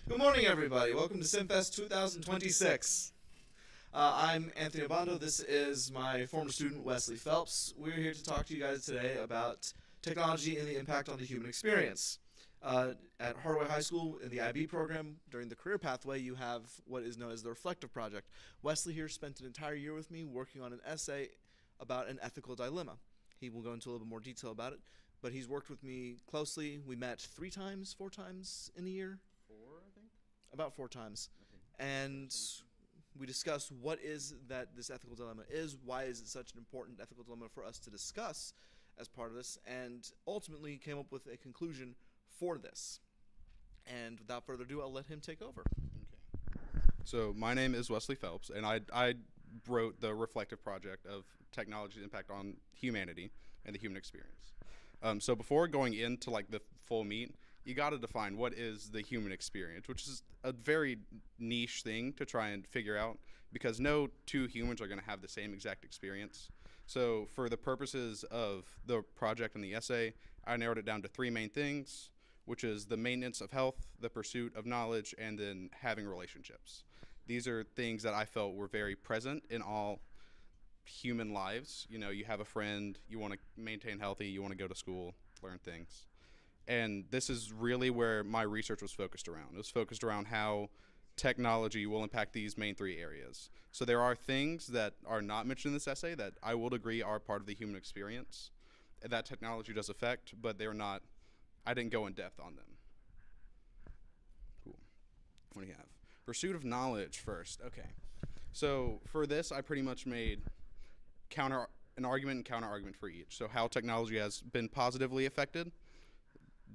Good morning, everybody. Welcome to CIMFest2026. I'm Anthony Obando. This is my former student, Wesley Phelps. We're here to talk to you guys today about technology and the impact on the human experience. At Hardaway High School, in the IB program, during the career pathway, you have what is known as the Reflective Project. Wesley here spent an entire year with me working on an essay about an ethical dilemma. He will go into a little bit more detail about it, but he's worked with me closely. We met 4 times in a year? About 4 times. And we discussed what is that this ethical dilemma is, why is it such an important ethical dilemma for us to discuss as part of this, and ultimately came up with a conclusion for this. And without further ado, I'll let him take over. Okay. So my name is Wesley Phelps, and I wrote the Reflective Project of Technology's Impact on Humanity and the Human Experience. So before going into like the full meat, you got to define what is the human experience, which is a very niche thing to try and figure out because no 2 humans are going to have the same exact experience. So for the purposes of the project and the essay, I narrowed it down to 3 main things, which is the maintenance of health, the pursuit of knowledge, and then having relationships. These are things that I felt were very present in all human lives. You know, you have a friend, you want to maintain healthy, you want to go to school, learn things. And this is really where my research was focused around. It was focused around how technology will impact these main 3 areas. So there are things that are not mentioned in this essay that I would agree are part of the human experience that technology does affect, but they're not, I didn't go in depth on them. Cool. What do you have? Pursuit of knowledge first. Okay. So for this, I pretty much made an argument and counter argument for each. So how technology has been positively affected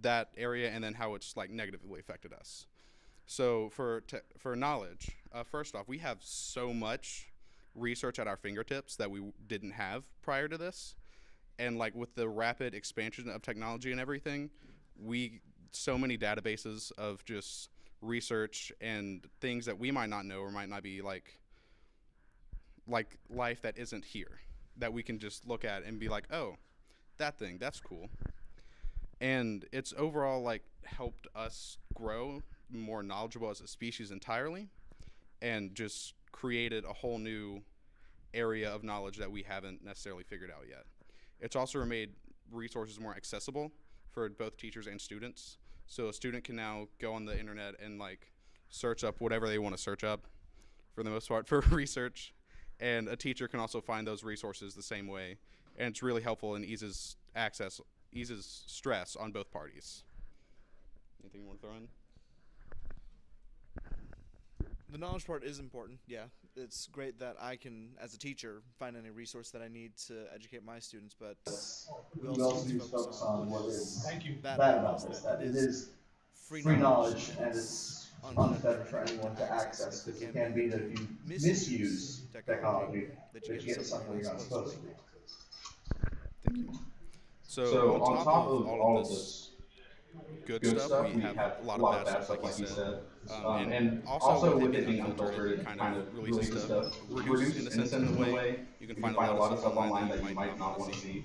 that area, and then how it's like negatively affected us. So for knowledge, first off, we have so much research at our fingertips that we didn't have prior to this, and like with the rapid expansion of technology and everything, so many databases of just research and things that we might not know or might not be like life that isn't here that we can just look at and be like, oh, that thing, that's cool. And it's overall like helped us grow more knowledgeable as a species entirely and just created a whole new area of knowledge that we haven't necessarily figured out yet. It's also made resources more accessible for both teachers and students. So a student can now go on the internet and like search up whatever they want to search up for the most part for research. And a teacher can also find those resources the same way. And it's really helpful and eases stress on both parties. Anything you want to throw in? The knowledge part is important, yeah. It's great that I can, as a teacher, find any resource that I need to educate my students, but we also need to focus on what is bad about this, that it is free knowledge, and it's unfettered for anyone to access, because it can be that if you misuse technology, that you get something you're not supposed to be. Thank you. So on top of all of this good stuff, we have a lot of bad stuff, like you said. And also with it being unfiltered, it kind of releases stuff, reduced in a sense in a way. You can find a lot of stuff online that you might not want to see.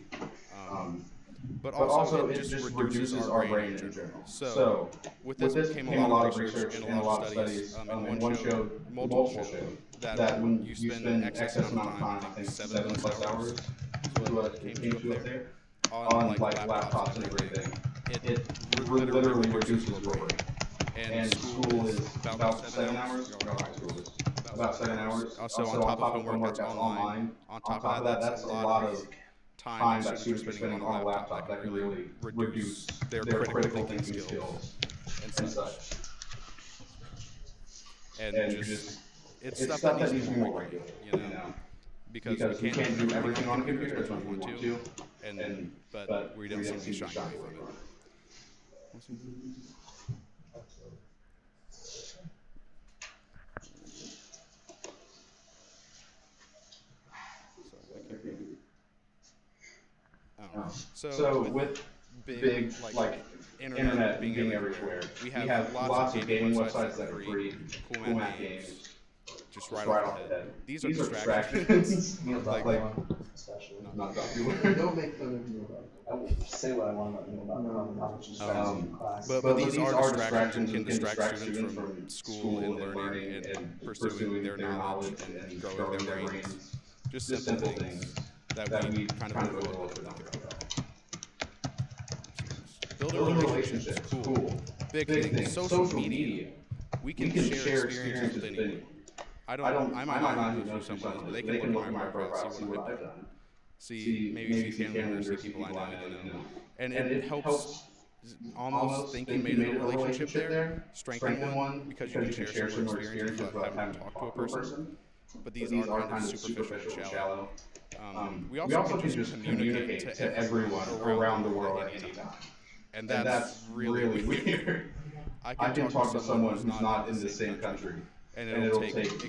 But also it just reduces our brain in general. So with this came a lot of research and a lot of studies, and one showed, multiple showed, that when you spend excess amount of time, I think 7+ hours is what it came to up there, on like laptops and everything, it literally reduces your brain. And school is about 7 hours. High school is about 7 hours. Also on top of homework that's online. On top of that, that's a lot of time that students are spending on a laptop that can really reduce their critical thinking skills and such. And just it's stuff that needs to be more regulated, you know, because we can't do everything on a computer as much as we want to, but we don't seem to be shying away from it. So with big like internet being everywhere, we have lots of gaming websites that are free, cool math games, just right off the head. These are distractions. like especially. Not popular. Don't make fun of me about it. I will say what I want to know about knowledge and strategy in class. But these are distractions and can distract students from school and learning and pursuing their knowledge and growing their brains. Just simple things that we kind of overlook. Building relationships, cool. Big thing, social media. We can share experiences with anyone. I might not even know who someone is, but they can look at my profile, see what I've done. Maybe see family members, see people I know, And it helps almost think you made a relationship there, strengthen one, because you can share similar experiences without having to talk to a person. But these are kind of superficial and shallow. We also can just communicate to everyone around the world at any time. And that's really weird. I can talk to someone who's not in the same country, and it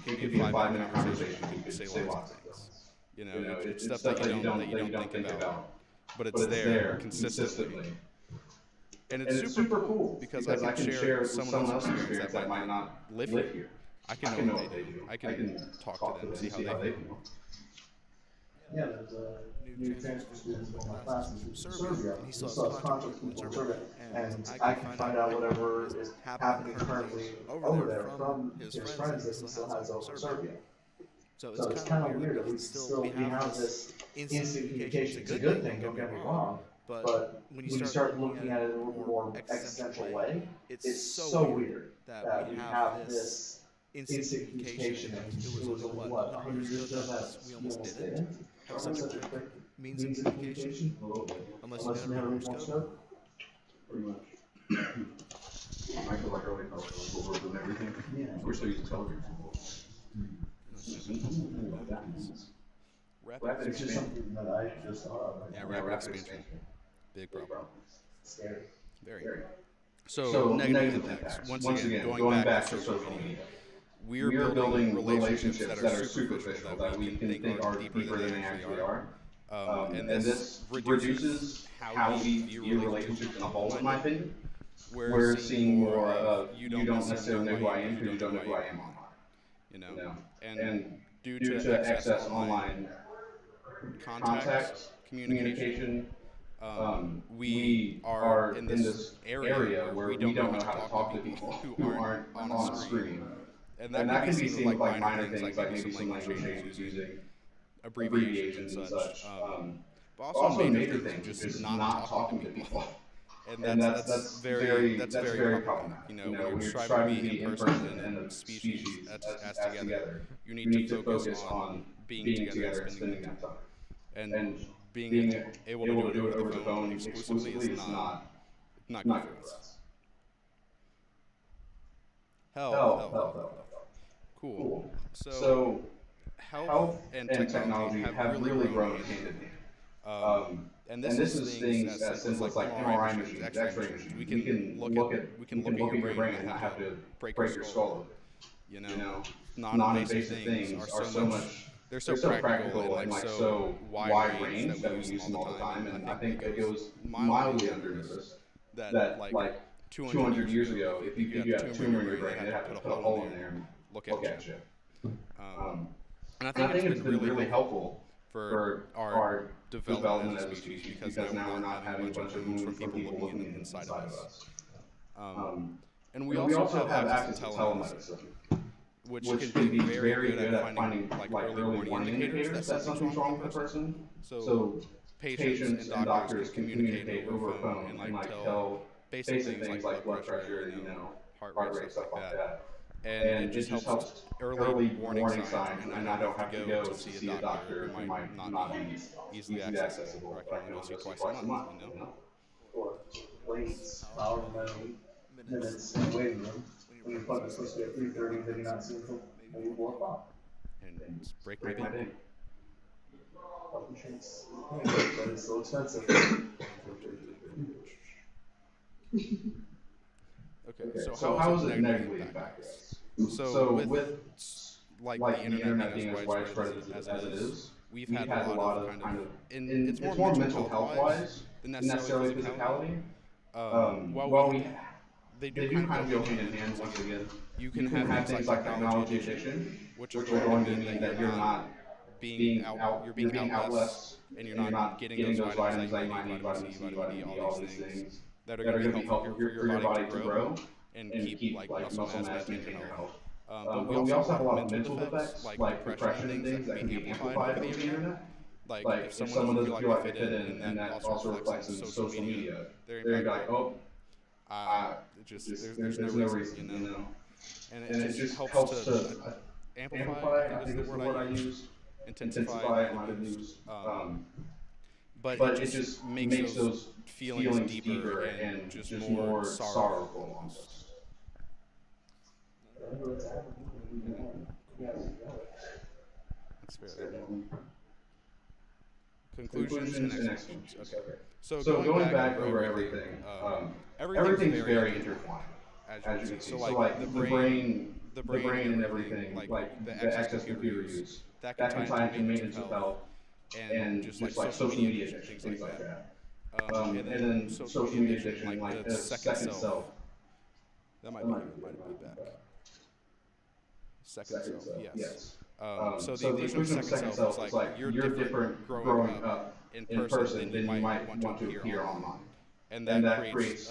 can be a 5-minute conversation. You can say lots of things. It's stuff that you don't think about, but it's there consistently. And it's super cool because I can share someone else's experience that might not live here. I can know what they do. I can talk to them, see how they feel. Yeah, there's a new transfer student in my class who's from Serbia, and he still has contract with Serbia, and I can find out whatever is happening currently over there from his friends that he still has over Serbia. So it's kind of weird that we have this instant communication. It's a good thing, don't get me wrong, but when you start looking at it in a little more existential way, it's so weird that we have this instant communication. It was what, 100 years ago that we almost didn't have such a quick means of communication, unless you never read Morse code. Pretty much. I feel like early college was work with everything. Yeah. We're still using telegrams. Rapid It's just something that I just thought of. Yeah, rapid expansion. Big problem. Scary. Very. So negative impacts. Once again, going back to social media. We're building relationships that are superficial, that we can think are deeper than they actually are. And this reduces how we view relationships in the whole, in my opinion. We're seeing more of you don't necessarily know who I am because you don't know who I am online. And due to excess online contact, communication, we are in this area where we don't know how to talk to people who aren't on a screen. And that can be seen like minor things, like maybe some language changes using abbreviations and such. But also major things, just not talking to people. And that's very problematic. When you're striving to be in person and species as together, you need to focus on being together and spending that time. And being able to do it over the phone exclusively is not good for us. Health. Cool. So health and technology have really grown hand in hand. And this is things as simple as like MRI machines, X-ray machines. We can look at your brain and not have to break your skull. Non-invasive things are so much. They're so practical and like so wide range that we use them all the time. And I think it goes mildly undernoticed that like 200 years ago, if you had a tumor in your brain, they'd have to put a hole in there and look at you. And I think it's been really helpful for our development as a species because now we're not having a bunch of moves from people looking inside of us. And we also have access to telemedicine, which can be very good at finding like early warning indicators that something's wrong with the person. So patients and doctors can communicate over a phone and like tell basic things like blood pressure, heart rate, stuff like that. And it just helps early warning signs, and I don't have to go to see a doctor who might not be easily accessible, or I can only go see twice a month, Or wait however many minutes in the waiting room. When your appointment's supposed to be at 3:30, then you're not seeing until maybe 4 o'clock. And break my bank. Health insurance, but it's so expensive. Okay, so how is it negatively impact us? So with like the internet being as widespread as it is, we've had a lot of kind of, and it's more mental health-wise than necessarily physicality. While they do kind of go hand in hand once again. You can have things like technology addiction, which are going to mean that you're not you're being out less, and you're not getting those vitamins that you might need, vitamin C, vitamin D, all these things that are going to be helpful for your body to grow and keep like muscle mass, maintain your health. But we also have a lot of mental defects, like depression and things that can be amplified over the internet. Like if someone doesn't feel like they fit in, and that also reflects in social media, they're gonna be like, oh, there's no reason, you know. And it just helps to amplify, I think is the word I use. Intensify, I might have used. But it just makes those feelings deeper and just more sorrowful almost. That's fair. Conclusions and exclusions. Okay. So going back over everything, everything's very intertwined, as you can see. So like the brain and everything, like the excess computer use, that can tie into maintenance of health, and just like social media addiction, things like that. And then social media addiction, like the second self. That might be back. Second self, yes. So the inclusion of second self is like you're different growing up in person than you might want to appear online. And that creates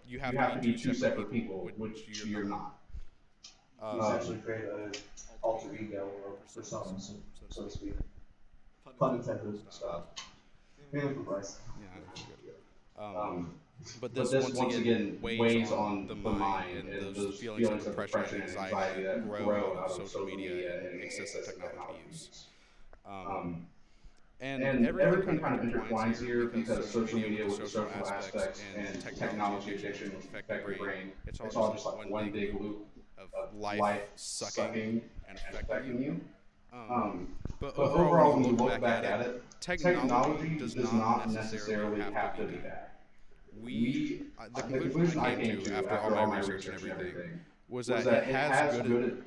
you have to be two separate people, which you're not. You essentially create an alter ego or persona, so to speak. Pun intended stuff. Mainly for Bryce. Yeah, but this once again weighs on the mind and those feelings of depression and anxiety that grow out of social media and excessive technology use. And everything kind of intertwines here because social media with the social aspects and technology addiction affect your brain. It's all just like one big loop of life sucking and affecting you. But overall, when you look back at it, technology does not necessarily have to be bad. The conclusion I came to after all my research and everything was that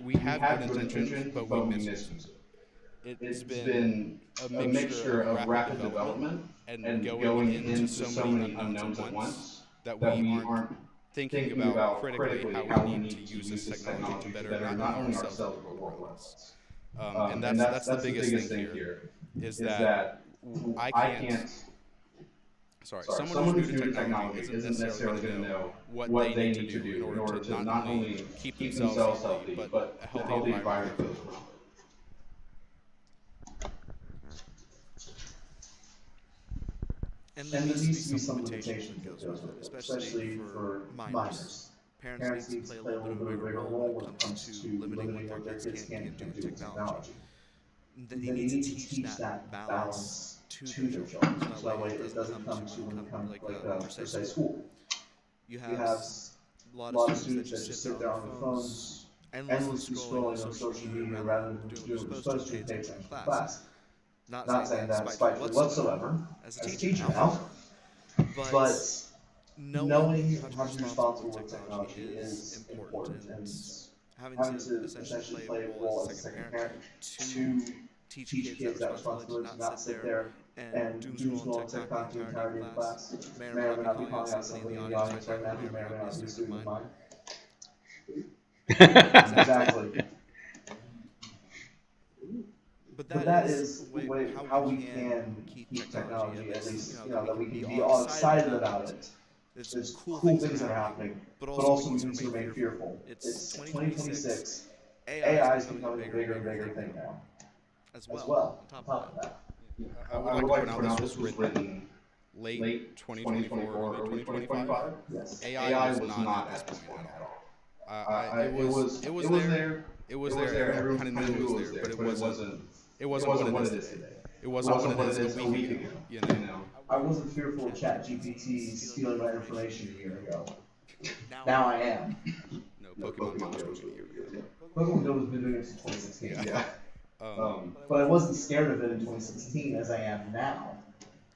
we have good intentions, but we misuse it. It's been a mixture of rapid development and going into so many unknowns at once that we aren't thinking about critically how we need to use this technology to better not only ourselves but the world around us. And that's the biggest thing here is that I can't. Sorry, someone who's new to technology isn't necessarily going to know what they need to do in order to not only keep themselves healthy, but a healthy environment for those around them. And there needs to be some limitation that goes with it, especially for minors. Parents need to play a little bit of a bigger role when it comes to limiting what their kids can and can't do with technology. They need to teach that balance to their children, so that way it doesn't come to like per se school. You have a lot of students that just sit there on their phones, endlessly scrolling on social media rather than doing what they're supposed to, pay attention to class. Not saying that spitefully whatsoever, as a teacher now, but knowing how to be responsible with technology is important, and having to essentially play a role as a second parent to teach kids that responsibility, to not sit there and doom scroll and TikTok the entirety of class. May or may not be calling out somebody in the audience right now who may or may not be a student of mine. Exactly. But that is the way how we can keep technology, at least, that we can be all excited about it. There's cool things that are happening, but also we need to remain fearful. It's 2026. AI is becoming a bigger and bigger thing now. As well, on top of that. I would like to point out this was written late 2024, early 2025. Yes. AI was not at this point at all. It was there. It was there. Everyone kind of knew it was there, but it wasn't what it is today. It wasn't what it is a week ago. You know. I wasn't fearful of ChatGPT stealing my information a year ago. Now I am. No, Pokemon Go was a year ago. Pokemon Go has been doing it since 2016. Yeah. But I wasn't scared of it in 2016 as I am now,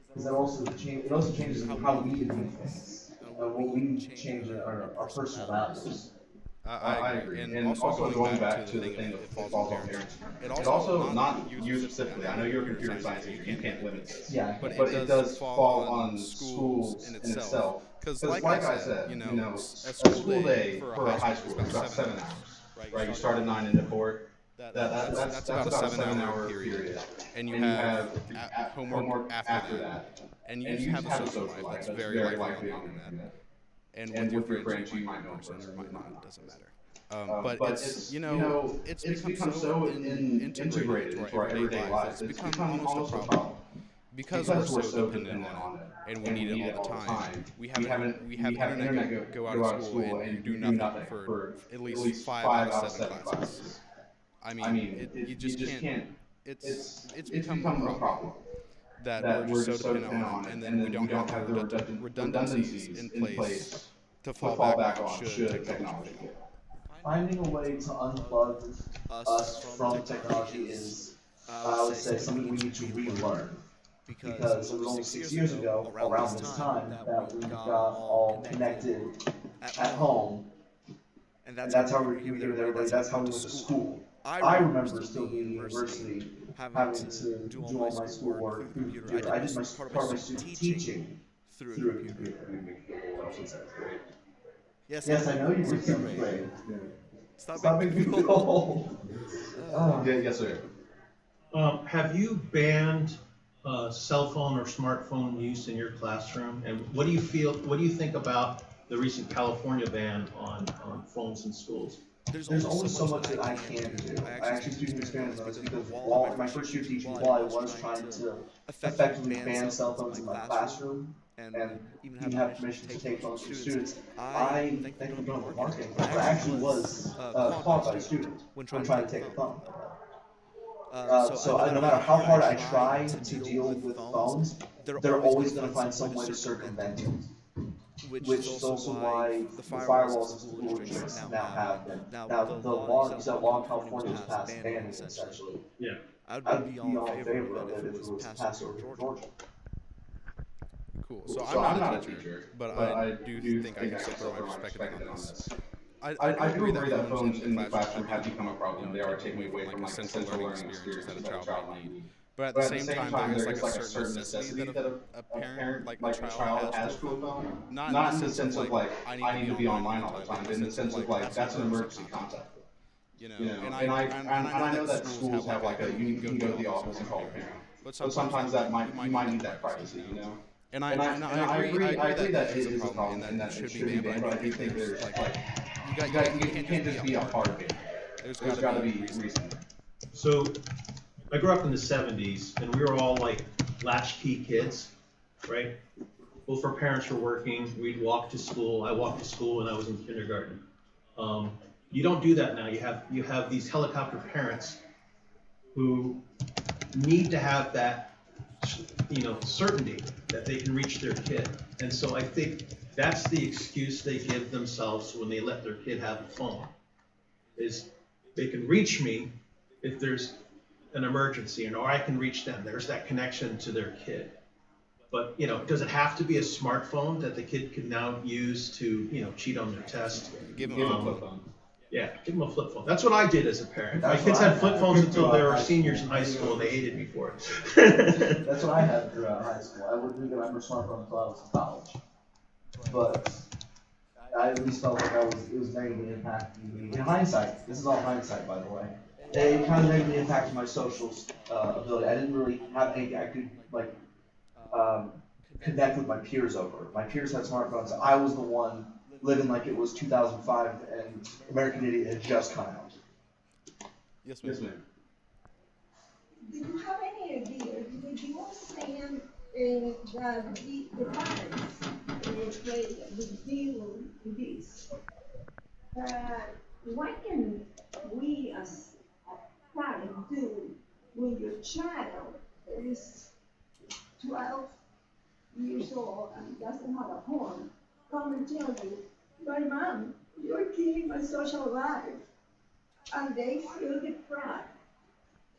because it also changes how we do things, what we change our personal values. I agree. And also going back to the thing that falls on parents. It also not you specifically. I know you're a computer science teacher. You can't limit this. Yeah. But it does fall on schools in itself. Because like I said, a school day for a high school is about 7 hours. Right? You start at 9 into 4. That's about a 7-hour period, and you have homework after that, and you have a social life that's very likely on the internet. And with your friends, you might know in person or might not. It doesn't matter. But it's it's become so integrated into our everyday lives. It's become almost a problem because we're so dependent on it, and we need it all the time. We have internet go out of school and you do nothing for at least 5 out of 7 classes. I mean, you just can't. It's become a problem that we're just so dependent on it, and then we don't have the redundancies in place to fall back on should technology fail. Finding a way to unplug us from technology is, I would say, something we need to relearn. Because it was only 6 years ago, around this time, that we got all connected at home, and that's how we were communicating with everybody, that's how we went to school. I remember still being in university, having to do all my schoolwork through the computer. I did part of my student teaching through a computer. Yes, I know you were 7th grade. Stop making me feel old. Yes, sir. Have you banned cell phone or smartphone use in your classroom? And what do you think about the recent California ban on phones in schools? There's only so much that I can do. I actually student experience on this because while in my first year teaching, while I was trying to effectively ban cell phones in my classroom and even have permission to take phones from students, I thank the government for marketing. I actually was caught by a student when trying to take a phone. So no matter how hard I try to deal with phones, they're always going to find some way to circumvent it. Which is also why the firewalls and school districts now have been. Now, the law in California was passed banning it, essentially. Yeah. I'd be all in favor of it if it was passed over in Georgia. Cool. So I'm not a teacher, but I do think I can still throw my perspective on this. I do agree that phones in the classroom have become a problem. They are taking away from like central learning experience that a child might need. But at the same time, there is like a certain necessity that a parent, like a child, has to a phone. Not in the sense of like I need to be online all the time, but in the sense of like that's an emergency contact. You know, and I know that schools have like you can go to the office and call a parent, but sometimes you might need that privacy, you know. And I agree that it is a problem and that it should be banned, but I do think there's like you can't just be a part of it. There's got to be reason. So I grew up in the 70s, and we were all like latchkey kids, right? Both our parents were working. We'd walk to school. I walked to school when I was in kindergarten. You don't do that now. You have these helicopter parents who need to have that, certainty that they can reach their kid. And so I think that's the excuse they give themselves when they let their kid have a phone, is they can reach me if there's an emergency, or I can reach them. There's that connection to their kid. But does it have to be a smartphone that the kid can now use to cheat on their test? Give them a flip phone. Yeah, give them a flip phone. That's what I did as a parent. My kids had flip phones until they were seniors in high school, and they hated me for it. That's what I had throughout high school. I wouldn't even remember smartphone until I was in college. But I at least felt like it was negatively impacting me. In hindsight, this is all hindsight, by the way. It kind of negatively impacted my social ability. I didn't really have anything I could connect with my peers over. My peers had smartphones. I was the one living like it was 2005 and American Idiot had just come out. Yes, ma'am. Do you have any idea? Because you were saying that the parents play a big deal in this. What can we as a parent do when your child is 12 years old and doesn't have a home? Come and tell you, my mom, you're killing my social life. And they feel deprived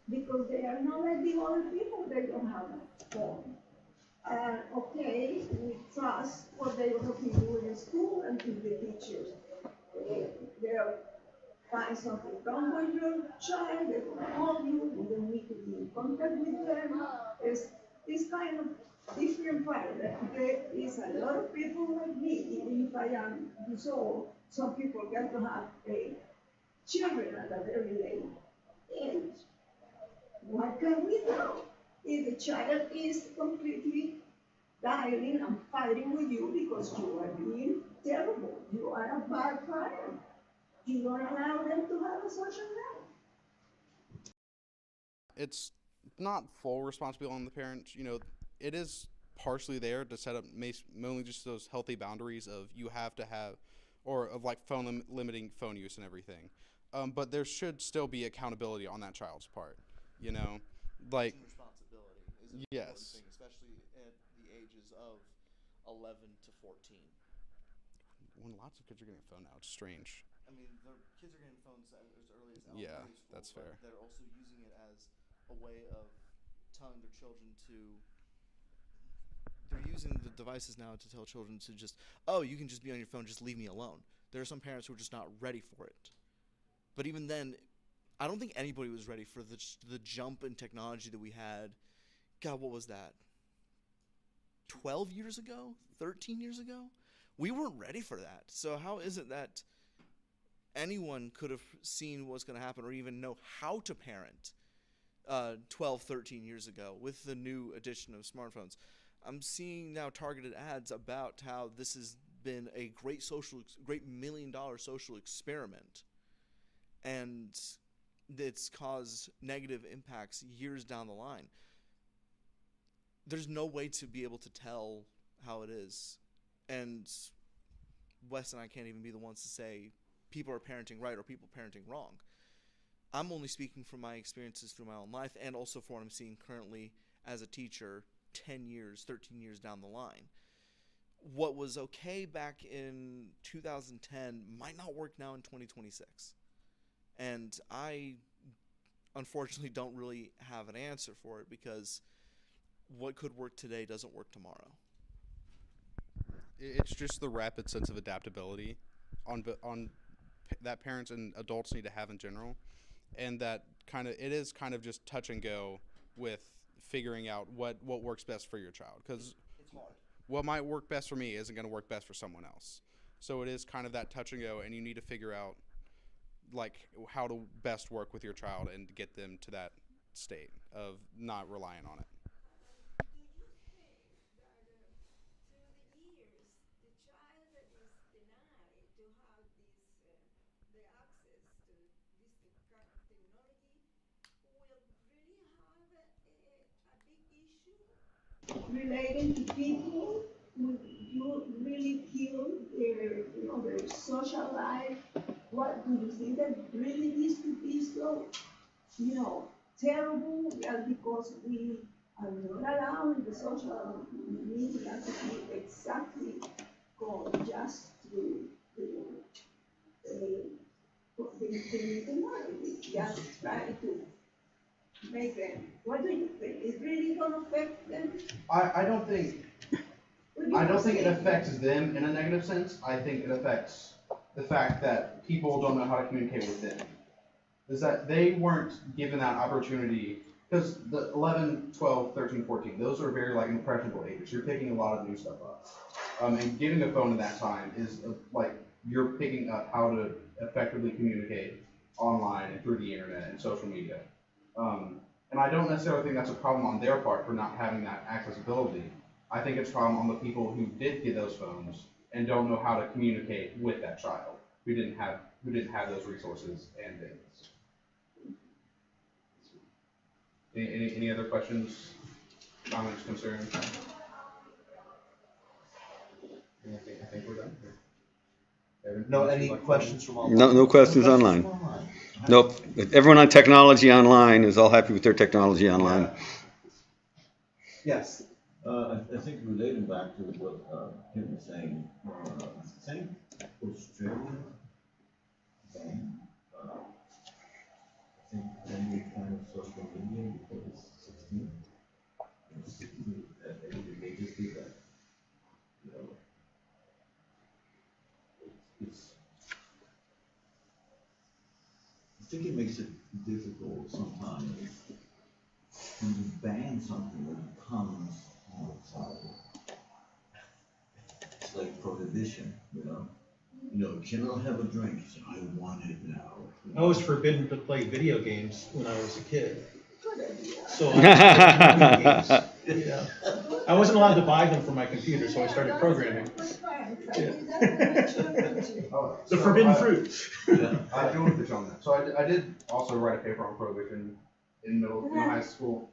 because they are not like the other people, they don't have a phone. And okay, we trust what they will be doing in school and to the teachers. They'll find something wrong with your child, they're going to call you, you don't need to be in contact with them. It's this kind of different part. There is a lot of people like me, even if I am this old, some people get to have children at a very late And what can we do? If the child is completely dying and fighting with you because you are being terrible, you are a bad parent, you don't allow them to have a social life. It's not full responsibility on the parents. It is partially there to set up mainly just those healthy boundaries of you have to have, or of like limiting phone use and everything. But there should still be accountability on that child's part. Like Some responsibility is an important yes, thing, especially at the ages of 11 to 14. when lots of kids are getting a phone now, it's strange. I mean, the kids are getting phones as early as Yeah, elementary school, that's but fair. they're also using it as a way of telling their children to. They're using the devices now to tell children to just, oh, you can just be on your phone, just leave me alone. There are some parents who are just not ready for it. But even then, I don't think anybody was ready for the jump in technology that we had. God, what was that? 12 years ago? 13 years ago? We weren't ready for that. So how is it that anyone could have seen what's going to happen or even know how to parent 12, 13 years ago with the new addition of smartphones? I'm seeing now targeted ads about how this has been a great $1 million social experiment, and it's caused negative impacts years down the line. There's no way to be able to tell how it is, and Wes and I can't even be the ones to say people are parenting right or people parenting wrong. I'm only speaking from my experiences through my own life and also for what I'm seeing currently as a teacher 10 years, 13 years down the line. What was okay back in 2010 might not work now in 2026. And I unfortunately don't really have an answer for it because what could work today doesn't work tomorrow. It's just the rapid sense of adaptability on that parents and adults need to have in general, and that it is kind of just touch and go with figuring out what works best for your child, because It's hard. what might work best for me isn't going to work best for someone else. So it is kind of that touch and go, and you need to figure out like how to best work with your child and get them to that state of not relying on it. Do you think that through the years, the child that is denied to have the access to this technology will really have a big issue relating to people? Would you really kill their social life? What do you think that really needs to be so, terrible? Just because we are not allowing the social media to be exactly go just to the technology, just try to make them. What do you think? Is really gonna affect them? I don't think it affects them in a negative sense. I think it affects the fact that people don't know how to communicate with them. Is that they weren't given that opportunity, because the 11, 12, 13, 14, those are very like impressionable ages. You're picking a lot of new stuff up. And getting a phone at that time is like you're picking up how to effectively communicate online and through the internet and social media. And I don't necessarily think that's a problem on their part for not having that accessibility. I think it's a problem on the people who did get those phones and don't know how to communicate with that child who didn't have those resources and things. Any other questions, comments, concerns? I think we're done. No, any questions from online? No questions online. Nope. Everyone on technology online is all happy with their technology online. Yes. I think relating back to what Kim was saying, I think Australia banned, I think any kind of social media before it's 16. They just do that. I think it makes it difficult sometimes when you ban something that becomes outside. It's like prohibition, you cannot have a drink. So I want it now. I was forbidden to play video games when I was a kid. Good idea. So I played video games. Yeah. I wasn't allowed to buy them for my computer, so I started programming. Oh, The so forbidden I- fruit. I do want to pitch on that. So I did also write a paper on prohibition in high school.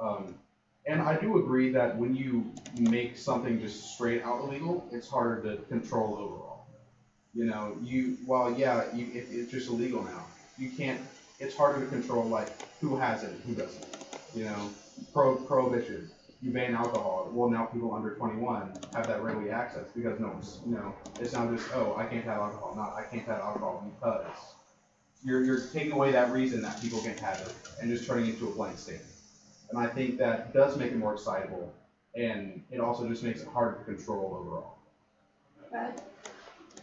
And I do agree that when you make something just straight out illegal, it's harder to control overall. You know, if it's just illegal now, you can't, it's harder to control like who has it, who doesn't. You know, prohibition. You ban alcohol. Well, now people under 21 have that readily access because no one's, it's not just, oh, I can't have alcohol. Not, I can't have alcohol because you're taking away that reason that people can't have it and just turning it into a blank statement. And I think that does make it more excitable, and it also just makes it harder to control overall. But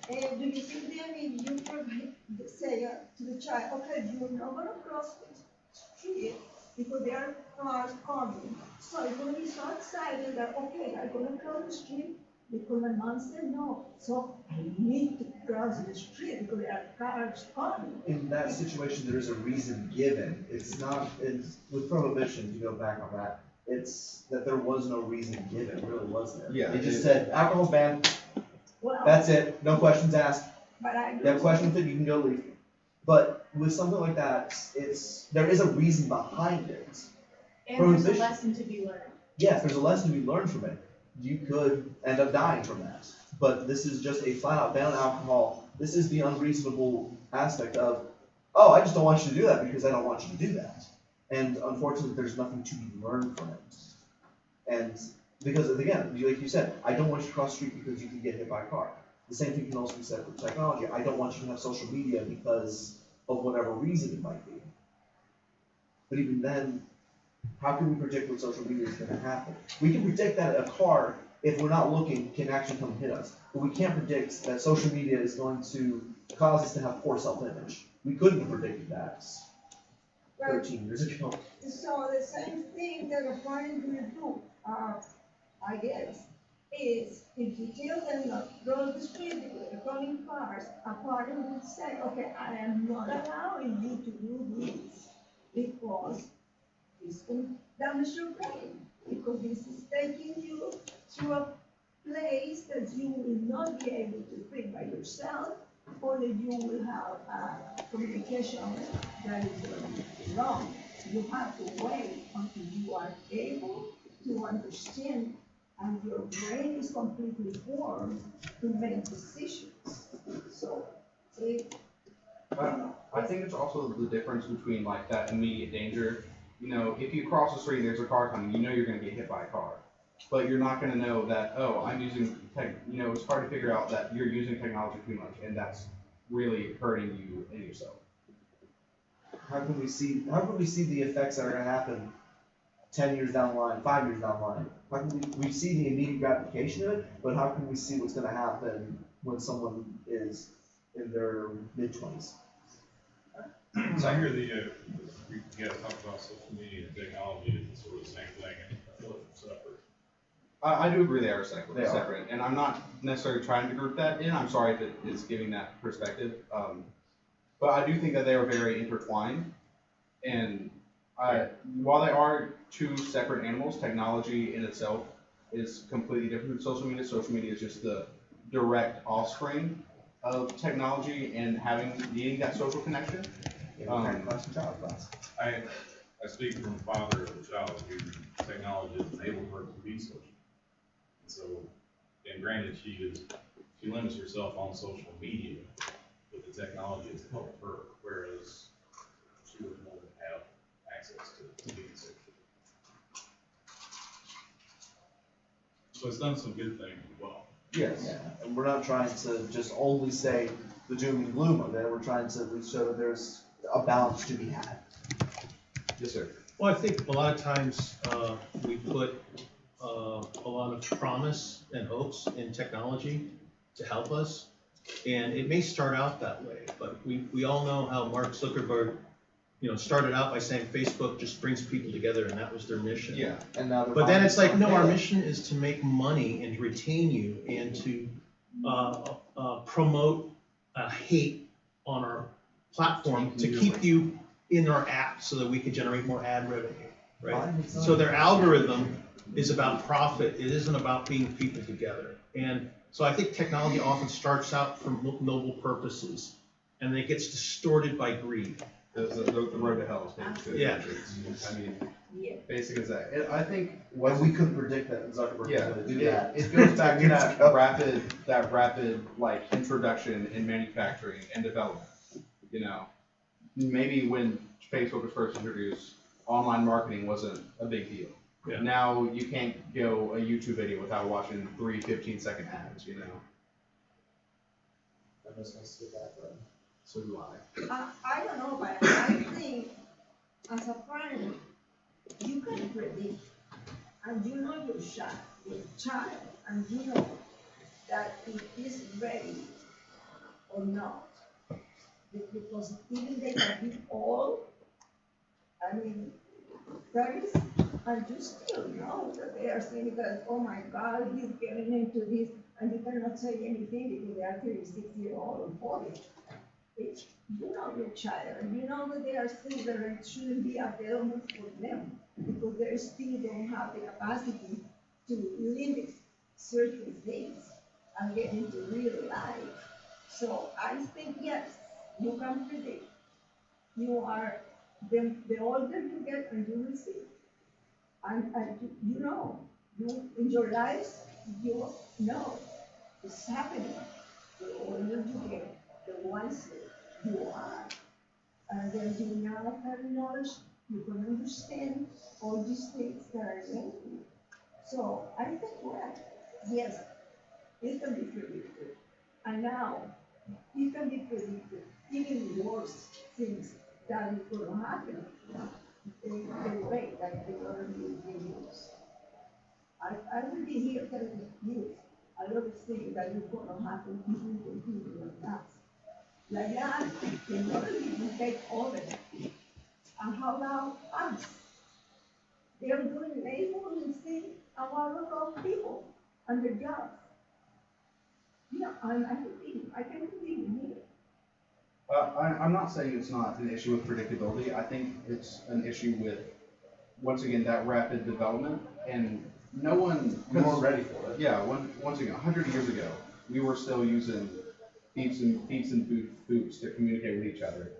do you think then if you say to the child, okay, you're not going to cross the street because there are cars coming. So you're going to be so excited that, okay, I'm going to cross the street because my mom said no. So I need to cross the street because there are cars coming. In that situation, there is a reason given. It's not, with prohibition, to go back on that, it's that there was no reason given, it really was there. Yeah, It just said, alcohol's banned, Well, that's it, no questions asked. but I You have questions, then you can go leave. But with something like that, there is a reason behind it. And there's a Prohibition. lesson to be learned. Yes, there's a lesson to be learned from it. You could end up dying from that. But this is just a flat out ban on alcohol. This is the unreasonable aspect of, oh, I just don't want you to do that because I don't want you to do that. And unfortunately, there's nothing to be learned from it. And because, again, like you said, I don't want you to cross the street because you can get hit by a car. The same thing can also be said for technology. I don't want you to have social media because of whatever reason it might be. But even then, how can we predict what social media is going to happen? We can predict that a car, if we're not looking, can actually come and hit us. But we can't predict that social media is going to cause us to have poor self-image. We couldn't have predicted that 13 years ago. So the same thing that a parent will do, I guess, is if you tell them not to cross the street because they're coming cars, a parent will say, okay, I am not allowing you to do this because this can damage your brain, because this is taking you to a place that you will not be able to think by yourself, or that you will have communication that is wrong. You have to wait until you are able to understand and your brain is completely formed to make decisions. So, I think it's also the difference between like that immediate danger. You know, if you cross the street and there's a car coming, you know you're going to get hit by a car. But you're not going to know that, oh, I'm using tech, it's hard to figure out that you're using technology too much and that's really hurting you and yourself. How can we see the effects that are going to happen 10 years down the line, 5 years down the line? How can we see the immediate gratification of it, but how can we see what's going to happen when someone is in their mid-20s? So I hear we gotta talk about social media and technology is sort of the same thing, and I feel like they're separate. I do agree they are separate, and I'm not necessarily trying to group that in. I'm sorry if it is giving that perspective, but I do think that they are very intertwined. And while they are two separate animals, technology in itself is completely different from social media. Social media is just the direct offspring of technology and needing that social connection. I speak from a father of a child who technology has enabled her to be social. And so, and granted, she limits herself on social media, but the technology has helped her, whereas she wouldn't want to have access to being social. So it's done some good things as well. Yes. Yeah. And we're not trying to just only say the doom and gloom of it. We're trying to show that there's a balance to be had. Yes, sir. Well, I think a lot of times we put a lot of promise and hopes in technology to help us, and it may start out that way, but we all know how Mark Zuckerberg, started out by saying Facebook just brings people together, and that was their mission. Yeah. And now but then it's like, no, our mission is to make money and to retain you and to promote hate on our platform to keep you in our app so that we can generate more ad revenue, right? So their algorithm is about profit. It isn't about bringing people together. And so I think technology often starts out from noble purposes, and then it gets distorted by greed. The road to hell is basically. Yeah. I mean, Yeah. basic as that. I think When we couldn't predict that Zuckerberg was gonna do that. it goes back to Years that ago. rapid like introduction in manufacturing and development. You know, maybe when Facebook was first introduced, online marketing wasn't a big deal. Yeah. Now you can't go a YouTube video without watching 3 15-second ads. You know. I just want to see that, but. So do I. I don't know, but I think as a parent, you can predict, and you know your child, and you know that it is ready or not. Because even they can be old, I mean, 30s, and you still know that they are saying that, oh my God, he's getting into this, and you cannot say anything because they are 36-year-old or 40. You know your child, and you know that there are things that shouldn't be available for them because they still don't have the capacity to limit certain things and get into real life. So I think, yes, you can predict. You are, the older you get and you will see. And you know, you in your lives, you know it's happening. The older you get, the wiser you are. And then you now have knowledge, you can understand all these things that are new. So I think, well, yes, it can be predicted. And now, it can be predicted even worse things that is going to happen in the way that the government will use. I will be here telling you a lot of things that is going to happen if we continue like that. Like that, the government will take over. And how about us? They are doing labor and things about a lot of people and their jobs. Yeah, I can believe in it. I'm not saying it's not an issue with predictability. I think it's an issue with, once again, that rapid development, and no one We're ready for it. Yeah, once again, 100 years ago, we were still using beeps and boots to communicate with each other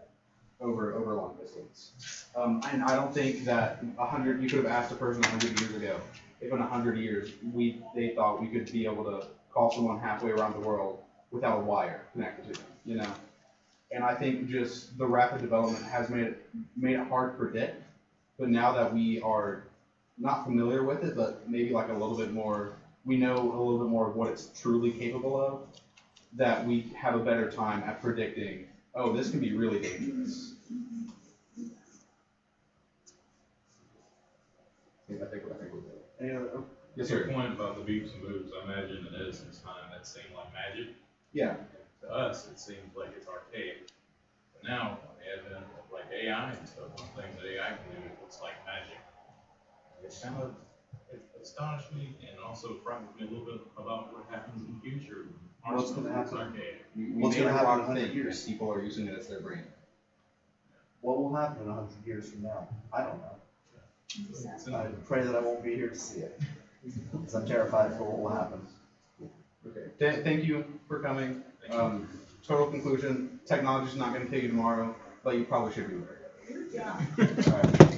over long distance. And I don't think that you could have asked a person 100 years ago if in 100 years they thought we could be able to call someone halfway around the world without a wire connected to them, you know. And I think just the rapid development has made it hard to predict. But now that we are not familiar with it, but maybe like a little bit more, we know a little bit more of what it's truly capable of, that we have a better time at predicting, oh, this can be really dangerous. I think we're good. Yes, Your sir. point about the beeps and boops, I imagine in Edison's time that seemed like magic. Yeah. To us, it seems like it's archaic. But now, on the advent of like AI and stuff, one thing that AI can do, it looks like magic. It astonished me and also frightened me a little bit about what happens in the future. What's going to happen? Archaic. What's going to happen in 100 things, years? people are using it as their brain. What will happen in 100 years from now? I don't know. I pray that I won't be here to see it, because I'm terrified for what will happen. Okay. Thank you for coming. Total conclusion: technology is not going to kill you tomorrow, but you probably should be aware. Yeah. All right.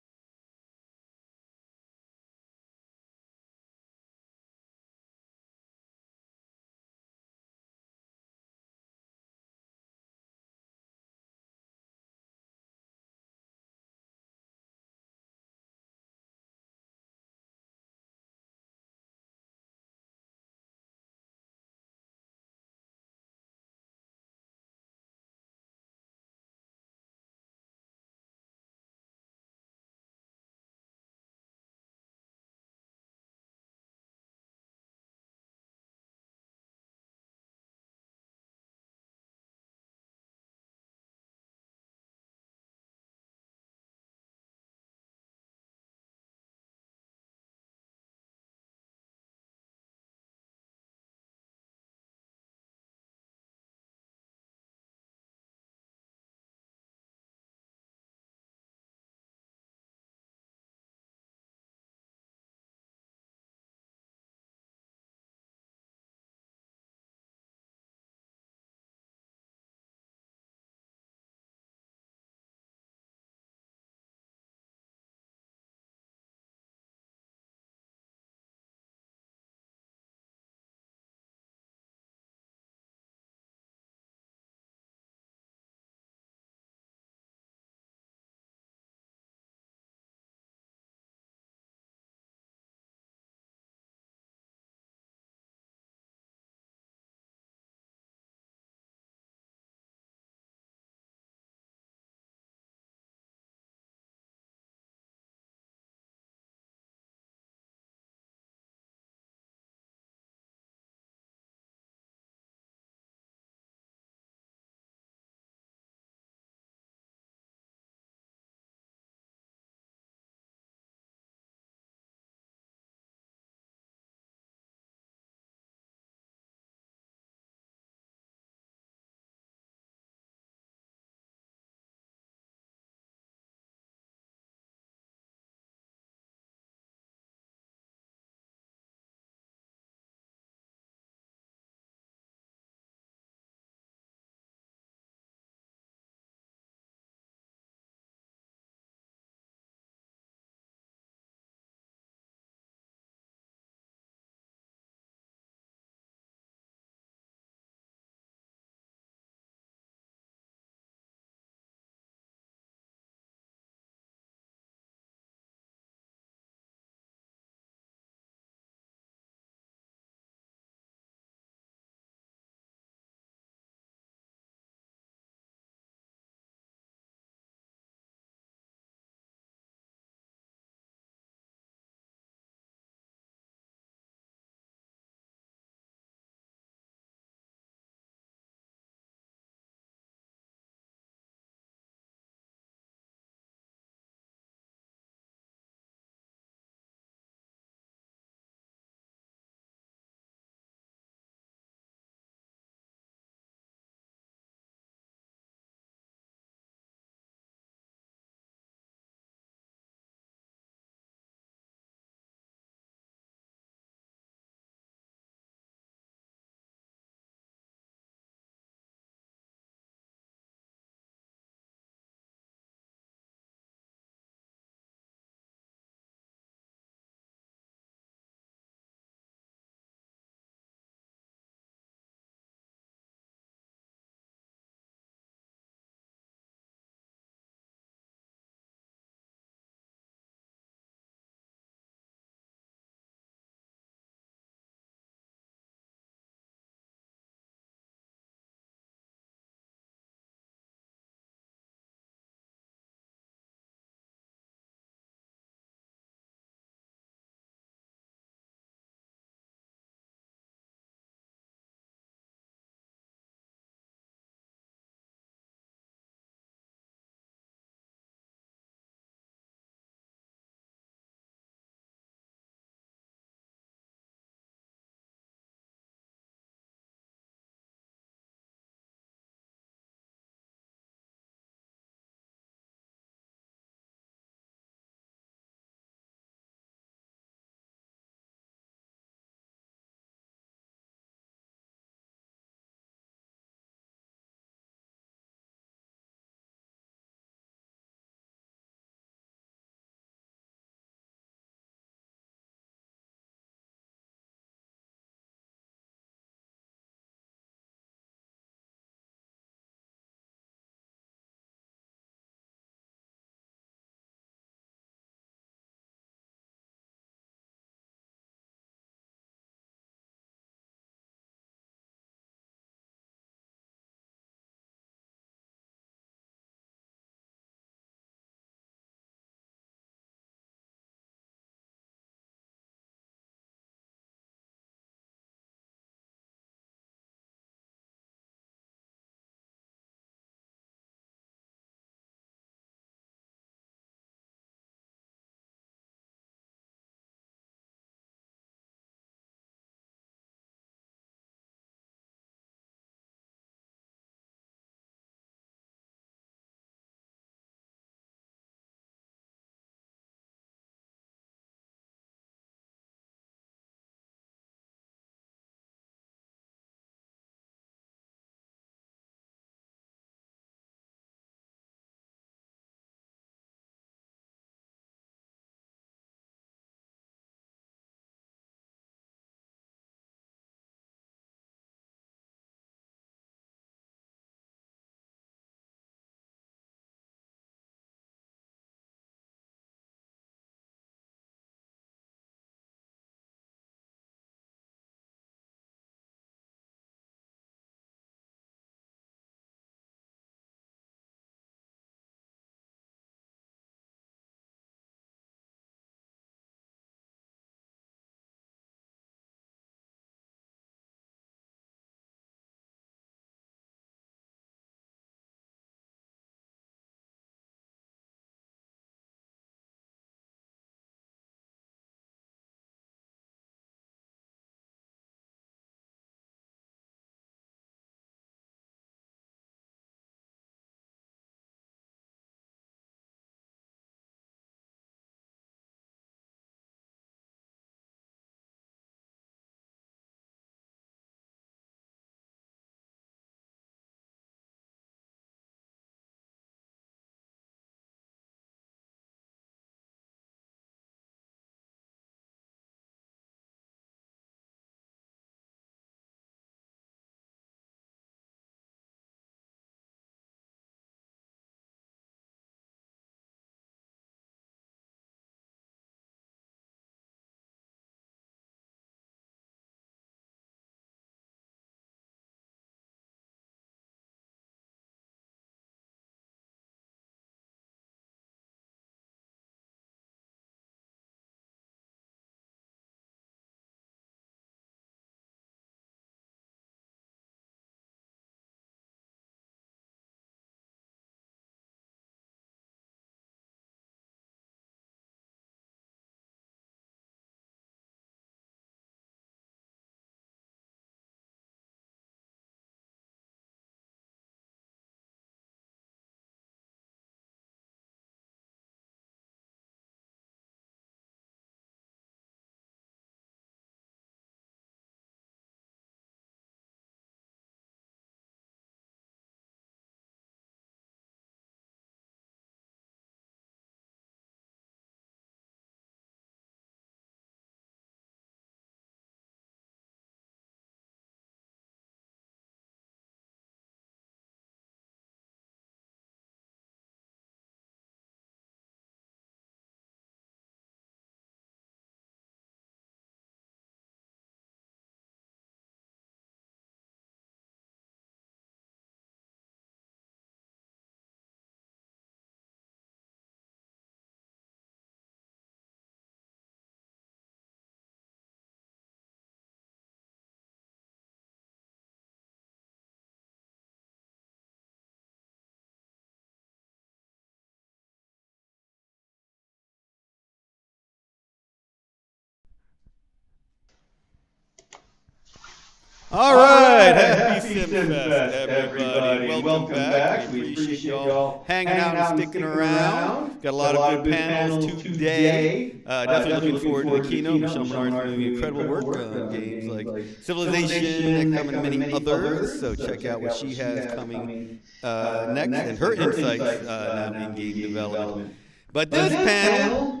All right, happy CIMFest, everybody. Welcome back. We appreciate y'all hanging out and sticking around. Got a lot of good panels today. Definitely looking forward to the keynote. Michelle Menard is doing incredible work on games like Civilization and many others. So check out what she has coming next and her insights now in game development. But this panel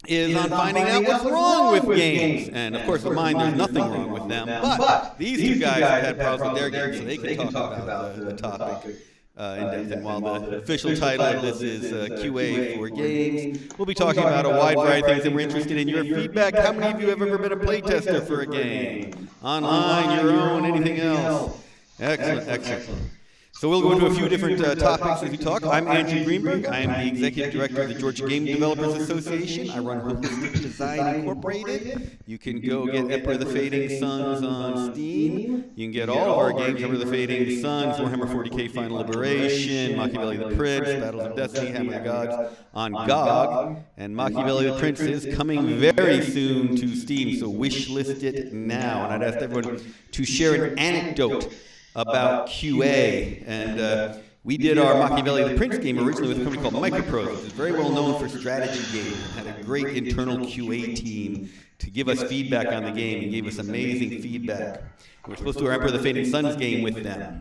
is on finding out what's wrong with games. And of course, with mine, there's nothing wrong with them. But these two guys have had problems with their games, so they can talk about the topic in depth. And while the official title of this is QA for games, we'll be talking about a wide variety of things, and we're interested in your feedback. How many of you have ever been a playtester for a game? Online, your own, anything else? Excellent, excellent. So we'll go into a few different topics as we talk. I'm Andrew Greenberg. I am the Executive Director of the Georgia Game Developers Association. I run Holistic Design Incorporated. You can go get Emperor of the Fading Suns on Steam. You can get all of our games, Emperor of the Fading Suns, Warhammer 40k Final Liberation, Machiavelli the Prince, Battles of Destiny, Hammer of the Gods on GOG. And Machiavelli the Prince is coming very soon to Steam, so wish list it now. And I'd ask everyone to share an anecdote about QA, and we did our Machiavelli the Prince game originally with a company called Microprose, which is very well known for strategy games, and had a great internal QA team to give us feedback on the game, and gave us amazing feedback. We were supposed to do our Emperor of the Fading Suns game with them,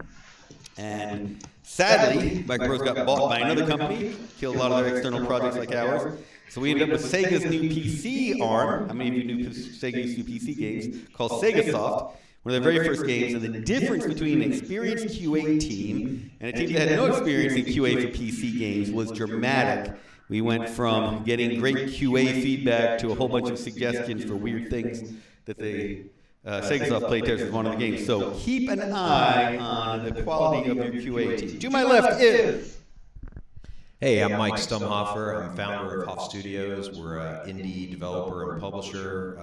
and sadly, Microprose got bought by another company, killed a lot of their external projects like ours. So we ended up with Sega's new PC arm. How many of you knew Sega's new PC games? Called SegaSoft. One of their very first games, and the difference between an experienced QA team and a team that had no experience in QA for PC games was dramatic. We went from getting great QA feedback to a whole bunch of suggestions for weird things that the SegaSoft playtesters wanted in the game. So keep an eye on the quality of your QA team. To my left is... Hey, I'm Mike Stumhofer. I'm founder of Hoff Studios. We're an indie developer and publisher.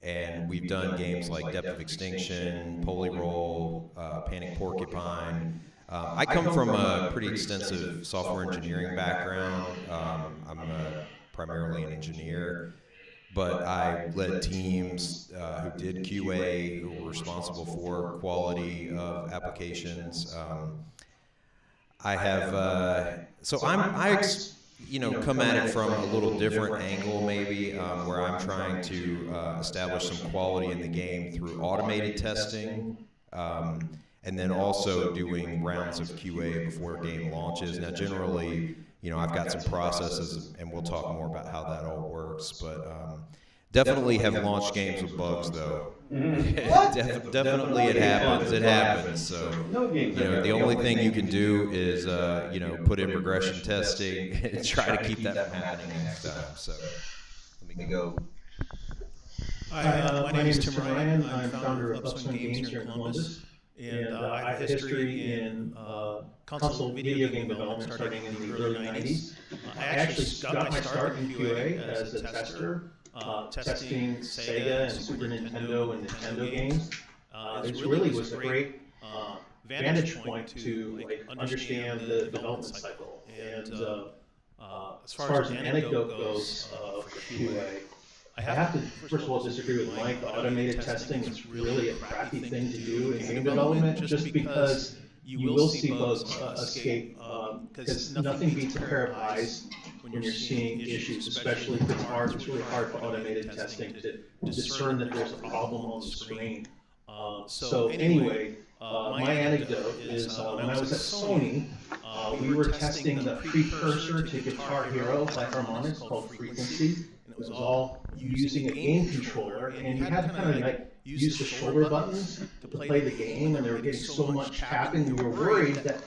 And we've done games like Depth of Extinction, Polyroll, Panic Porcupine. I come from a pretty extensive software engineering background. I'm primarily an engineer, but I led teams who did QA, who were responsible for quality of applications. I have, come at it from a little different angle maybe, where I'm trying to establish some quality in the game through automated testing, and then also doing rounds of QA before a game launches. Now generally, I've got some processes, and we'll talk more about how that all works, but definitely have launched games with bugs though. Definitely it happens. So, the only thing you can do is, put in regression testing and try to keep that from happening next time. So, let me go. Hi, my name is Tim Ryan. I'm founder of Upswing Games here in Columbus. And I have history in console video game development starting in the early 90s. I actually got my start in QA as a tester. Testing Sega and Super Nintendo and Nintendo games. It really was a great vantage point to understand the development cycle. And as far as an anecdote goes for QA, I have to first of all disagree with Mike. Automated testing is really a crappy thing to do in game development, just because you will see bugs escape, because nothing beats a pair of eyes when you're seeing issues, especially if it's hard. It's really hard for automated testing to discern that there's a problem on the screen. So anyway, my anecdote is when I was at Sony, we were testing the precursor to Guitar Hero by Harmonix called Frequency. And it was all using a game controller, and you had to kind of use the shoulder buttons to play the game, and they were getting so much tapping, we were worried that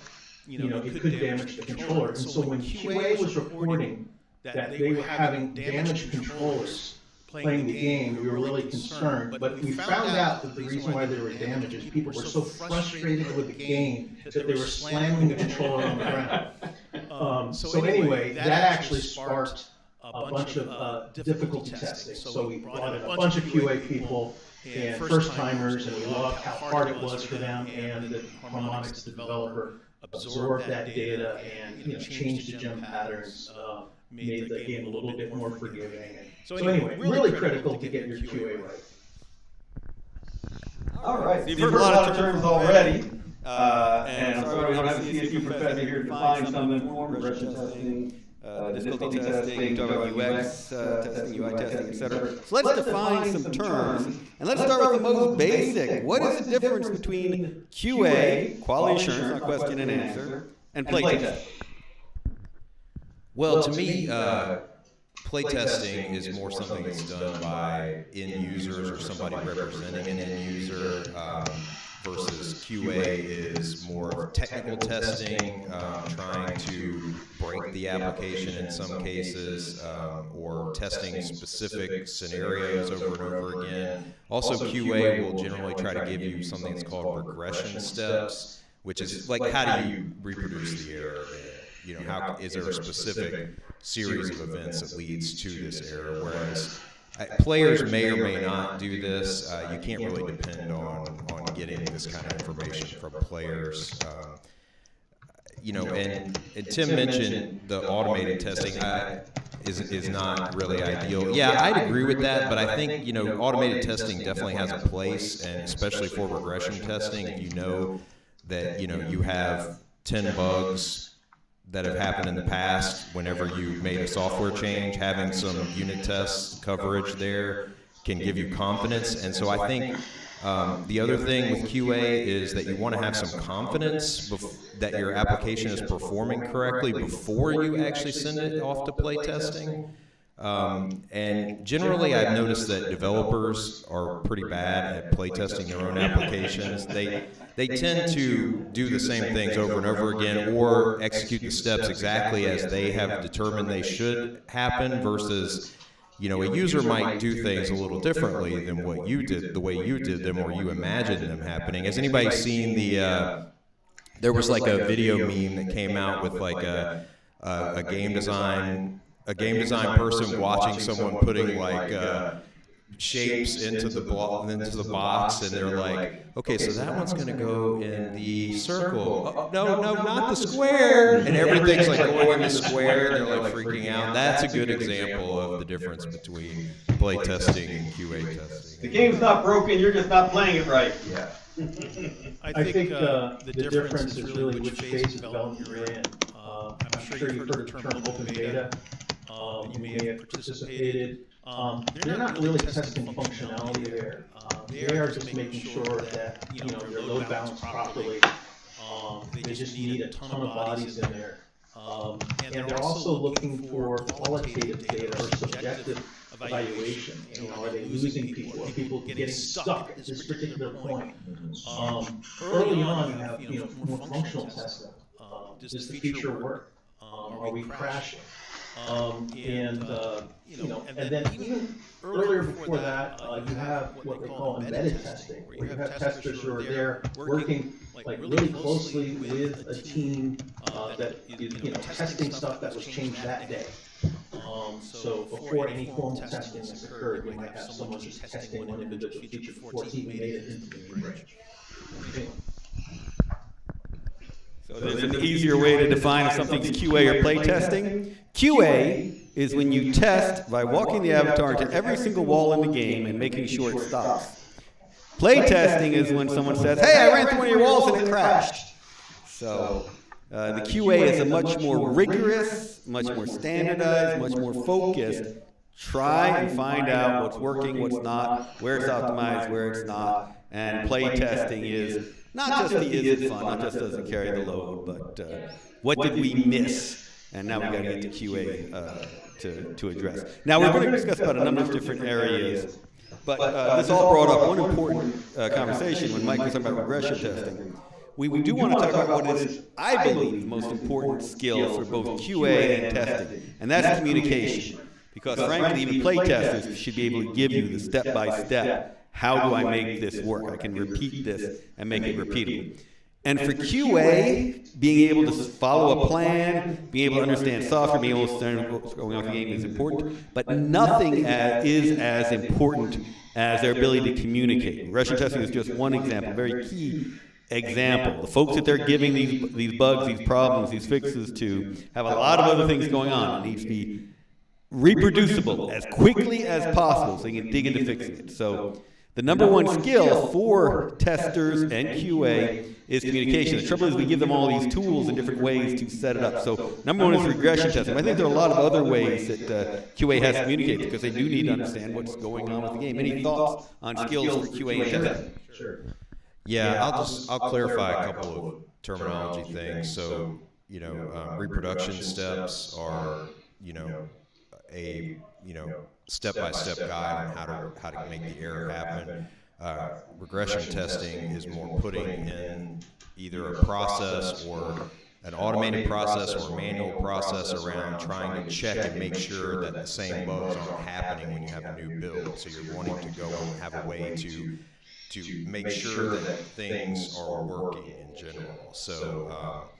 it could damage the controller. And so when QA was reporting that they were having damaged controllers playing the game, we were really concerned. But we found out that the reason why they were damaged is people were so frustrated with the game that they were slamming the controller on the ground. So anyway, that actually sparked a bunch of difficulty testing. So we brought in a bunch of QA people and first-timers, and we logged how hard it was for them, and the Harmonix, the developer, absorbed that data and changed the jump patterns, made the game a little bit more forgiving. So anyway, really critical to get your QA right. All right. You've You've heard heard a lot of terms already. And I'm sorry we don't have a CSU professor here to define some of them for regression testing, difficulty testing, talk about UX testing, UI testing, etc. So let's define some terms, and let's start with the most basic. What is the difference between QA, quality assurance, not question and answer, and playtesting? Well, to me, playtesting is more something that's done by end users or somebody representing an end user, versus QA is more technical testing, trying to break the application in some cases, or testing specific scenarios over and over again. Also, QA will generally try to give you something that's called regression steps, which is like, how do you reproduce the error? You know, how is there a specific series of events that leads to this error? Whereas players may or may not do this. You can't really depend on getting this kind of information from players. You know, and Tim mentioned the automated testing is not really ideal. Yeah, I'd agree with that, but I think, you know, automated testing definitely has a place, and especially for regression testing, if you know that, you know, you have 10 bugs that have happened in the past whenever you made a software change, having some unit test coverage there can give you confidence. And so I think the other thing with QA is that you want to have some confidence that your application is performing correctly before you actually send it off to play testing. And generally, I've noticed that developers are pretty bad at play testing their own applications. They tend to do the same things over and over again, or execute the steps exactly as they have determined they should happen, versus, you know, a user might do things a little differently than what you did, the way you did them, or you imagined them happening. Has anybody seen the, there was like a video meme that came out with like a game design person watching someone putting like shapes into the box, and they're like, okay, so that one's going to go in the circle. Oh, no, not the square. And everything's like going in the square, and they're like freaking out. That's a good example of the difference between play testing and QA testing. The game's not broken, you're just not playing it right. Yeah. I think the difference is really which phase of development you're in. I'm sure you've heard the term open beta. You may have participated. They're not really testing functionality there. They are just making sure that, you know, you're load balanced properly. They just need a ton of bodies in there. And they're also looking for qualitative data or subjective evaluation. You know, are they losing people? Are people getting stuck at this particular point? Early on, you have, you know, more functional testing. Does the feature work? Are we crashing? You know, and then even earlier before that, you have what they call embedded testing, where you have testers who are there working like really closely with a team that is, you know, testing stuff that was changed that day. So before any formal testing has occurred, you might have someone just testing one individual feature before it's even made it into the branch. So there's an easier way to define if something's QA or play testing. QA is when you test by walking the avatar into every single wall in the game and making sure it stops. Play testing is when someone says, hey, I ran through one of your walls and it crashed. So the QA is a much more rigorous, much more standardized, much more focused. Try and find out what's working, what's not, where it's optimized, where it's not. And play testing is not just the is it fun, not just does it carry the load, but what did we miss? And now we've got to get to QA to address. Now we're going to discuss about a number of different areas, but this all brought up one important conversation when Mike was talking about regression testing. We do want to talk about what is, I believe, the most important skill for both QA and testing, and that's communication. Because frankly, even play testers should be able to give you the step-by-step, how do I make this work? I can repeat this and make it repeatable. And for QA, being able to follow a plan, being able to understand software, being able to understand what's going on in the game is important, but nothing is as important as their ability to communicate. Regression testing is just one example, very key example. The folks that they're giving these bugs, these problems, these fixes to have a lot of other things going on. It needs to be reproducible as quickly as possible so you can dig into fixing it. So The number one skill for testers and QA is communication. The trouble is we give them all these tools and different ways to set it up. So number one is regression testing. I think there are a lot of other ways that QA has to communicate because they do need to understand what's going on with the game. Any thoughts on skills for QA and testing? Sure. Yeah, I'll clarify a couple of terminology things. So, reproduction steps are, a step-by-step guide on how to make the error happen. Regression testing is more putting in either a process or an automated process or a manual process around trying to check and make sure that the same bugs aren't happening when you have a new build. So you're wanting to go and have a way to make sure that things are working in general. So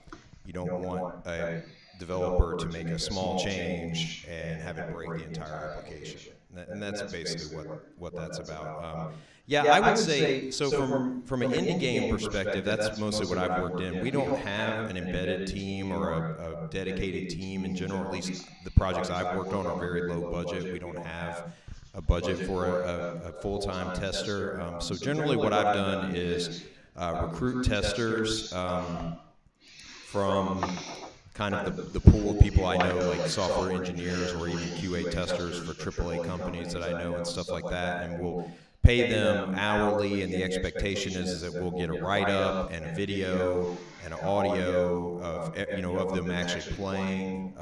you don't want a developer to make a small change and have it break the entire application. And that's basically what that's about. I would say, so from an indie game perspective, that's mostly what I've worked in. We don't have an embedded team or a dedicated team in general. At least the projects I've worked on are very low budget. We don't have a budget for a full-time tester. So generally what I've done is recruit testers from kind of the pool of people I know, like software engineers or even QA testers for AAA companies that I know and stuff like that, and we'll pay them hourly, and the expectation is that we'll get a write-up and a video and an audio of them actually playing.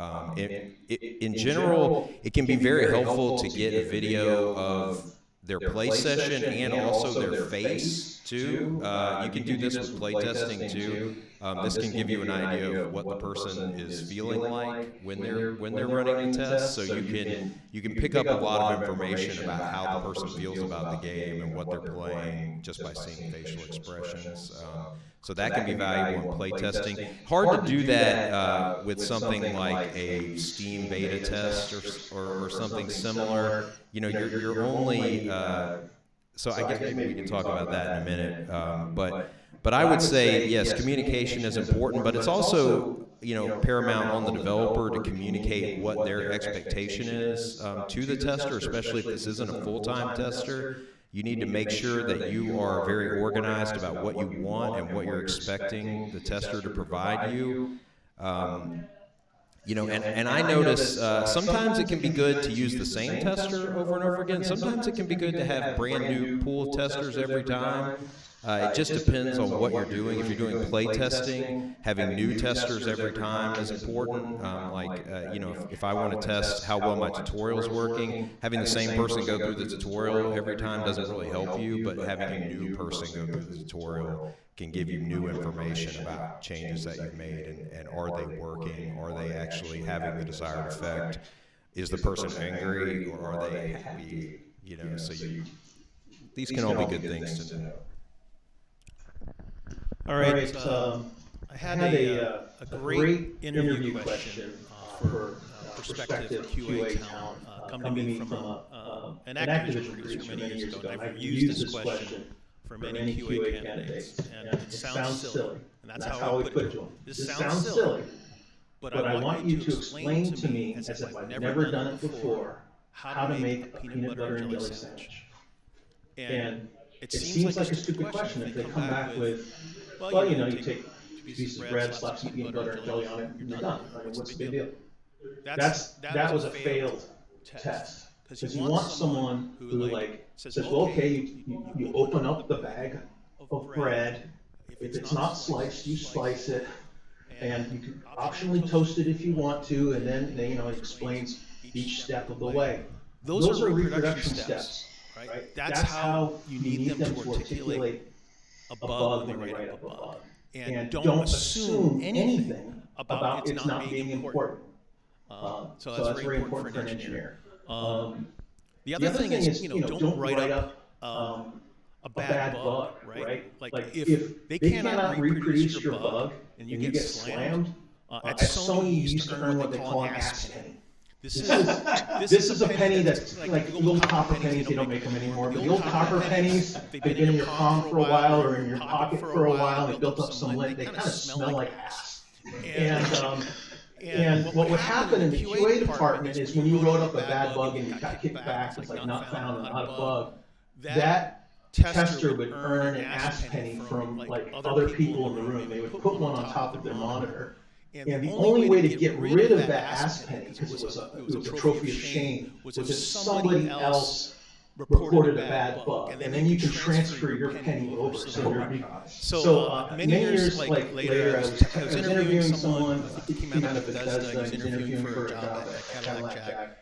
In general, it can be very helpful to get a video of their play session and also their face too. You can do this with play testing too. This can give you an idea of what the person is feeling like when they're running the test. So you can pick up a lot of information about how the person feels about the game and what they're playing just by seeing facial expressions. So that can be valuable in play testing. Hard to do that with something like a Steam beta test or something similar. You're only so I guess maybe we can talk about that in a minute. But I would say, yes, communication is important, but it's also, paramount on the developer to communicate what their expectation is to the tester, especially if this isn't a full-time tester. You need to make sure that you are very organized about what you want and what you're expecting the tester to provide you. And I notice sometimes it can be good to use the same tester over and over again. Sometimes it can be good to have brand new pool of testers every time. It just depends on what you're doing. If you're doing play testing, having new testers every time is important. If I want to test how well my tutorial is working, having the same person go through the tutorial every time doesn't really help you, but having a new person go through the tutorial can give you new information about changes that you've made and are they working? Are they actually having the desired effect? Is the person angry or are they happy? These can all be good things to know. All right. I had a great interview question for prospective QA talent come to me from an Activision producer many years ago. And I've used this question for many QA candidates, and it sounds silly. And that's how I put it to them. This sounds silly, but I want you to explain to me, as if I've never done it before, how to make a peanut butter and jelly sandwich. And it seems like a stupid question if they come back with, well, you take a piece of bread, slap some peanut butter and jelly on it, and you're done. I mean, what's the big deal? That was a failed test. Because you want someone who says, well, okay, you open up the bag of bread. If it's not sliced, you slice it, and you can optionally toast it if you want to, and then it explains each step of the way. Those are reproduction steps. Right? That's how you need them to articulate a bug when they write up a bug. And don't assume anything about it's not being important. So that's very important for an engineer. The other thing is, don't write up a bad bug, right? Like if they cannot reproduce your bug and you get slammed, at Sony you used to earn what they call an ass penny. This is a penny that's like little copper pennies. They don't make them anymore. But the old copper pennies, they've been in your palm for a while or in your pocket for a while. They built up some lint. They kind of smell like ass. And what would happen in the QA department is when you wrote up a bad bug and you got kicked back, it's like not found, not a bug. That tester would earn an ass penny from like other people in the room. They would put one on top of their monitor. And the only way to get rid of that ass penny, because it was a trophy of shame, was if somebody else reported a bad bug, and then you can transfer your penny over. So many years later, I was interviewing someone who came out of Bethesda. He was interviewing for a job at Cadillac Jack,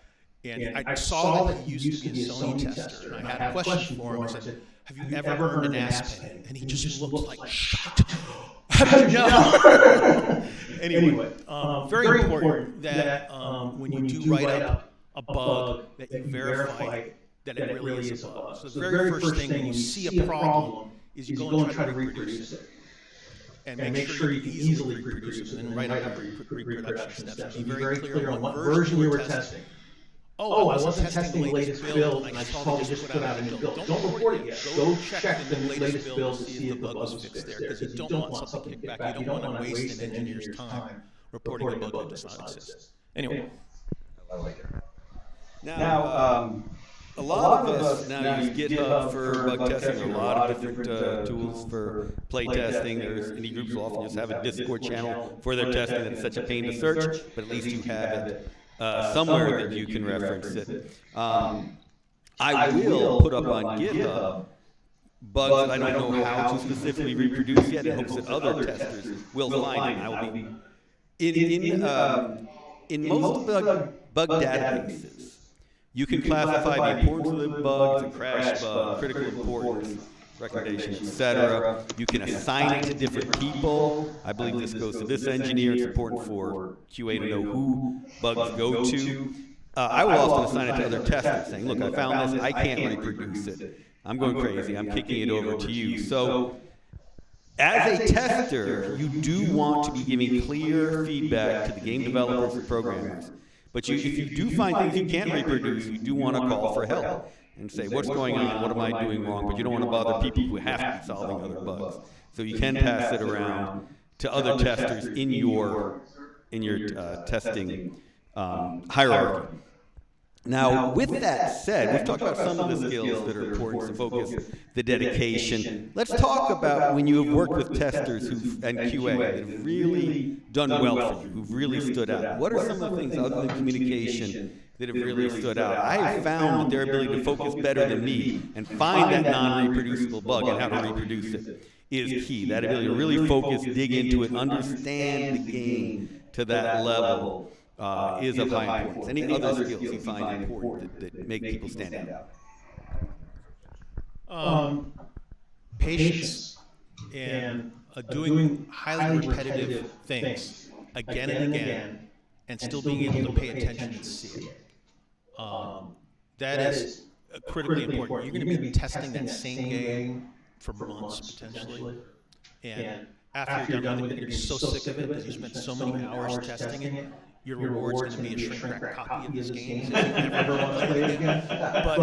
and I saw that he used to be a Sony tester. And I had a question for him. I said, "Have you ever earned an ass penny?" And he just looked like shocked. How did you know? Anyway, very important that when you do write up a bug, that you verify that it really is a bug. So the very first thing when you see a problem is you go and try to reproduce it. And make sure you can easily reproduce it, and then write up reproduction steps. Be very clear on what version you were testing. Oh, I wasn't testing the latest build, and I probably just put out a new build. Don't report it yet. Go check the latest build to see if the bug was fixed there, because you don't want something kicked back. You don't want to waste an engineer's time reporting a bug that does not exist. Anyway. I like it. Now, a lot of us now use GitHub for bug testing. There are a lot of different tools for play testing. Any groups will often just have a Discord channel for their testing. That's such a pain to search, but at least you have it somewhere that you can reference it. I will put up on GitHub bugs that I don't know how to specifically reproduce yet, in hopes that other testers will find them. I will be in most bug databases. You can classify the importance of the bugs, the crash bug, critical importance, recommendation, etc. You can assign it to different people. I believe this goes to this engineer. It's important for QA to know who bugs go to. I will often assign it to other testers, saying, look, I found this. I can't reproduce it. I'm going crazy. I'm kicking it over to you. So as a tester, you do want to be giving clear feedback to the game developers and programmers. But if you do find things you can't reproduce, you do want to call for help and say, what's going on? What am I doing wrong? But you don't want to bother people who have to be solving other bugs. So you can pass it around to other testers in your testing hierarchy. Now, with that said, we've talked about some of the skills that are important to focus, the dedication. Let's talk about when you have worked with testers and QA that have really done well for you, who've really stood out. What are some of the things other than communication that have really stood out? I have found that their ability to focus better than me and find that non-reproducible bug and how to reproduce it is key. That ability to really focus, dig into it, understand the game to that level is of high importance. Any other skills you find important that make people stand out? Patience and doing highly repetitive things again and again, and still being able to pay attention and see it. That is critically important. You're going to be testing that same game for months potentially, and after you're done with it, you're so sick of it that you spent so many hours testing it. Your reward's going to be a shrink-wrap copy of this game, so you never want to play it again. But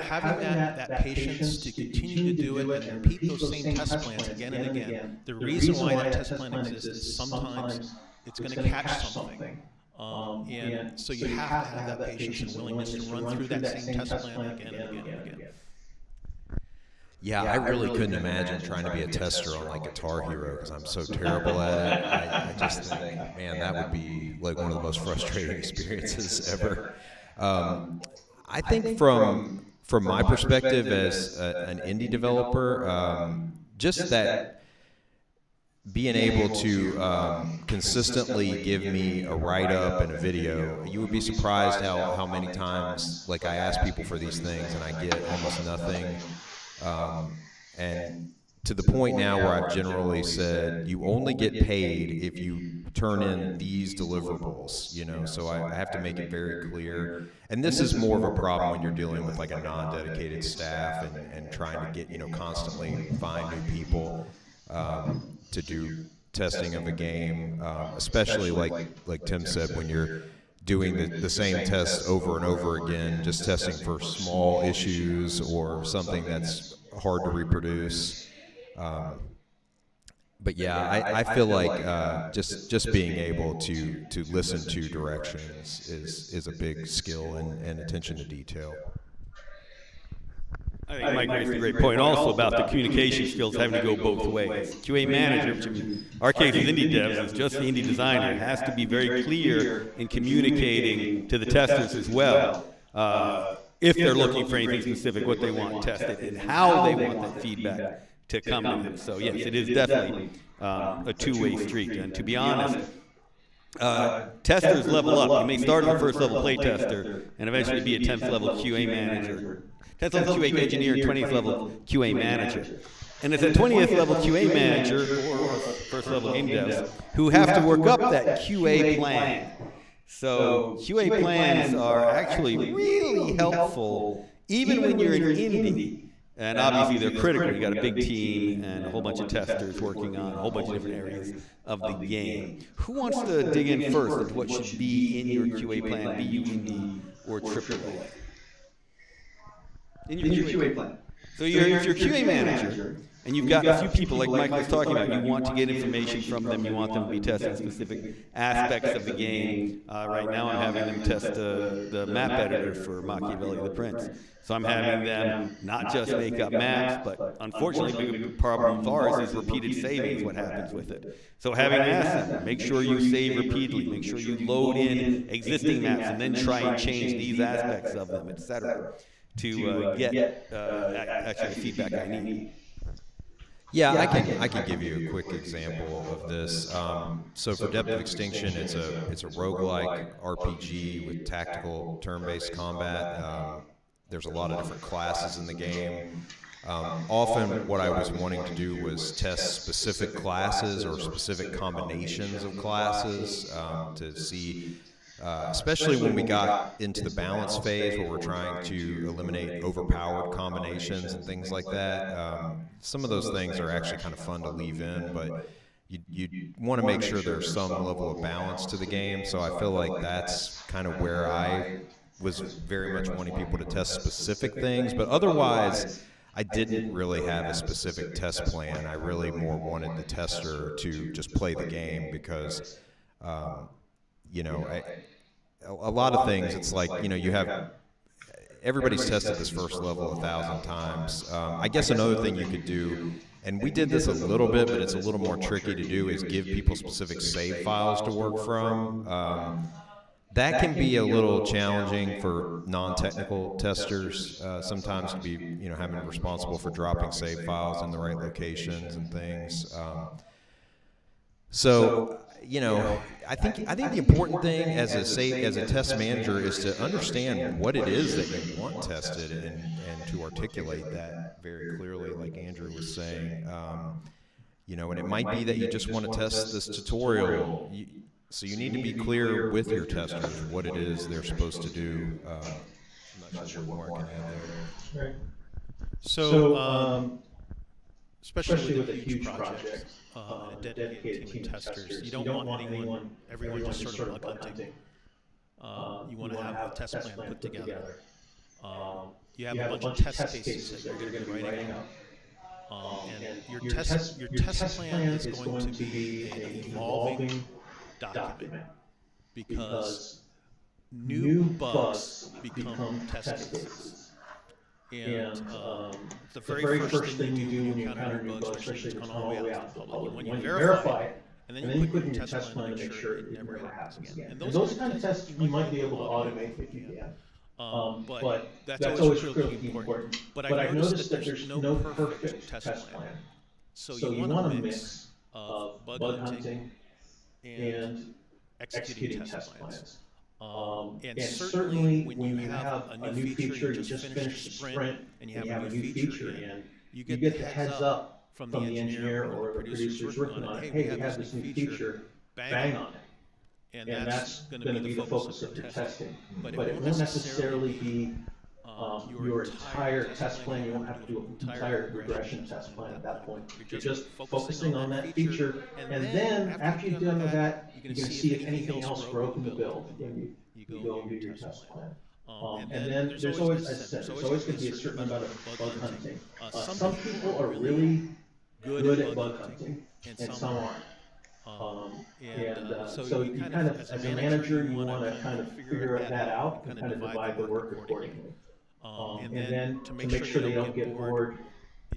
having that patience to continue to do it and repeat those same test plans again and again. The reason why that test plan exists is sometimes it's going to catch something. And so you have to have that patience and willingness to run through that same test plan again and again and again. Yeah, I really couldn't imagine trying to be a tester on like Guitar Hero because I'm so terrible at it. I just think, man, that would be like one of the most frustrating experiences ever. I think from my perspective as an indie developer, just that being able to consistently give me a write-up and a video, you would be surprised how many times like I ask people for these things and I get almost nothing. And to the point now where I've generally said you only get paid if you turn in these deliverables, you know, so I have to make it very clear. And this is more of a problem when you're dealing with like a non-dedicated staff and trying to get, you know, constantly find new people to do testing of a game, especially like Tim said, when you're doing the same test over and over again, just testing for small issues or something that's hard to reproduce. But yeah, I feel like just being able to listen to directions is a big skill and attention to detail. I think Mike raised a great point also about the communication skills having to go both ways. QA manager, which in our case is indie devs, is just the indie designer, has to be very clear in communicating to the testers as well. If they're looking for anything specific, what they want tested, and how they want that feedback to come to them. So yes, it is definitely a two-way street. And to be honest, testers level up. You may start as a first level play tester and eventually be a 10th level QA manager, 10th level QA engineer, 20th level QA manager. And it's a 20th level QA manager or first level game devs who have to work up that QA plan. So QA plans are actually really helpful even when you're an indie. And obviously they're critical. You got a big team and a whole bunch of testers working on a whole bunch of different areas of the game. Who wants to dig in first into what should be in your QA plan, be you indie or AAA? In your QA plan. So if you're a QA manager and you've got a few people like Mike was talking about, you want to get information from them, you want them to be testing specific aspects of the game. Right now I'm having them test the map editor for Machiavelli the Prince. So I'm having them not just make up maps, but unfortunately, the big problem with ours is repeated saving is what happens with it. So having asked them, make sure you save repeatedly, make sure you load in existing maps, and then try and change these aspects of them, etc., to get actually the feedback I need. Yeah, I can give you a quick example of this. So for Depth of Extinction, it's a roguelike RPG with tactical turn-based combat. There's a lot of different classes in the game. Often what I was wanting to do was test specific classes or specific combinations of classes to see, especially when we got into the balance phase where we're trying to eliminate overpowered combinations and things like that. Some of those things are actually kind of fun to leave in, but you want to make sure there's some level of balance to the game. So I feel like that's kind of where I was very much wanting people to test specific things, but otherwise I didn't really have a specific test plan. I really more wanted the tester to just play the game because, you know, a lot of things, it's like, you know, you have, everybody's tested this first level 1,000 times. I guess another thing you could do, and we did this a little bit, but it's a little more tricky to do, is give people specific save files to work from. That can be a little challenging for non-technical testers sometimes to be, you know, having responsible for dropping save files in the right locations and things. So, you know, I think the important thing as a test manager is to understand what it is that you want tested and to articulate that very clearly, like Andrew was saying. You know, and it might be that you just want to test this tutorial. So you need to be clear with your testers what it is they're supposed to do. I'm not sure what more I can add there. Right. So especially with a huge project, a dedicated team of testers, you don't want everyone just sort of bug hunting. You want to have a test plan put together. You have a bunch of test cases that you're going to be writing out. And your test plan is going to be an evolving document because new bugs become test cases. And the very first thing you do when you encounter new bugs, especially if it's gone all the way out to the public, when you verify it, and then you put in your test plan to make sure it never happens again. And those kind of tests you might be able to automate if you can. But that's always critically important. But I've noticed that there's no perfect test plan. So you want a mix of bug hunting and executing test plans. And certainly when you have a new feature, you just finished the sprint and you have a new feature in, you get the heads up from the engineer or the producers working on it, hey, we have this new feature, bang on it. And that's going to be the focus of your testing. But it won't necessarily be your entire test plan. You won't have to do an entire regression test plan at that point. You're just focusing on that feature, and then after you've done that, you're going to see if anything else broke in the build. You go and do your test plan. And then there's always, as I said, there's always going to be a certain amount of bug hunting. Some people are really good at bug hunting, and some aren't. So you kind of, as a manager, you want to kind of figure that out and kind of divide the work accordingly. And then to make sure they don't get bored,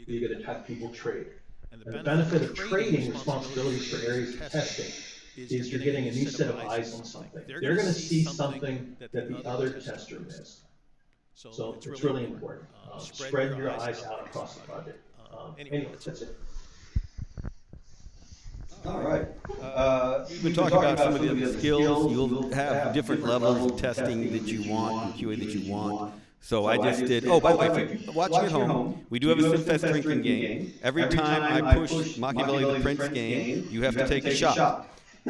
you get to have people trade. And the benefit of trading responsibilities for areas of testing is you're getting a new set of eyes on something. They're going to see something that the other tester missed. So it's really important. Spread your eyes out across the project. Anyway, that's it. All right. We've been talking about some of the other skills. You'll have different levels of testing that you want, and QA that you want. So I just did, oh, by the way, if you're watching at home, we do have a CIMFest drinking game. Every time I push Machiavelli the Prince game, you have to take a shot.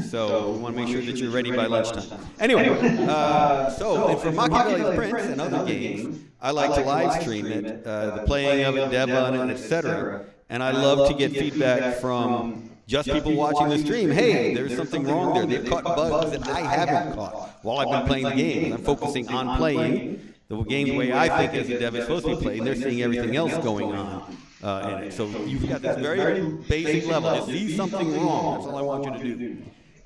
So we want to make sure that you're ready by lunchtime. Anyway, and for Machiavelli the Prince and other games, I like to live stream it, the playing of it, dev on it, etc. And I love to get feedback from just people watching the stream. Hey, there's something wrong there. They've caught bugs that I haven't caught while I've been playing the game. I'm focusing on playing the game the way I think as a dev is supposed to be played, and they're seeing everything else going on in it. So you've got this very basic level. Just see something wrong. That's all I want you to do.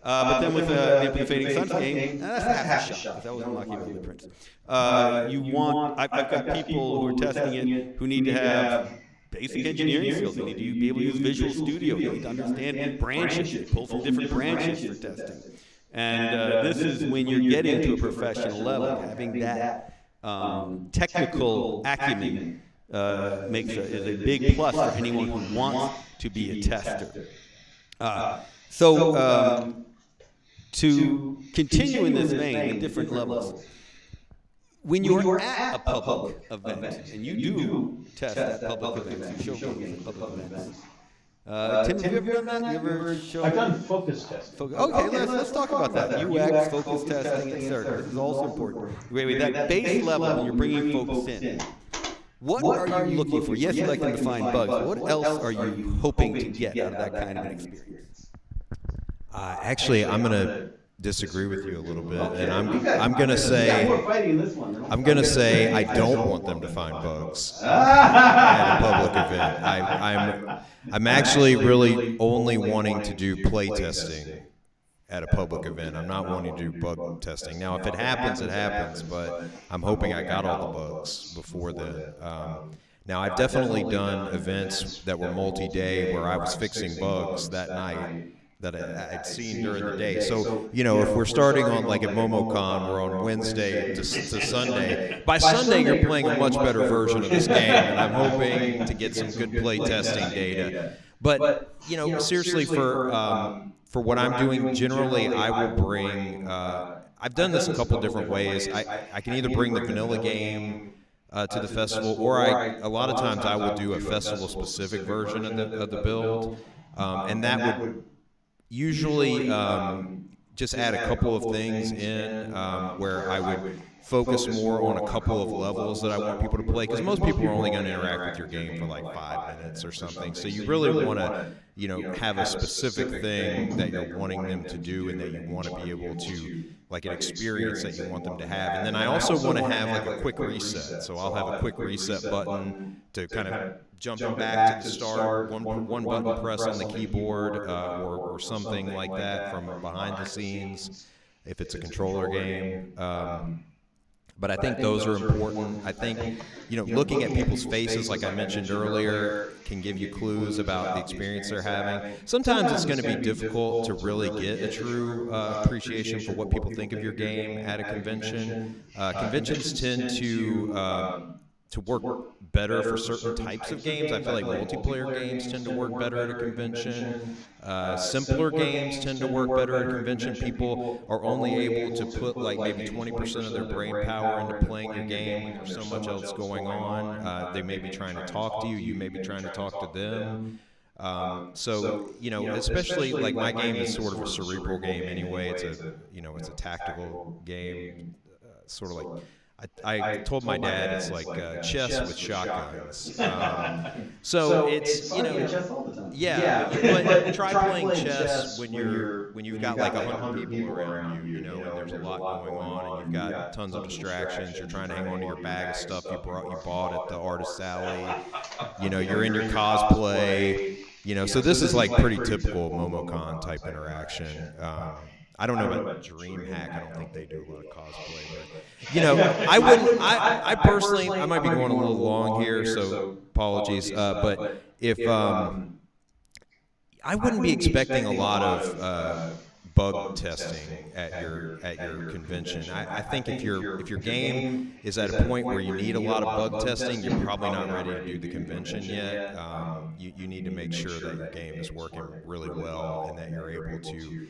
But then with the Fading Suns game, that's half a shot. That was Machiavelli the Prince. I've got people who are testing it who need to have basic engineering skills. They need to be able to use Visual Studio. They need to understand branches, pull from different branches for testing. And this is when you're getting to a professional level, having that technical acumen is a big plus for anyone who wants to be a tester. To continue in this vein at different levels, when you're at a public event, and you do test at public events, you show games at public events. Tim, have you ever done that? You ever show? I've done focus testing. Okay, let's talk about that. UX, focus testing, etc. This is also important. Wait, that base level when you're bringing folks in. What are you looking for? Yes, you like them to find bugs, but what else are you hoping to get out of that kind of an experience? Actually, I'm going to disagree with you a little bit, and I'm going to say I don't want them to find bugs at a public event. I'm actually really only wanting to do play testing at a public event. I'm not wanting to do bug testing. Now, if it happens, it happens, but I'm hoping I got all the bugs before then. Now, I've definitely done events that were multi-day where I was fixing bugs that night that I'd seen during the day. So, if we're starting on like at MomoCon, we're on Wednesday to Sunday. By Sunday, you're playing a much better version of this game, and I'm hoping to get some good play testing data. But, seriously, for what I'm doing, generally, I will bring, I've done this a couple different ways. I can either bring the vanilla game to the festival, or a lot of times I will do a festival-specific version of the build, and that would usually just add a couple of things in where I would focus more on a couple of levels that I want people to play, because most people are only going to interact with your game for like 5 minutes or something. So you really want to, have a specific thing that you're wanting them to do and that you want to be able to, like an experience that you want them to have. And then I also want to have like a quick reset. So I'll have a quick reset button to kind of jump back to the start, one button press on the keyboard or something like that from behind the scenes if it's a controller game. But I think those are important. I think, looking at people's faces, like I mentioned earlier, can give you clues about the experience they're having. Sometimes it's going to be difficult to really get a true appreciation for what people think of your game at a convention. Conventions tend to work better for certain types of games. I feel like multiplayer games tend to work better at a convention. Simpler games tend to work better at a convention. People are only able to put like maybe 20% of their brain power into playing your game when there's so much else going on. They may be trying to talk to you. You may be trying to talk to them. So, especially like my game is sort of a cerebral game anyway. It's a tactical game, sort of like, I told my dad it's like chess with shotguns. So it's but try playing chess when you've got like 100 people around you, and there's a lot going on, and you've got tons of distractions. You're trying to hang on to your bag of stuff you bought at the artist alley. You're in your cosplay. So this is like pretty typical MomoCon type interaction. I don't know about DreamHack. I don't think they do a lot of cosplay, but you know, I wouldn't. I personally, I might be going a little long here, so apologies. But if I wouldn't be expecting a lot of bug testing at your convention. I think if your game is at a point where you need a lot of bug testing, you're probably not ready to do the convention yet. You need to make sure that your game is working really well and that you're able to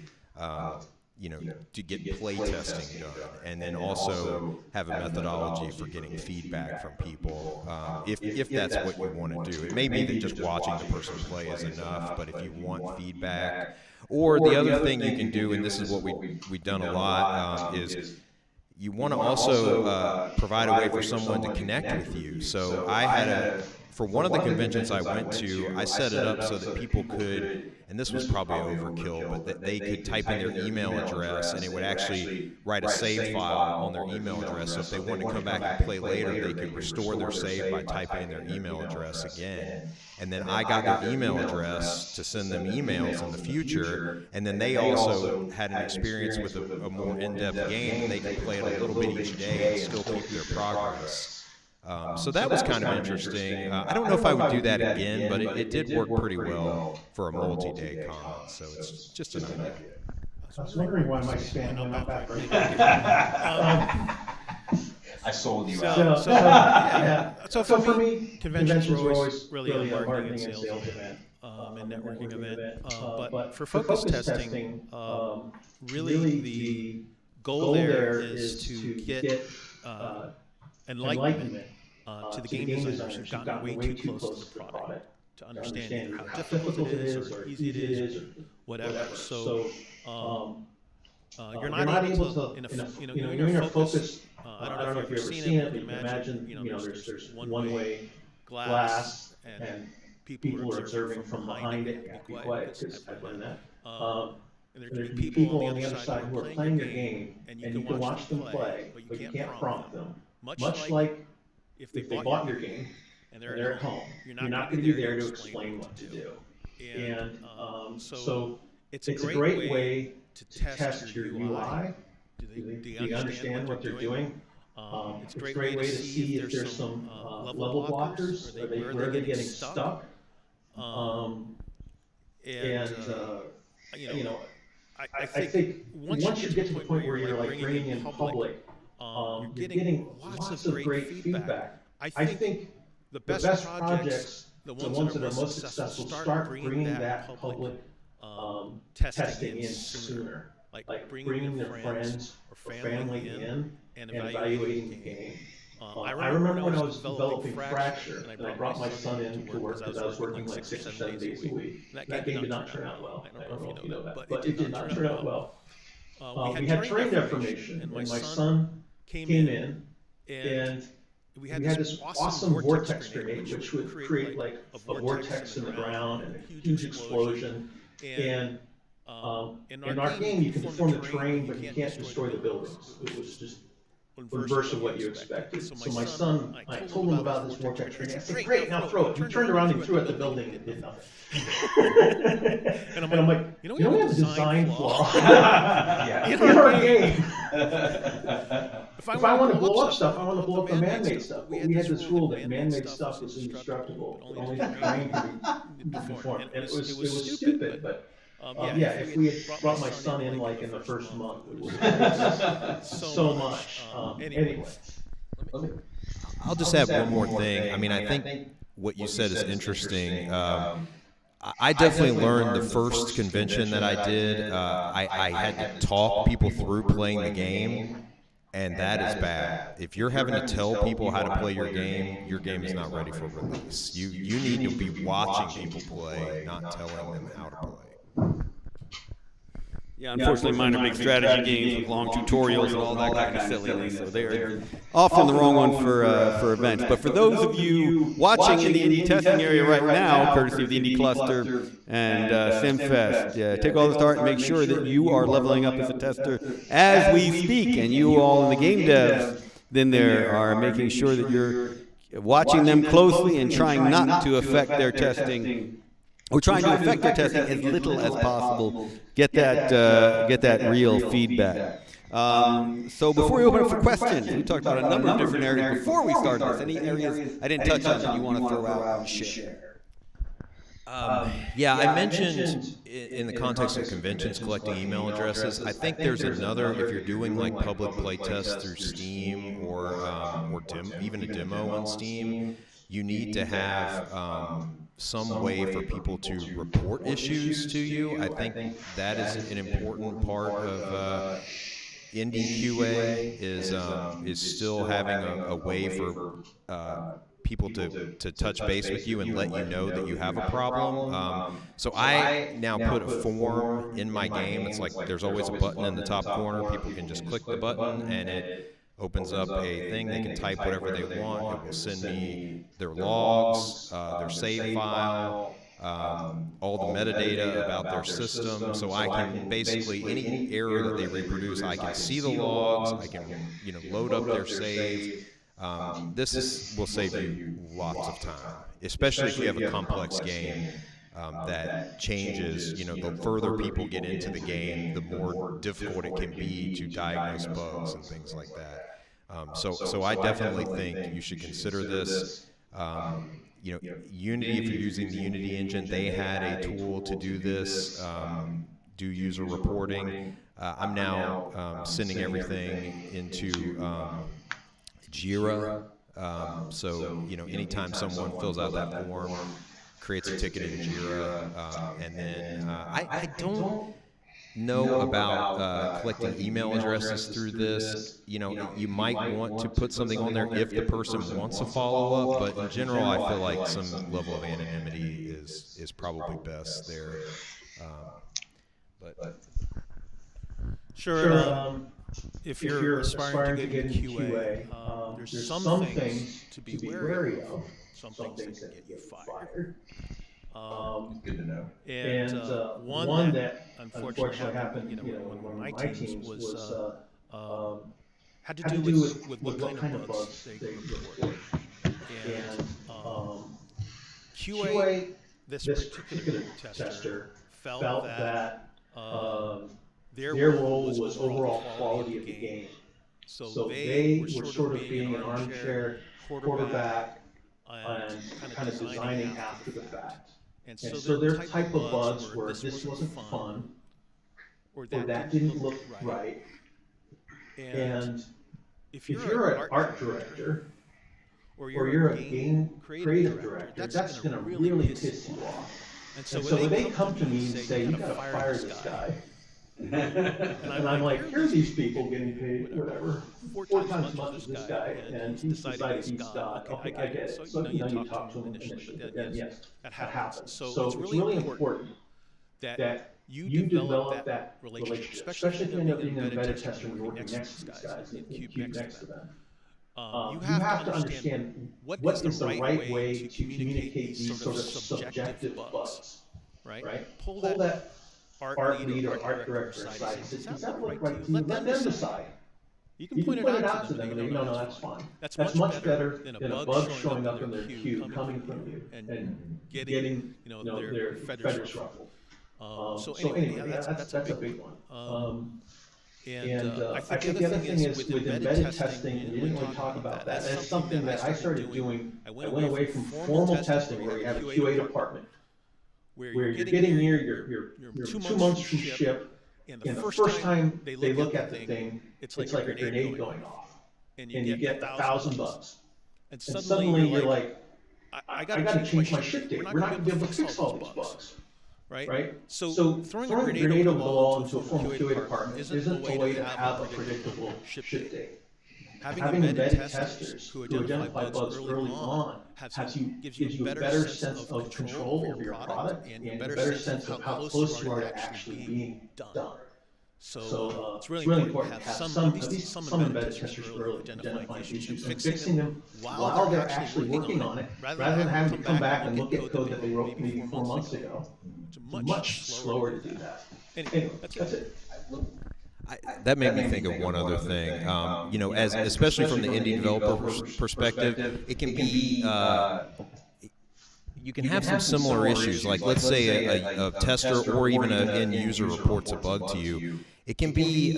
to get play testing done, and then also have a methodology for getting feedback from people, if that's what you want to do. It may be that just watching the person play is enough, but if you want feedback, or the other thing you can do, and this is what we've done a lot, is you want to also provide a way for someone to connect with you. So I had for one of the conventions I went to, I set it up so that people could, and this was probably overkill, but that they could type in their email address and it would actually write a save file on their email address. So if they wanted to come back and play later, they could restore their save by typing in their email address again. And then I got their email address to send them emails in the future, and then they also had an experience with a more in-depth game, and they could play it a little bit each day and still keep their progress. So that was kind of interesting. I don't know if I would do that again, but it did work pretty well for a multi-day con, so it's just an idea. I was wondering why my spam went up back right. I sold you out. So for me, conventions were always really a marketing and sales event, and networking event. But for focus testing, really the goal there is to get enlightenment to the game designers who've gotten way too close to the product to understand how difficult it is or easy it is or whatever. So you're not able to, in your focus, I don't know if you've ever seen it, but you imagine, there's one-way glass and people are observing from behind it. You have to be quiet because I've learned that. And there can be people on the other side who are playing the game, and you can watch them play, but you can't prompt them. Much like if they bought your game and they're at home, you're not going to be there to explain what to do. And so it's a great way to test your UI. Do you understand what they're doing? It's a great way to see if there's some level blockers. Where are they getting stuck? I think once you get to the point where you're like bringing in public, you're getting lots of great feedback. I think the best projects, the ones that are most successful, start bringing that public testing in sooner. Like bringing their friends or family in and evaluating the game. I remember when I was developing Fracture, and I brought my son in to work because I was working like 6 or 7 days a week. That game did not turn out well. I don't know if you know that, but it did not turn out well. We had trained information, and my son came in, and we had this awesome vortex grenade, which would create like a vortex in the ground and a huge explosion. And in our game, you can deform the terrain, but you can't destroy the buildings. It was just reverse of what you expected. So my son, I told him about this vortex grenade. I said, "Great, now throw it." He turned around and threw it at the building and did nothing. And I'm like, you know, we have a design flaw in our game. If I want to blow up stuff, I want to blow up the man-made stuff. But we had this rule that man-made stuff was indestructible. Only the terrain could be deformed. And it was stupid, but if we had brought my son in like in the first month, it would have so much. Anyway. I'll just add one more thing. I mean, I think what you said is interesting. I definitely learned the first convention that I did. I had to talk people through playing the game, and that is bad. If you're having to tell people how to play your game is not ready for release. You need to be watching people play, not telling them how to play. Yeah, unfortunately, mine are big strategy games with long tutorials and all that kind of silliness, so they're often the wrong one for events. But for those of you watching in the indie testing area right now, courtesy of the Indie Cluster and CIMFest, take all the start and make sure that you are leveling up as a tester as we speak, and you all in the game devs then there are making sure that you're watching them closely and trying not to affect their testing We're trying to affect your testing as little as possible. Get that real feedback. So before we open up for questions, we talked about a number of different areas. Before we start this, any areas I didn't touch on that you want to throw out and share? Yeah, I mentioned in the context of conventions collecting email addresses. I think there's another, if you're doing like public play tests through Steam or even a demo on Steam, you need to have some way for people to report issues to you. I think that is an important part of indie QA is still having a way for people to touch base with you and let you know that you have a problem. So I now put a form in my game. It's like there's always a button in the top corner. People can just click the button and it opens up a thing. They can type whatever they want. It will send me their logs, their save file, all the metadata about their system. So I can basically, any error that they reproduce, I can see the logs. I can load up their save. This will save you lots of time, especially if you have a complex game that changes. The further people get into the game, the more difficult it can be to diagnose bugs and things like that. So I definitely think you should consider this. Unity, if you're using the Unity engine, they had a tool to do this, do user reporting. I'm now sending everything into Jira. So anytime someone fills out that form, creates a ticket in Jira, and then I don't know about collecting email addresses through this. You might want to put something on there if the person wants a follow-up, but in general, I feel like some level of anonymity is probably best there. But sure. If you're aspiring to get into QA, there's some things to be wary of, some things that can get you fired. Good to know. And one that unfortunately happened, when my teams was had to do with what kind of bugs they report. And QA, this particular tester, felt that their role was overall quality of the game. So they were sort of being an armchair quarterback and kind of designing after the fact. And so their type of bugs were this wasn't fun, or that didn't look right. And if you're an art director, or you're a game creative director, that's going to really piss you off. And so when they come to me and say, you got to fire this guy, and I'm like, here are these people getting paid, whatever, 4 times as much as this guy, and he's decided he's God. Okay, I get it. So, you talk to him initially, but then yes, that happens. So it's really important that you develop that relationship, especially if you end up being an embedded tester and you're working next to these guys, in cube next to them. You have to understand what is the right way to communicate these sort of subjective bugs, right? Pull that art lead or art director aside and say, does that look right to you? Let them decide. You can point it out to them and they go, no, that's fine. That's much better than a bug showing up in their queue, coming from you, and getting their feathers ruffled. So anyway, that's a big one. I think the other thing is with embedded testing, and we didn't really talk about that. That's something that I started doing. I went away from formal testing where you have a QA department, where you're getting near your 2 months from ship, and the first time they look at the thing, it's like a grenade going off, and you get 1,000 bugs. And suddenly you're like, I got to change my ship date. We're not going to be able to fix all these bugs. Right? So throwing a grenade over the wall into a formal QA department isn't a way to have a predictable ship date. Having embedded testers who identify bugs early on gives you a better sense of control over your product and a better sense of how close you are to actually being done. So it's really important to have at least some embedded testers early identifying issues and fixing them while they're actually working on it, rather than having to come back and look at code that they wrote maybe 4 months ago. It's much slower to do that. Anyway, that's it. That made me think of one other thing. Especially from the indie developer perspective, it can be you can have some similar issues. Like let's say a tester or even an end user reports a bug to you. It can be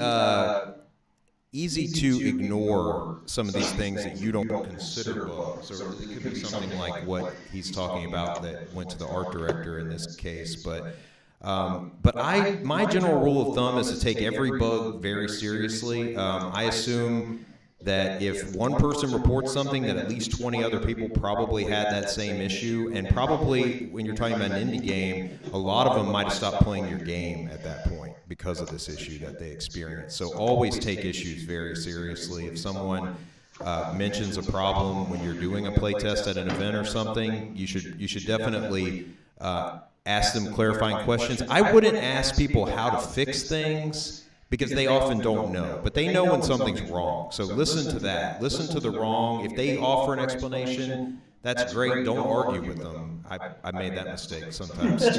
easy to ignore some of these things that you don't consider bugs, or it could be something like what he's talking about that went to the art director in this case. But my general rule of thumb is to take every bug very seriously. I assume that if one person reports something, that at least 20 other people probably had that same issue, and probably when you're talking about an indie game, a lot of them might have stopped playing your game at that point because of this issue that they experienced. So always take issues very seriously. If someone mentions a problem when you're doing a play test at an event or something, you should definitely ask them clarifying questions. I wouldn't ask people how to fix things, because they often don't know, but they know when something's wrong. So listen to that. Listen to the wrong. If they offer an explanation, that's great. Don't argue with them. I made that mistake sometimes too.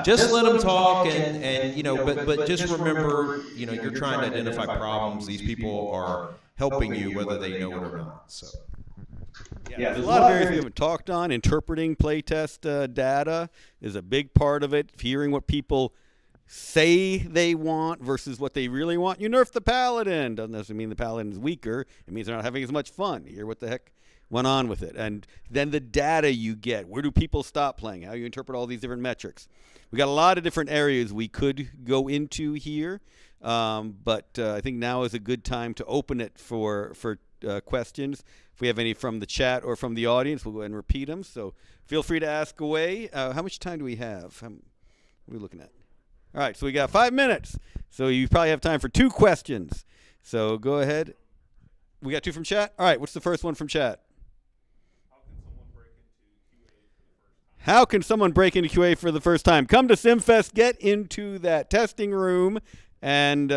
Just let them talk, and but just remember, you're trying to identify problems. These people are helping you whether they know it or not. So. Yeah, there's a lot of areas we haven't talked on. Interpreting playtest data is a big part of it. Hearing what people say they want versus what they really want. You nerf the paladin. Doesn't necessarily mean the paladin's weaker. It means they're not having as much fun. You hear what the heck went on with it. And then the data you get. Where do people stop playing? How you interpret all these different metrics. We got a lot of different areas we could go into here. But I think now is a good time to open it for questions. If we have any from the chat or from the audience, we'll go ahead and repeat them. So feel free to ask away. How much time do we have? What are we looking at? All right, so we got 5 minutes. So you probably have time for 2 questions. So go ahead. We got 2 from chat? All right, what's the first one from chat? How can someone break into QA for the first time? Come to CIMFest, get into that testing room, and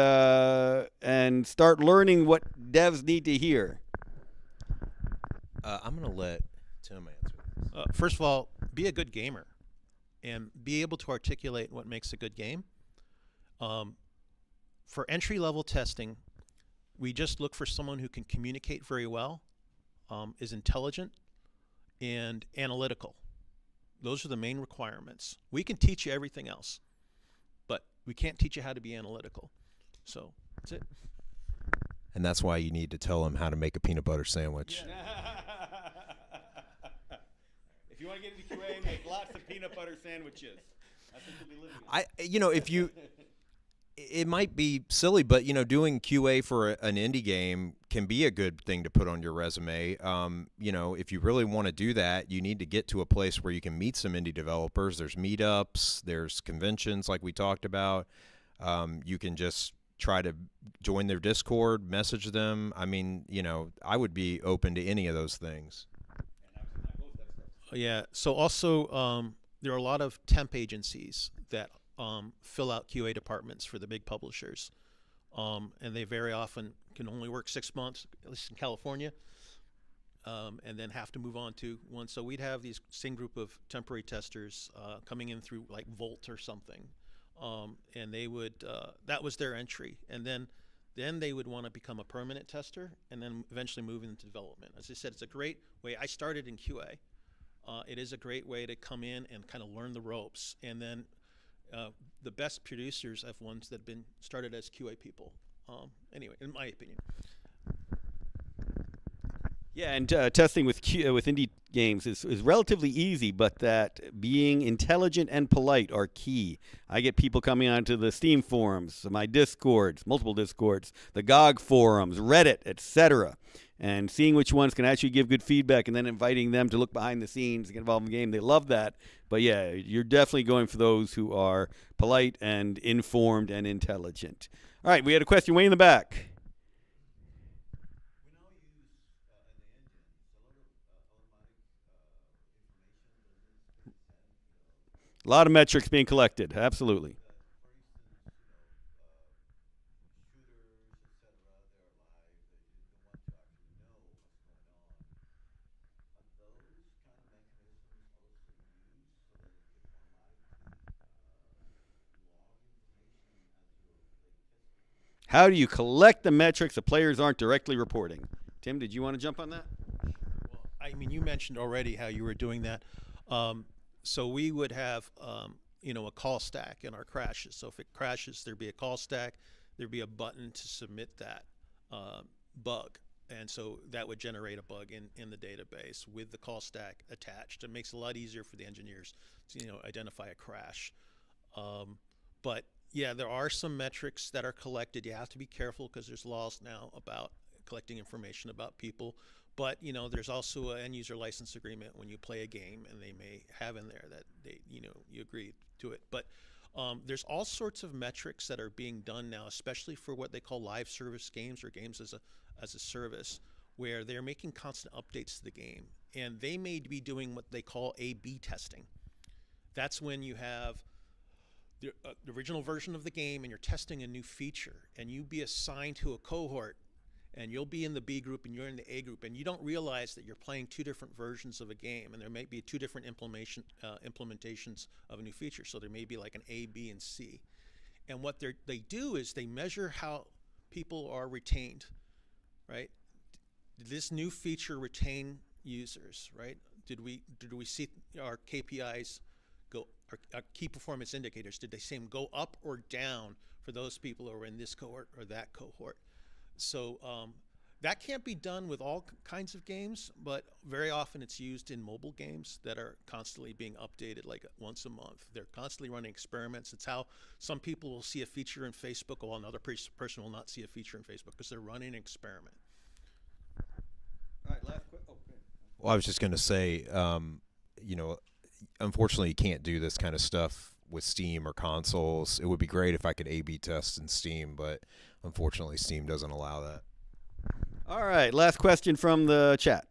start learning what devs need to hear. I'm going to let Tim answer this. First of all, be a good gamer and be able to articulate what makes a good game. For entry-level testing, we just look for someone who can communicate very well, is intelligent, and analytical. Those are the main requirements. We can teach you everything else, but we can't teach you how to be analytical. So that's it. And that's why you need to tell them how to make a peanut butter sandwich. If you want to get into QA, make lots of peanut butter sandwiches. That's what you'll be living in. It might be silly, but doing QA for an indie game can be a good thing to put on your resume. If you really want to do that, you need to get to a place where you can meet some indie developers. There's meetups, there's conventions like we talked about. You can just try to join their Discord, message them. I mean, I would be open to any of those things. Yeah. So also, there are a lot of temp agencies that fill out QA departments for the big publishers, and they very often can only work 6 months, at least in California, and then have to move on to one. So we'd have these same group of temporary testers coming in through like Volt or something, and they would that was their entry, and then they would want to become a permanent tester, and then eventually move into development. As I said, it's a great way. I started in QA. It is a great way to come in and kind of learn the ropes, and then the best producers have ones that have been started as QA people. Anyway, in my opinion. Yeah, and testing with indie games is relatively easy, but that being intelligent and polite are key. I get people coming onto the Steam forums, my Discords, multiple Discords, the GOG forums, Reddit, etc., and seeing which ones can actually give good feedback and then inviting them to look behind the scenes and get involved in the game. They love that. But yeah, you're definitely going for those who are polite and informed and intelligent. All right, we had a question way in the back. A lot of metrics being collected, absolutely. How do you collect the metrics the players aren't directly reporting? Tim, did you want to jump on that? Well, I mean, you mentioned already how you were doing that. So we would have, a call stack in our crashes. So if it crashes, there'd be a call stack, there'd be a button to submit that bug. And so that would generate a bug in the database with the call stack attached. It makes it a lot easier for the engineers to identify a crash. But yeah, there are some metrics that are collected. You have to be careful because there's laws now about collecting information about people. But there's also an end user license agreement when you play a game, and they may have in there that you agree to it. But there's all sorts of metrics that are being done now, especially for what they call live service games or games as a service, where they're making constant updates to the game, and they may be doing what they call A/B testing. That's when you have the original version of the game and you're testing a new feature, and you be assigned to a cohort, and you'll be in the B group and you're in the A group, and you don't realize that you're playing two different versions of a game, and there may be two different implementations of a new feature. So there may be like an A, B, and C. And what they do is they measure how people are retained, right? Did this new feature retain users, right? Did we see our KPIs go, our key performance indicators, did they see them go up or down for those people who are in this cohort or that cohort? So that can't be done with all kinds of games, but very often it's used in mobile games that are constantly being updated like once a month. They're constantly running experiments. It's how some people will see a feature in Facebook while another person will not see a feature in Facebook because they're running an experiment. All right, last quick. Well, I was just going to say, unfortunately, you can't do this kind of stuff with Steam or consoles. It would be great if I could A/B test in Steam, but unfortunately, Steam doesn't allow that. All right, last question from the chat.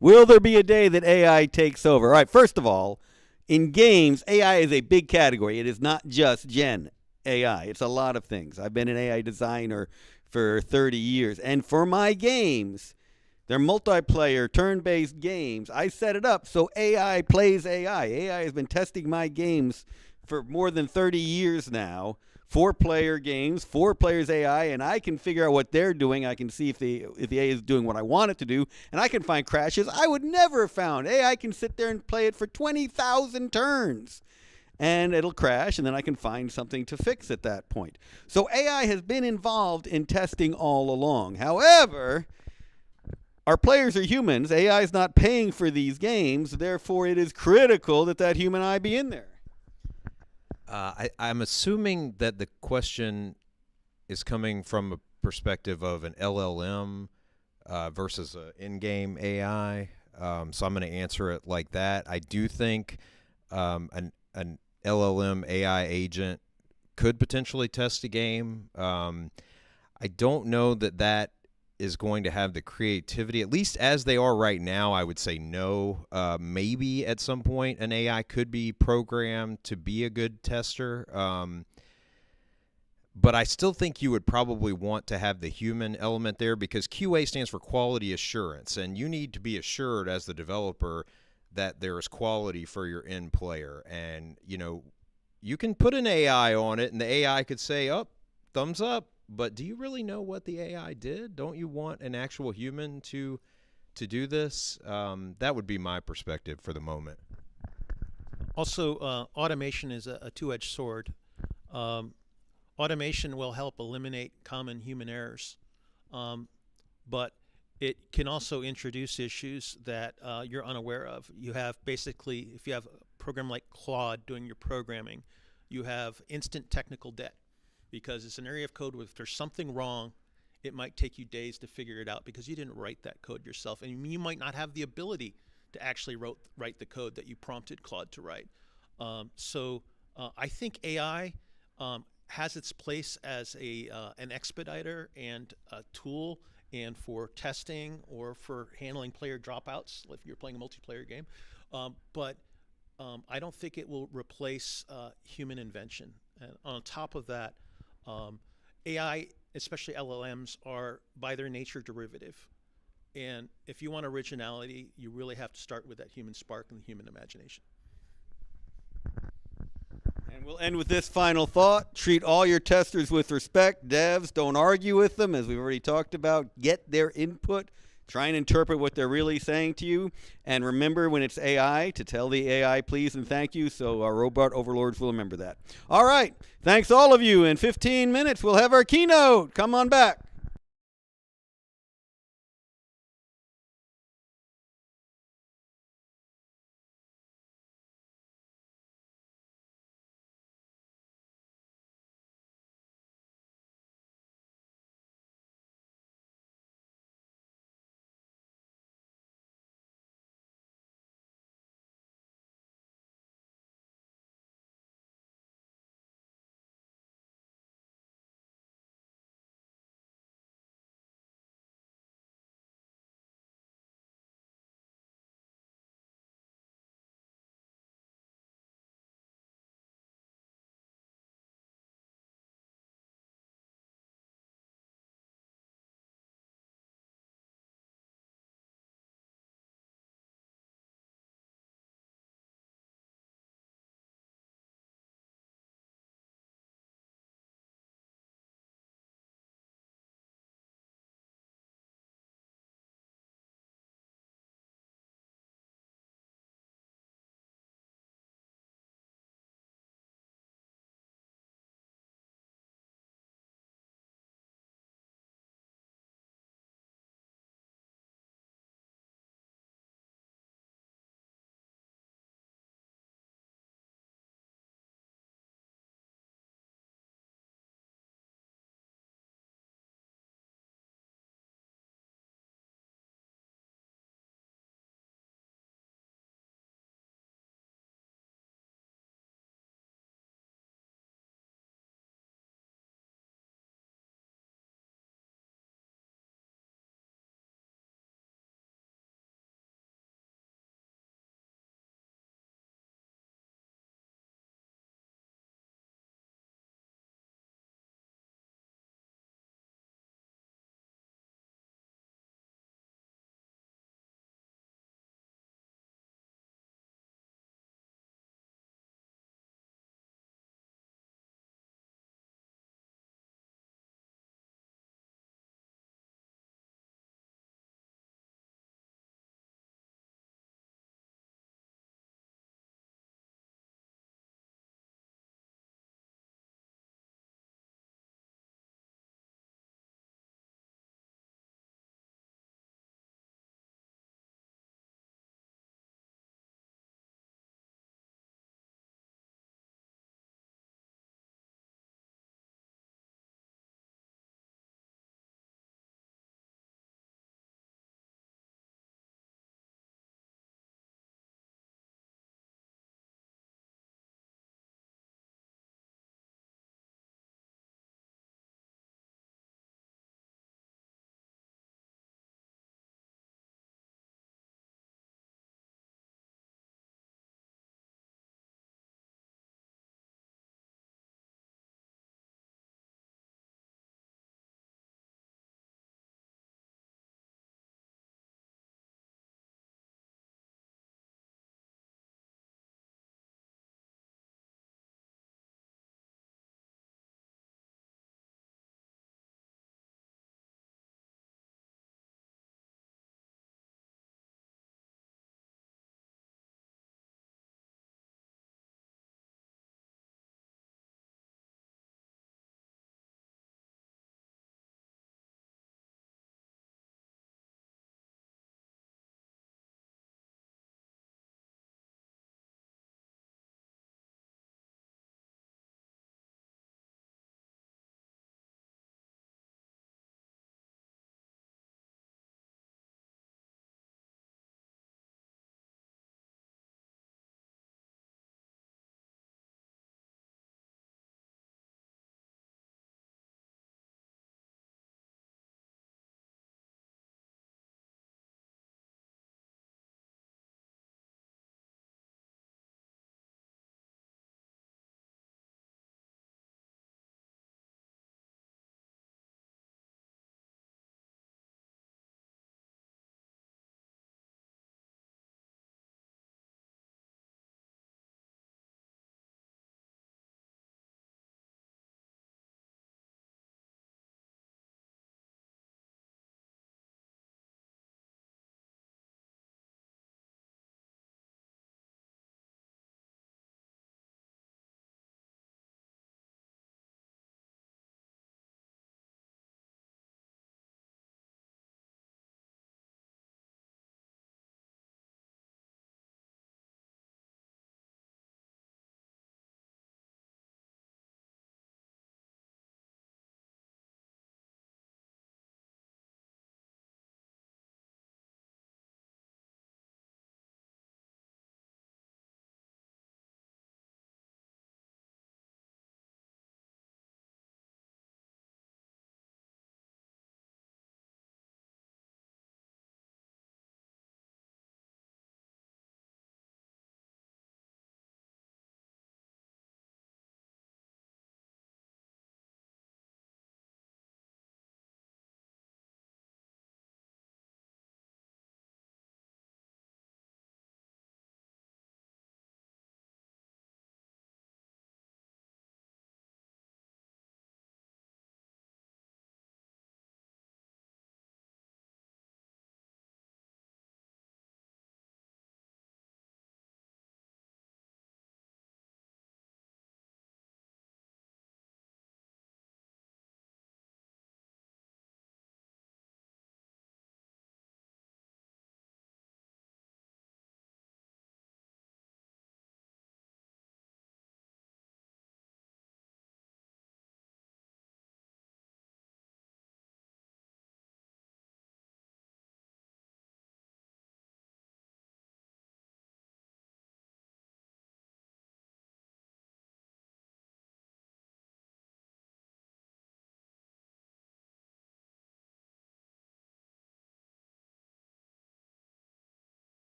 Will there be a day that AI takes over? All right, first of all, in games, AI is a big category. It is not just Gen AI. It's a lot of things. I've been an AI designer for 30 years, and for my games, they're multiplayer, turn-based games. I set it up so AI plays AI. AI has been testing my games for more than 30 years now. 4-player games, 4 players AI, and I can figure out what they're doing. I can see if the AI is doing what I want it to do, and I can find crashes I would never have found. AI can sit there and play it for 20,000 turns, and it'll crash, and then I can find something to fix at that point. So AI has been involved in testing all along. However, our players are humans. AI is not paying for these games. Therefore, it is critical that that human eye be in there. I'm assuming that the question is coming from a perspective of an LLM versus an in-game AI. So I'm going to answer it like that. I do think an LLM AI agent could potentially test a game. I don't know that is going to have the creativity, at least as they are right now. I would say no. Maybe at some point an AI could be programmed to be a good tester. But I still think you would probably want to have the human element there, because QA stands for quality assurance, and you need to be assured as the developer that there is quality for your end player. And, you can put an AI on it and the AI could say, oh, thumbs up. But do you really know what the AI did? Don't you want an actual human to do this? That would be my perspective for the moment. Also, automation is a two-edged sword. Automation will help eliminate common human errors, but it can also introduce issues that you're unaware of. You have basically, if you have a program like Claude doing your programming, you have instant technical debt. Because it's an area of code where if there's something wrong, it might take you days to figure it out because you didn't write that code yourself. And you might not have the ability to actually write the code that you prompted Claude to write. So I think AI has its place as an expediter and a tool, and for testing or for handling player dropouts if you're playing a multiplayer game. But I don't think it will replace human invention. And on top of that, AI, especially LLMs, are by their nature derivative. And if you want originality, you really have to start with that human spark and the human imagination. And we'll end with this final thought. Treat all your testers with respect. Devs, don't argue with them, as we've already talked about. Get their input. Try and interpret what they're really saying to you. And remember, when it's AI, to tell the AI please and thank you, so our robot overlords will remember that. All right. Thanks, all of you. In 15 minutes, we'll have our keynote. Come on back.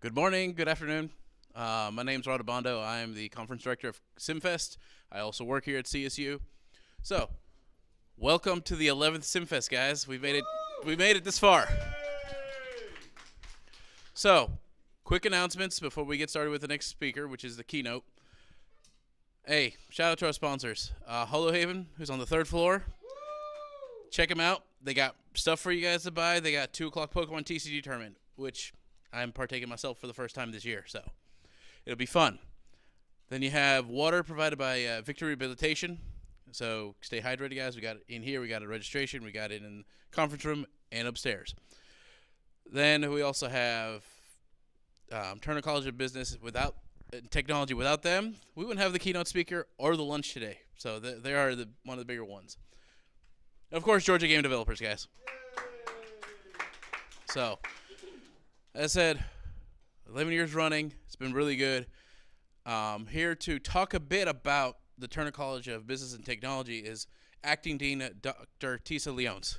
Good morning, good afternoon. My name's Obando. I am the conference director of CIMFest. I also work here at CSU. So, welcome to the 11th CIMFest, guys. We made it this far. So, quick announcements before we get started with the next speaker, which is the keynote. Hey, shout out to our sponsors. Holo Haven, who's on the 3rd floor. Check them out. They got stuff for you guys to buy. They got 2 o'clock Pokemon TCG tournament, which I'm partaking myself for the first time this year, so it'll be fun. Then you have water provided by Victory Rehabilitation. So stay hydrated, guys. We got it in here. We got a registration. We got it in the conference room and upstairs. Then we also have Turner College of Business. Without technology, without them, we wouldn't have the keynote speaker or the lunch today. So they are one of the bigger ones. And of course, Georgia Game Developers, guys. So, as I said, 11 years running. It's been really good. Here to talk a bit about the Turner College of Business and Technology is Acting Dean Dr. Tisa Leones.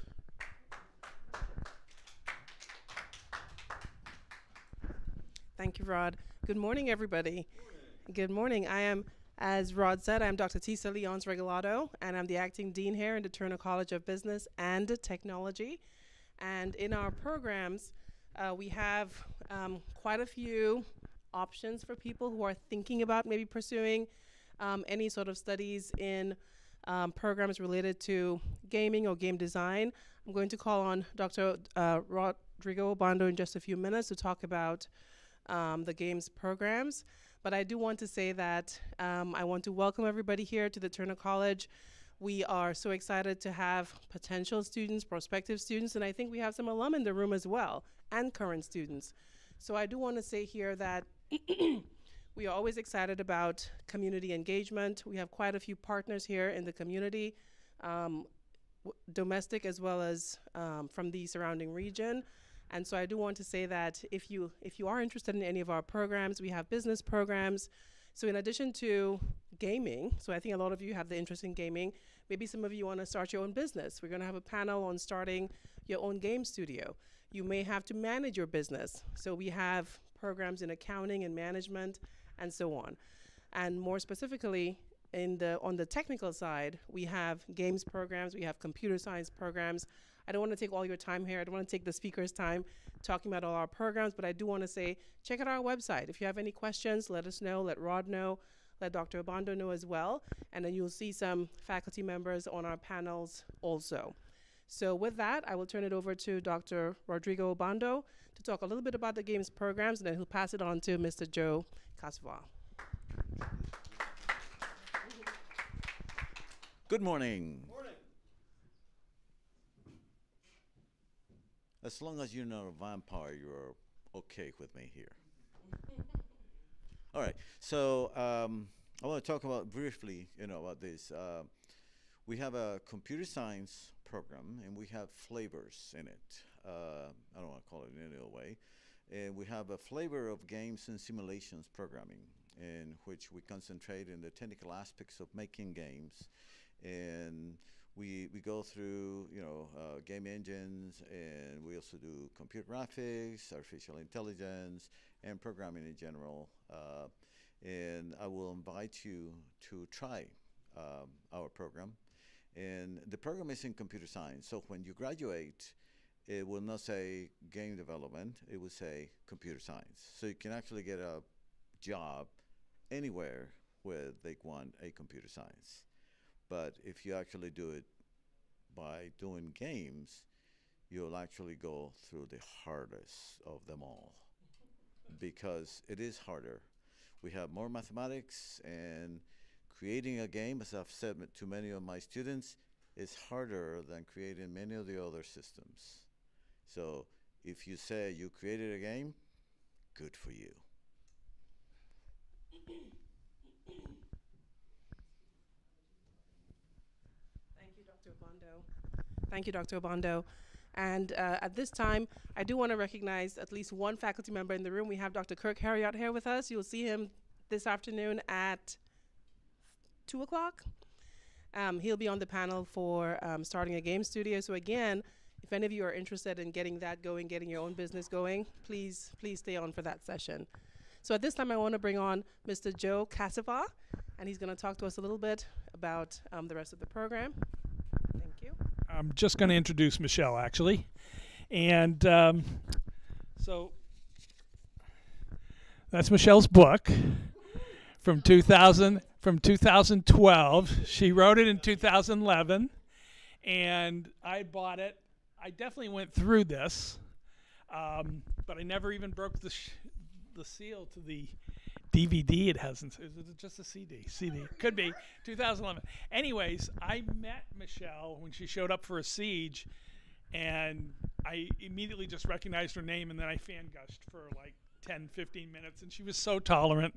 Thank you, Rod. Good morning, everybody. Good morning. I am, as Rod said, I'm Dr. Tisa Leones Regalado, and I'm the acting dean here in the Turner College of Business and Technology. And in our programs, we have quite a few options for people who are thinking about maybe pursuing any sort of studies in programs related to gaming or game design. I'm going to call on Dr. Rodrigo Obando in just a few minutes to talk about the games programs. But I do want to say that I want to welcome everybody here to the Turner College. We are so excited to have potential students, prospective students, and I think we have some alum in the room as well, and current students. So I do want to say here that we are always excited about community engagement. We have quite a few partners here in the community, domestic as well as from the surrounding region. And so I do want to say that if you are interested in any of our programs, we have business programs. So in addition to gaming, so I think a lot of you have the interest in gaming, maybe some of you want to start your own business. We're going to have a panel on starting your own game studio. You may have to manage your business. So we have programs in accounting and management and so on. And more specifically, on the technical side, we have games programs, we have computer science programs. I don't want to take all your time here. I don't want to take the speaker's time talking about all our programs, but I do want to say, check out our website. If you have any questions, let us know, let Rod know, let Dr. Obando know as well, and then you'll see some faculty members on our panels also. So with that, I will turn it over to Dr. Rodrigo Obando to talk a little bit about the games programs, and then he'll pass it on to Mr. Joe Cassavaugh. Good morning. Morning. As long as you're not a vampire, you're okay with me here. All right. So I want to talk about briefly, about this. We have a computer science program, and we have flavors in it. I don't want to call it in any other way. And we have a flavor of games and simulations programming, in which we concentrate in the technical aspects of making games. And we go through, game engines, and we also do computer graphics, artificial intelligence, and programming in general. And I will invite you to try our program. And the program is in computer science. So when you graduate, it will not say game development. It will say computer science. So you can actually get a job anywhere where they want a computer science. But if you actually do it by doing games, you'll actually go through the hardest of them all, because it is harder. We have more mathematics, and creating a game, as I've said to many of my students, is harder than creating many of the other systems. So if you say you created a game, good for you. Thank you, Dr. Obando. And at this time, I do want to recognize at least one faculty member in the room. We have Dr. Kirk Heriot here with us. You'll see him this afternoon at 2 o'clock. He'll be on the panel for starting a game studio. So again, if any of you are interested in getting that going, getting your own business going, please stay on for that session. So at this time, I want to bring on Mr. Joe Cassavaugh, and he's going to talk to us a little bit about the rest of the program. Thank you. I'm just going to introduce Michelle, actually. And so that's Michelle's book from 2012. She wrote it in 2011, and I bought it. I definitely went through this, but I never even broke the seal to the DVD. It hasn't. Is it just a CD? CD. Could be. 2011. Anyways, I met Michelle when she showed up for a siege, and I immediately just recognized her name, and then I fangushed for like 10, 15 minutes, and she was so tolerant.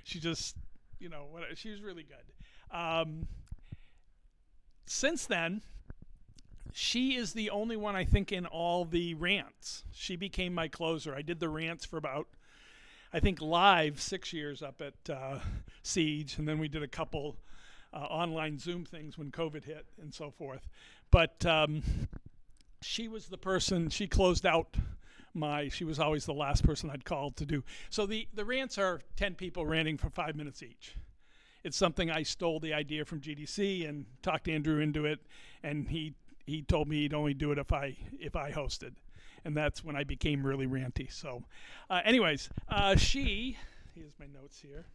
She just, she was really good. Since then, she is the only one, I think, in all the rants. She became my closer. I did the rants for about, I think, live 6 years up at Siege, and then we did a couple online Zoom things when COVID hit and so forth. But she was the person, she closed out she was always the last person I'd call to do. So the rants are 10 people ranting for 5 minutes each. It's something I stole the idea from GDC and talked Andrew into it, and he told me he'd only do it if I hosted, and that's when I became really ranty. So, anyways, here's my notes here.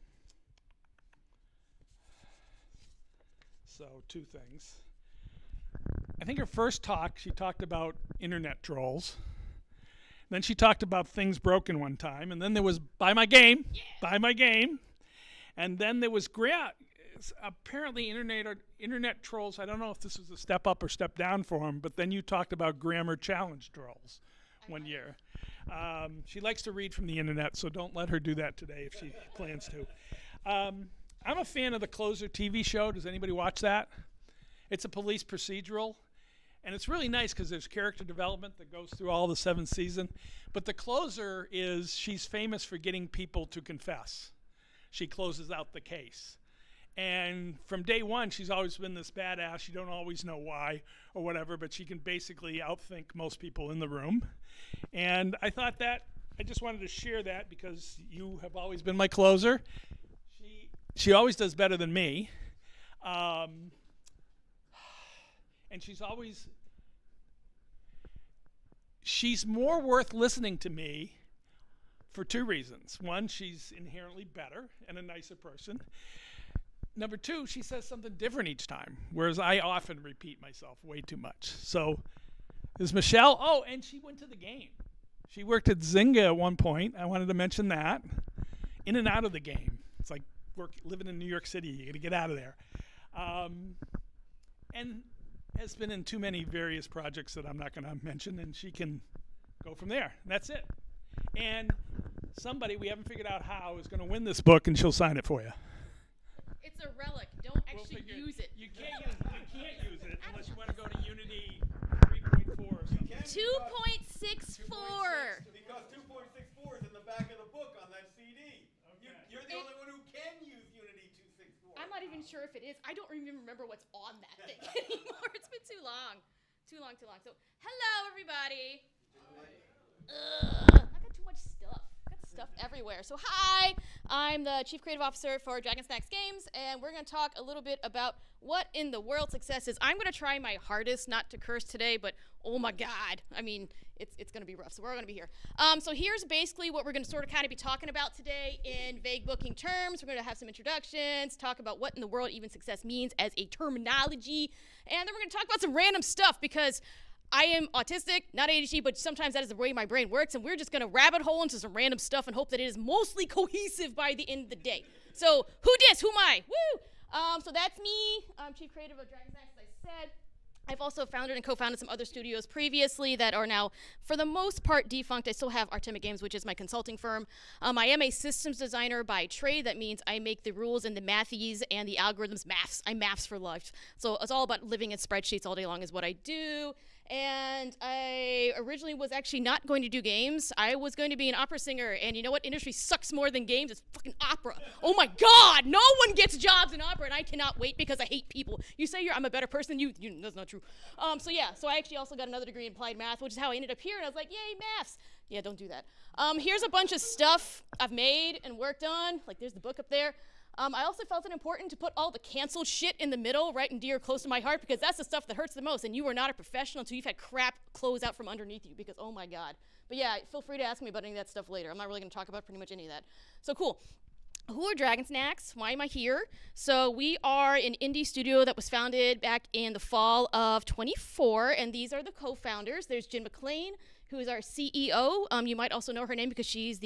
So 2 things. I think her first talk, she talked about internet trolls. Then she talked about things broken one time, and then there was buy my game, and then there was apparently internet trolls. I don't know if this was a step up or step down for him, but then you talked about grammar challenge trolls one year. She likes to read from the internet, so don't let her do that today if she plans to. I'm a fan of the Closer TV show. Does anybody watch that? It's a police procedural, and it's really nice because there's character development that goes through all the 7th season. But the Closer she's famous for getting people to confess. She closes out the case. And from day one, she's always been this badass. You don't always know why or whatever, but she can basically outthink most people in the room. And I thought that I just wanted to share that because you have always been my closer. She always does better than me. And she's more worth listening to me for 2 reasons. One, she's inherently better and a nicer person. Number 2, she says something different each time, whereas I often repeat myself way too much. So there's Michelle. Oh, and she went to the game. She worked at Zynga at one point. I wanted to mention that. In and out of the game. It's like living in New York City. You got to get out of there. And has been in too many various projects that I'm not going to mention, and she can go from there. And that's it. And somebody, we haven't figured out how, is going to win this book, and she'll sign it for you. It's a relic. Don't actually use it. You can't use it unless you want to go to Unity 3.4 or something. 2.64. Because 2.64 is in the back of the book on that CD. Okay. You're the only one who can use Unity 2.64. I'm not even sure if it is. I don't even remember what's on that thing anymore. It's been too long. Too long. So, hello, everybody. I got too much stuff. Everywhere. So hi, I'm the Chief Creative Officer for Dragon Snacks Games, and we're going to talk a little bit about what in the world success is. I'm going to try my hardest not to curse today, but oh my God, I mean, it's going to be rough, so we're all going to be here. So here's basically what we're going to sort of kind of be talking about today in vague booking terms. We're going to have some introductions, talk about what in the world even success means as a terminology, and then we're going to talk about some random stuff because I am autistic, not ADHD, but sometimes that is the way my brain works, and we're just going to rabbit hole into some random stuff and hope that it is mostly cohesive by the end of the day. So who dis? Who am I? Woo! So that's me. I'm Chief Creative of Dragon Snacks, as I said. I've also founded and co-founded some other studios previously that are now, for the most part, defunct. I still have Artemic Games, which is my consulting firm. I am a systems designer by trade. That means I make the rules and the mathies and the algorithms maths. I'm maths for life. So it's all about living in spreadsheets all day long is what I do. And I originally was actually not going to do games. I was going to be an opera singer, and you know what industry sucks more than games? It's fucking opera. Oh my God, no one gets jobs in opera, and I cannot wait because I hate people. You say I'm a better person than you, that's not true. So I actually also got another degree in applied math, which is how I ended up here, and I was like, yay, maths. Yeah, don't do that. Here's a bunch of stuff I've made and worked on, like there's the book up there. I also felt it important to put all the canceled shit in the middle, right and dear, close to my heart, because that's the stuff that hurts the most, and you are not a professional until you've had crap close out from underneath you, because oh my God. But yeah, feel free to ask me about any of that stuff later. I'm not really going to talk about pretty much any of that. So cool. Who are Dragon Snacks? Why am I here? So we are an indie studio that was founded back in the fall of 24, and these are the co-founders. There's Jen McLean, who is our CEO. You might also know her name because she's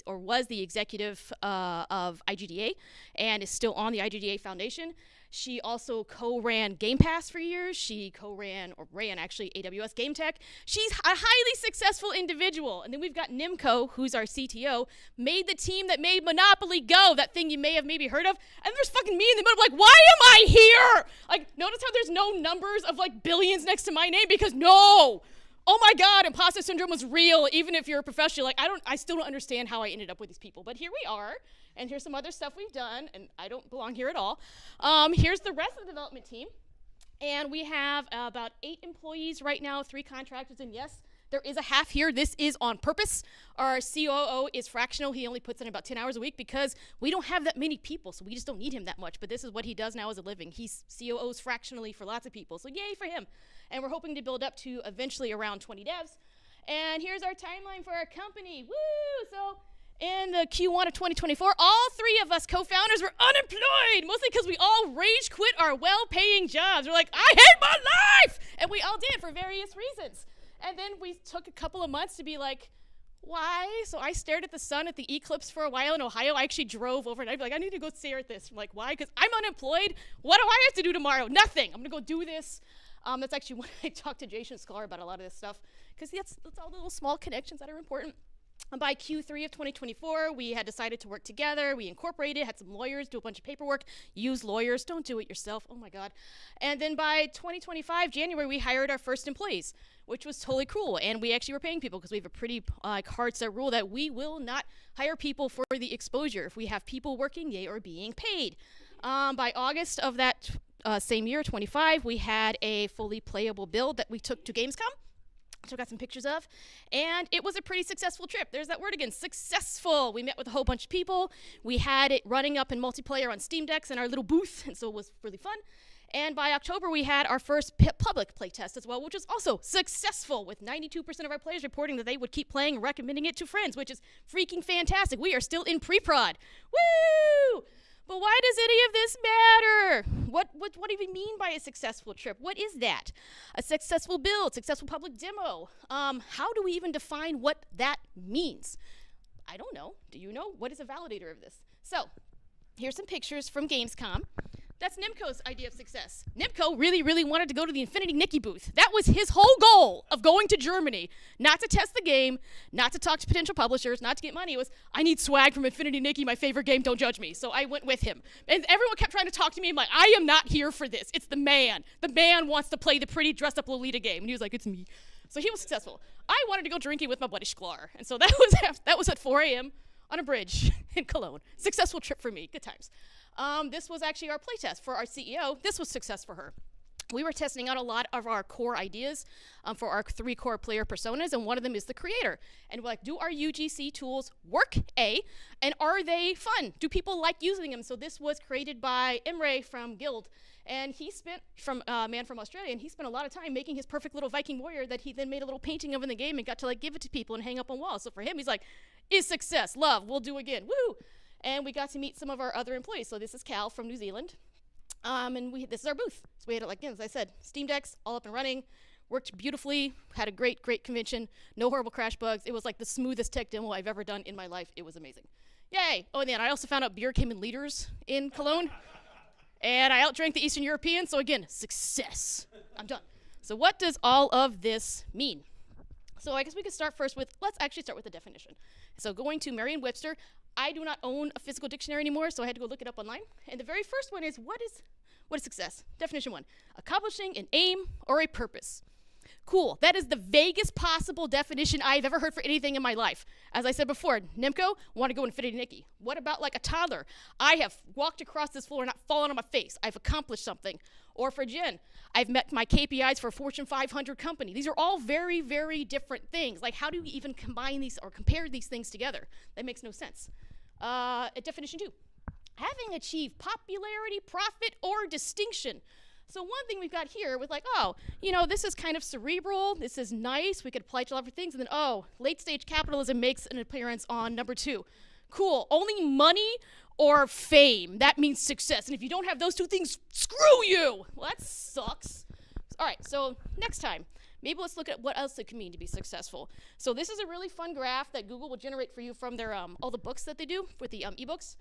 was the executive of IGDA and is still on the IGDA Foundation. She also co-ran Game Pass for years. She co-ran, or ran actually, AWS Game Tech. She's a highly successful individual. And then we've got Nimco, who's our CTO, made the team that made Monopoly Go, that thing you may have maybe heard of. And there's fucking me in the middle, like, why am I here? Like, notice how there's no numbers of like billions next to my name, because no. Oh my God, imposter syndrome was real, even if you're a professional. Like, I still don't understand how I ended up with these people, but here we are, and here's some other stuff we've done, and I don't belong here at all. Here's the rest of the development team, and we have about 8 employees right now, 3 contractors, and yes, there is a half here. This is on purpose. Our COO is fractional. He only puts in about 10 hours a week because we don't have that many people, so we just don't need him that much, but this is what he does now as a living. He's COOs fractionally for lots of people, so yay for him. And we're hoping to build up to eventually around 20 devs. And here's our timeline for our company. Woo! So in the Q1 of 2024, all 3 of us co-founders were unemployed, mostly because we all rage quit our well-paying jobs. We're like, I hate my life! And we all did for various reasons. And then we took a couple of months to be like, why? So I stared at the sun at the eclipse for a while in Ohio. I actually drove overnight. I'd be like, I need to go stare at this. I'm like, why? Because I'm unemployed. What do I have to do tomorrow? Nothing. I'm going to go do this. That's actually when I talked to Jason and Clara about a lot of this stuff, because that's all the little small connections that are important. And by Q3 of 2024, we had decided to work together. We incorporated, had some lawyers do a bunch of paperwork, use lawyers, don't do it yourself, oh my God. And then by 2025, January, we hired our first employees, which was totally cool. And we actually were paying people because we have a pretty hard set rule that we will not hire people for the exposure if we have people working, they are being paid. By August of that same year, 25, we had a fully playable build that we took to Gamescom, which I got some pictures of, and it was a pretty successful trip. There's that word again, successful. We met with a whole bunch of people. We had it running up in multiplayer on Steam Decks in our little booth, and so it was really fun. And by October, we had our first public playtest as well, which was also successful, with 92% of our players reporting that they would keep playing and recommending it to friends, which is freaking fantastic. We are still in pre-prod. Woo! But why does any of this matter? What do we mean by a successful trip? What is that? A successful build, successful public demo. How do we even define what that means? I don't know. Do you know? What is a validator of this? So here's some pictures from Gamescom. That's Nimco's idea of success. Nimco really, really wanted to go to the Infinity Nikki booth. That was his whole goal of going to Germany. Not to test the game, not to talk to potential publishers, not to get money. It was, I need swag from Infinity Nikki, my favorite game, don't judge me. So I went with him. And everyone kept trying to talk to me. I'm like, I am not here for this. It's the man. The man wants to play the pretty dressed up Lolita game. And he was like, it's me. So he was successful. I wanted to go drinking with my buddy Clara. And so that was at 4 a.m. on a bridge in Cologne. Successful trip for me. Good times. This was actually our playtest for our CEO. This was success for her. We were testing out a lot of our core ideas for our 3 core player personas, and one of them is the creator. And we're like, do our UGC tools work, A, and are they fun? Do people like using them? So this was created by Imre from Guild, and he spent, man from Australia, and he spent a lot of time making his perfect little Viking warrior that he then made a little painting of in the game and got to like give it to people and hang up on walls. So for him, he's like, is success, love, we'll do again, woo! And we got to meet some of our other employees. So this is Cal from New Zealand. And this is our booth. So we had it, like, as I said, Steam Decks, all up and running, worked beautifully, had a great, great convention, no horrible crash bugs. It was like the smoothest tech demo I've ever done in my life. It was amazing. Yay! Oh, and then I also found out beer came in liters in Cologne. And I outdrank the Eastern Europeans, so again, success. I'm done. So what does all of this mean? So I guess we could start first with, let's actually start with the definition. So going to Merriam-Webster, I do not own a physical dictionary anymore, so I had to go look it up online. And the very first one is, what is success? Definition 1, accomplishing an aim or a purpose. Cool. That is the vaguest possible definition I've ever heard for anything in my life. As I said before, Nimco, want to go Infinity Nikki. What about like a toddler? I have walked across this floor and not fallen on my face. I've accomplished something. Or for Jen, I've met my KPIs for a Fortune 500 company. These are all very, very different things. Like, how do you even combine these or compare these things together? That makes no sense. Definition 2, having achieved popularity, profit, or distinction. So one thing we've got here with like, oh, this is kind of cerebral. This is nice. We could apply to a lot of things. And then, oh, late stage capitalism makes an appearance on number 2. Cool. Only money or fame. That means success. And if you don't have those two things, screw you. Well, that sucks. All right. So next time, maybe let's look at what else it can mean to be successful. So this is a really fun graph that Google will generate for you from their all the books that they do with the ebooks.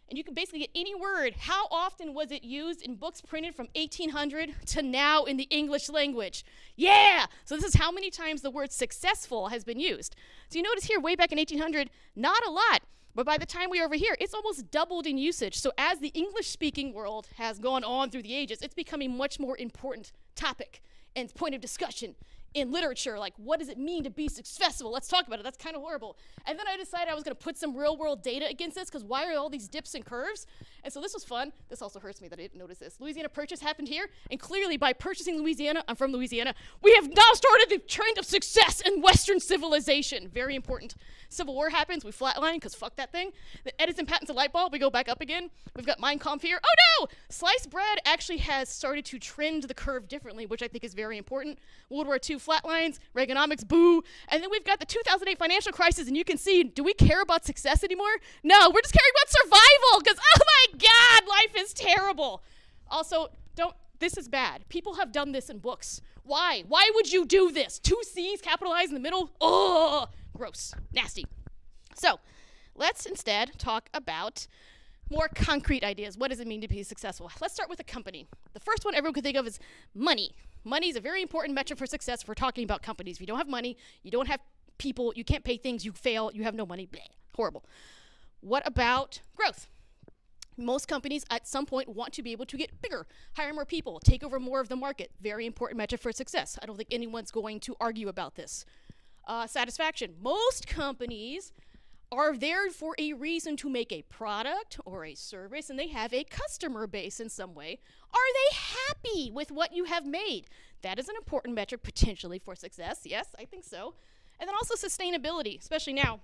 And you can basically get any word. How often was it used in books printed from 1800 to now in the English language? Yeah! So this is how many times the word successful has been used. So you notice here, way back in 1800, not a lot. But by the time we're over here, it's almost doubled in usage. So as the English-speaking world has gone on through the ages, it's becoming a much more important topic and point of discussion in literature. Like, what does it mean to be successful? Let's talk about it. That's kind of horrible. And then I decided I was going to put some real-world data against this, because why are all these dips and curves? And so this was fun. This also hurts me that I didn't notice this. Louisiana Purchase happened here, and clearly by purchasing Louisiana, I'm from Louisiana, we have now started the trend of success in Western civilization. Very important. Civil War happens, we flatline, because fuck that thing. Then Edison patents a light bulb, we go back up again. We've got Mein Kampf here. Oh no! Sliced bread actually has started to trend the curve differently, which I think is very important. World War II flatlines, Reaganomics, boo. And then we've got the 2008 financial crisis, and you can see, do we care about success anymore? No, we're just caring about survival, because oh my God, life is terrible. Also, this is bad. People have done this in books. Why? Why would you do this? 2 C's capitalized in the middle? Ugh, gross, nasty. So let's instead talk about more concrete ideas. What does it mean to be successful? Let's start with a company. The first one everyone can think of is money. Money is a very important metric for success if we're talking about companies. If you don't have money, you don't have people, you can't pay things, you fail, you have no money, bleh, horrible. What about growth? Most companies at some point want to be able to get bigger, hire more people, take over more of the market. Very important metric for success. I don't think anyone's going to argue about this. Satisfaction. Most companies are there for a reason to make a product or a service, and they have a customer base in some way. Are they happy with what you have made? That is an important metric potentially for success. Yes, I think so. And then also sustainability, especially now.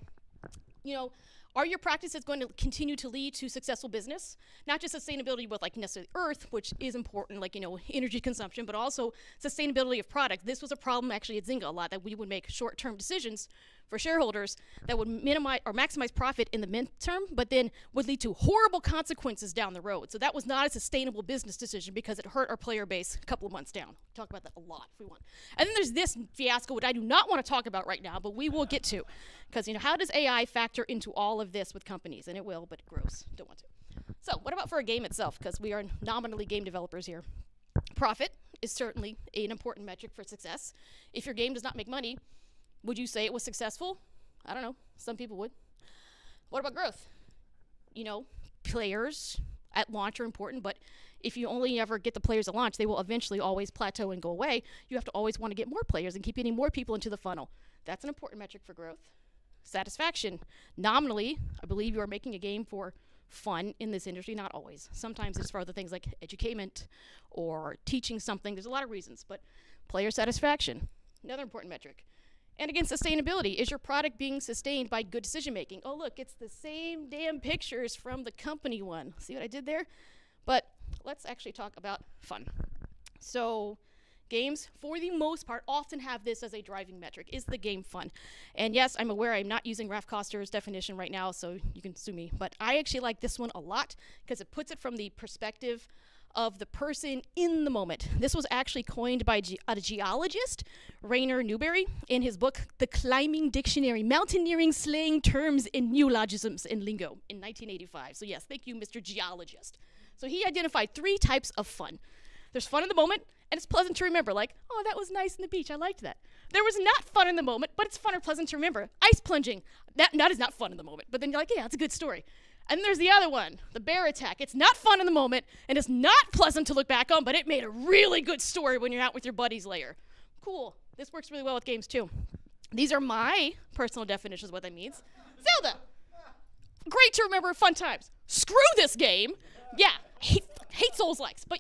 Are your practices going to continue to lead to successful business? Not just sustainability with like necessarily earth, which is important, like, energy consumption, but also sustainability of product. This was a problem actually at Zynga a lot, that we would make short-term decisions for shareholders that would minimize or maximize profit in the midterm, but then would lead to horrible consequences down the road. So that was not a sustainable business decision because it hurt our player base a couple of months down. We'll talk about that a lot if we want. And then there's this fiasco, which I do not want to talk about right now, but we will get to. Because, how does AI factor into all of this with companies? And it will, but gross. Don't want to. So what about for a game itself? Because we are nominally game developers here. Profit is certainly an important metric for success. If your game does not make money, would you say it was successful? I don't know. Some people would. What about growth? Players at launch are important, but if you only ever get the players at launch, they will eventually always plateau and go away. You have to always want to get more players and keep getting more people into the funnel. That's an important metric for growth. Satisfaction. Nominally, I believe you are making a game for fun in this industry, not always. Sometimes it's for other things like educainment or teaching something. There's a lot of reasons, but player satisfaction, another important metric. And again, sustainability. Is your product being sustained by good decision making? Oh, look, it's the same damn pictures from the company one. See what I did there? But let's actually talk about fun. So games, for the most part, often have this as a driving metric. Is the game fun? And yes, I'm aware I'm not using Ralph Koster's definition right now, so you can sue me. But I actually like this one a lot because it puts it from the perspective of the person in the moment. This was actually coined by a geologist, Rainer Newberry, in his book, The Climbing Dictionary, Mountaineering Slang Terms and Neologisms in Lingo in 1985. So yes, thank you, Mr. Geologist. So he identified 3 types of fun. There's fun in the moment, and it's pleasant to remember, like, oh, that was nice on the beach, I liked that. There was not fun in the moment, but it's fun or pleasant to remember. Ice plunging, that is not fun in the moment, but then you're like, yeah, it's a good story. And then there's the other one, the bear attack. It's not fun in the moment, and it's not pleasant to look back on, but it made a really good story when you're out with your buddies later. Cool. This works really well with games too. These are my personal definitions of what that means. Zelda. Great to remember, fun times. Screw this game. Yeah, hate Souls-likes, but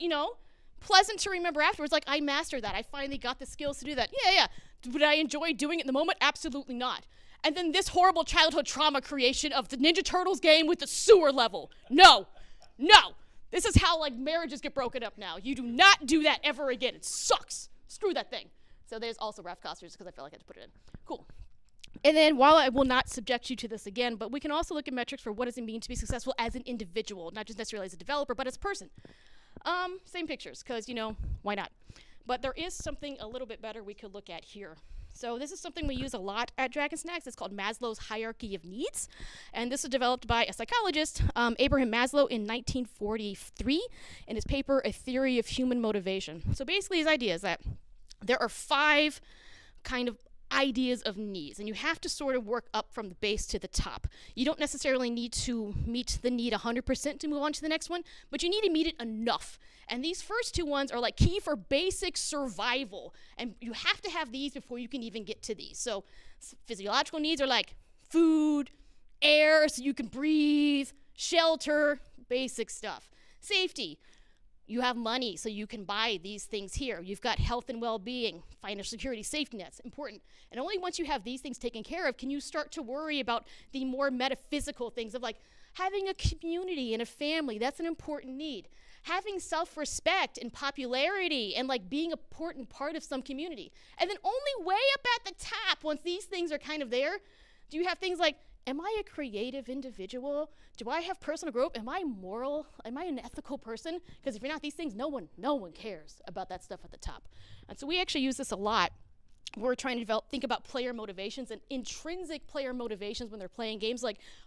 pleasant to remember afterwards. Like, I mastered that. I finally got the skills to do that. Yeah. Would I enjoy doing it in the moment? Absolutely not. And then this horrible childhood trauma creation of the Ninja Turtles game with the sewer level. No. This is how marriages get broken up now. You do not do that ever again. It sucks. Screw that thing. So there's also rough costers because I felt like I had to put it in. Cool. And then while I will not subject you to this again, but we can also look at metrics for what does it mean to be successful as an individual, not just necessarily as a developer, but as a person. Same pictures, because, why not? But there is something a little bit better we could look at here. So this is something we use a lot at Dragon Snacks. It's called Maslow's Hierarchy of Needs. And this was developed by a psychologist, Abraham Maslow, in 1943, in his paper, A Theory of Human Motivation. So basically his idea is that there are 5 kind of ideas of needs, and you have to sort of work up from the base to the top. You don't necessarily need to meet the need 100% to move on to the next one, but you need to meet it enough. And these first 2 ones are key for basic survival, and you have to have these before you can even get to these. So physiological needs are food, air so you can breathe, shelter, basic stuff. Safety. You have money, so you can buy these things here. You've got health and well-being, financial security, safety nets, important. And only once you have these things taken care of can you start to worry about the more metaphysical things of having a community and a family. That's an important need. Having self-respect and popularity and being an important part of some community. And then only way up at the top, once these things are kind of there, do you have things like, am I a creative individual? Do I have personal growth? Am I moral? Am I an ethical person? Because if you're not these things, no one cares about that stuff at the top. And so we actually use this a lot. We're trying to think about player motivations and intrinsic player motivations when they're playing games.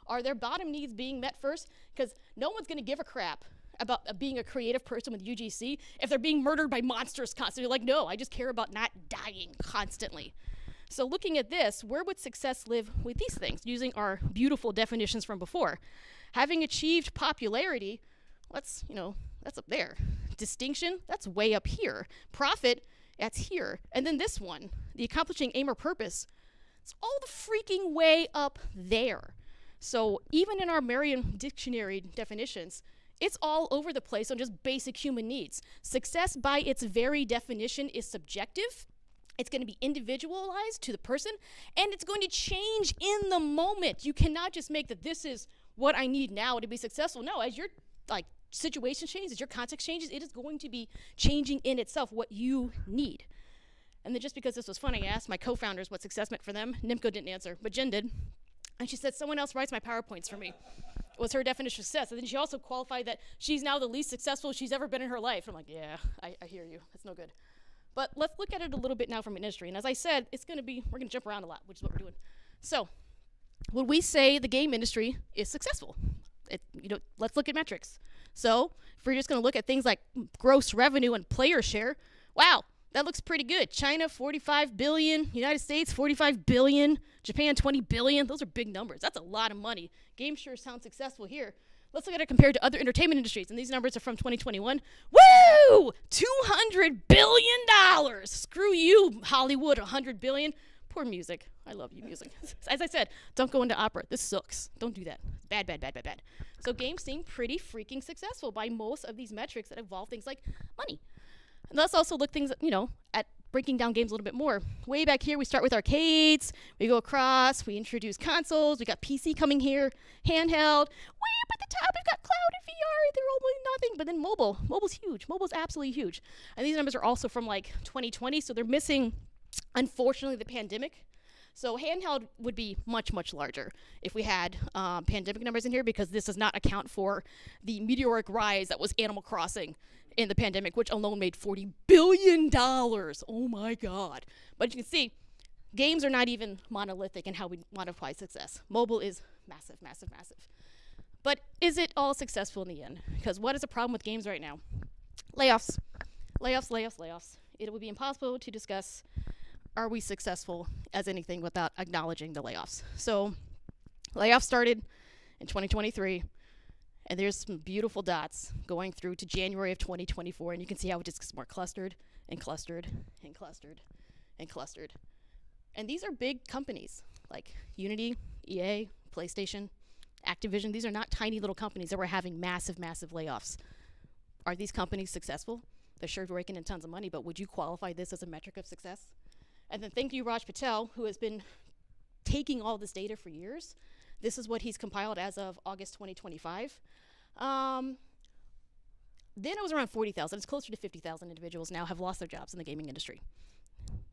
Are their bottom needs being met first? Because no one's going to give a crap about being a creative person with UGC if they're being murdered by monsters constantly. No, I just care about not dying constantly. So looking at this, where would success live with these things, using our beautiful definitions from before? Having achieved popularity, that's up there. Distinction, that's way up here. Profit, that's here. And then this one, the accomplishing aim or purpose, it's all the freaking way up there. So even in our Merriam Dictionary definitions, it's all over the place on just basic human needs. Success by its very definition is subjective. It's going to be individualized to the person, and it's going to change in the moment. You cannot just make that this is what I need now to be successful. No, as your situation changes, as your context changes, it is going to be changing in itself what you need. And then just because this was fun, I asked my co-founders what success meant for them. Nimco didn't answer, but Jen did. And she said, someone else writes my PowerPoints for me. Was her definition of success. And then she also qualified that she's now the least successful she's ever been in her life. I'm like, yeah, I hear you. That's no good. But let's look at it a little bit now from an industry. And as I said, we're going to jump around a lot, which is what we're doing. So would we say the game industry is successful? Let's look at metrics. So if we're just going to look at things like gross revenue and player share, wow, that looks pretty good. China, 45 billion. United States, 45 billion. Japan, 20 billion. Those are big numbers. That's a lot of money. Games sure sound successful here. Let's look at it compared to other entertainment industries. And these numbers are from 2021. Woo! $200 billion. Screw you, Hollywood, $100 billion. Poor music. I love you, music. As I said, don't go into opera. This sucks. Don't do that. Bad, bad, bad, bad, bad. So games seem pretty freaking successful by most of these metrics that involve things like money. And let's also look things, at breaking down games a little bit more. Way back here, we start with arcades. We go across. We introduce consoles. We got PC coming here. Handheld. Way up at the top, we've got cloud and VR. They're almost nothing. But then mobile. Mobile's huge. Mobile's absolutely huge. And these numbers are also from 2020, so they're missing, unfortunately, the pandemic. So handheld would be much, much larger if we had pandemic numbers in here, because this does not account for the meteoric rise that was Animal Crossing in the pandemic, which alone made $40 billion. Oh my God. But you can see, games are not even monolithic in how we modify success. Mobile is massive, massive, massive. But is it all successful in the end? Because what is the problem with games right now? Layoffs. Layoffs, layoffs, layoffs. It would be impossible to discuss, are we successful as anything without acknowledging the layoffs. So layoffs started in 2023. And there's some beautiful dots going through to January of 2024. And you can see how it just gets more clustered and clustered and clustered and clustered. And these are big companies like Unity, EA, PlayStation, Activision. These are not tiny little companies that were having massive, massive layoffs. Are these companies successful? They're sure raking in tons of money, but would you qualify this as a metric of success? And then thank you, Raj Patel, who has been taking all this data for years. This is what he's compiled as of August 2025. Then it was around 40,000. It's closer to 50,000 individuals now have lost their jobs in the gaming industry.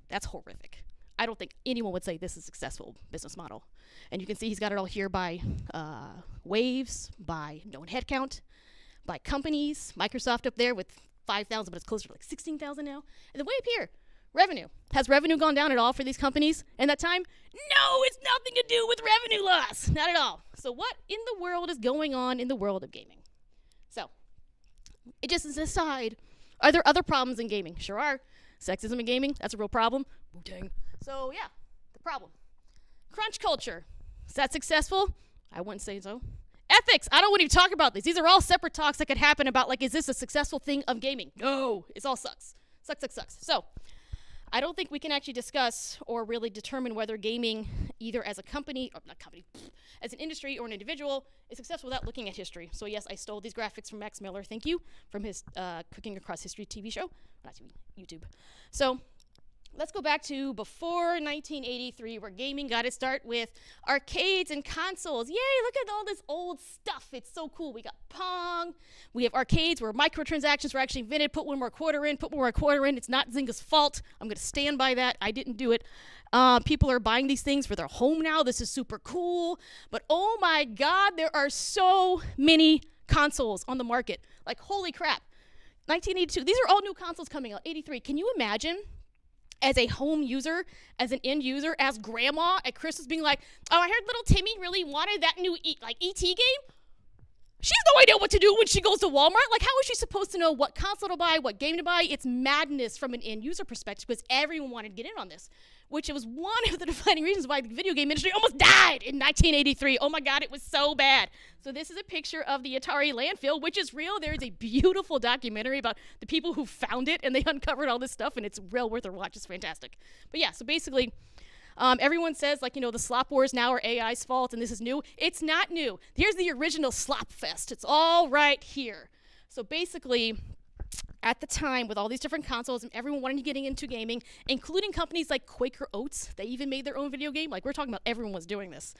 That's horrific. I don't think anyone would say this is a successful business model. And you can see he's got it all here by waves, by known headcount, by companies. Microsoft up there with 5,000, but it's closer to like 16,000 now. And then way up here, revenue. Has revenue gone down at all for these companies in that time? No, it's nothing to do with revenue loss. Not at all. So what in the world is going on in the world of gaming? So it just is an aside. Are there other problems in gaming? Sure are. Sexism in gaming, that's a real problem. Wu-Tang. So yeah, the problem. Crunch culture. Is that successful? I wouldn't say so. Ethics. I don't want to even talk about these. These are all separate talks that could happen about, like, is this a successful thing of gaming? No, it all sucks. Sucks. So I don't think we can actually discuss or really determine whether gaming, either as a company, or not company, as an industry or an individual, is successful without looking at history. So yes, I stole these graphics from Max Miller, thank you, from his Cooking Across History TV show, not TV, YouTube. So let's go back to before 1983, where gaming got its start with arcades and consoles. Yay, look at all this old stuff. It's so cool. We got Pong. We have arcades where microtransactions were actually invented. Put one more quarter in. It's not Zynga's fault. I'm going to stand by that. I didn't do it. People are buying these things for their home now. This is super cool. But oh my God, there are so many consoles on the market. Like, holy crap. 1982. These are all new consoles coming out. 83. Can you imagine? As a home user, as an end user, as grandma at Christmas being like, oh, I heard little Timmy really wanted that new ET game. She has no idea what to do when she goes to Walmart. Like, how is she supposed to know what console to buy, what game to buy? It's madness from an end user perspective because everyone wanted to get in on this, which was one of the defining reasons why the video game industry almost died in 1983. Oh my God, it was so bad. So this is a picture of the Atari landfill, which is real. There is a beautiful documentary about the people who found it, and they uncovered all this stuff, and it's well worth a watch. It's fantastic. But yeah, so basically, everyone says, like, the slop wars now are AI's fault, and this is new. It's not new. Here's the original slop fest. It's all right here. So basically, at the time, with all these different consoles and everyone wanting to get into gaming, including companies like Quaker Oats, they even made their own video game. Like, we're talking about everyone was doing this.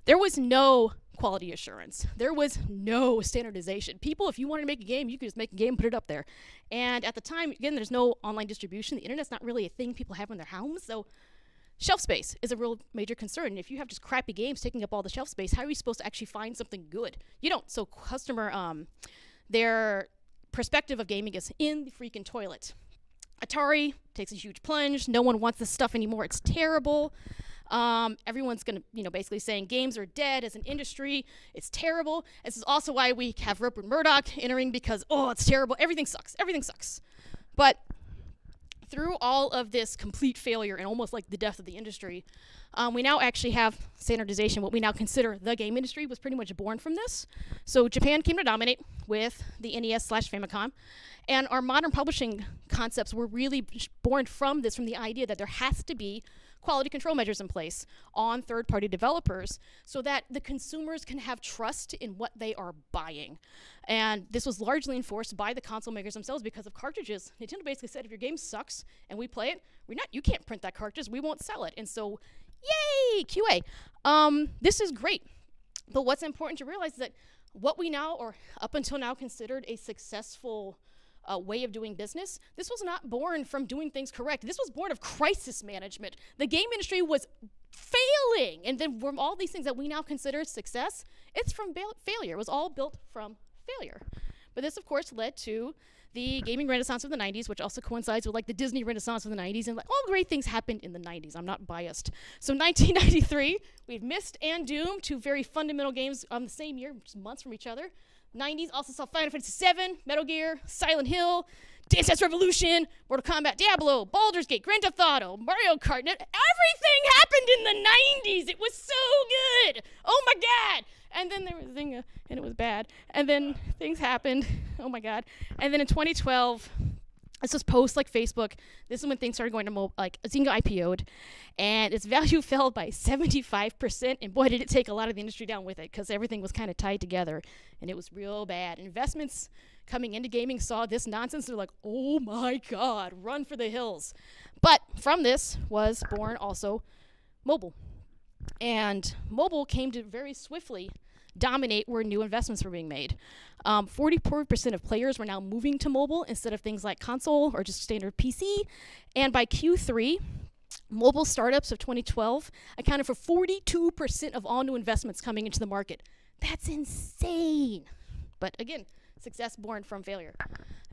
There was no quality assurance. There was no standardization. People, if you wanted to make a game, you could just make a game and put it up there. And at the time, again, there's no online distribution. The internet's not really a thing people have in their homes. So shelf space is a real major concern. And if you have just crappy games taking up all the shelf space, how are you supposed to actually find something good? You don't. So customer, their perspective of gaming is in the freaking toilet. Atari takes a huge plunge. No one wants this stuff anymore. It's terrible. Everyone's going to, basically saying games are dead as an industry. It's terrible. This is also why we have Rupert Murdoch entering because, it's terrible. Everything sucks. But through all of this complete failure and almost like the death of the industry, we now actually have standardization. What we now consider the game industry was pretty much born from this. So Japan came to dominate with the NES/Famicom. And our modern publishing concepts were really born from this, from the idea that there has to be quality control measures in place on third-party developers so that the consumers can have trust in what they are buying. And this was largely enforced by the console makers themselves because of cartridges. Nintendo basically said, if your game sucks and we play it, you can't print that cartridge, we won't sell it. And so, yay, QA. This is great. But what's important to realize is that what we now, or up until now, considered a successful way of doing business, this was not born from doing things correct. This was born of crisis management. The game industry was failing, and then from all these things that we now consider success, it's from failure. It was all built from failure. But this, of course, led to the gaming renaissance of the 90s, which also coincides with like the Disney renaissance of the 90s, and like, all great things happened in the 90s. I'm not biased. So 1993, we had Myst and Doom, two very fundamental games on the same year, just months from each other. 90s also saw Final Fantasy VII, Metal Gear, Silent Hill, Dance Dance Revolution, Mortal Kombat, Diablo, Baldur's Gate, Grand Theft Auto, Mario Kart. Everything happened in the 90s. It was so good. Oh my God. And then there was Zynga, and it was bad. And then things happened. Oh my God. And then in 2012, This was post like Facebook. This is when things started going to like Zynga IPO'd, and its value fell by 75%. And boy, did it take a lot of the industry down with it, because everything was kind of tied together, and it was real bad. Investments coming into gaming saw this nonsense. They're like, oh my God, run for the hills. But from this was born also mobile. And mobile came to very swiftly dominate where new investments were being made. 44% of players were now moving to mobile instead of things like console or just standard PC. And by Q3, mobile startups of 2012 accounted for 42% of all new investments coming into the market. That's insane. But again, success born from failure.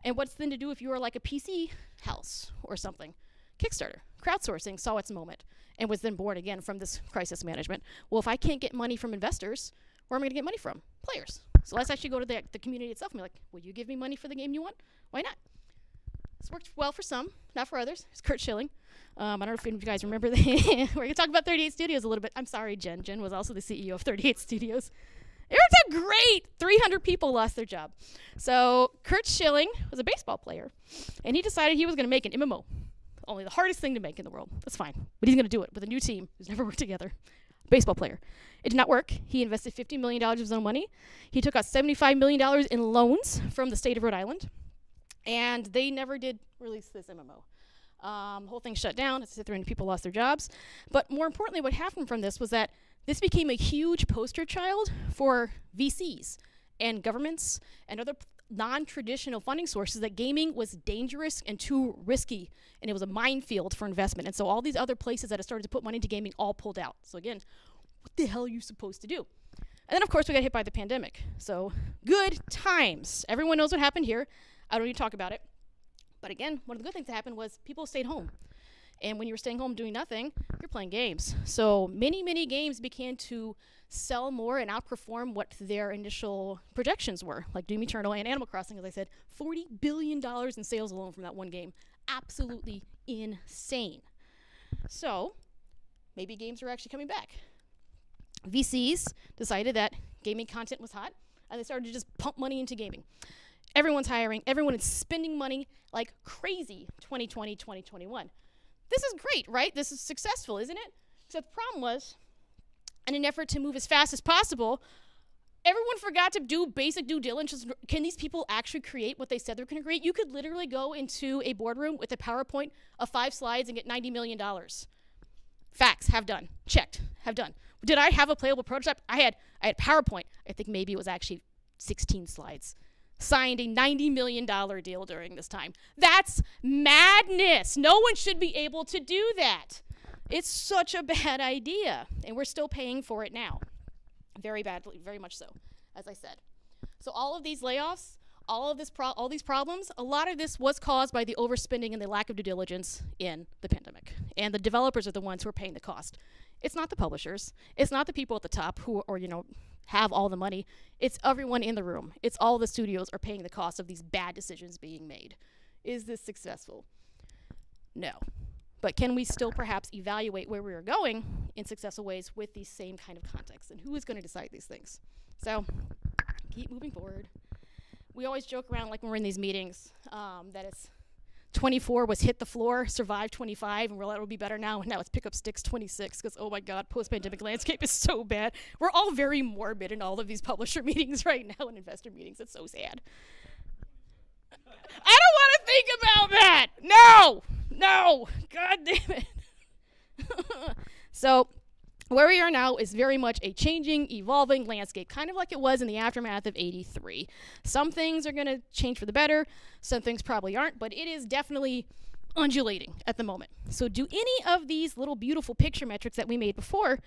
And what's then to do if you are like a PC house or something? Kickstarter, crowdsourcing saw its moment and was then born again from this crisis management. Well, if I can't get money from investors, where am I going to get money from? Players. So let's actually go to the community itself and be like, will you give me money for the game you want? Why not? This worked well for some, not for others. It's Kurt Schilling. I don't know if any of you guys remember that. We're going to talk about 38 Studios a little bit. I'm sorry, Jen. Jen was also the CEO of 38 Studios. It worked out great. 300 people lost their job. So Kurt Schilling was a baseball player, and he decided he was going to make an MMO. Only the hardest thing to make in the world. That's fine. But he's going to do it with a new team who's never worked together. Baseball player. It did not work. He invested $50 million of his own money. He took out $75 million in loans from the state of Rhode Island. And they never did release this MMO. The whole thing shut down. 300 people lost their jobs. But more importantly, what happened from this was that this became a huge poster child for VCs and governments and other non-traditional funding sources, that gaming was dangerous and too risky, and it was a minefield for investment. And so all these other places that had started to put money into gaming all pulled out. So again, what the hell are you supposed to do? And then, of course, we got hit by the pandemic. So good times. Everyone knows what happened here. I don't need to talk about it. But again, one of the good things that happened was people stayed home. And when you were staying home doing nothing, you're playing games. So many, many games began to sell more and outperform what their initial projections were, like Doom Eternal and Animal Crossing, as I said, $40 billion in sales alone from that one game. Absolutely insane. So maybe games are actually coming back. VCs decided that gaming content was hot, and they started to just pump money into gaming. Everyone's hiring. Everyone is spending money like crazy 2020, 2021. This is great, right? This is successful, isn't it? Except the problem was, in an effort to move as fast as possible, everyone forgot to do basic due diligence. Can these people actually create what they said they're going to create? You could literally go into a boardroom with a PowerPoint of 5 slides and get $90 million. Facts, have done. Checked, have done. Did I have a playable prototype? I had PowerPoint. I think maybe it was actually 16 slides. Signed a $90 million deal during this time. That's madness. No one should be able to do that. It's such a bad idea, and we're still paying for it now. Very badly, very much so, as I said. So all of these layoffs, all these problems, a lot of this was caused by the overspending and the lack of due diligence in the pandemic. And the developers are the ones who are paying the cost. It's not the publishers. It's not the people at the top who have all the money. It's everyone in the room. It's all the studios are paying the cost of these bad decisions being made. Is this successful? No. But can we still perhaps evaluate where we are going in successful ways with these same kind of contexts? And who is going to decide these things? So keep moving forward. We always joke around, like when we're in these meetings, that it's 24 was hit the floor, survive 25, and we're like, it'll be better now. And now it's pick up sticks 26, because, oh my God, post-pandemic landscape is so bad. We're all very morbid in all of these publisher meetings right now and investor meetings. It's so sad. I don't want to think about that. No, God damn it. So where we are now is very much a changing, evolving landscape, kind of like it was in the aftermath of '83. Some things are going to change for the better. Some things probably aren't, but it is definitely undulating at the moment. So do any of these little beautiful picture metrics that we made before,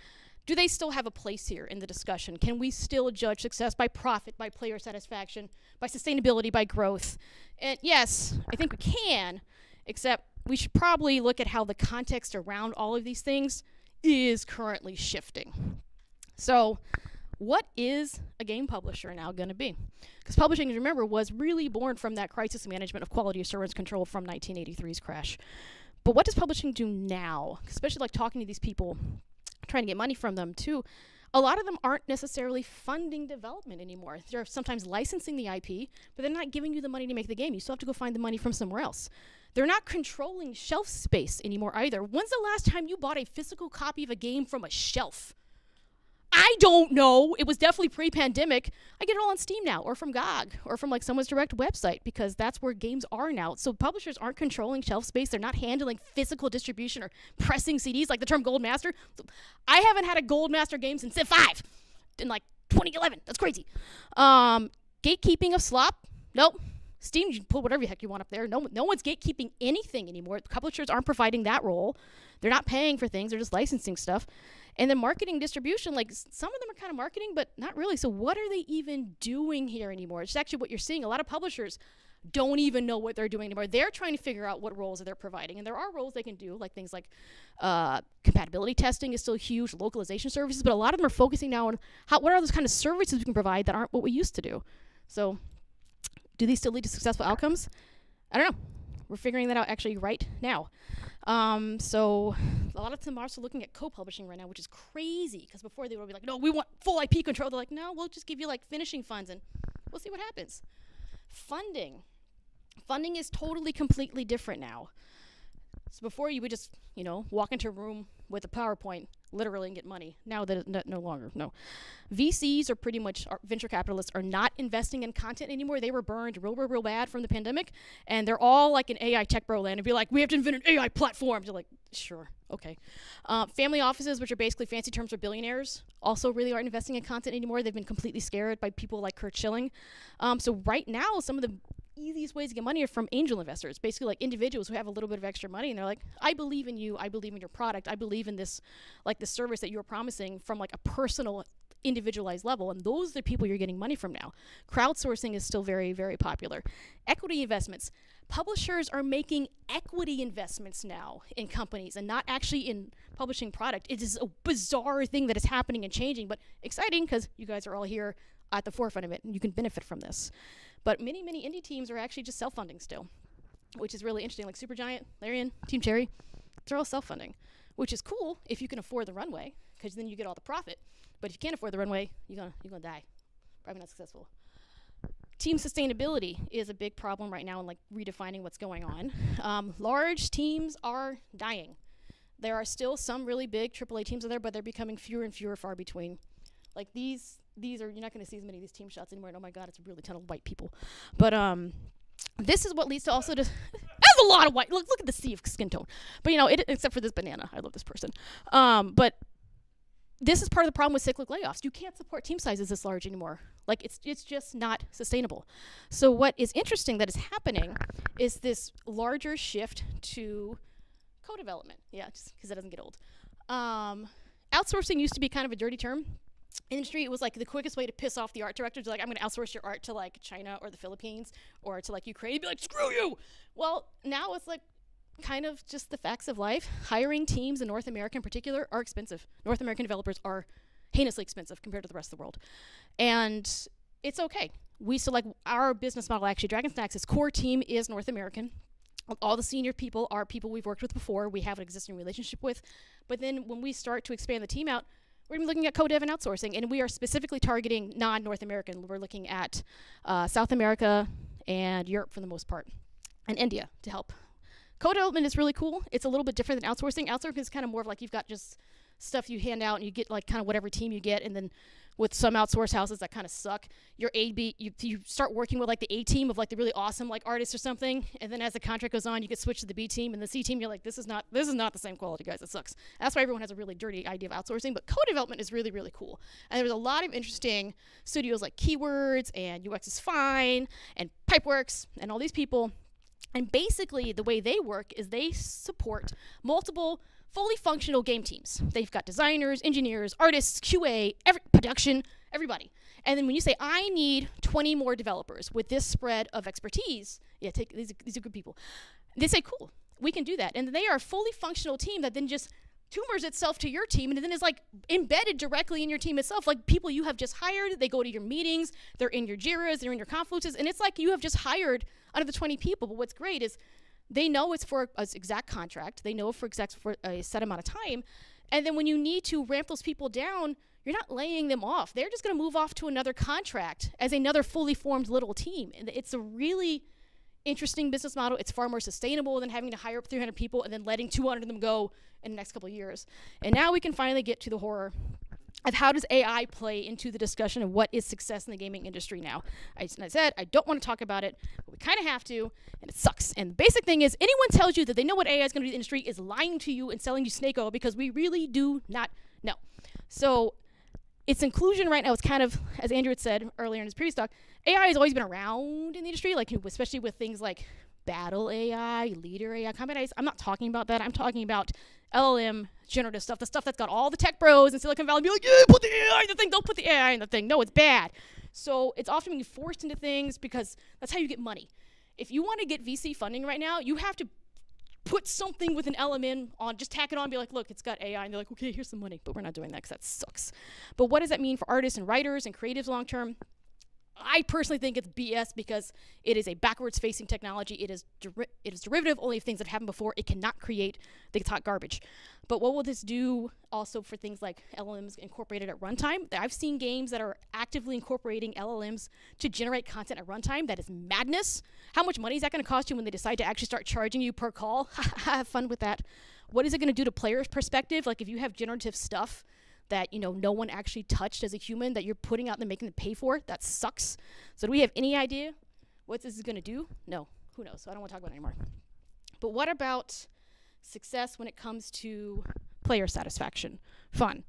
do they still have a place here in the discussion? Can we still judge success by profit, by player satisfaction, by sustainability, by growth? And yes, I think we can, except we should probably look at how the context around all of these things is currently shifting. So what is a game publisher now going to be? Because publishing, remember, was really born from that crisis management of quality assurance control from 1983's crash. But what does publishing do now? Especially like talking to these people, trying to get money from them too. a lot of them aren't necessarily funding development anymore. They're sometimes licensing the IP, but they're not giving you the money to make the game. You still have to go find the money from somewhere else. They're not controlling shelf space anymore either. When's the last time you bought a physical copy of a game from a shelf? I don't know. It was definitely pre-pandemic. I get it all on Steam now, or from GOG, or from like someone's direct website, because that's where games are now. So publishers aren't controlling shelf space. They're not handling physical distribution or pressing CDs, like the term Gold Master. I haven't had a Gold Master game since Civ 5 in like 2011. That's crazy. Gatekeeping of slop? Nope. Steam, you can put whatever the heck you want up there. No one's gatekeeping anything anymore. Publishers aren't providing that role. They're not paying for things. They're just licensing stuff. And then marketing distribution, like some of them are kind of marketing, but not really. So what are they even doing here anymore? It's actually what you're seeing. A lot of publishers don't even know what they're doing anymore. They're trying to figure out what roles they're providing. And there are roles they can do, like things like compatibility testing is still huge, localization services, but a lot of them are focusing now on what are those kind of services we can provide that aren't what we used to do. So do these still lead to successful outcomes? I don't know. We're figuring that out actually right now. So a lot of them are also looking at co-publishing right now, which is crazy, because before they would be like, no, we want full IP control. They're like, no, we'll just give you like finishing funds and we'll see what happens. Funding is totally, completely different now. So before you would just, walk into a room with a PowerPoint, literally, and get money. Now that no longer, no. VCs are pretty much, venture capitalists are not investing in content anymore. They were burned real bad from the pandemic, and they're all like in AI tech bro land and be like, we have to invent an AI platform. They're like, sure, okay. Family offices, which are basically fancy terms for billionaires, also really aren't investing in content anymore. They've been completely scared by people like Kirk. So right now, some of the easiest ways to get money are from angel investors, basically like individuals who have a little bit of extra money, and they're like, I believe in you, I believe in your product, I believe in this, like the service that you're promising from like a personal, individualized level, and those are the people you're getting money from now. Crowdsourcing is still very, very popular. Equity investments. Publishers are making equity investments now in companies and not actually in publishing product. It is a bizarre thing that is happening and changing, but exciting because you guys are all here at the forefront of it and you can benefit from this. But many indie teams are actually just self-funding still, which is really interesting. Like Supergiant, Larian, Team Cherry, they're all self-funding, which is cool if you can afford the runway, because then you get all the profit. But if you can't afford the runway, you're gonna die. Probably not successful. Team sustainability is a big problem right now in like redefining what's going on. Large teams are dying. There are still some really big AAA teams out there, but they're becoming fewer and fewer, far between. Like these are, you're not going to see as many of these team shots anymore. And oh my God, it's a really ton of white people. But this is what leads to also to there's a lot of white. Look at the sea of skin tone. But except for this banana, I love this person. But this is part of the problem with cyclic layoffs. You can't support team sizes this large anymore. Like it's just not sustainable. So what is interesting that is happening is this larger shift to co-development. Yeah, just because it doesn't get old. Outsourcing used to be kind of a dirty term. Industry, it was like the quickest way to piss off the art directors. Like, I'm going to outsource your art to like China or the Philippines or to like Ukraine. You'd be like, screw you. Well, now it's like kind of just the facts of life. Hiring teams in North America in particular are expensive. North American developers are heinously expensive compared to the rest of the world. And it's okay. So like our business model, actually, Dragon Snacks' core team is North American. All the senior people are people we've worked with before, we have an existing relationship with. But then when we start to expand the team out, we're going to be looking at co-dev and outsourcing, and we are specifically targeting non-North American. We're looking at South America and Europe for the most part, and India to help. Co-development is really cool. It's a little bit different than outsourcing. Outsourcing is kind of more of like you've got just stuff you hand out, and you get like kind of whatever team you get, and then with some outsource houses that kind of suck, you start working with like the A team of like the really awesome like artists or something, and then as the contract goes on, you get switched to the B team, and the C team, you're like, this is not the same quality, guys. It sucks. That's why everyone has a really dirty idea of outsourcing, but co-development is really, really cool. And there's a lot of interesting studios like Keywords and UX is Fine and Pipeworks and all these people. And basically the way they work is they support multiple fully functional game teams. They've got designers, engineers, artists, QA, production, everybody. And then when you say, I need 20 more developers with this spread of expertise, these are good people. They say, cool, we can do that. And they are a fully functional team that then just tumors itself to your team and then is like embedded directly in your team itself. Like people you have just hired, they go to your meetings, they're in your Jiras, they're in your Confluences, and it's like you have just hired out of the 20 people. But what's great is they know it's for an exact contract. They know for a set amount of time. And then when you need to ramp those people down, you're not laying them off. They're just going to move off to another contract as another fully formed little team. And it's a really interesting business model. It's far more sustainable than having to hire up 300 people and then letting 200 of them go in the next couple of years. And now we can finally get to the horror of how does AI play into the discussion of what is success in the gaming industry now. I said I don't want to talk about it, but we kind of have to, and it sucks. And the basic thing is, anyone tells you that they know what AI is going to do in the industry is lying to you and selling you snake oil, because we really do not know. So its inclusion right now is kind of, as Andrew had said earlier in his previous talk, AI has always been around in the industry, like especially with things like battle AI, leader AI, combat AI. I'm not talking about that. I'm talking about LLM, generative stuff, the stuff that's got all the tech bros in Silicon Valley be like, yeah, put the AI in the thing. Don't put the AI in the thing. No, it's bad. So it's often being forced into things because that's how you get money. If you want to get VC funding right now, you have to put something with an LM on, just tack it on and be like, look, it's got AI. And they're like, okay, here's some money. But we're not doing that because that sucks. But what does that mean for artists and writers and creatives long term? I personally think it's BS because it is a backwards-facing technology. It is derivative only of things that happened before. It cannot create the hot garbage. But what will this do also for things like LLMs incorporated at runtime? I've seen games that are actively incorporating LLMs to generate content at runtime. That is madness. How much money is that going to cost you when they decide to actually start charging you per call? Have fun with that. What is it going to do to players' perspective? Like if you have generative stuff that no one actually touched as a human that you're putting out and making them pay for, that sucks. So do we have any idea what this is going to do? No. Who knows? So I don't want to talk about it anymore. But what about success when it comes to player satisfaction? Fun.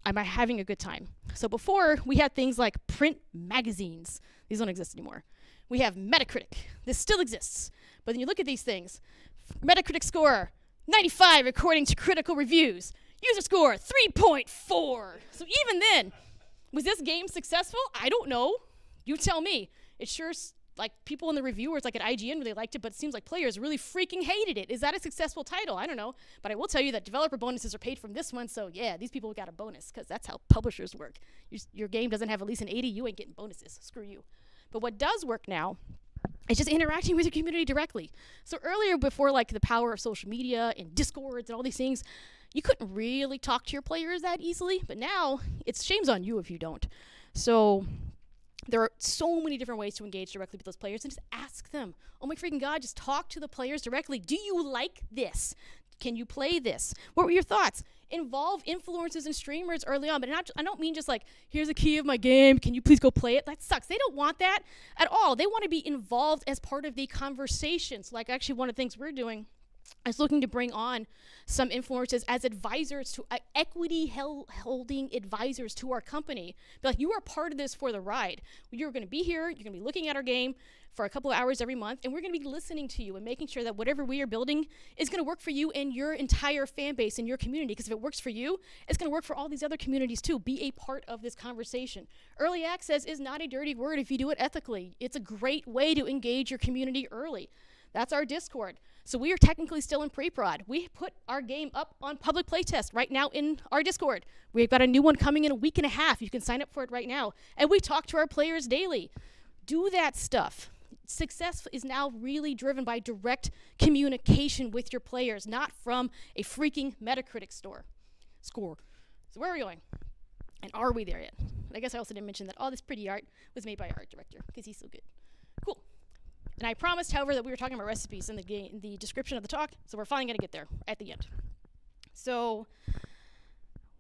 Am I having a good time? So before, we had things like print magazines. These don't exist anymore. We have Metacritic. This still exists. But then you look at these things. Metacritic score, 95 according to critical reviews. User score, 3.4. So even then, was this game successful? I don't know. You tell me. It sure, like people in the reviewers, like at IGN, really liked it, but it seems like players really freaking hated it. Is that a successful title? I don't know. But I will tell you that developer bonuses are paid from this one, so yeah, these people got a bonus, because that's how publishers work. Your game doesn't have at least an 80, you ain't getting bonuses. Screw you. But what does work now is just interacting with your community directly. So earlier, before like the power of social media and Discords and all these things, you couldn't really talk to your players that easily, but now it's shame's on you if you don't. So there are so many different ways to engage directly with those players, and just ask them. Oh my freaking God, just talk to the players directly. Do you like this? Can you play this? What were your thoughts? Involve influencers and streamers early on, but I don't mean just like, here's a key of my game, can you please go play it? That sucks. They don't want that at all. They want to be involved as part of the conversations. Like actually one of the things we're doing is looking to bring on some influencers as advisors to equity holding advisors to our company. Be like, you are part of this for the ride. You're going to be here. You're going to be looking at our game for a couple of hours every month, and we're going to be listening to you and making sure that whatever we are building is going to work for you and your entire fan base and your community. Because if it works for you, it's going to work for all these other communities too. Be a part of this conversation. Early access is not a dirty word if you do it ethically. It's a great way to engage your community early. That's our Discord. So we are technically still in pre-prod. We put our game up on public playtest right now in our Discord. We've got a new one coming in a week and a half. You can sign up for it right now. And we talk to our players daily. Do that stuff. Success is now really driven by direct communication with your players, not from a freaking Metacritic score. So where are we going? And are we there yet? And I guess I also didn't mention that all this pretty art was made by our art director, because he's so good. Cool. And I promised, however, that we were talking about recipes in the description of the talk, so we're finally going to get there at the end. So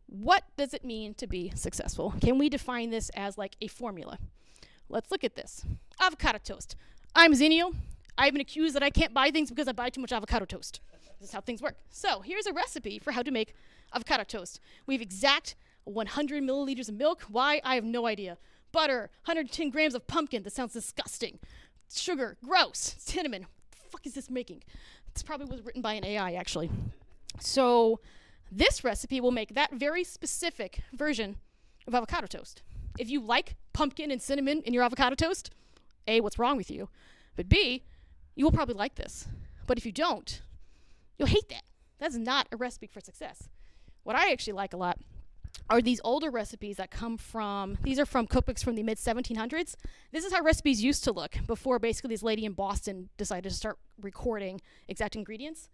what does it mean to be successful? Can we define this as like a formula? Let's look at this. Avocado toast. I'm Zenio. I've been accused that I can't buy things because I buy too much avocado toast. This is how things work. So here's a recipe for how to make avocado toast. We have exact 100 milliliters of milk. Why? I have no idea. Butter, 110 grams of pumpkin. That sounds disgusting. Sugar, gross. Cinnamon. What the fuck is this making? This probably was written by an AI, actually. So this recipe will make that very specific version of avocado toast. If you like pumpkin and cinnamon in your avocado toast, A, what's wrong with you? But B, you will probably like this. But if you don't, you'll hate that. That's not a recipe for success. What I actually like a lot are these older recipes that come from, these are from cookbooks from the mid-1700s. This is how recipes used to look before basically this lady in Boston decided to start recording exact ingredients.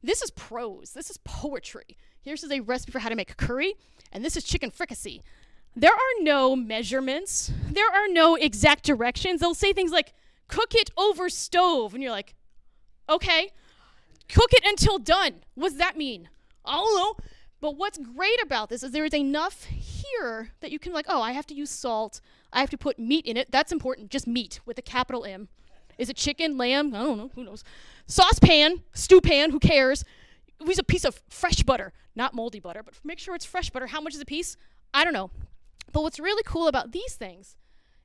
This is prose. This is poetry. Here's a recipe for how to make curry, and this is chicken fricassee. There are no measurements. There are no exact directions. They'll say things like, cook it over stove, and you're like, okay. Cook it until done. What does that mean? I don't know. But what's great about this is there is enough here that you can like, oh, I have to use salt. I have to put meat in it. That's important. Just meat with a capital M. Is it chicken, lamb? I don't know. Who knows? Saucepan, stew pan, who cares? Use a piece of fresh butter. Not moldy butter, but make sure it's fresh butter. How much is a piece? I don't know. But what's really cool about these things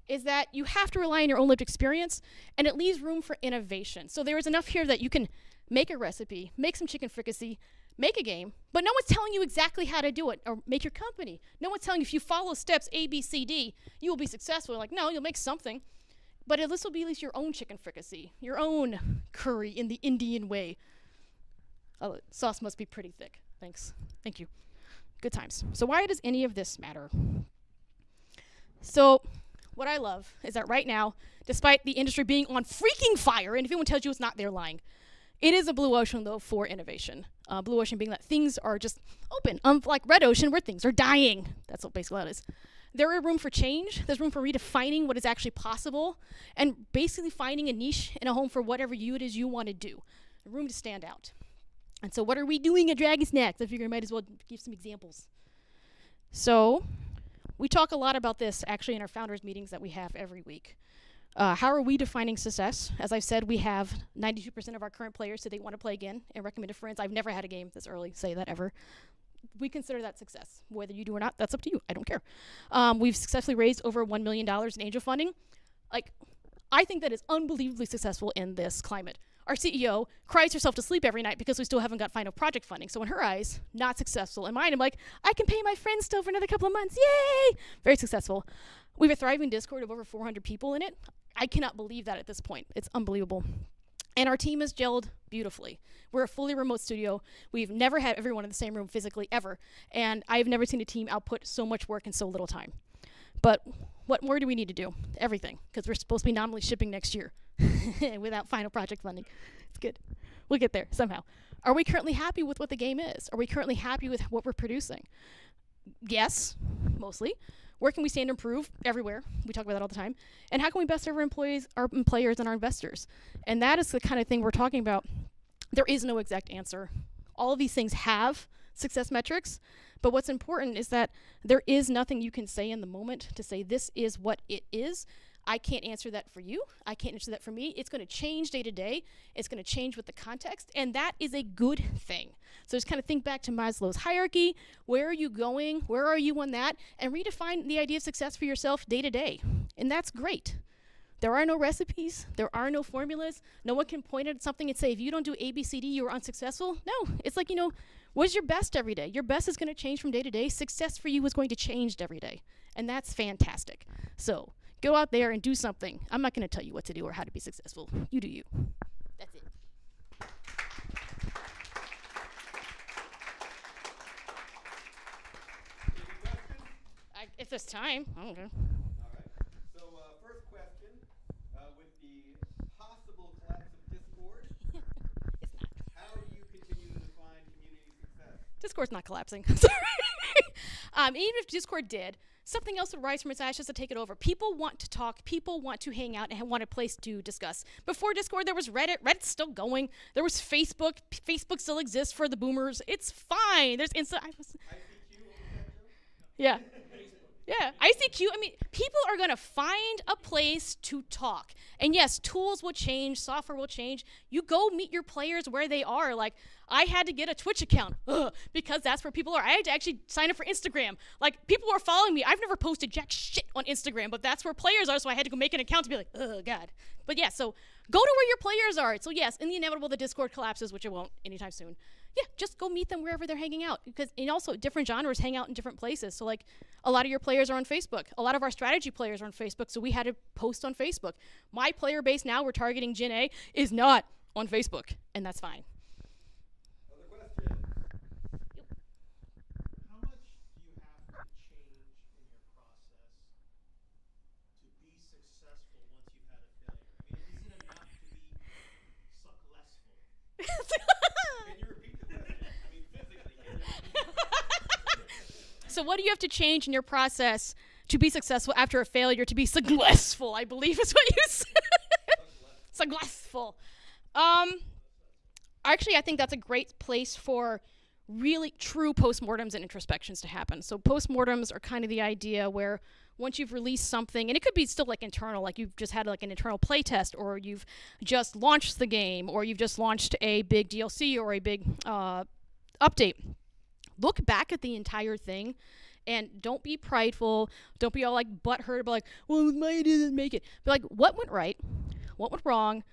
is that you have to rely on your own lived experience, and it leaves room for innovation. So there is enough here that you can make a recipe, make some chicken fricassee, make a game, but no one's telling you exactly how to do it, or make your company. No one's telling you if you follow steps A, B, C, D, you will be successful. Like, no, you'll make something. But this will be at least your own chicken fricassee, your own curry in the Indian way. Oh, sauce must be pretty thick. Thanks. Thank you. Good times. So why does any of this matter? So what I love is that right now, despite the industry being on freaking fire, and if anyone tells you it's not, they're lying, it is a blue ocean, though, for innovation. Blue ocean being that things are just open, unlike red ocean where things are dying. That's what basically that is. There is room for change. There's room for redefining what is actually possible and basically finding a niche and a home for whatever it is you want to do. A room to stand out. And so what are we doing at Dragon Snacks? I figure I might as well give some examples. So we talk a lot about this actually in our founders meetings that we have every week. How are we defining success? As I've said, we have 92% of our current players say they want to play again and recommend to friends. I've never had a game this early say that ever. We consider that success. Whether you do or not, that's up to you. I don't care. We've successfully raised over $1 million in angel funding. I think that is unbelievably successful in this climate. Our CEO cries herself to sleep every night because we still haven't got final project funding. So in her eyes, not successful. In mine, I'm like, I can pay my friends still for another couple of months. Yay! Very successful. We have a thriving Discord of over 400 people in it. I cannot believe that at this point. It's unbelievable. And our team has gelled beautifully. We're a fully remote studio. We've never had everyone in the same room physically ever. And I've never seen a team output so much work in so little time. But what more do we need to do? Everything. Because we're supposed to be nominally shipping next year without final project funding. It's good. We'll get there somehow. Are we currently happy with what the game is? Are we currently happy with what we're producing? Yes, mostly. Where can we stand and improve? Everywhere. We talk about that all the time. And how can we best serve our employees, our players, and our investors? And that is the kind of thing we're talking about. There is no exact answer. All of these things have success metrics, but what's important is that there is nothing you can say in the moment to say this is what it is. I can't answer that for you. I can't answer that for me. It's going to change day to day. It's going to change with the context, and that is a good thing. So just kind of think back to Maslow's hierarchy. Where are you going? Where are you on that? And redefine the idea of success for yourself day to day. And that's great. There are no recipes. There are no formulas. No one can point at something and say, if you don't do A, B, C, D, you're unsuccessful. No, it's like, what's your best every day? Your best is going to change from day to day. Success for you is going to change every day. And that's fantastic. So go out there and do something. I'm not going to tell you what to do or how to be successful. You do you. That's it. If there's time, I don't know. All right. So first question, with the possible collapse of Discord, It's not. how do you continue to define community success? Discord's not collapsing. Sorry. Even if Discord did, something else would rise from its ashes to take it over. People want to talk. People want to hang out and want a place to discuss. Before Discord, there was Reddit. Reddit's still going. There was Facebook. Facebook still exists for the boomers. It's fine. There's Yeah. Yeah, ICQ, people are going to find a place to talk. And yes, tools will change, software will change. You go meet your players where they are. Like, I had to get a Twitch account because that's where people are. I had to actually sign up for Instagram. Like, people are following me. I've never posted jack shit on Instagram, but that's where players are, so I had to go make an account to be like, oh, God. But yeah, so go to where your players are. So yes, in the inevitable, the Discord collapses, which it won't anytime soon. Yeah, just go meet them wherever they're hanging out. And also, different genres hang out in different places. So, like, a lot of your players are on Facebook. A lot of our strategy players are on Facebook, so we had to post on Facebook. My player base now, we're targeting Gen A, is not on Facebook, and that's fine. Other question. How much do you have to change in your process to be successful once you've had a failure? Is it enough to be successful? Can you repeat So what do you have to change in your process to be successful after a failure, to be successful, I believe is what you said. Successful. Actually, I think that's a great place for really true postmortems and introspections to happen. So postmortems are kind of the idea where once you've released something, and it could be still like internal, like you've just had like an internal play test, or you've just launched the game, or you've just launched a big DLC or a big update. Look back at the entire thing and don't be prideful. Don't be all like butthurt, but like, well, my idea didn't make it. But like, what went right? What went wrong?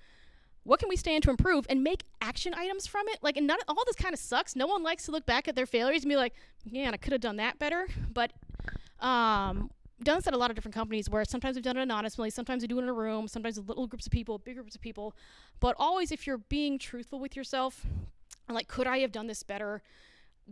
What can we stand to improve, and make action items from it? Like, and not all this kind of sucks. No one likes to look back at their failures and be like, man, I could have done that better. But done this at a lot of different companies where sometimes we've done it anonymously, sometimes we do it in a room, sometimes with little groups of people, big groups of people. But always, if you're being truthful with yourself, like, could I have done this better?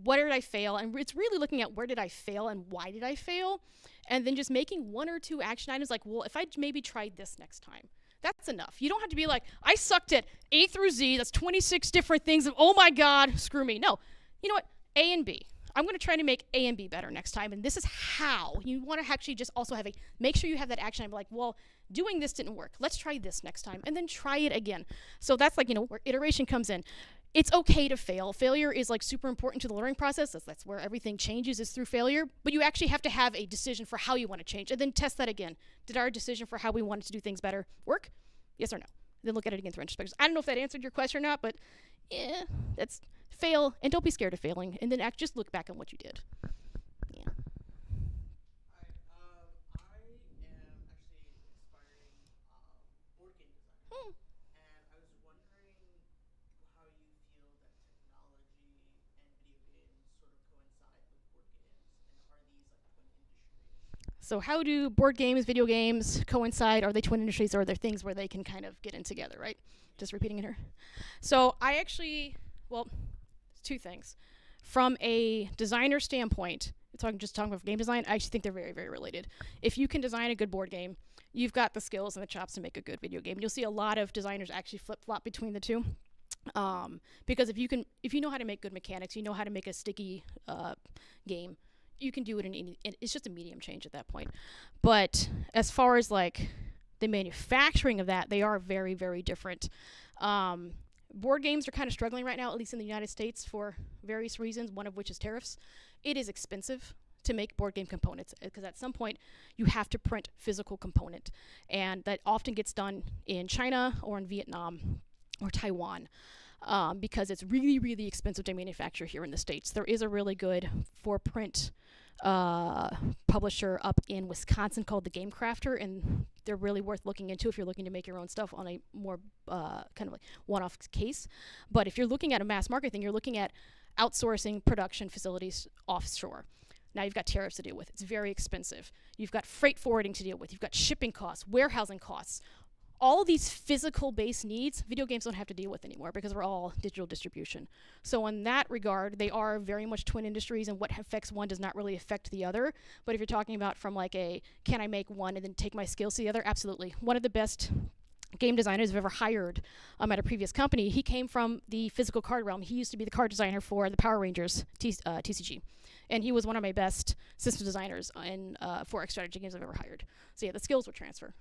Where did I fail? And it's really looking at where did I fail and why did I fail? And then just making one or two action items like, well, if I maybe tried this next time, that's enough. You don't have to be like, I sucked at A through Z. That's 26 different things. And oh my God, screw me. No, you know what? A and B. I'm going to try to make A and B better next time. And this is how. You want to actually just also have make sure you have that action item like, well, doing this didn't work. Let's try this next time. And then try it again. So that's like, where iteration comes in. It's okay to fail. Failure is like super important to the learning process. That's where everything changes, is through failure. But you actually have to have a decision for how you want to change, and then test that again. Did our decision for how we wanted to do things better work? Yes or no? Then look at it again through introspection. I don't know if that answered your question or not, but yeah, that's fail, and don't be scared of failing, and then just look back on what you did. Yeah. So how do board games, video games coincide? Are they twin industries, or are there things where they can kind of get in together, right? Just repeating it here. So I actually, well, two things. From a designer standpoint, just talking about game design, I actually think they're very, very related. If you can design a good board game, you've got the skills and the chops to make a good video game. You'll see a lot of designers actually flip-flop between the two. Because if you know how to make good mechanics, you know how to make a sticky game, you can do it it's just a medium change at that point. But as far as like the manufacturing of that, they are very, very different. Board games are kind of struggling right now, at least in the United States, for various reasons, one of which is tariffs. It is expensive to make board game components because at some point you have to print physical component, and that often gets done in China or in Vietnam or Taiwan. Because it's really, really expensive to manufacture here in the States. There is a really good for-print publisher up in Wisconsin called the Game Crafter, and they're really worth looking into if you're looking to make your own stuff on a more kind of like one-off case. But if you're looking at a mass market thing, you're looking at outsourcing production facilities offshore. Now you've got tariffs to deal with. It's very expensive. You've got freight forwarding to deal with. You've got shipping costs, warehousing costs. All these physical-based needs, video games don't have to deal with anymore because we're all digital distribution. So in that regard, they are very much twin industries, and what affects one does not really affect the other. But if you're talking about from like can I make one and then take my skills to the other, absolutely. One of the best game designers I've ever hired at a previous company, he came from the physical card realm. He used to be the card designer for the Power Rangers TCG. And he was one of my best system designers in 4X strategy games I've ever hired. So yeah, the skills would transfer.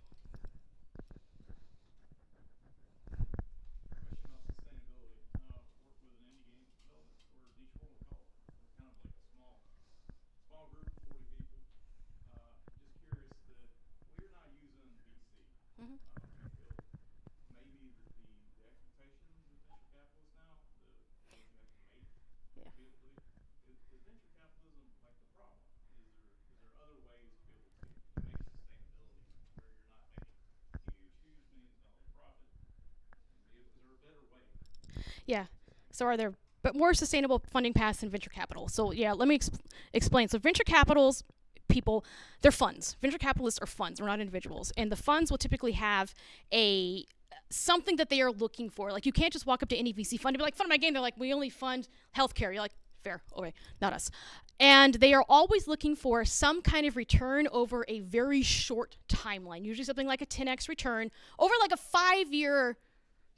Yeah. So are there more sustainable funding paths than venture capital? So yeah, let me explain. So venture capitals, people, they're funds. Venture capitalists are funds. They're not individuals. And the funds will typically have something that they are looking for. Like you can't just walk up to any VC fund and be like, fund my game. They're like, we only fund healthcare. You're like, fair. Okay, not us. And they are always looking for some kind of return over a very short timeline. Usually something like a 10x return over like a 5-year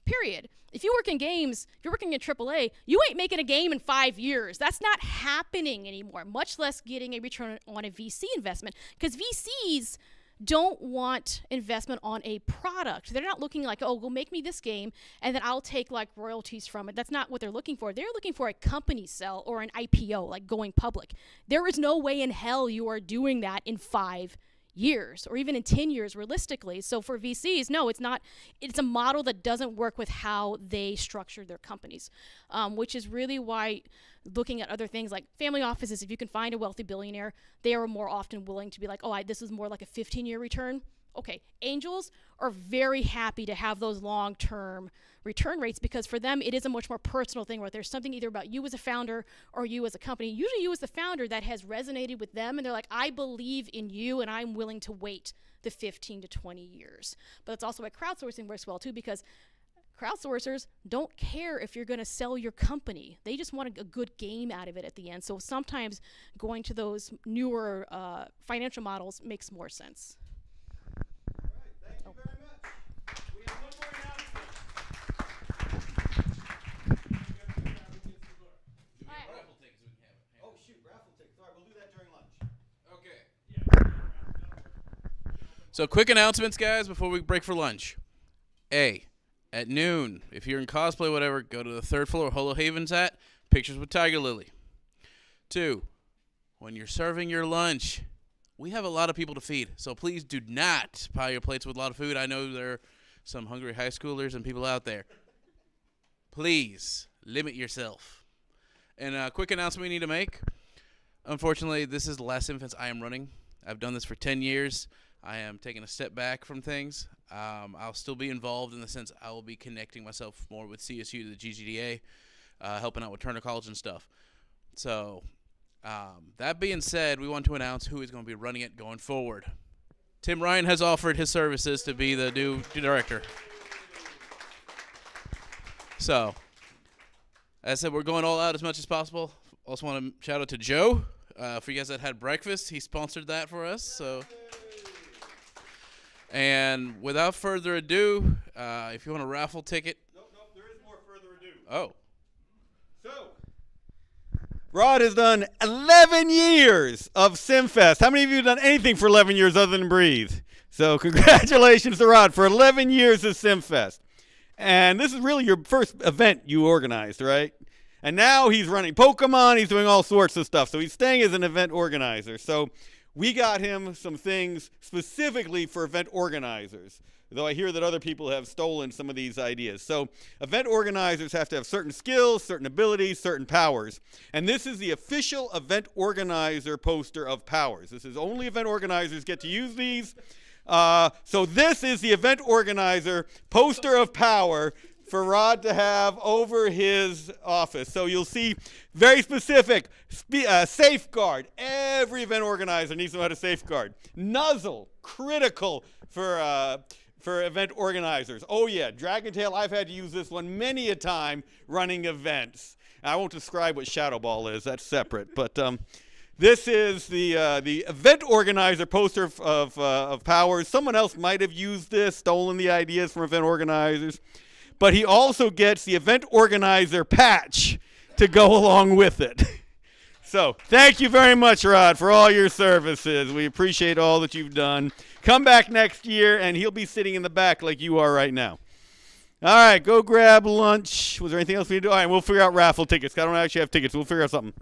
period. If you work in games, if you're working in AAA, you ain't making a game in 5 years. That's not happening anymore, much less getting a return on a VC investment. Because VCs don't want investment on a product. They're not looking like, oh, go make me this game, and then I'll take like royalties from it. That's not what they're looking for. They're looking for a company sell or an IPO, like going public. There is no way in hell you are doing that in 5 years or even in 10 years realistically. So for VCs, no, it's not. It's a model that doesn't work with how they structure their companies, which is really why looking at other things like family offices, if you can find a wealthy billionaire, they are more often willing to be like, oh, this is more like a 15-year return. Okay, angels are very happy to have those long-term return rates because for them it is a much more personal thing where there's something either about you as a founder or you as a company, usually you as the founder, that has resonated with them and they're like, I believe in you and I'm willing to wait the 15 to 20 years. But it's also why crowdsourcing works well too, because crowdsourcers don't care if you're going to sell your company. They just want a good game out of it at the end. So sometimes going to those newer financial models makes more sense. So quick announcements, guys, before we break for lunch. A, at noon, if you're in cosplay, whatever, go to the 3rd floor Holo Haven's at. Pictures with Tiger Lily. 2, when you're serving your lunch, we have a lot of people to feed, so please do not pile your plates with a lot of food. I know there are some hungry high schoolers and people out there. Please limit yourself. And a quick announcement we need to make. Unfortunately, this is the last CIMFest I am running. I've done this for 10 years. I am taking a step back from things. I'll still be involved in the sense I will be connecting myself more with CSU to the GGDA, helping out with Turner College and stuff. So that being said, we want to announce who is going to be running it going forward. Tim Ryan has offered his services to be the new director. So, as I said, we're going all out as much as possible. Also want to shout out to Joe. For you guys that had breakfast, he sponsored that for us. So, and without further ado, if you want a raffle ticket. Nope, there is more further ado. Oh. So, Rod has done 11 years of CIMFest. How many of you have done anything for 11 years other than breathe? So congratulations to Rod for 11 years of CIMFest. And this is really your first event you organized, right? And now he's running Pokemon. He's doing all sorts of stuff. So he's staying as an event organizer. So we got him some things specifically for event organizers, though I hear that other people have stolen some of these ideas. So event organizers have to have certain skills, certain abilities, certain powers. And this is the official event organizer poster of powers. This is only event organizers get to use these. So this is the event organizer poster of power for Rod to have over his office. So you'll see very specific safeguard. Every event organizer needs to know how to safeguard. Nuzzle, critical for event organizers. Oh yeah, Dragon Tail, I've had to use this one many a time running events. I won't describe what Shadow Ball is, that's separate. But this is the event organizer poster of powers. Someone else might have used this, stolen the ideas from event organizers. But he also gets the event organizer patch to go along with it. So thank you very much, Rod, for all your services. We appreciate all that you've done. Come back next year, and he'll be sitting in the back like you are right now. All right, go grab lunch. Was there anything else we need to do? All right, we'll figure out raffle tickets. I don't actually have tickets. We'll figure out something.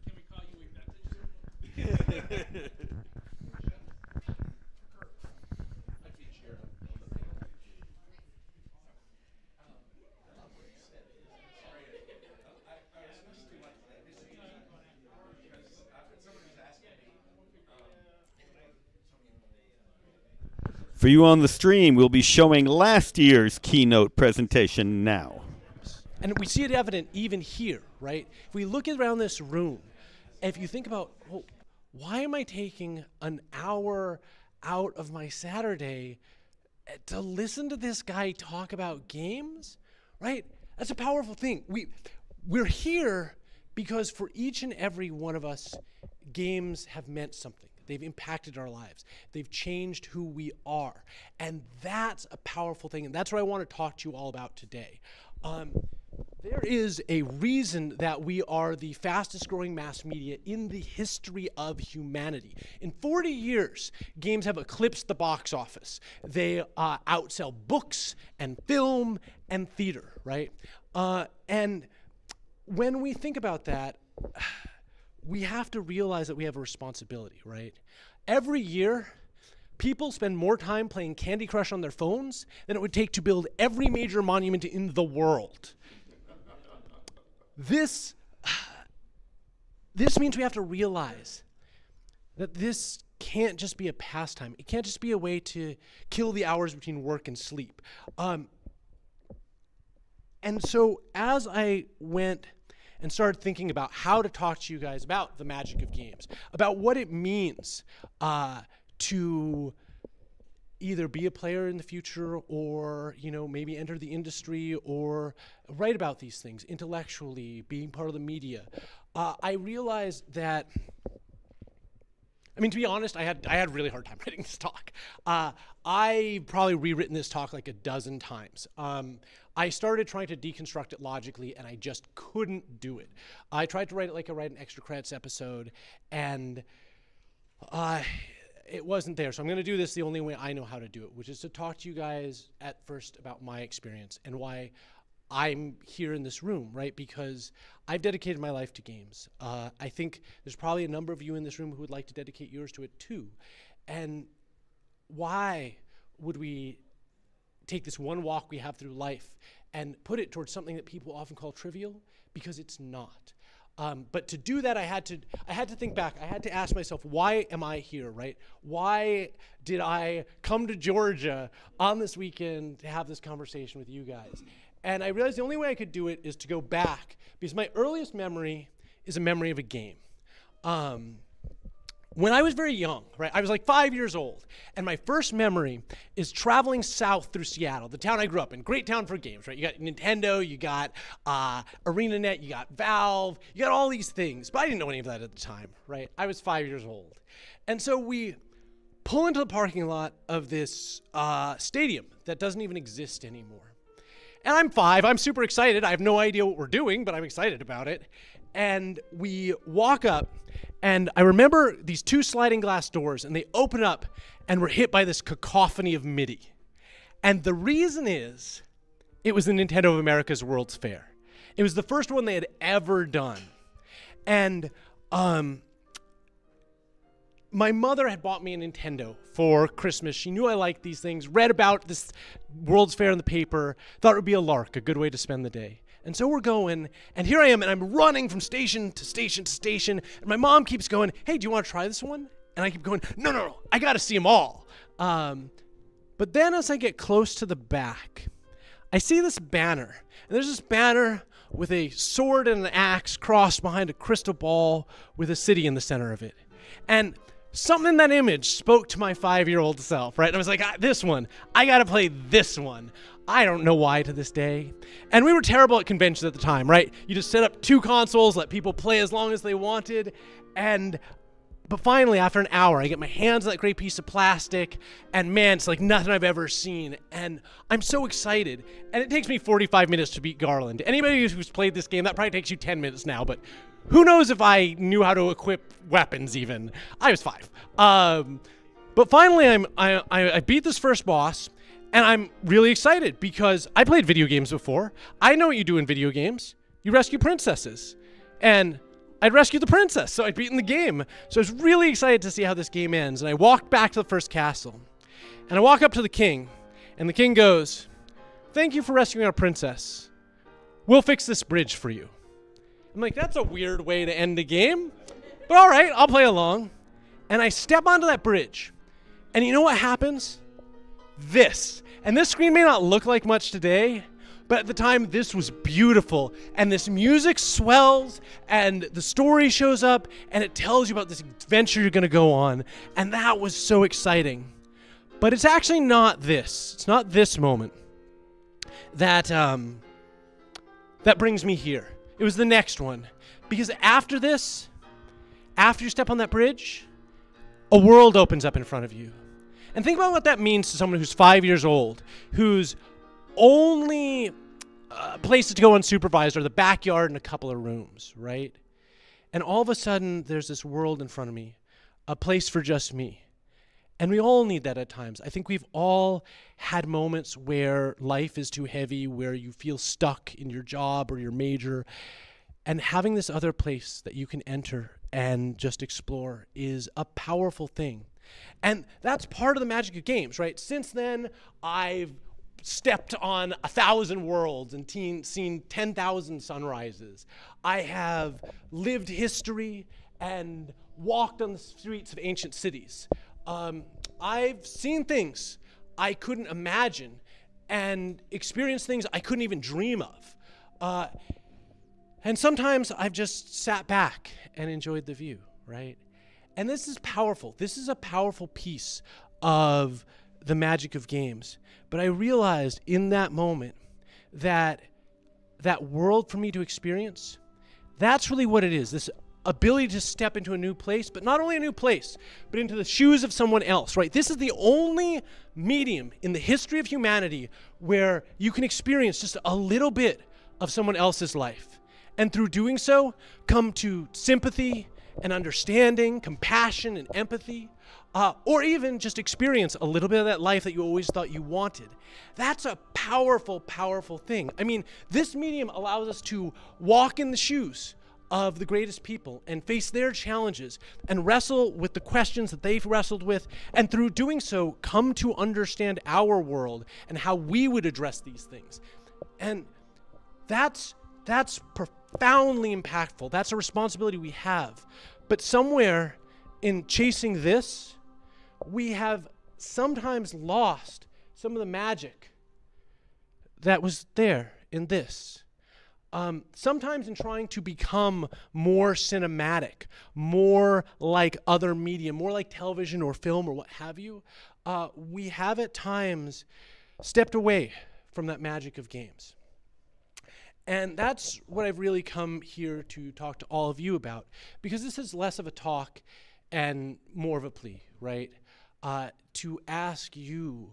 For you on the stream, we'll be showing last year's keynote presentation now. And we see it evident even here, right? If we look around this room, if you think about, well, why am I taking an hour out of my Saturday to listen to this guy talk about games, right? That's a powerful thing. We're here because for each and every one of us, games have meant something. They've impacted our lives. They've changed who we are. And that's a powerful thing. And that's what I want to talk to you all about today. There is a reason that we are the fastest growing mass media in the history of humanity. In 40 years, games have eclipsed the box office. They outsell books and film and theater, right? And when we think about that, we have to realize that we have a responsibility, right? Every year, people spend more time playing Candy Crush on their phones than it would take to build every major monument in the world. This means we have to realize that this can't just be a pastime. It can't just be a way to kill the hours between work and sleep. And so as I went and started thinking about how to talk to you guys about the magic of games, about what it means to either be a player in the future or, maybe enter the industry or write about these things intellectually, being part of the media, I realized that, to be honest, I had a really hard time writing this talk. I probably rewritten this talk like a dozen times. I started trying to deconstruct it logically, and I just couldn't do it. I tried to write it like I write an extra credits episode, and it wasn't there. So I'm going to do this the only way I know how to do it, which is to talk to you guys at first about my experience and why I'm here in this room, right? Because I've dedicated my life to games. I think there's probably a number of you in this room who would like to dedicate yours to it too. And why would we take this one walk we have through life and put it towards something that people often call trivial? Because it's not. But to do that, I had to think back. I had to ask myself, why am I here, right? Why did I come to Georgia on this weekend to have this conversation with you guys? And I realized the only way I could do it is to go back, because my earliest memory is a memory of a game. When I was very young, right, I was like 5 years old, and my first memory is traveling south through Seattle, the town I grew up in. Great town for games, right? You got Nintendo, you got ArenaNet, you got Valve, you got all these things. But I didn't know any of that at the time, right? I was 5 years old. And so we pull into the parking lot of this stadium that doesn't even exist anymore. And I'm 5, I'm super excited. I have no idea what we're doing, but I'm excited about it. And we walk up, and I remember these 2 sliding glass doors, and they open up, and we're hit by this cacophony of MIDI. And the reason is, it was the Nintendo of America's World's Fair. It was the first one they had ever done. And my mother had bought me a Nintendo for Christmas. She knew I liked these things, read about this World's Fair in the paper, thought it would be a lark, a good way to spend the day. And so we're going, and here I am, and I'm running from station to station to station, and my mom keeps going, hey, do you want to try this one? And I keep going, no, I got to see them all. But then as I get close to the back, I see this banner, and there's this banner with a sword and an axe crossed behind a crystal ball with a city in the center of it. And something in that image spoke to my 5-year-old self, right? And I was like, this one, I got to play this one. I don't know why to this day. And we were terrible at conventions at the time, right? You just set up 2 consoles, let people play as long as they wanted. But finally, after an hour, I get my hands on that great piece of plastic, and man, it's like nothing I've ever seen. And I'm so excited. And it takes me 45 minutes to beat Garland. Anybody who's played this game, that probably takes you 10 minutes now, but who knows if I knew how to equip weapons even. I was 5. But finally, I beat this first boss, and I'm really excited because I played video games before. I know what you do in video games. You rescue princesses. And I'd rescue the princess, so I'd beaten the game. So I was really excited to see how this game ends. And I walked back to the first castle. And I walk up to the king, and the king goes, thank you for rescuing our princess. We'll fix this bridge for you. I'm like, that's a weird way to end a game. But all right, I'll play along. And I step onto that bridge. And you know what happens? This. And this screen may not look like much today, but at the time, this was beautiful. And this music swells, and the story shows up, and it tells you about this adventure you're going to go on. And that was so exciting. But it's actually not this. It's not this moment that brings me here. It was the next one. Because after this, after you step on that bridge, a world opens up in front of you. And think about what that means to someone who's 5 years old, whose only places to go unsupervised are the backyard and a couple of rooms, right? And all of a sudden, there's this world in front of me, a place for just me. And we all need that at times. I think we've all had moments where life is too heavy, where you feel stuck in your job or your major. And having this other place that you can enter and just explore is a powerful thing. And that's part of the magic of games, right? Since then, I've stepped on 1,000 worlds and seen 10,000 sunrises. I have lived history and walked on the streets of ancient cities. I've seen things I couldn't imagine and experienced things I couldn't even dream of. And sometimes I've just sat back and enjoyed the view, right? And this is powerful. This is a powerful piece of the magic of games. But I realized in that moment that that world for me to experience, that's really what it is. This ability to step into a new place, but not only a new place, but into the shoes of someone else, right? This is the only medium in the history of humanity where you can experience just a little bit of someone else's life. And through doing so, come to sympathy and understanding, compassion and empathy, or even just experience a little bit of that life that you always thought you wanted. That's a powerful, powerful thing. I mean, this medium allows us to walk in the shoes of the greatest people and face their challenges and wrestle with the questions that they've wrestled with, and through doing so, come to understand our world and how we would address these things. And that's profoundly impactful. That's a responsibility we have. But somewhere in chasing this, we have sometimes lost some of the magic that was there in this. Sometimes in trying to become more cinematic, more like other media, more like television or film or what have you, we have at times stepped away from that magic of games. And that's what I've really come here to talk to all of you about, because this is less of a talk and more of a plea, right? To ask you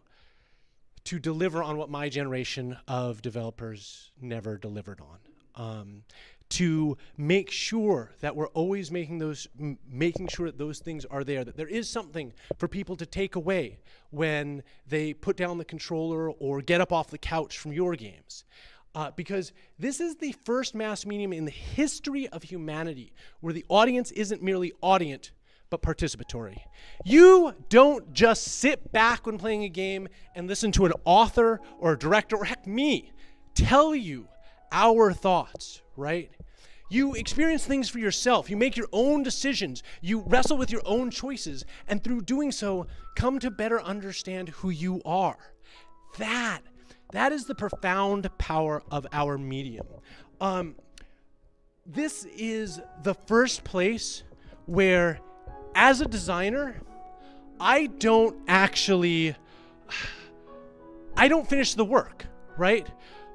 to deliver on what my generation of developers never delivered on. To make sure that we're always making sure that those things are there, that there is something for people to take away when they put down the controller or get up off the couch from your games. Because this is the first mass medium in the history of humanity where the audience isn't merely audient, but participatory. You don't just sit back when playing a game and listen to an author or a director, or heck, me, tell you our thoughts, right? You experience things for yourself. You make your own decisions. You wrestle with your own choices. And through doing so, come to better understand who you are. That is the profound power of our medium. This is the first place where, as a designer, I don't finish the work, right?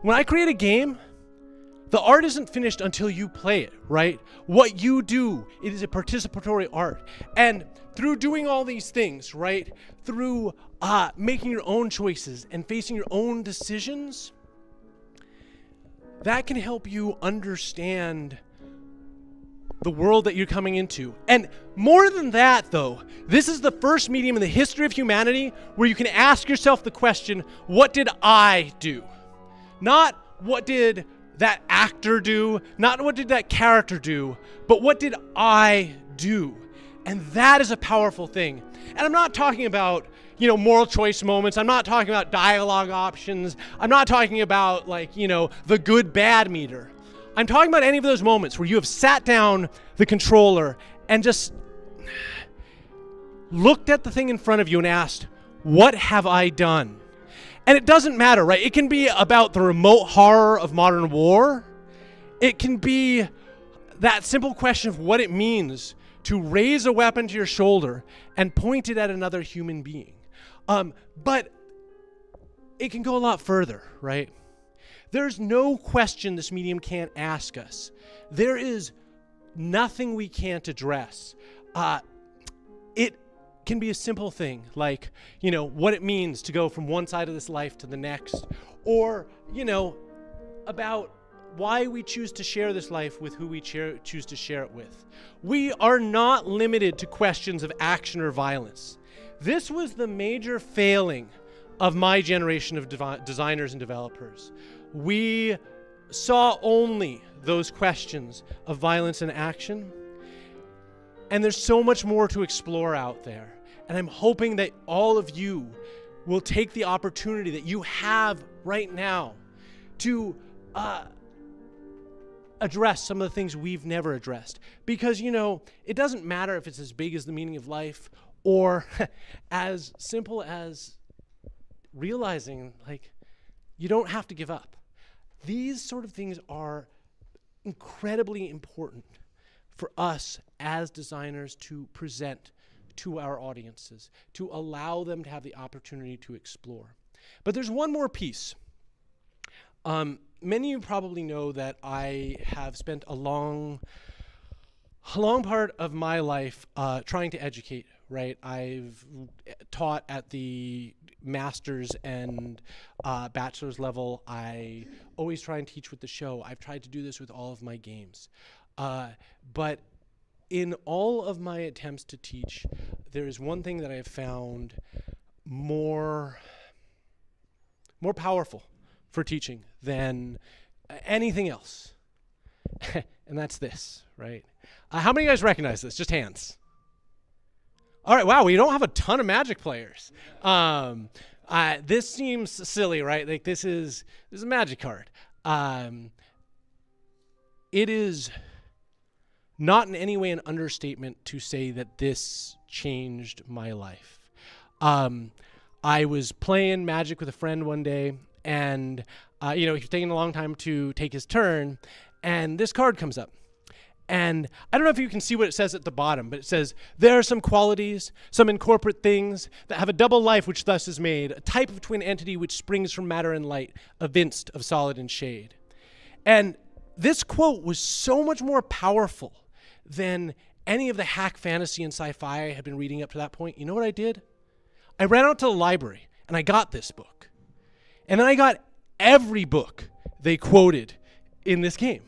When I create a game, the art isn't finished until you play it, right? What you do, it is a participatory art. And through doing all these things, right, through making your own choices and facing your own decisions, that can help you understand the world that you're coming into. And more than that, though, this is the first medium in the history of humanity where you can ask yourself the question, what did I do? Not what did that actor do, not what did that character do, but what did I do? And that is a powerful thing. And I'm not talking about, moral choice moments. I'm not talking about dialogue options. I'm not talking about the good bad meter. I'm talking about any of those moments where you have sat down the controller and just looked at the thing in front of you and asked, what have I done? And it doesn't matter, right? It can be about the remote horror of modern war. It can be that simple question of what it means to raise a weapon to your shoulder and point it at another human being. But it can go a lot further, right? There's no question this medium can't ask us. There is nothing we can't address. It can be a simple thing like, what it means to go from one side of this life to the next, or, about why we choose to share this life with who we choose to share it with. We are not limited to questions of action or violence. This was the major failing of my generation of designers and developers. We saw only those questions of violence and action, and there's so much more to explore out there. And I'm hoping that all of you will take the opportunity that you have right now to address some of the things we've never addressed. Because, you know, it doesn't matter if it's as big as the meaning of life or as simple as realizing, like, you don't have to give up. These sort of things are incredibly important for us as designers to present to our audiences, to allow them to have the opportunity to explore. But there's one more piece. Many of you probably know that I have spent a long part of my life trying to educate, right? I've taught at the master's and bachelor's level. I always try and teach with the show. I've tried to do this with all of my games. But in all of my attempts to teach, there is one thing that I have found more powerful for teaching than anything else. And that's this, right? How many of you guys recognize this? Just hands. All right, wow, we don't have a ton of Magic players. This seems silly, right? Like this is a Magic card. It is not in any way an understatement to say that this changed my life. I was playing Magic with a friend one day, and he was taking a long time to take his turn, and this card comes up. And I don't know if you can see what it says at the bottom, but it says, there are some qualities, some incorporate things that have a double life which thus is made, a type of twin entity which springs from matter and light, evinced of solid and shade. And this quote was so much more powerful than any of the hack fantasy and sci-fi I had been reading up to that point. You know what I did? I ran out to the library and I got this book. And then I got every book they quoted in this game.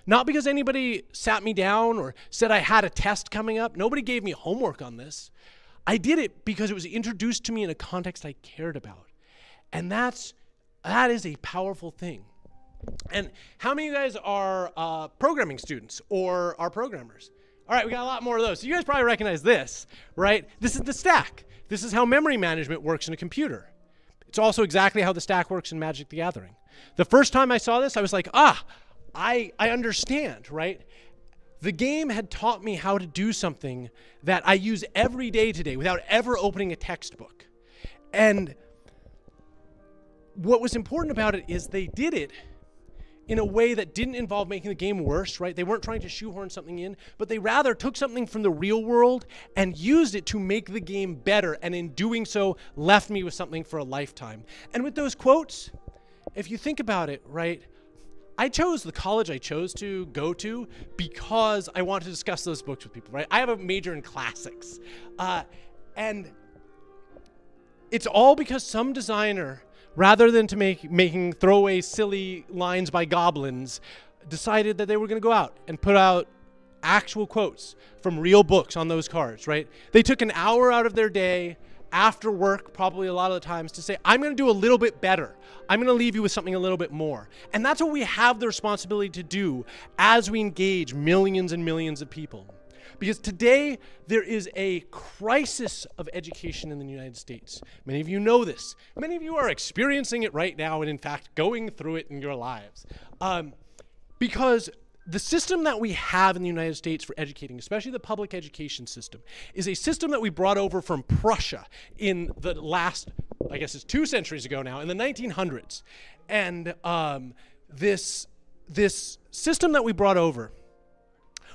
Not because anybody sat me down or said I had a test coming up. Nobody gave me homework on this. I did it because it was introduced to me in a context I cared about. And that is a powerful thing. And how many of you guys are programming students or are programmers? All right, we got a lot more of those. So you guys probably recognize this, right? This is the stack. This is how memory management works in a computer. It's also exactly how the stack works in Magic the Gathering. The first time I saw this, I was like, I understand, right? The game had taught me how to do something that I use every day today without ever opening a textbook. And what was important about it is they did it in a way that didn't involve making the game worse, right? They weren't trying to shoehorn something in, but they rather took something from the real world and used it to make the game better, and in doing so, left me with something for a lifetime. And with those quotes, if you think about it, right, I chose the college I chose to go to because I wanted to discuss those books with people, right? I have a major in classics. And it's all because some designer, rather than to making throwaway silly lines by goblins, decided that they were going to go out and put out actual quotes from real books on those cards, right? They took an hour out of their day after work, probably a lot of the times, to say, I'm going to do a little bit better. I'm going to leave you with something a little bit more. And that's what we have the responsibility to do as we engage millions and millions of people. Because today, there is a crisis of education in the United States. Many of you know this. Many of you are experiencing it right now and, in fact, going through it in your lives. Because the system that we have in the United States for educating, especially the public education system, is a system that we brought over from Prussia in the last, I guess it's 2 centuries ago now, in the 1900s. And this system that we brought over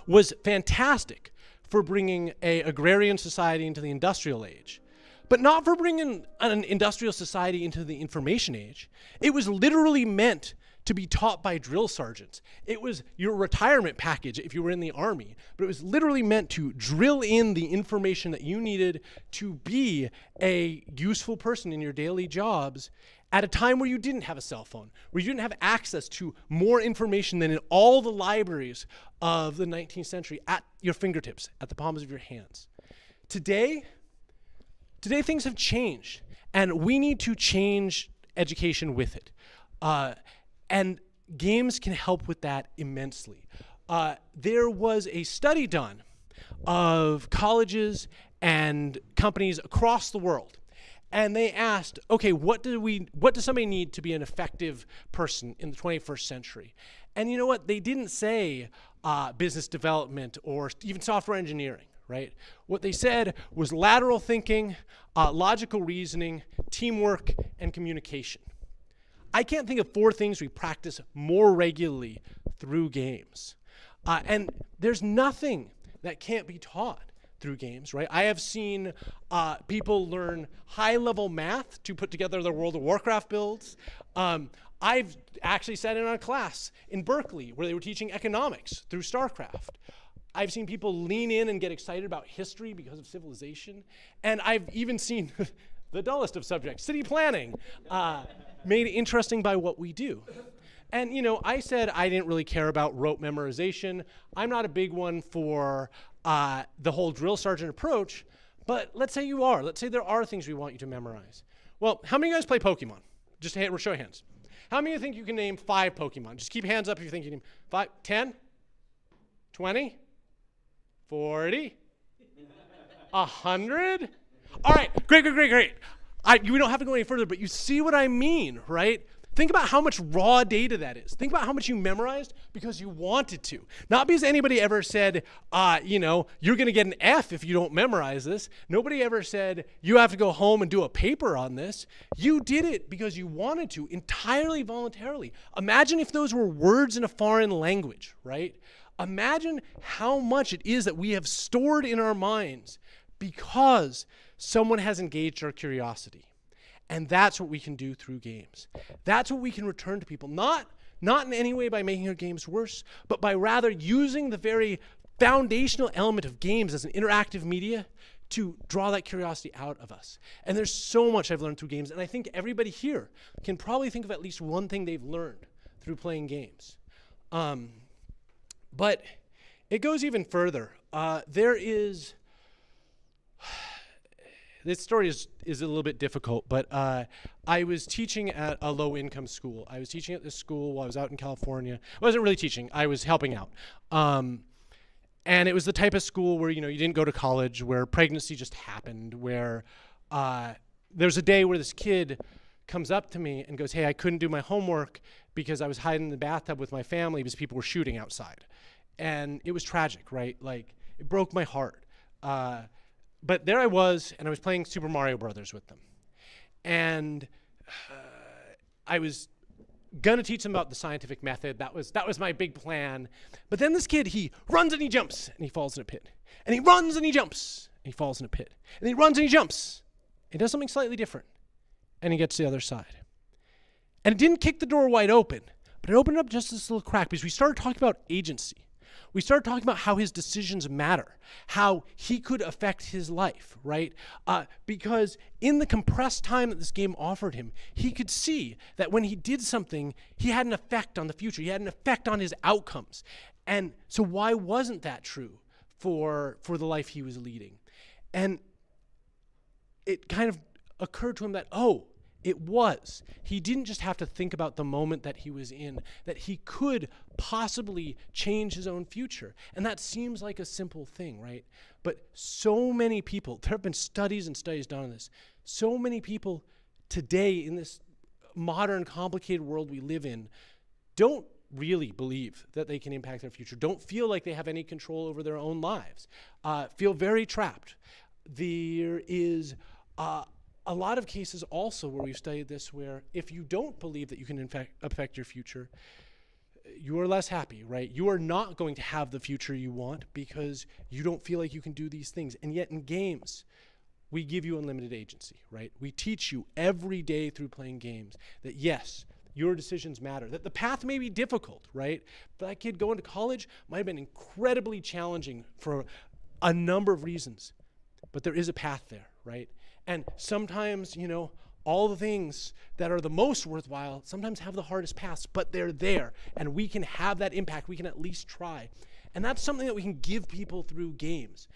was fantastic for bringing an agrarian society into the industrial age, but not for bringing an industrial society into the information age. It was literally meant to be taught by drill sergeants. It was your retirement package if you were in the army, but it was literally meant to drill in the information that you needed to be a useful person in your daily jobs at a time where you didn't have a cell phone, where you didn't have access to more information than in all the libraries of the 19th century at your fingertips, at the palms of your hands. Today things have changed, and we need to change education with it. And games can help with that immensely. There was a study done of colleges and companies across the world. And they asked, okay, what does somebody need to be an effective person in the 21st century? And you know what? They didn't say business development or even software engineering, right? What they said was lateral thinking, logical reasoning, teamwork, and communication. I can't think of 4 things we practice more regularly through games. And there's nothing that can't be taught through games, right? I have seen people learn high-level math to put together their World of Warcraft builds. I've actually sat in on a class in Berkeley where they were teaching economics through StarCraft. I've seen people lean in and get excited about history because of civilization. And I've even seen the dullest of subjects, city planning, made interesting by what we do. And, you know, I said I didn't really care about rote memorization. I'm not a big one for the whole drill sergeant approach, but let's say you are. Let's say there are things we want you to memorize. Well, how many of you guys play Pokemon? Just show of hands. How many of you think you can name 5 Pokemon? Just keep hands up if you think you can name 5, 10, 20, 40, 100? All right, great. We don't have to go any further, but you see what I mean, right? Think about how much raw data that is. Think about how much you memorized because you wanted to. Not because anybody ever said, you know, you're going to get an F if you don't memorize this. Nobody ever said, you have to go home and do a paper on this. You did it because you wanted to, entirely voluntarily. Imagine if those were words in a foreign language, right? Imagine how much it is that we have stored in our minds because someone has engaged our curiosity. And that's what we can do through games. That's what we can return to people. Not in any way by making our games worse, but by rather using the very foundational element of games as an interactive media to draw that curiosity out of us. And there's so much I've learned through games, and I think everybody here can probably think of at least one thing they've learned through playing games. But it goes even further. This story is a little bit difficult, but I was teaching at a low-income school. I was teaching at this school while I was out in California. I wasn't really teaching. I was helping out. And it was the type of school where, you know, you didn't go to college, where pregnancy just happened, where there's a day where this kid comes up to me and goes, hey, I couldn't do my homework because I was hiding in the bathtub with my family because people were shooting outside. And it was tragic, right? Like, it broke my heart. But there I was, and I was playing Super Mario Brothers with them. And I was going to teach them about the scientific method. That was my big plan. But then this kid, he runs and he jumps, and he falls in a pit. And he runs and he jumps, and he falls in a pit. And he runs and he jumps. He does something slightly different, and he gets to the other side. And it didn't kick the door wide open, but it opened up just this little crack because we started talking about agency. We started talking about how his decisions matter, how he could affect his life, right? Because in the compressed time that this game offered him, he could see that when he did something, he had an effect on the future. He had an effect on his outcomes. And so why wasn't that true for the life he was leading? And it kind of occurred to him that, oh, it was. He didn't just have to think about the moment that he was in, that he could possibly change his own future. And that seems like a simple thing, right? But so many people, there have been studies and studies done on this, so many people today in this modern, complicated world we live in don't really believe that they can impact their future, don't feel like they have any control over their own lives, feel very trapped. There is a lot of cases also where we've studied this where if you don't believe that you can in fact affect your future, you are less happy, right? You are not going to have the future you want because you don't feel like you can do these things. And yet in games, we give you unlimited agency, right? We teach you every day through playing games that yes, your decisions matter, that the path may be difficult, right? That kid going to college might have been incredibly challenging for a number of reasons, but there is a path there, right? And sometimes, you know, all the things that are the most worthwhile sometimes have the hardest paths, but they're there, and we can have that impact. We can at least try. And that's something that we can give people through games.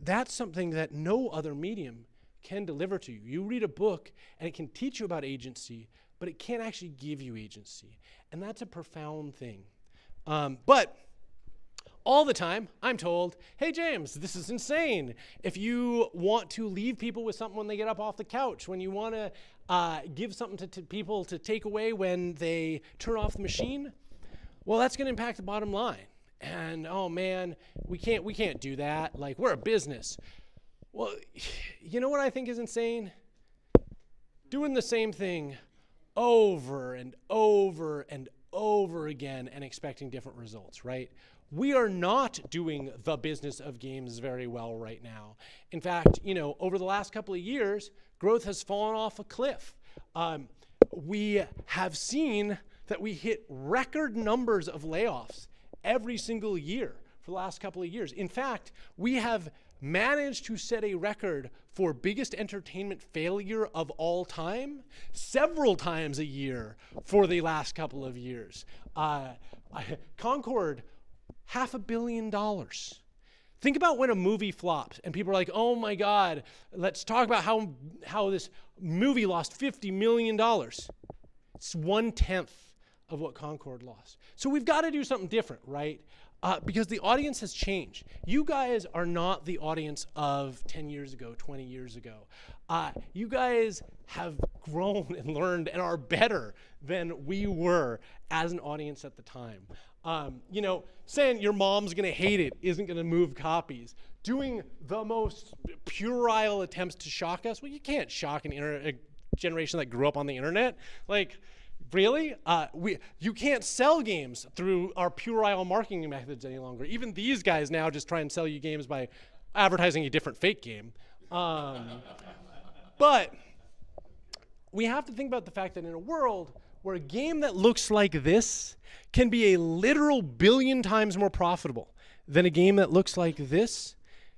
That's something that no other medium can deliver to you. You read a book, and it can teach you about agency, but it can't actually give you agency. And that's a profound thing. But all the time, I'm told, hey, James, this is insane. If you want to leave people with something when they get up off the couch, when you want to give something to people to take away when they turn off the machine, well, that's going to impact the bottom line. And, oh, man, we can't do that. Like, we're a business. Well, you know what I think is insane? Doing the same thing over and over and over again and expecting different results, right? We are not doing the business of games very well right now. In fact, over the last couple of years, growth has fallen off a cliff. We have seen that we hit record numbers of layoffs every single year for the last couple of years. In fact, we have managed to set a record for biggest entertainment failure of all time several times a year for the last couple of years. Concord, $500 million. Think about when a movie flops and people are like, oh my God, let's talk about how this movie lost $50 million. It's 1/10 of what Concord lost. So we've got to do something different, right? Because the audience has changed. You guys are not the audience of 10 years ago, 20 years ago. You guys have grown and learned and are better than we were as an audience at the time. Saying your mom's going to hate it isn't going to move copies. Doing the most puerile attempts to shock us, well, you can't shock a generation that grew up on the internet. Like, really? You can't sell games through our puerile marketing methods any longer. Even these guys now just try and sell you games by advertising a different fake game. But we have to think about the fact that in a world where a game that looks like this can be a literal billion times more profitable than a game that looks like this,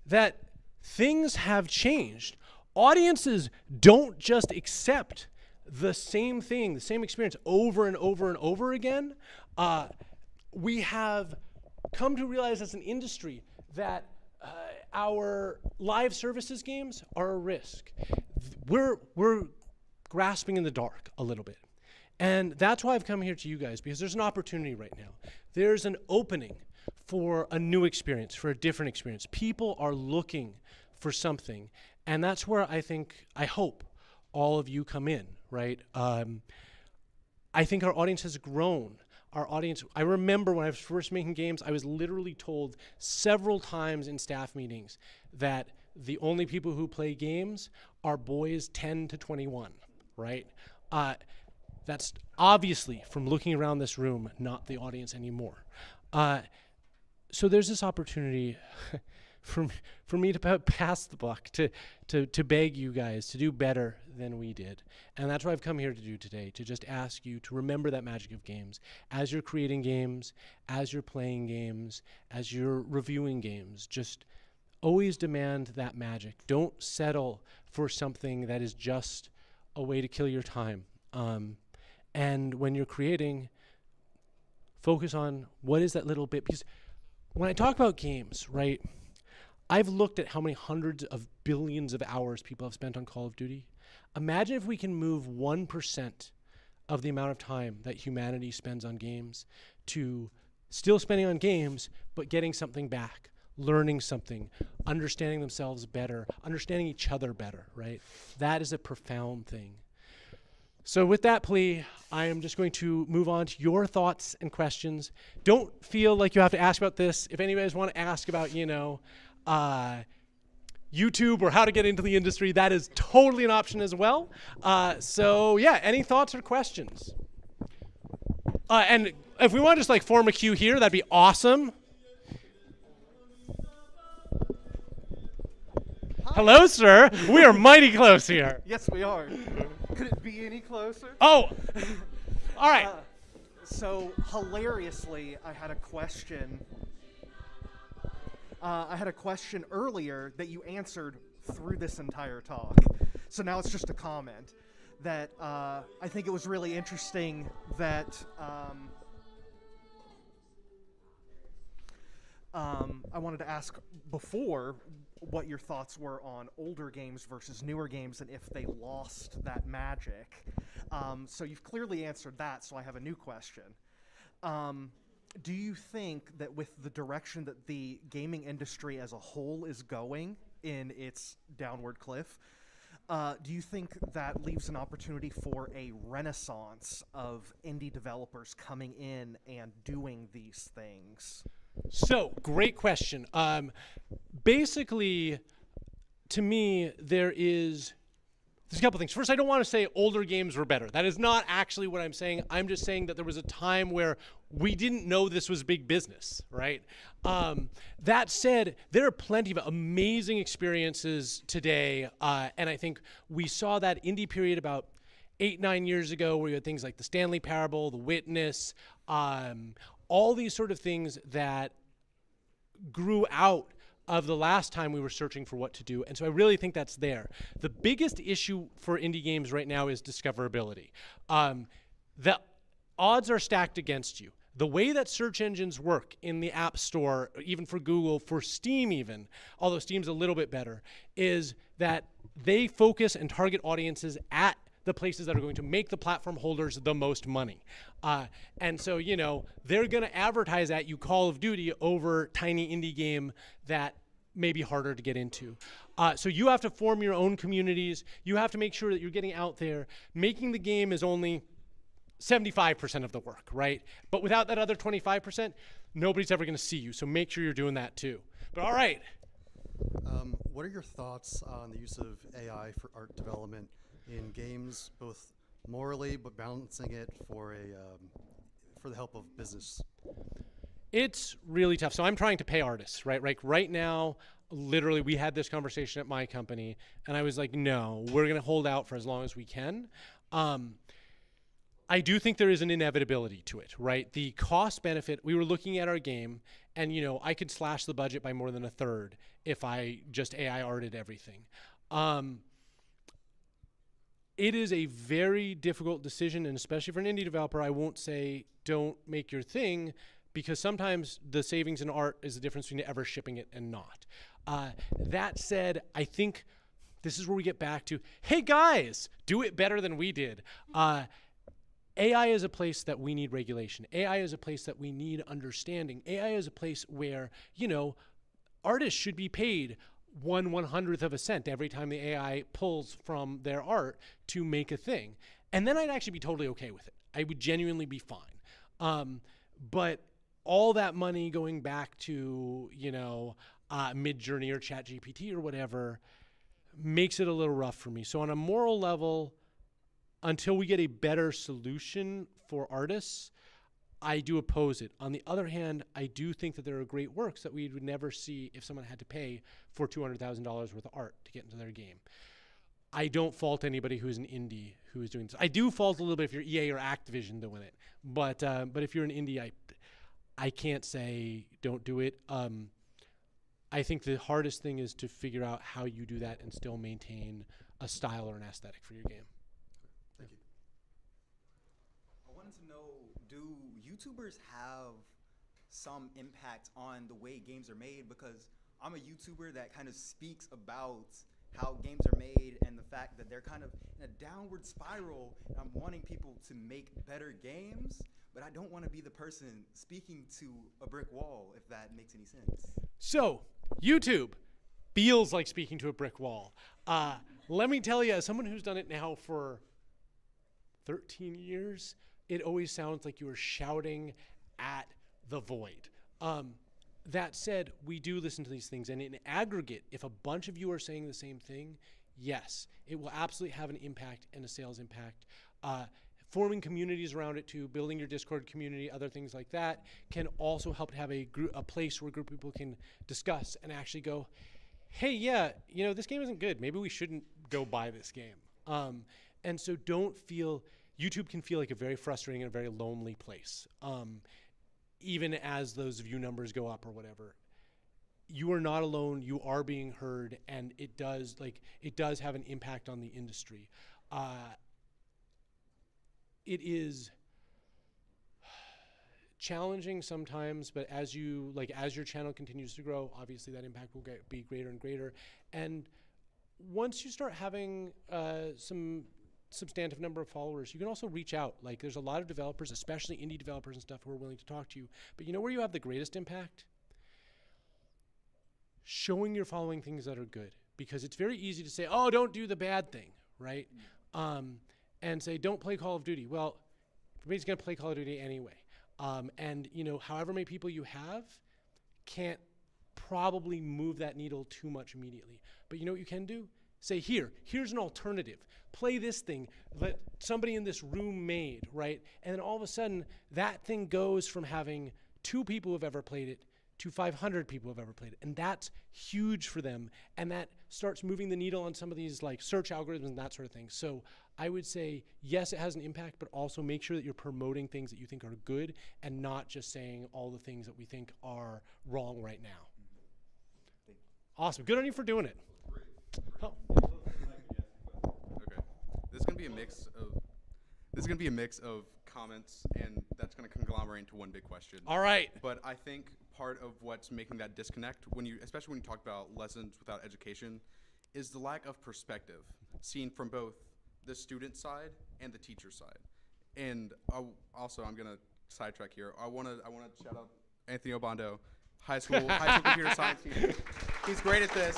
that things have changed. Audiences don't just accept the same thing, the same experience over and over and over again. We have come to realize as an industry that our live services games are a risk. We're grasping in the dark a little bit. And that's why I've come here to you guys, because there's an opportunity right now. There's an opening for a new experience, for a different experience. People are looking for something. And that's where I hope all of you come in, right? I think our audience has grown. I remember when I was first making games, I was literally told several times in staff meetings that the only people who play games are boys 10 to 21, right? That's obviously, from looking around this room, not the audience anymore. So there's this opportunity for me to pass the buck, to beg you guys to do better than we did. And that's what I've come here to do today, to just ask you to remember that magic of games. As you're creating games, as you're playing games, as you're reviewing games, just always demand that magic. Don't settle for something that is just a way to kill your time. And when you're creating, focus on what is that little bit. Because when I talk about games, right, I've looked at how many hundreds of billions of hours people have spent on Call of Duty. Imagine if we can move 1% of the amount of time that humanity spends on games to still spending on games, but getting something back, learning something, understanding themselves better, understanding each other better, right? That is a profound thing. So with that plea, I am just going to move on to your thoughts and questions. Don't feel like you have to ask about this. If any of you guys want to ask about, YouTube or how to get into the industry, that is totally an option as well. So yeah, any thoughts or questions? And if we want to just form a queue here, that'd be awesome. Hi. Hello, sir. We are mighty close here. Yes, we are. Could it be any closer? Oh, all right. So hilariously, I had a question. I had a question earlier that you answered through this entire talk. so now it's just a comment that I think it was really interesting that I wanted to ask before what your thoughts were on older games versus newer games and if they lost that magic. So you've clearly answered that, so I have a new question. Do you think that with the direction that the gaming industry as a whole is going in its downward cliff, do you think that leaves an opportunity for a renaissance of indie developers coming in and doing these things? So, great question. Basically, to me, there's a couple things. First, I don't want to say older games were better. That is not actually what I'm saying. I'm just saying that there was a time where we didn't know this was big business, right? That said, there are plenty of amazing experiences today, and I think we saw that indie period about 8-9 years ago where you had things like the Stanley Parable, the Witness, all these sort of things that grew out of the last time we were searching for what to do. And so I really think that's there. The biggest issue for indie games right now is discoverability. The odds are stacked against you. The way that search engines work in the App Store, even for Google, for Steam even, although Steam's a little bit better, is that they focus and target audiences at the places that are going to make the platform holders the most money. And so, you know, they're going to advertise at you Call of Duty over tiny indie game that may be harder to get into. So you have to form your own communities. You have to make sure that you're getting out there. Making the game is only 75% of the work, right? But without that other 25%, nobody's ever going to see you. So make sure you're doing that too. But all right. What are your thoughts on the use of AI for art development in games, both morally, but balancing it for the help of business? It's really tough. So I'm trying to pay artists, right? Like right now, literally, we had this conversation at my company, and I was like, no, we're going to hold out for as long as we can. I do think there is an inevitability to it, right? The cost benefit, we were looking at our game, and you know, I could slash the budget by more than a third if I just AI arted everything. It is a very difficult decision, and especially for an indie developer, I won't say don't make your thing, because sometimes the savings in art is the difference between ever shipping it and not. That said, I think this is where we get back to, hey guys, do it better than we did. AI is a place that we need regulation. AI is a place that we need understanding. AI is a place where, you know, artists should be paid 1/100th of a cent every time the AI pulls from their art to make a thing. And then I'd actually be totally okay with it. I would genuinely be fine. But all that money going back to, you know, Midjourney or ChatGPT or whatever makes it a little rough for me. So on a moral level, until we get a better solution for artists, I do oppose it. On the other hand, I do think that there are great works that we would never see if someone had to pay for $200,000 worth of art to get into their game. I don't fault anybody who's an indie who is doing this. I do fault a little bit if you're EA or Activision doing it, but if you're an indie, I can't say don't do it. I think the hardest thing is to figure out how you do that and still maintain a style or an aesthetic for your game. Thank you. I wanted to know, do YouTubers have some impact on the way games are made? Because I'm a YouTuber that kind of speaks about how games are made and the fact that they're kind of in a downward spiral, and I'm wanting people to make better games, but I don't want to be the person speaking to a brick wall, if that makes any sense. So, YouTube feels like speaking to a brick wall. Let me tell you, as someone who's done it now for 13 years, it always sounds like you are shouting at the void. That said, we do listen to these things, and in aggregate, if a bunch of you are saying the same thing, yes, it will absolutely have an impact and a sales impact. Forming communities around it too, building your Discord community, other things like that, can also help to have a place where a group of people can discuss and actually go, hey, yeah, you know, this game isn't good. Maybe we shouldn't go buy this game. And so don't feel, YouTube can feel like a very frustrating and a very lonely place. Even as those view numbers go up or whatever. you are not alone. You are being heard, and it does have an impact on the industry. It is challenging sometimes, but as your channel continues to grow, obviously that impact will be greater and greater. And once you start having some substantive number of followers, you can also reach out. Like, there's a lot of developers, especially indie developers and stuff, who are willing to talk to you. But you know where you have the greatest impact? Showing your following things that are good. Because it's very easy to say, oh, don't do the bad thing, right? And say, don't play Call of Duty. Well, everybody's going to play Call of Duty anyway. And however many people you have can't probably move that needle too much immediately. But you know what you can do? Say, here's an alternative. Play this thing that somebody in this room made, right? And then all of a sudden, that thing goes from having 2 people who have ever played it to 500 people who have ever played it. And that's huge for them. And that starts moving the needle on some of these like search algorithms and that sort of thing. So I would say, yes, it has an impact, but also make sure that you're promoting things that you think are good and not just saying all the things that we think are wrong right now. Awesome. Good on you for doing it. Oh. Okay. This is gonna be a mix of comments, and that's gonna conglomerate into one big question. All right. But I think part of what's making that disconnect, especially when you talk about lessons without education, is the lack of perspective seen from both the student side and the teacher side. And also, I'm gonna sidetrack here. I wanna shout out Anthony Obando, high school computer science teacher. He's great at this.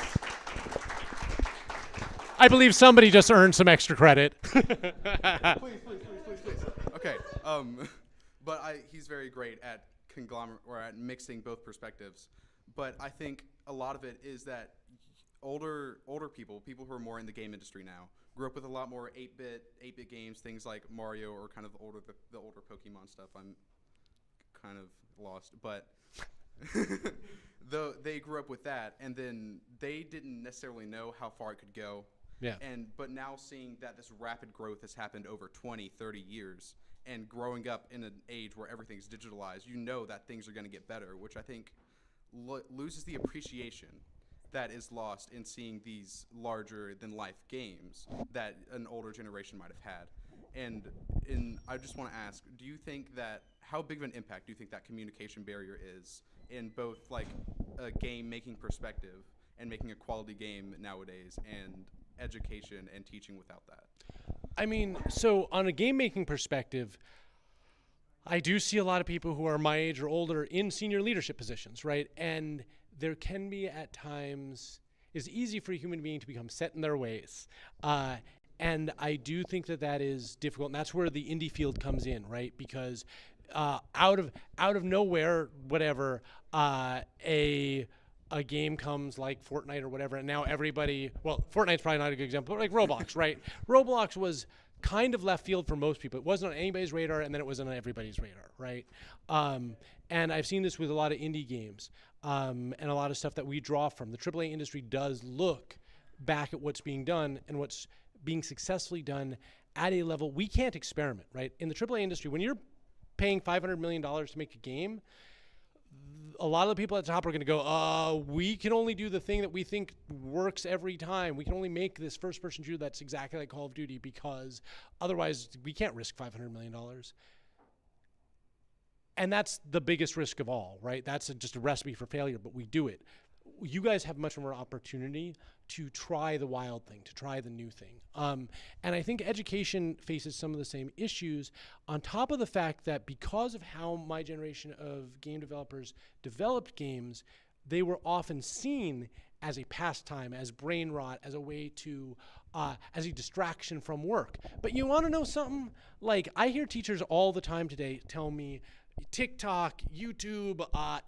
I believe somebody just earned some extra credit. please. Okay. But he's very great at at mixing both perspectives. But I think a lot of it is that older people who are more in the game industry now, grew up with a lot more 8-bit games, things like Mario or kind of the older Pokemon stuff. I'm kind of lost, but they grew up with that, and then they didn't necessarily know how far it could go. Yeah. But now seeing that this rapid growth has happened over 20, 30 years, and growing up in an age where everything's digitalized, you know that things are going to get better, which I think loses the appreciation that is lost in seeing these larger-than-life games that an older generation might have had. And I just want to ask, do you think that, how big of an impact do you think that communication barrier is in both like a game-making perspective and making a quality game nowadays, and education and teaching without that? I mean, so on a game-making perspective, I do see a lot of people who are my age or older in senior leadership positions, right? And there can be at times, it's easy for a human being to become set in their ways. And I do think that is difficult, and that's where the indie field comes in, right? Because out of nowhere, whatever, a game comes like Fortnite or whatever, and now everybody, well, Fortnite's probably not a good example, but like Roblox, right? Roblox was kind of left field for most people. It wasn't on anybody's radar, and then it wasn't on everybody's radar, right? And I've seen this with a lot of indie games, and a lot of stuff that we draw from. The AAA industry does look back at what's being done and what's being successfully done at a level we can't experiment, right? In the AAA industry, when you're paying $500 million to make a game, a lot of the people at the top are going to go, we can only do the thing that we think works every time. We can only make this first-person shooter that's exactly like Call of Duty, because otherwise we can't risk $500 million. And that's the biggest risk of all, right? That's just a recipe for failure, but we do it. You guys have much more opportunity to try the wild thing, to try the new thing. And I think education faces some of the same issues, on top of the fact that because of how my generation of game developers developed games, they were often seen as a pastime, as brain rot, as a way to, as a distraction from work. But you want to know something? Like, I hear teachers all the time today tell me, TikTok, YouTube,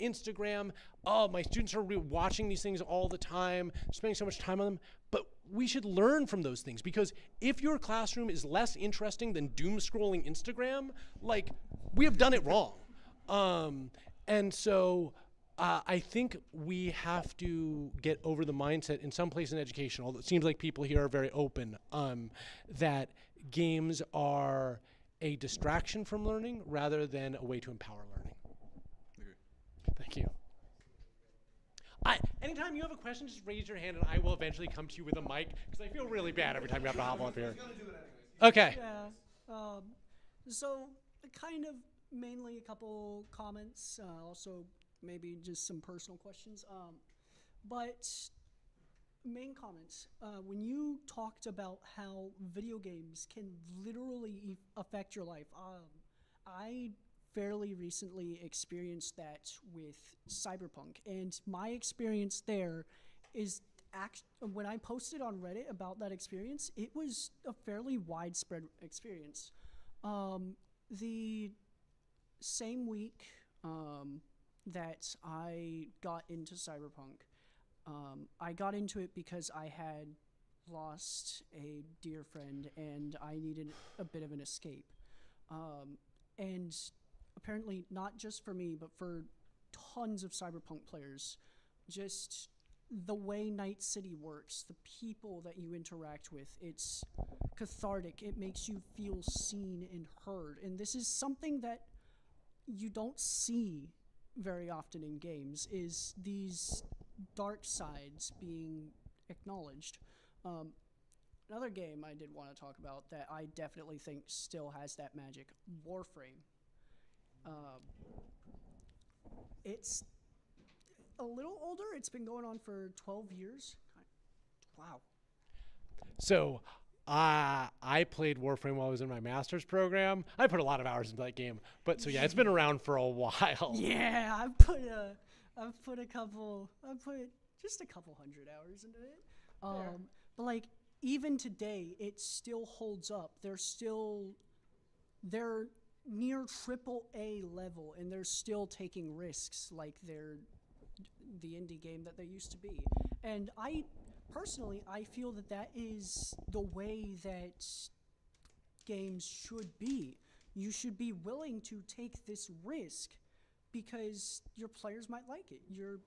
Instagram, my students are watching these things all the time, spending so much time on them. But we should learn from those things, because if your classroom is less interesting than doom scrolling Instagram, like, we have done it wrong. And so I think we have to get over the mindset in some place in education, although it seems like people here are very open, that games are a distraction from learning rather than a way to empower learning. Thank you. Anytime you have a question, just raise your hand, and I will eventually come to you with a mic, because I feel really bad every time you have to hobble up here. Okay. Yeah. So kind of mainly a couple comments, also maybe just some personal questions. But main comments, when you talked about how video games can literally affect your life, I fairly recently experienced that with Cyberpunk, and my experience there is when I posted on Reddit about that experience, it was a fairly widespread experience. The same week that I got into Cyberpunk, I got into it because I had lost a dear friend and I needed a bit of an escape. And apparently not just for me, but for tons of Cyberpunk players, just the way Night City works, the people that you interact with, it's cathartic. It makes you feel seen and heard. And this is something that you don't see very often in games, is these dark sides being acknowledged. Another game I did want to talk about that I definitely think still has that magic, Warframe. It's a little older. It's been going on for 12 years. Wow. So I played Warframe while I was in my master's program. I put a lot of hours into that game. But so yeah, it's been around for a while. Yeah, I've put just a couple hundred hours into it. But like even today, it still holds up. They're near AAA level, and they're still taking risks like they're the indie game that they used to be. And I feel that is the way that games should be. You should be willing to take this risk because your players might like it. You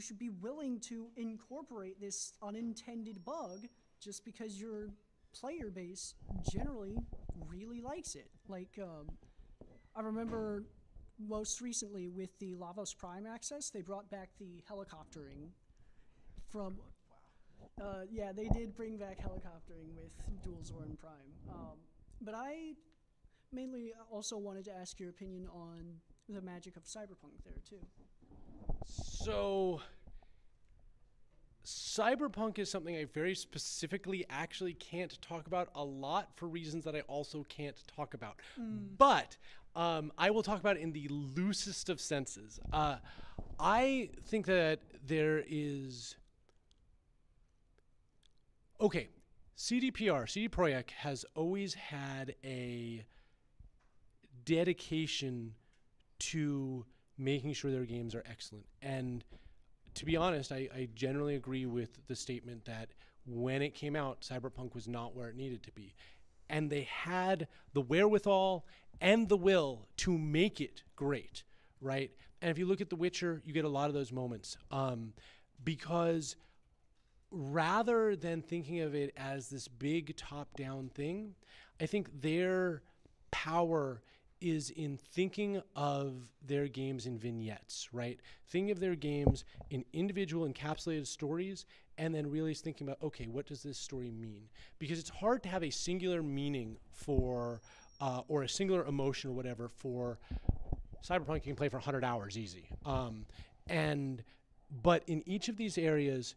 should be willing to incorporate this unintended bug just because your player base generally really likes it. Like, I remember most recently with the Lavos Prime access, they brought back the helicoptering from... yeah, they did bring back helicoptering with Dual Zoran Prime. But I mainly also wanted to ask your opinion on the magic of Cyberpunk there, too. So, Cyberpunk is something I very specifically actually can't talk about a lot for reasons that I also can't talk about. But I will talk about it in the loosest of senses. I think that there is... Okay, CD Projekt has always had a dedication to making sure their games are excellent. And to be honest, I generally agree with the statement that when it came out, Cyberpunk was not where it needed to be. And they had the wherewithal and the will to make it great, right? And if you look at The Witcher, you get a lot of those moments. Because rather than thinking of it as this big top-down thing, I think their power is in thinking of their games in vignettes, right? Thinking of their games in individual encapsulated stories and then really thinking about, okay, what does this story mean? Because it's hard to have a singular meaning for, or a singular emotion or whatever for Cyberpunk. You can play for 100 hours easy. But in each of these areas,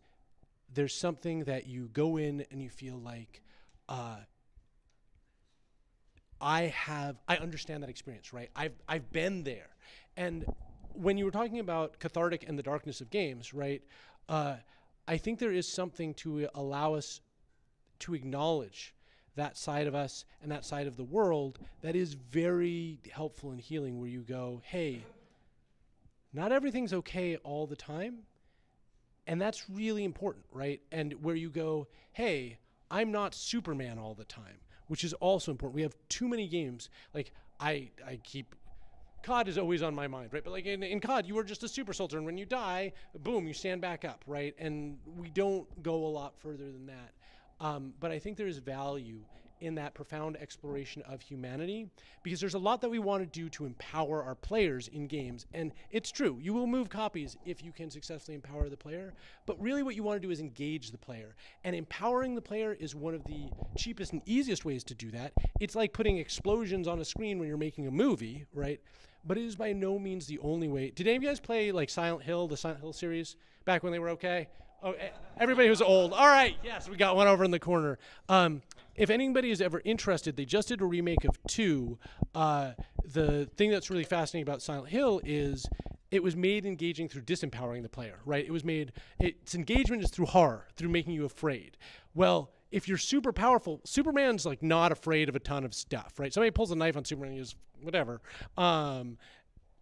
there's something that you go in and you feel like, I understand that experience, right? I've been there. And when you were talking about cathartic and the darkness of games, right? I think there is something to allow us to acknowledge that side of us and that side of the world that is very helpful and healing, where you go, hey, not everything's okay all the time. And that's really important, right? And where you go, hey, I'm not Superman all the time, which is also important. We have too many games. Like, I keep... COD is always on my mind, right? But like in COD, you are just a super soldier, and when you die, boom, you stand back up, right? And we don't go a lot further than that. But I think there is value in that profound exploration of humanity, because there's a lot that we want to do to empower our players in games. And it's true, you will move copies if you can successfully empower the player, but really what you want to do is engage the player. And empowering the player is one of the cheapest and easiest ways to do that. It's like putting explosions on a screen when you're making a movie, right? But it is by no means the only way. Did any of you guys play like Silent Hill, the Silent Hill series, back when they were okay? Oh, everybody who's old. All right, yes, we got one over in the corner. If anybody is ever interested, they just did a remake of 2. The thing that's really fascinating about Silent Hill is it was made engaging through disempowering the player, right? Its engagement is through horror, through making you afraid. Well, if you're super powerful, Superman's like not afraid of a ton of stuff, right? Somebody pulls a knife on Superman and he goes, whatever.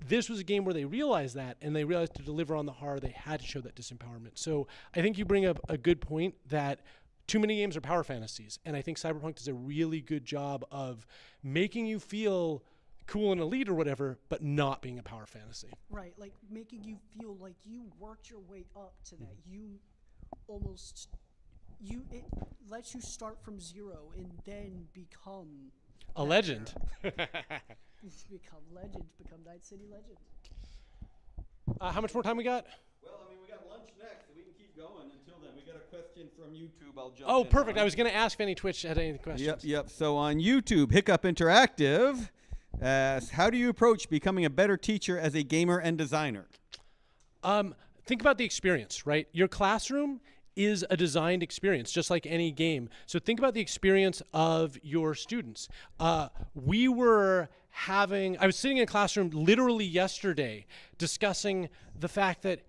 This was a game where they realized that, and they realized to deliver on the horror, they had to show that disempowerment. So I think you bring up a good point that too many games are power fantasies, and I think Cyberpunk does a really good job of making you feel cool and elite or whatever, but not being a power fantasy. Right, like making you feel like you worked your way up to that. It lets you start from 0 and then become a legend. Become legend, become Night City legend. How much more time we got? Well, I mean, we got lunch next, so we can keep going. Until then, we got a question from YouTube. I'll jump Oh, in perfect. on. I was going to ask if any Twitch had any questions. Yep. So on YouTube, Hiccup Interactive asks, how do you approach becoming a better teacher as a gamer and designer? Think about the experience, right? Your classroom is a designed experience, just like any game. So think about the experience of your students. I was sitting in a classroom literally yesterday discussing the fact that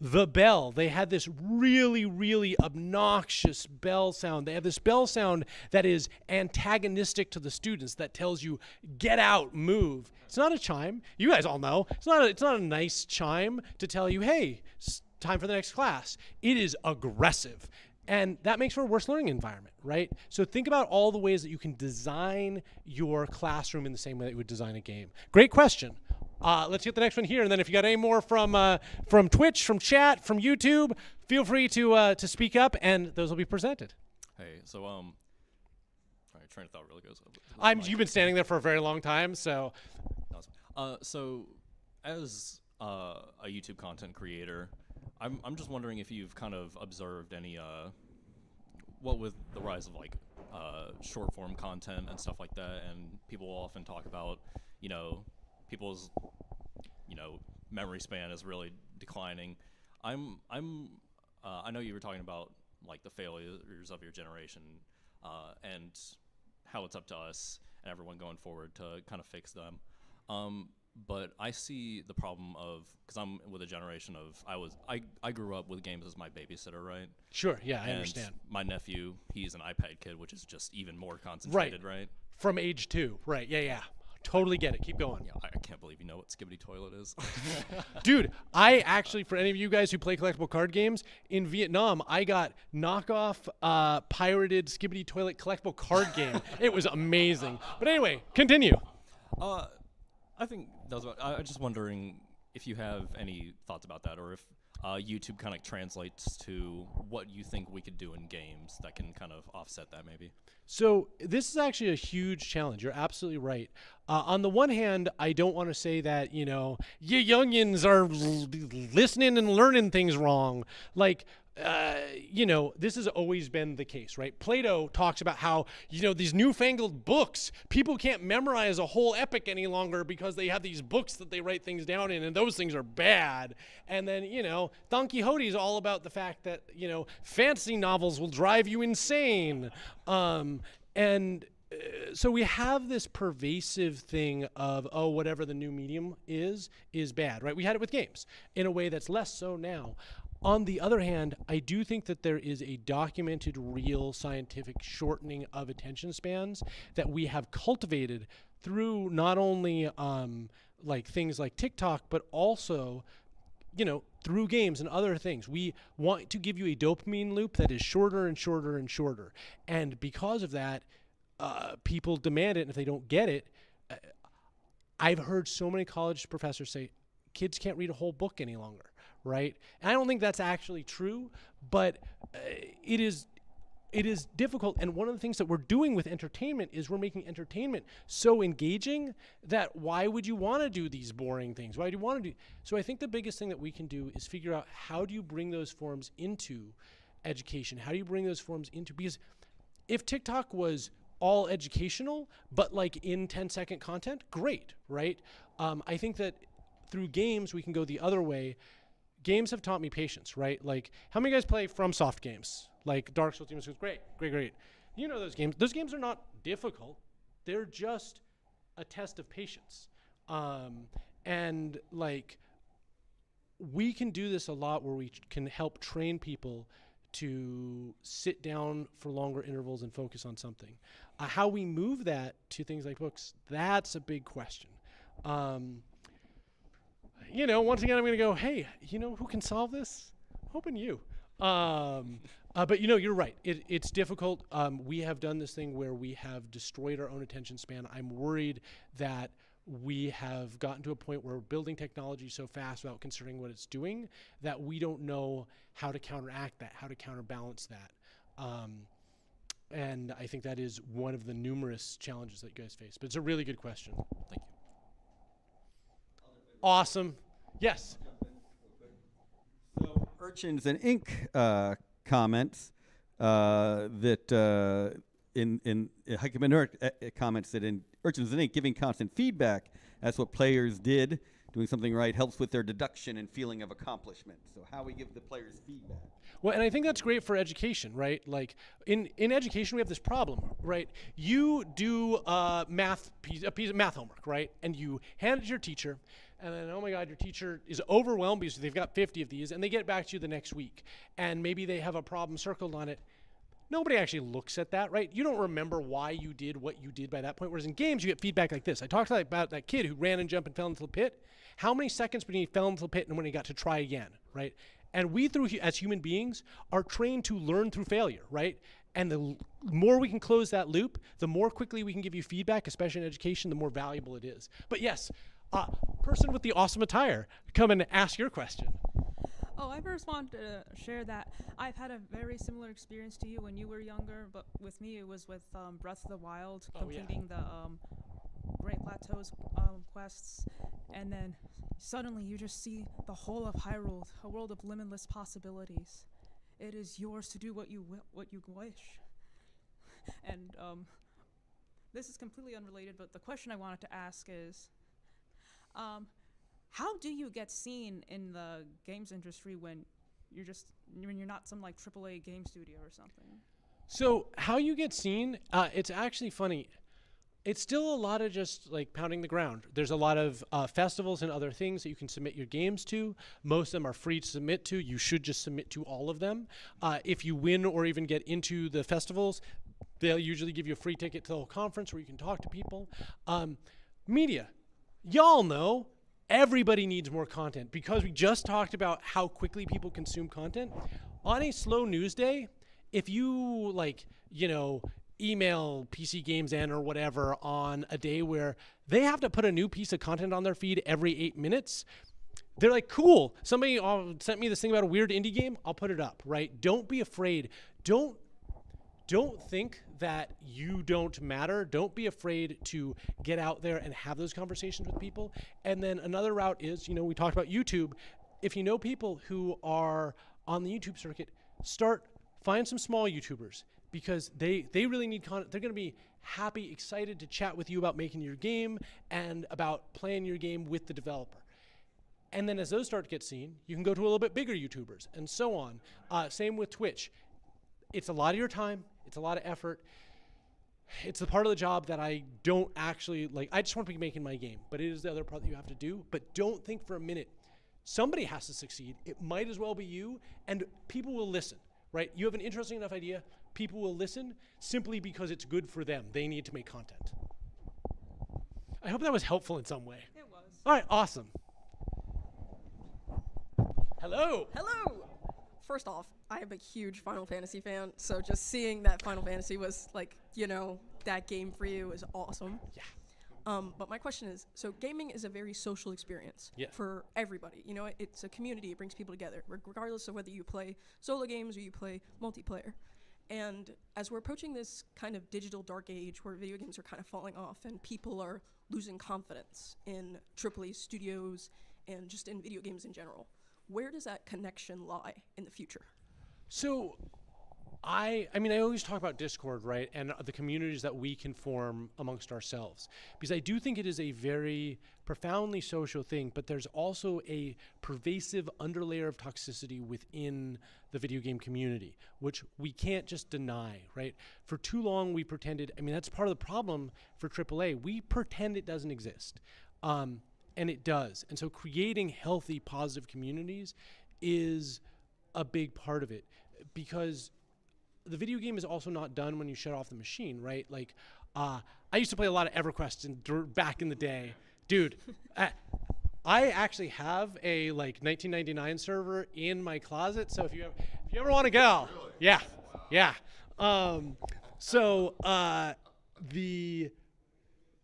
the bell, they had this really, really obnoxious bell sound. They have this bell sound that is antagonistic to the students, that tells you, get out, move. It's not a chime. You guys all know. It's not a nice chime to tell you, hey, time for the next class. It is aggressive. And that makes for a worse learning environment, right? So think about all the ways that you can design your classroom in the same way that you would design a game. Great question. Let's get the next one here, and then if you got any more from Twitch, from chat, from YouTube, feel free to speak up, and those will be presented. Hey, so all right, train of thought really goes up. You've been standing there for a very long time, so. So, as a YouTube content creator, I'm just wondering if you've kind of observed any what with the rise of like short form content and stuff like that, and people often talk about people's memory span is really declining. I know you were talking about like the failures of your generation and how it's up to us and everyone going forward to kind of fix them. But I see the problem of, because I'm with a generation of, I grew up with games as my babysitter, right? Sure, yeah, I and understand. My nephew, he's an iPad kid, which is just even more concentrated, right? From age 2, right, yeah. Totally get it, keep going. Yeah, I can't believe you know what Skibbity Toilet is. Dude, I actually, for any of you guys who play collectible card games, in Vietnam, I got knockoff pirated Skibbity Toilet collectible card game. It was amazing. But anyway, continue. I think that was about, I was just wondering if you have any thoughts about that, or if YouTube kind of translates to what you think we could do in games that can kind of offset that maybe. So this is actually a huge challenge. You're absolutely right. On the one hand, I don't want to say that, you youngins are listening and learning things wrong. Like, this has always been the case, right? Plato talks about how, these newfangled books, people can't memorize a whole epic any longer because they have these books that they write things down in, and those things are bad. And then, Don Quixote is all about the fact that, fantasy novels will drive you insane. So we have this pervasive thing of, whatever the new medium is bad, right? We had it with games in a way that's less so now. On the other hand, I do think that there is a documented, real scientific shortening of attention spans that we have cultivated through not only like things like TikTok, but also, through games and other things. We want to give you a dopamine loop that is shorter and shorter and shorter. And because of that, people demand it, and if they don't get it, I've heard so many college professors say, kids can't read a whole book any longer. Right? And I don't think that's actually true, but it is it is difficult. And one of the things that we're doing with entertainment is we're making entertainment so engaging that why would you want to do these boring things? Why do you want to do? So I think the biggest thing that we can do is figure out how do you bring those forms into education? How do you bring those forms into, because if TikTok was all educational, but like in 10-second content, great, right? I think that through games, we can go the other way. Games have taught me patience, right? Like, how many of you guys play FromSoft games? Like Dark Souls, Demon's Souls, great. You know those games. Those games are not difficult. They're just a test of patience. And like, we can do this a lot where we can help train people to sit down for longer intervals and focus on something. How we move that to things like books, that's a big question. You know, once again, I'm going to go, hey, you know who can solve this? I'm hoping you. But you know, you're right. It's difficult. We have done this thing where we have destroyed our own attention span. I'm worried that we have gotten to a point where we're building technology so fast without considering what it's doing that we don't know how to counteract that, how to counterbalance that. And I think that is one of the numerous challenges that you guys face. But it's a really good question. Thank you. Awesome. Yes. So Urchins and Ink comments that in Menard comments that in Urchins and Ink giving constant feedback, that's what players did. Doing something right helps with their deduction and feeling of accomplishment. So how we give the players feedback. Well, and I think that's great for education, right? Like in education, we have this problem, right? You do a piece of math homework, right? And you hand it to your teacher, and then, oh my God, your teacher is overwhelmed because they've got 50 of these, and they get it back to you the next week. And maybe they have a problem circled on it. Nobody actually looks at that, right? You don't remember why you did what you did by that point. Whereas in games, you get feedback like this. I talked about that kid who ran and jumped and fell into the pit. How many seconds between he fell into the pit and when he got to try again, right? And we, as human beings, are trained to learn through failure, right? And the more we can close that loop, the more quickly we can give you feedback, especially in education, the more valuable it is. But yes, person with the awesome attire, come and ask your question. Oh, I first want to share that I've had a very similar experience to you when you were younger, but with me it was with Breath of the Wild, completing the Great Plateaus quests, and then suddenly you just see the whole of Hyrule, a world of limitless possibilities. It is yours to do what you wish. And this is completely unrelated, but the question I wanted to ask is, how do you get seen in the games industry when you're not some like AAA game studio or something? So how you get seen, it's actually funny. It's still a lot of just like pounding the ground. There's a lot of festivals and other things that you can submit your games to. Most of them are free to submit to. You should just submit to all of them. If you win or even get into the festivals, they'll usually give you a free ticket to the whole conference where you can talk to people. Media, y'all know everybody needs more content because we just talked about how quickly people consume content. On a slow news day, if you email PC Games N or whatever on a day where they have to put a new piece of content on their feed every 8 minutes, they're like, cool, somebody sent me this thing about a weird indie game, I'll put it up, right? Don't be afraid. Don't think that you don't matter. Don't be afraid to get out there and have those conversations with people. And then another route is, we talked about YouTube. If you know people who are on the YouTube circuit, find some small YouTubers because they really need content. They're going to be happy, excited to chat with you about making your game and about playing your game with the developer. And then as those start to get seen, you can go to a little bit bigger YouTubers and so on. Same with Twitch. It's a lot of your time. It's a lot of effort. It's the part of the job that I don't actually like. I just want to be making my game, but it is the other part that you have to do. But don't think for a minute. Somebody has to succeed. It might as well be you, and people will listen, right? You have an interesting enough idea. People will listen simply because it's good for them. They need to make content. I hope that was helpful in some way. It was. All right, awesome. Hello. Hello. First off, I am a huge Final Fantasy fan, so just seeing that Final Fantasy was like, that game for you is awesome. Yeah. But my question is, so gaming is a very social experience for everybody. It's a community. It brings people together, regardless of whether you play solo games or you play multiplayer. And as we're approaching this kind of digital dark age where video games are kind of falling off and people are losing confidence in AAA studios and just in video games in general, where does that connection lie in the future? So I mean, I always talk about Discord, right, and the communities that we can form amongst ourselves, because I do think it is a very profoundly social thing, but there's also a pervasive underlayer of toxicity within the video game community, which we can't just deny, right? For too long, we pretended, I mean, that's part of the problem for AAA. We pretend it doesn't exist, and it does. And so creating healthy, positive communities is a big part of it, because the video game is also not done when you shut off the machine, right? Like, I used to play a lot of EverQuest back in the day. Dude, I actually have a like 1999 server in my closet, so if you ever want to go, really? Yeah. The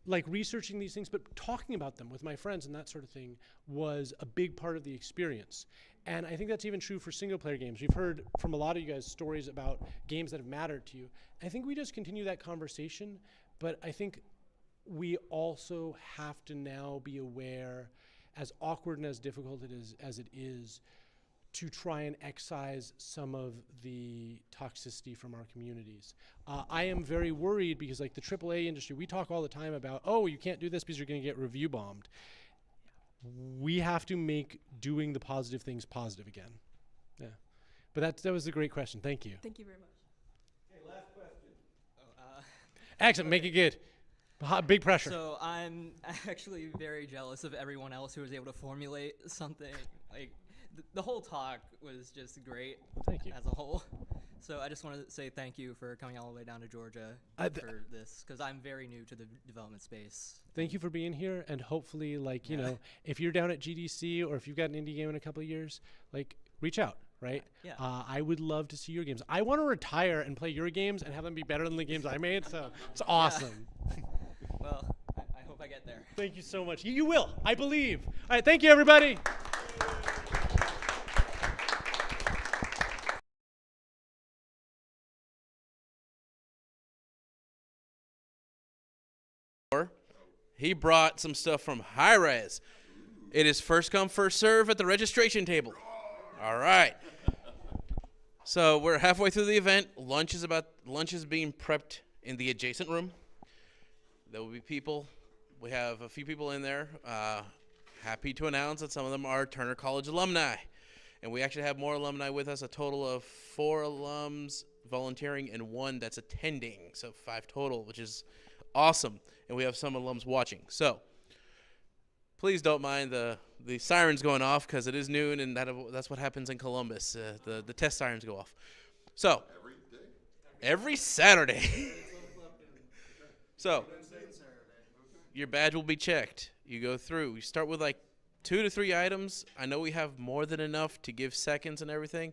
like researching these things, but talking about them with my friends and that sort of thing was a big part of the experience. And I think that's even true for single player games. We've heard from a lot of you guys stories about games that have mattered to you. I think we just continue that conversation, but I think we also have to now be aware, as awkward and as difficult as it is, to try and excise some of the toxicity from our communities. I am very worried because like the AAA industry, we talk all the time about, oh, you can't do this because you're gonna get review bombed. We have to make doing the positive things positive again. Yeah, but that was a great question. Thank you. Thank you very much. Okay, last question. Excellent, make it good. Big pressure. So I'm actually very jealous of everyone else who was able to formulate something. Like the whole talk was just great. Thank you. As a whole. So I just wanted to say thank you for coming all the way down to Georgia for this, because I'm very new to the development space. Thank you for being here, and hopefully, like, you know, if you're down at GDC or if you've got an indie game in a couple of years, like, reach out, right? Yeah. I would love to see your games. I want to retire and play your games and have them be better than the games I made, so it's awesome. Well, I hope I get there. Thank you so much. You will, I believe. All right, thank you, everybody. He brought some stuff from High Res. It is first come, first serve at the registration table. All right. So we're halfway through the event. Lunch is being prepped in the adjacent room. There will be people. We have a few people in there. Happy to announce that some of them are Turner College alumni. And we actually have more alumni with us, a total of 4 alums volunteering and 1 that's attending. So 5 total, which is awesome. And we have some alums watching. So please don't mind the sirens going off, because it is noon, and that's what happens in Columbus. The test sirens go off. So every Saturday. So your badge will be checked. You go through. You start with like 2 to 3 items. I know we have more than enough to give seconds and everything.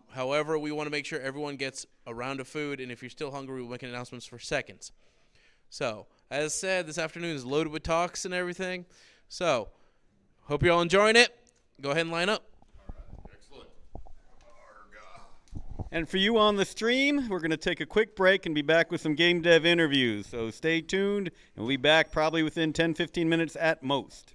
However, we want to make sure everyone gets a round of food, and if you're still hungry, we'll make announcements for seconds. So, as said, this afternoon is loaded with talks and everything. So, hope you're all enjoying it. Go ahead and line up. Excellent. And for you on the stream, we're going to take a quick break and be back with some game dev interviews. So stay tuned, and we'll be back probably within 10-15 minutes at most.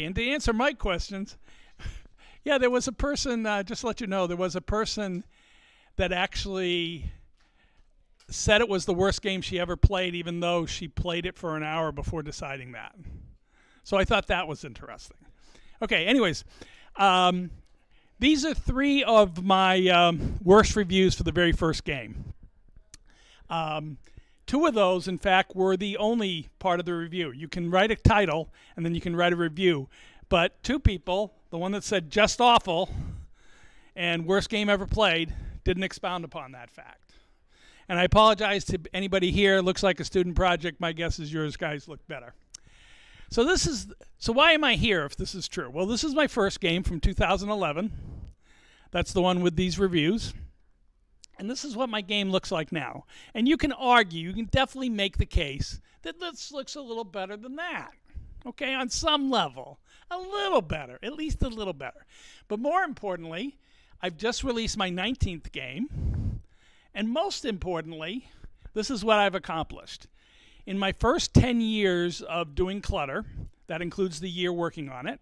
And to answer my questions, yeah, there was a person, just to let you know, there was a person that actually said it was the worst game she ever played, even though she played it for an hour before deciding that. So I thought that was interesting. Okay, anyways, these are 3 of my worst reviews for the very first game. 2 of those, in fact, were the only part of the review. You can write a title, and then you can write a review. But 2 people, the one that said just awful and worst game ever played, didn't expound upon that fact. And I apologize to anybody here. It looks like a student project. My guess is yours guys look better. So why am I here if this is true? Well, this is my first game from 2011. That's the one with these reviews. And this is what my game looks like now. And you can argue, you can definitely make the case that this looks a little better than that. Okay, on some level. A little better, at least a little better. But more importantly, I've just released my 19th game. And most importantly, this is what I've accomplished. In my first 10 years of doing clutter, that includes the year working on it,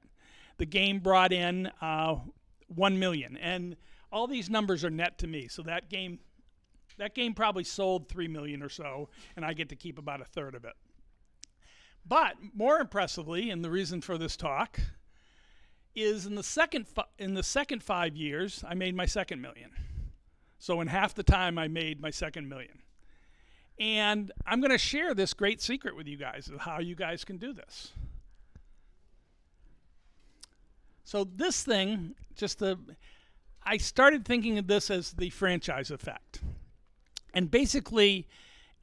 the game brought in 1 million. And all these numbers are net to me. So that game probably sold 3 million or so, and I get to keep about 1/3 of it. But more impressively, and the reason for this talk, is in the second 5 years, I made my 2nd million. So in half the time, I made my 2nd million. And I'm going to share this great secret with you guys of how you guys can do this. So this thing, I started thinking of this as the franchise effect. And basically,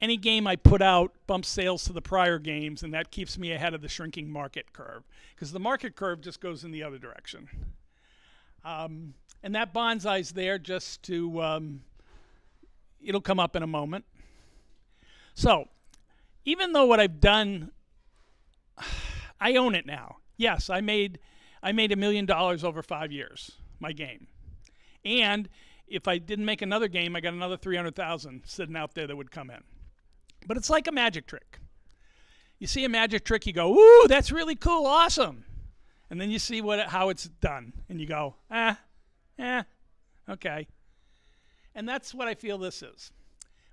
any game I put out bumps sales to the prior games, and that keeps me ahead of the shrinking market curve. Because the market curve just goes in the other direction. And that bonsai's there just to, it'll come up in a moment. So, even though what I've done, I own it now. Yes, I made $1 million over 5 years, my game. And if I didn't make another game, I got another 300,000 sitting out there that would come in. But it's like a magic trick. You see a magic trick, you go, ooh, that's really cool, awesome. And then you see how it's done, and you go, okay. And that's what I feel this is.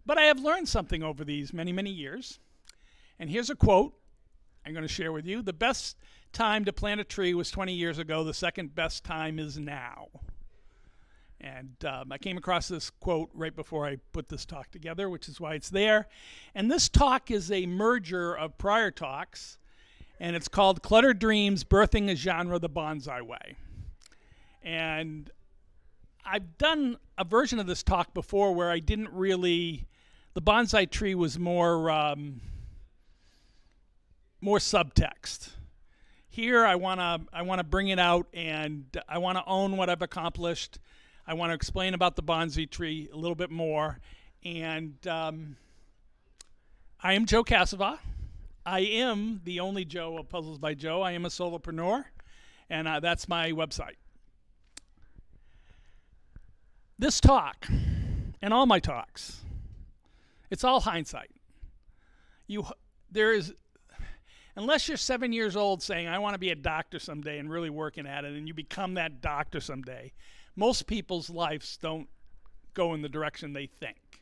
But I have learned something over these many, many years. And here's a quote I'm going to share with you. The best time to plant a tree was 20 years ago. The second best time is now. And I came across this quote right before I put this talk together, which is why it's there. And this talk is a merger of prior talks. And it's called Clutter Dreams, Birthing a Genre the Bonsai Way. And I've done a version of this talk before where I didn't really, the bonsai tree was more subtext. Here I want to bring it out, and I want to own what I've accomplished. I want to explain about the bonsai tree a little bit more. And I am Joe Cassavaugh. I am the only Joe of Puzzles by Joe. I am a solopreneur, and that's my website. This talk, and all my talks, it's all hindsight. Unless you're 7 years old saying, I want to be a doctor someday and really working at it, and you become that doctor someday, most people's lives don't go in the direction they think.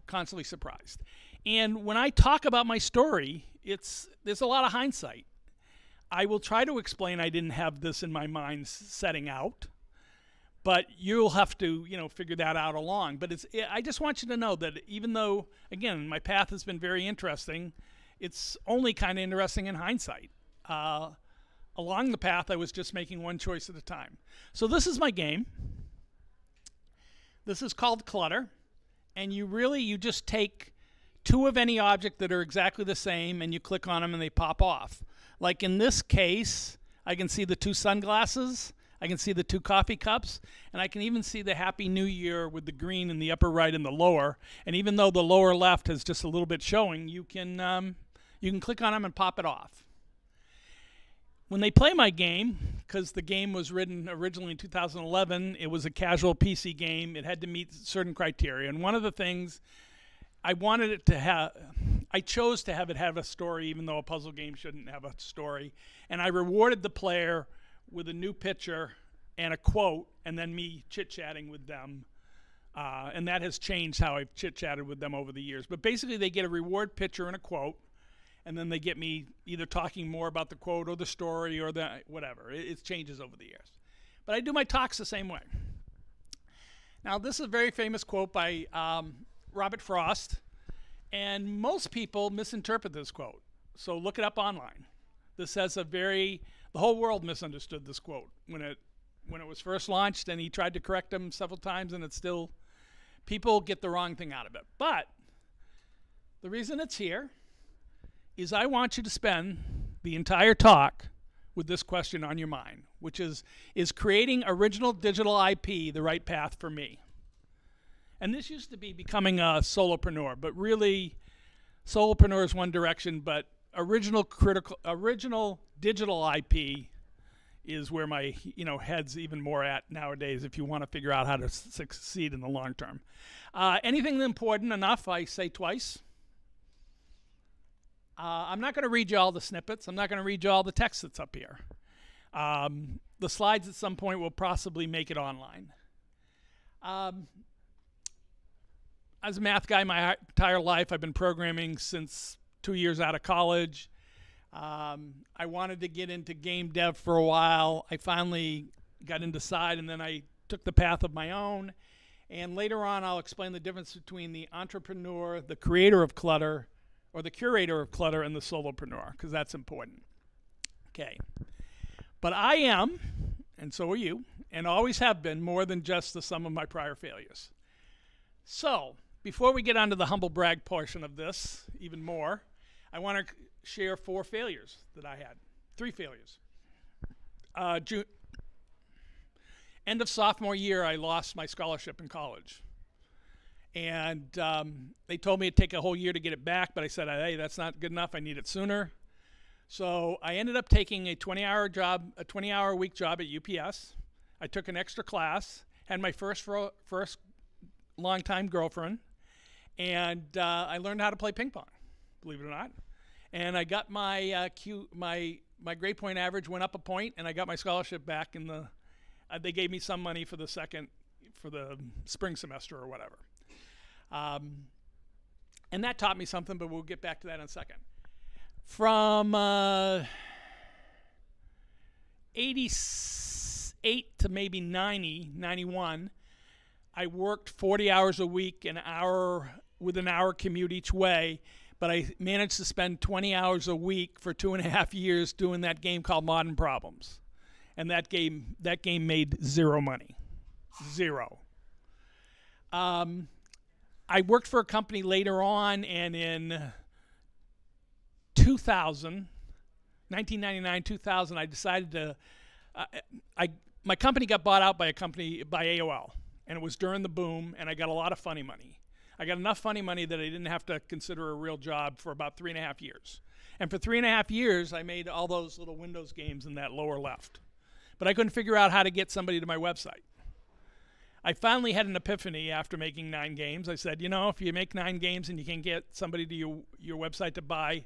Constantly surprised. And when I talk about my story, there's a lot of hindsight. I will try to explain I didn't have this in my mind setting out, but you'll have to, figure that out along. But I just want you to know that even though, again, my path has been very interesting, it's only kind of interesting in hindsight. Along the path, I was just making one choice at a time. So this is my game. This is called Clutter. And you just take 2 of any object that are exactly the same, and you click on them and they pop off. Like in this case, I can see the 2 sunglasses, I can see the 2 coffee cups, and I can even see the Happy New Year with the green in the upper right and the lower. And even though the lower left has just a little bit showing, you can click on them and pop it off. When they play my game, because the game was written originally in 2011, it was a casual PC game. It had to meet certain criteria. And one of the things I wanted it to have, I chose to have it have a story, even though a puzzle game shouldn't have a story. And I rewarded the player with a new picture and a quote, and then me chit-chatting with them. And that has changed how I've chit-chatted with them over the years. But basically, they get a reward picture and a quote, and then they get me either talking more about the quote or the story or the whatever. It changes over the years. But I do my talks the same way. Now, this is a very famous quote by Robert Frost, and most people misinterpret this quote. So look it up online. This has the whole world misunderstood this quote when it was first launched, and he tried to correct them several times, and it's still, people get the wrong thing out of it. But the reason it's here is I want you to spend the entire talk with this question on your mind, which is creating original digital IP the right path for me? And this used to be becoming a solopreneur, but really solopreneur is one direction, but original digital IP is where my head's even more at nowadays if you want to figure out how to succeed in the long term. Anything important enough, I say twice. I'm not going to read you all the snippets. I'm not going to read you all the text that's up here. The slides at some point will possibly make it online. As a math guy my entire life, I've been programming since 2 years out of college. I wanted to get into game dev for a while. I finally got into side, and then I took the path of my own. And later on, I'll explain the difference between the entrepreneur, the creator of clutter, or the curator of clutter, and the solopreneur, because that's important. Okay. But I am, and so are you, and always have been, more than just the sum of my prior failures. So, before we get onto the humble brag portion of this, even more, I want to share 4 failures that I had. 3 failures. End of sophomore year, I lost my scholarship in college. And they told me it'd take a whole year to get it back, but I said, hey, that's not good enough. I need it sooner. So I ended up taking a 20-hour a week job at UPS. I took an extra class, had my first longtime girlfriend, and I learned how to play ping pong, believe it or not. And I got my my grade point average went up a point, and I got my scholarship back. They gave me some money for the spring semester or whatever. And that taught me something, but we'll get back to that in a second. From 88 to maybe 91, I worked 40 hours a week, with an hour commute each way, but I managed to spend 20 hours a week for 2.5 years doing that game called Modern Problems. And that game made zero money. Zero. I worked for a company later on, and in 1999, 2000, I decided to, my company got bought out by AOL, and it was during the boom, and I got a lot of funny money. I got enough funny money that I didn't have to consider a real job for about 3.5 years. And for 3.5 years, I made all those little Windows games in that lower left. But I couldn't figure out how to get somebody to my website. I finally had an epiphany after making 9 games. I said, if you make 9 games and you can get somebody to your website to buy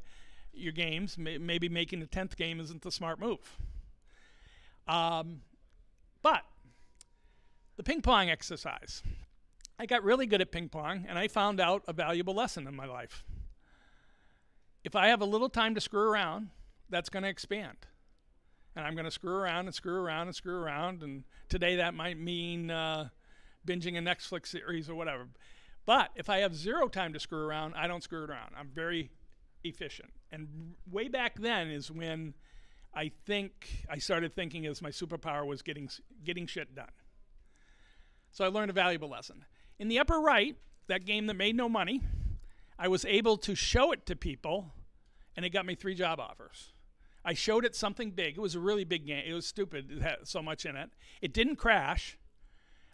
your games, maybe making the 10th game isn't the smart move. But the ping pong exercise. I got really good at ping pong, and I found out a valuable lesson in my life. If I have a little time to screw around, that's going to expand. And I'm going to screw around and screw around and screw around, and today that might mean binging a Netflix series or whatever. But if I have zero time to screw around, I don't screw around. I'm very efficient. And way back then is when I started thinking as my superpower was getting shit done. So I learned a valuable lesson. In the upper right, that game that made no money, I was able to show it to people, and it got me 3 job offers. I showed it something big. It was a really big game. It was stupid. It had so much in it. It didn't crash.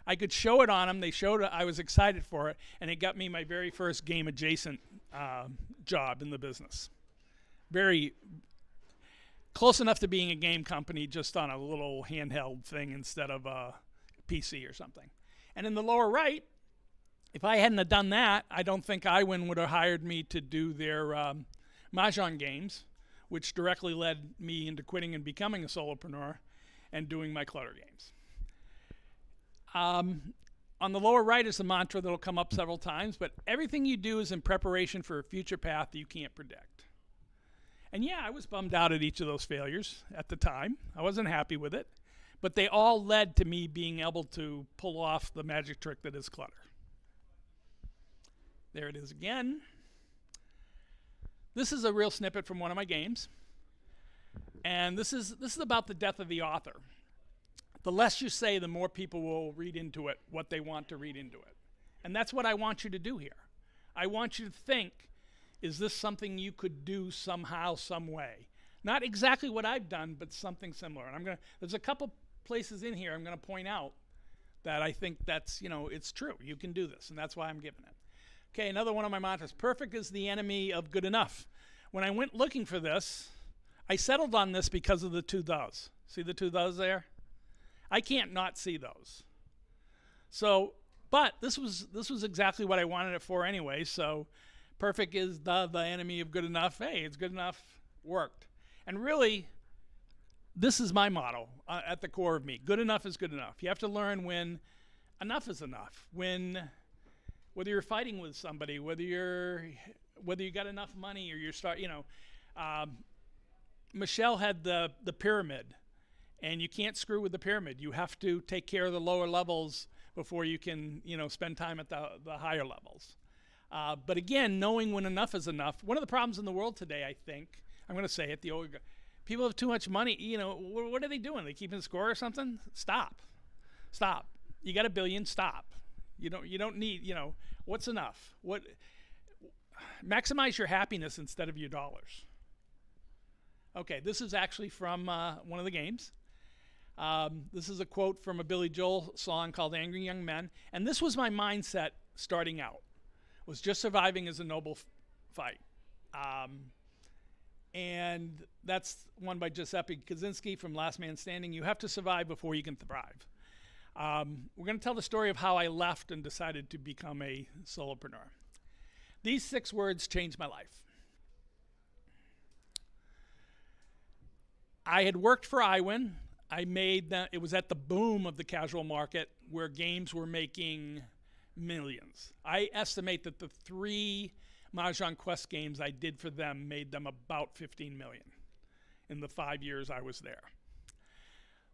I could show it on them. They showed it. I was excited for it, and it got me my very first game adjacent job in the business. Very close enough to being a game company, just on a little handheld thing instead of a PC or something. And in the lower right, if I hadn't have done that, I don't think Iwin would have hired me to do their Mahjong games, which directly led me into quitting and becoming a solopreneur and doing my clutter games. On the lower right is a mantra that'll come up several times, but everything you do is in preparation for a future path that you can't predict. And yeah, I was bummed out at each of those failures at the time. I wasn't happy with it, but they all led to me being able to pull off the magic trick that is clutter. There it is again. This is a real snippet from one of my games. And this is about the death of the author. The less you say, the more people will read into it what they want to read into it. And that's what I want you to do here. I want you to think, is this something you could do somehow, some way? Not exactly what I've done, but something similar. And there's a couple places in here I'm going to point out that I think that's, it's true. You can do this, and that's why I'm giving it. Okay, another one of my mantras. Perfect is the enemy of good enough. When I went looking for this, I settled on this because of the two thes. See the two thes there? I can't not see those. So, but this was exactly what I wanted it for anyway. So, perfect is the enemy of good enough. Hey, it's good enough. Worked. And really, this is my motto at the core of me. Good enough is good enough. You have to learn when enough is enough. Whether you're fighting with somebody, whether you got enough money, or you're Michelle had the pyramid. And you can't screw with the pyramid. You have to take care of the lower levels before you can, spend time at the higher levels. But again, knowing when enough is enough. One of the problems in the world today, I think, I'm going to say it, people have too much money. What are they doing? They keeping score or something? Stop. You got $1 billion. Stop. You don't need. What's enough? Maximize your happiness instead of your dollars. Okay, this is actually from one of the games. This is a quote from a Billy Joel song called Angry Young Men. And this was my mindset starting out, was just surviving is a noble fight. And that's one by Giuseppe Kaczynski from Last Man Standing. You have to survive before you can thrive. We're going to tell the story of how I left and decided to become a solopreneur. These 6 words changed my life. I had worked for Iwin. It was at the boom of the casual market where games were making millions. I estimate that the 3 Mahjong Quest games I did for them made them about 15 million in the 5 years I was there.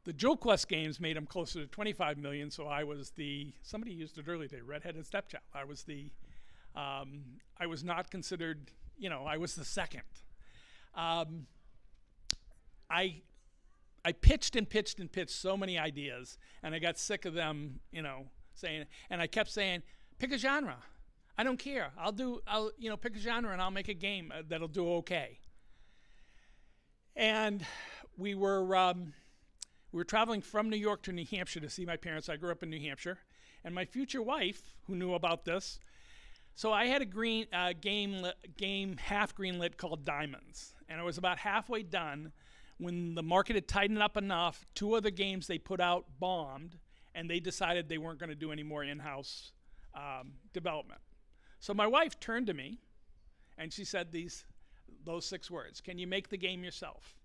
The Jewel Quest games made them closer to 25 million, so I was somebody used it earlier today, redheaded stepchild. I was not considered, I was the second. I pitched and pitched and pitched so many ideas, and I got sick of them, saying, and I kept saying, pick a genre. I don't care. I'll pick a genre and I'll make a game that'll do okay. And we were traveling from New York to New Hampshire to see my parents. I grew up in New Hampshire, and my future wife, who knew about this, so I had a game half greenlit called Diamonds, and I was about halfway done when the market had tightened up enough. 2 other games they put out bombed, and they decided they weren't going to do any more in-house development. So my wife turned to me, and she said those 6 words: "Can you make the game yourself?"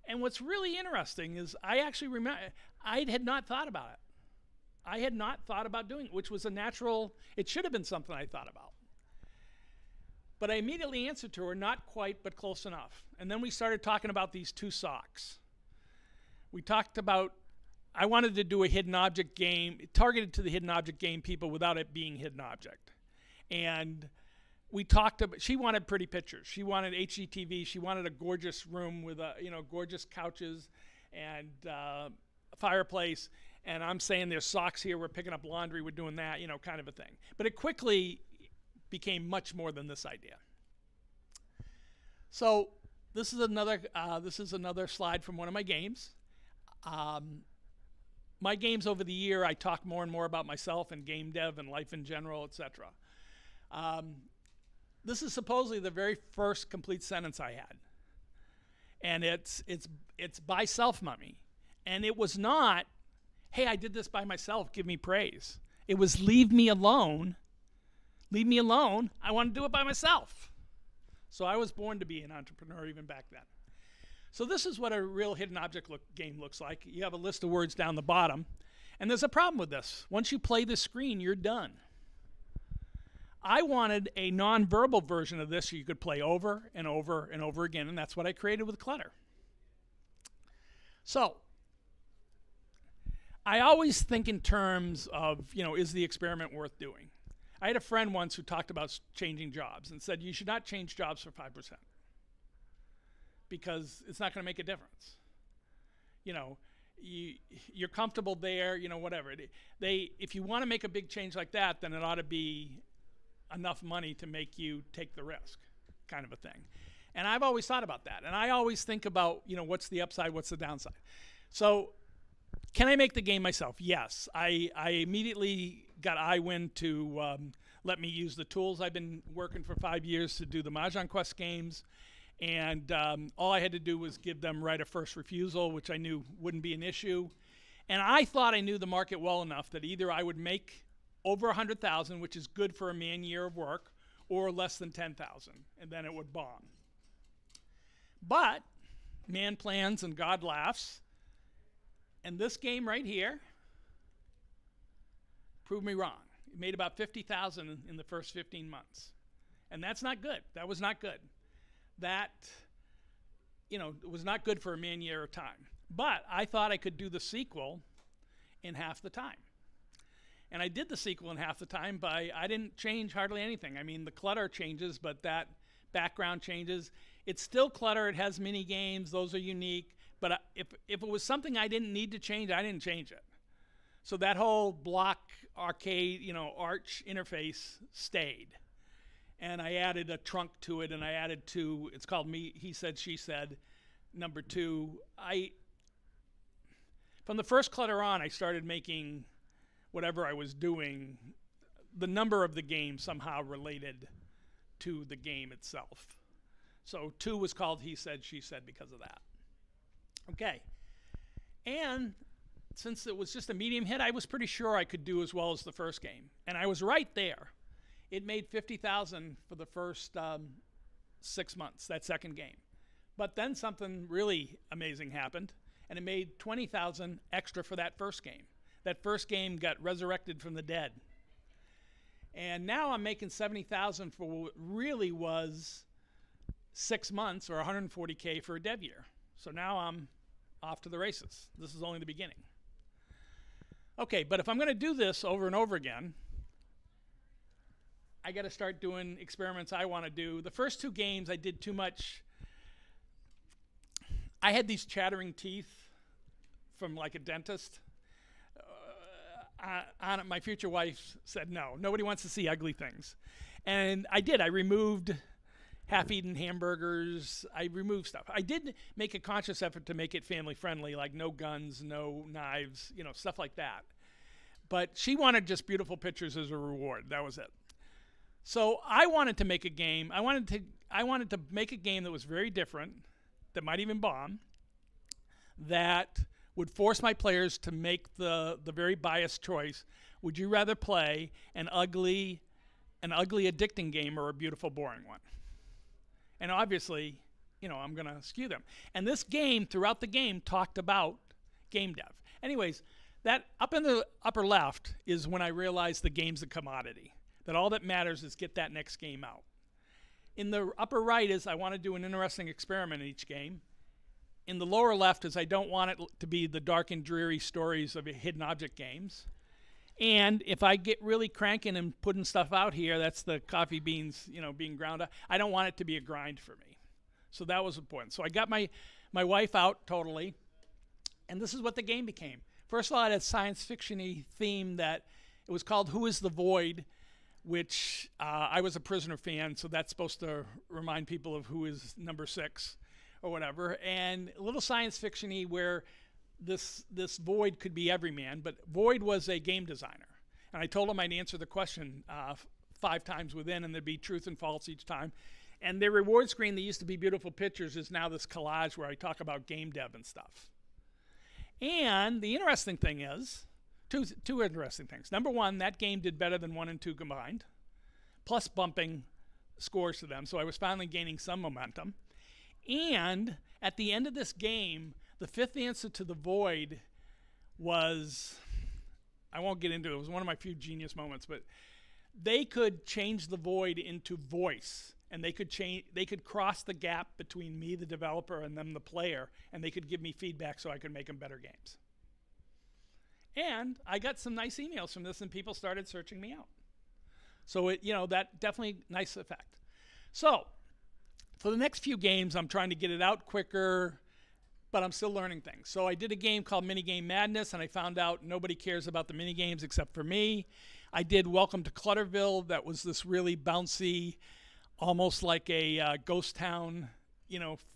And what's really interesting is I actually remember I had not thought about it. I had not thought about doing it, which was it should have been something I thought about. But I immediately answered to her, not quite, but close enough. And then we started talking about these 2 socks. We talked about, I wanted to do a hidden object game, targeted to the hidden object game people without it being hidden object. And we talked about, she wanted pretty pictures. She wanted HGTV. She wanted a gorgeous room with gorgeous couches and fireplace. And I'm saying there's socks here. We're picking up laundry. We're doing that, kind of a thing. But it quickly became much more than this idea. So this is another slide from one of my games. My games over the year, I talk more and more about myself and game dev and life in general, etc. This is supposedly the very first complete sentence I had, and it's by Self Mummy, and it was not, hey, I did this by myself, give me praise. It was leave me alone. Leave me alone. I want to do it by myself. So I was born to be an entrepreneur even back then. So this is what a real hidden object game looks like. You have a list of words down the bottom. And there's a problem with this. Once you play the screen, you're done. I wanted a non-verbal version of this so you could play over and over and over again, and that's what I created with Clutter. So I always think in terms of, is the experiment worth doing? I had a friend once who talked about changing jobs and said you should not change jobs for 5% because it's not going to make a difference. You're comfortable there, whatever. If you want to make a big change like that, then it ought to be enough money to make you take the risk, kind of a thing. And I've always thought about that. And I always think about, what's the upside, what's the downside. So can I make the game myself? Yes. I immediately got iWin to let me use the tools. I've been working for 5 years to do the Mahjong Quest games. And all I had to do was give them right of first refusal, which I knew wouldn't be an issue. And I thought I knew the market well enough that either I would make over 100,000, which is good for a man-year of work, or less than 10,000, and then it would bomb. But man plans and God laughs, and this game right here proved me wrong. It made about 50,000 in the first 15 months, and that's not good. That was not good. That, it was not good for a man-year of time. But I thought I could do the sequel in half the time. And I did the sequel in half the time I didn't change hardly anything. I mean, the clutter changes, but that background changes. It's still clutter. It has mini games. Those are unique. But if it was something I didn't need to change, I didn't change it. So that whole block arcade, arch interface stayed. And I added a trunk to it, and I added two. It's called He Said, She Said, number 2. From the first clutter on, I started making whatever I was doing, the number of the game somehow related to the game itself. So 2 was called He Said, She Said because of that. Okay. And since it was just a medium hit, I was pretty sure I could do as well as the first game. And I was right there. It made 50,000 for the first 6 months, that second game. But then something really amazing happened, and it made 20,000 extra for that first game. That first game got resurrected from the dead. And now I'm making 70,000 for what really was 6 months or 140K for a dev year. So now I'm off to the races. This is only the beginning. Okay, but if I'm going to do this over and over again, I got to start doing experiments I want to do. The first 2 games I did too much. I had these chattering teeth from like a dentist. My future wife said, no, nobody wants to see ugly things. And I did. I removed half-eaten hamburgers. I removed stuff. I did make a conscious effort to make it family-friendly, like no guns, no knives, stuff like that. But she wanted just beautiful pictures as a reward. That was it. So I wanted to make a game. I wanted to make a game that was very different, that might even bomb, that would force my players to make the very biased choice. Would you rather play an ugly addicting game or a beautiful boring one? And obviously, I'm going to skew them. And this game, throughout the game, talked about game dev. Anyways, that up in the upper left is when I realized the game's a commodity, that all that matters is get that next game out. In the upper right is I want to do an interesting experiment in each game. In the lower left is I don't want it to be the dark and dreary stories of hidden object games. And if I get really cranking and putting stuff out here, that's the coffee beans, being ground up. I don't want it to be a grind for me. So that was important. So I got my wife out totally, and this is what the game became. First of all, it had a science fiction-y theme that it was called Who is the Void, which I was a Prisoner fan, so that's supposed to remind people of who is number 6 or whatever. And a little science fiction-y where this Void could be every man, but Void was a game designer. And I told him I'd answer the question 5 times within, and there'd be truth and false each time. And their reward screen that used to be beautiful pictures is now this collage where I talk about game dev and stuff. And the interesting thing is, two interesting things. Number one, that game did better than 1 and 2 combined, plus bumping scores to them. So I was finally gaining some momentum. And at the end of this game, the fifth answer to the void was, I won't get into it. It was one of my few genius moments, but they could change the void into voice, and they could cross the gap between me, the developer, and them, the player, and they could give me feedback so I could make them better games. And I got some nice emails from this, and people started searching me out. So that definitely nice effect. So for the next few games, I'm trying to get it out quicker, but I'm still learning things. So I did a game called Minigame Madness, and I found out nobody cares about the minigames except for me. I did Welcome to Clutterville. That was this really bouncy, almost like a ghost town,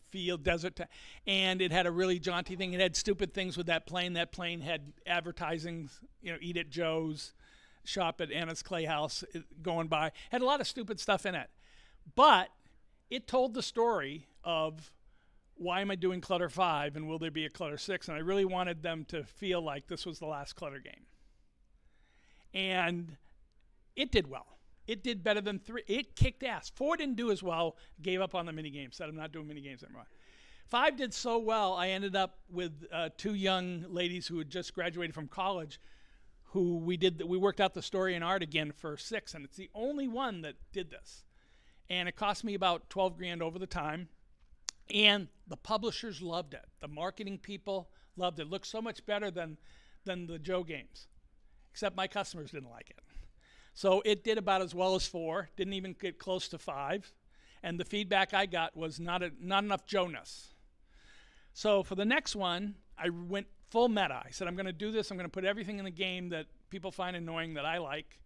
field, desert town. And it had a really jaunty thing. It had stupid things with that plane. That plane had advertising, eat at Joe's, shop at Anna's Clay House going by. Had a lot of stupid stuff in it. But it told the story of why am I doing Clutter 5 and will there be a Clutter 6? And I really wanted them to feel like this was the last Clutter game. And it did well. It did better than 3. It kicked ass. 4 didn't do as well, gave up on the minigames, said I'm not doing minigames anymore. 5 did so well, I ended up with 2 young ladies who had just graduated from college who we worked out the story and art again for 6, and it's the only one that did this. And it cost me about 12 grand over the time. And the publishers loved it. The marketing people loved it. It looked so much better than the Joe games, except my customers didn't like it. So it did about as well as 4, didn't even get close to 5. And the feedback I got was not enough Joe-ness. So for the next one, I went full meta. I said, I'm going to do this. I'm going to put everything in the game that people find annoying that I like.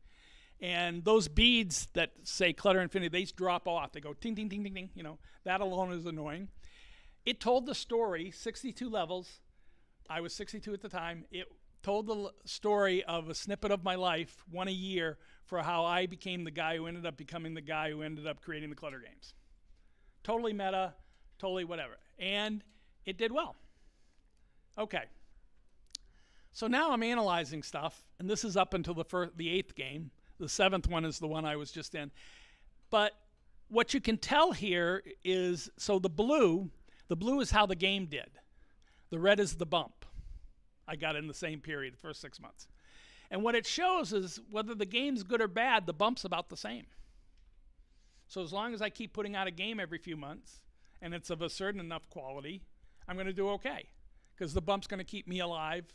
And those beads that say Clutter Infinity, they drop off. They go ting, ting, ting, ting, ting. That alone is annoying. It told the story, 62 levels. I was 62 at the time. It told the story of a snippet of my life, one a year, for how I became the guy who ended up becoming the guy who ended up creating the Clutter games. Totally meta, totally whatever. And it did well. Okay. So now I'm analyzing stuff, and this is up until the 8th game. The 7th one is the one I was just in. But what you can tell here is, so the blue is how the game did. The red is the bump I got in the same period, the first 6 months. And what it shows is whether the game's good or bad, the bump's about the same. So as long as I keep putting out a game every few months, and it's of a certain enough quality, I'm going to do okay. Because the bump's going to keep me alive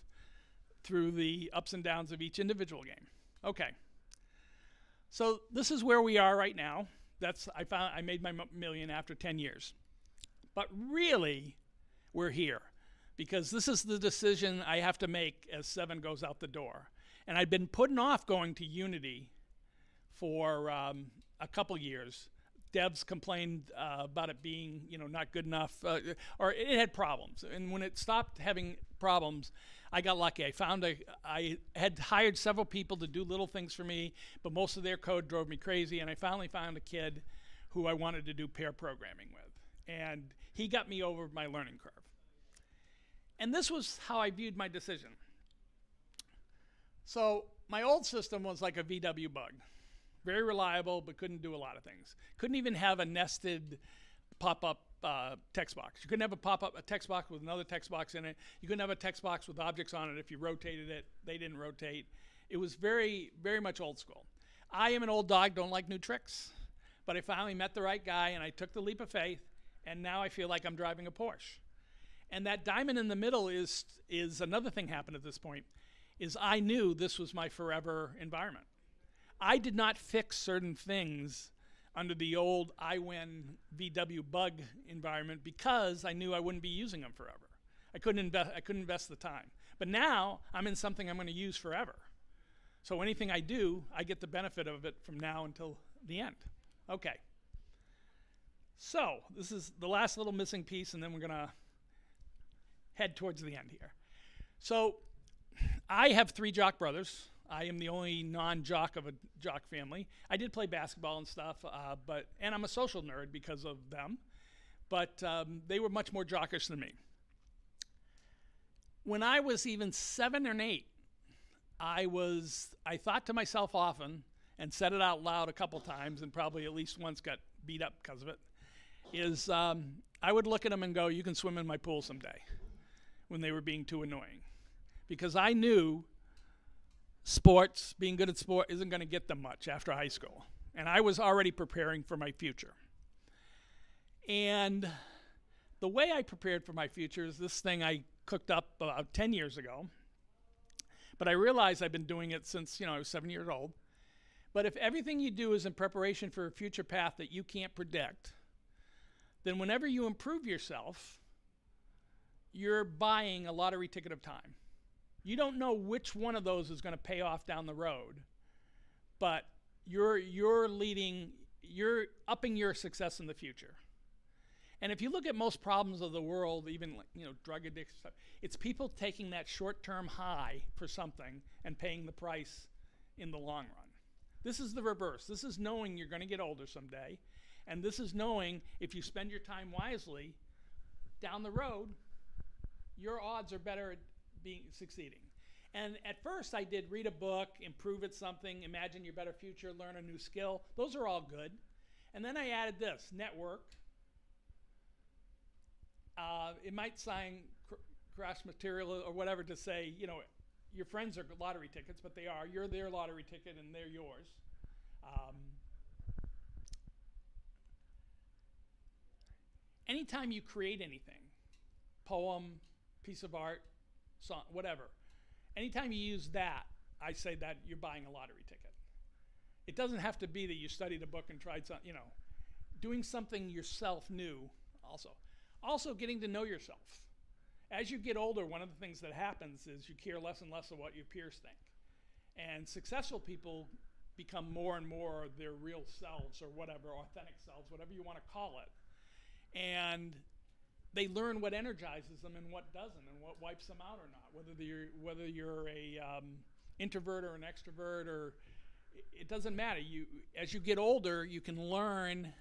through the ups and downs of each individual game. Okay. So this is where we are right now. I made my million after 10 years. But really, we're here because this is the decision I have to make as 7 goes out the door. And I've been putting off going to Unity for a couple years. Devs complained about it being, not good enough, or it had problems. And when it stopped having problems, I got lucky. I had hired several people to do little things for me, but most of their code drove me crazy. And I finally found a kid who I wanted to do pair programming with. And he got me over my learning curve. And this was how I viewed my decision. So my old system was like a VW bug. Very reliable, but couldn't do a lot of things. Couldn't even have a nested pop-up text box. You couldn't have a text box with another text box in it. You couldn't have a text box with objects on it. If you rotated it, they didn't rotate. It was very, very much old school. I am an old dog, don't like new tricks. But I finally met the right guy, and I took the leap of faith, and now I feel like I'm driving a Porsche. And that diamond in the middle is another thing happened at this point, is I knew this was my forever environment. I did not fix certain things under the old iWin VW bug environment because I knew I wouldn't be using them forever. I couldn't invest the time. But now I'm in something I'm going to use forever. So anything I do, I get the benefit of it from now until the end. Okay. So this is the last little missing piece, and then we're going to head towards the end here. So I have 3 jock brothers. I am the only non-jock of a jock family. I did play basketball and stuff, and I'm a social nerd because of them, but they were much more jockish than me. When I was even 7 or 8, I thought to myself often, and said it out loud a couple times, and probably at least once got beat up because of it, is I would look at them and go, you can swim in my pool someday, when they were being too annoying. Because I knew sports, being good at sport, isn't going to get them much after high school. And I was already preparing for my future. And the way I prepared for my future is this thing I cooked up about 10 years ago. But I realized I've been doing it since, I was 7 years old. But if everything you do is in preparation for a future path that you can't predict, then whenever you improve yourself, you're buying a lottery ticket of time. You don't know which one of those is going to pay off down the road, but you're upping your success in the future. And if you look at most problems of the world, even drug addiction stuff, it's people taking that short-term high for something and paying the price in the long run. This is the reverse. This is knowing you're going to get older someday, and this is knowing if you spend your time wisely, down the road, your odds are better at succeeding. And at first I did read a book, improve at something, imagine your better future, learn a new skill. Those are all good. And then I added this, network. It might sound crass material or whatever to say, your friends are lottery tickets, but they are. You're their lottery ticket and they're yours. Anytime you create anything, poem, piece of art, song, whatever, anytime you use that, I say that you're buying a lottery ticket. It doesn't have to be that you studied a book and tried something, doing something yourself new also. Also getting to know yourself. As you get older, one of the things that happens is you care less and less of what your peers think. And successful people become more and more their real selves or whatever, authentic selves, whatever you want to call it. And they learn what energizes them and what doesn't, and what wipes them out or not. Whether you're a introvert or an extrovert, or it doesn't matter. As you get older, you can learn.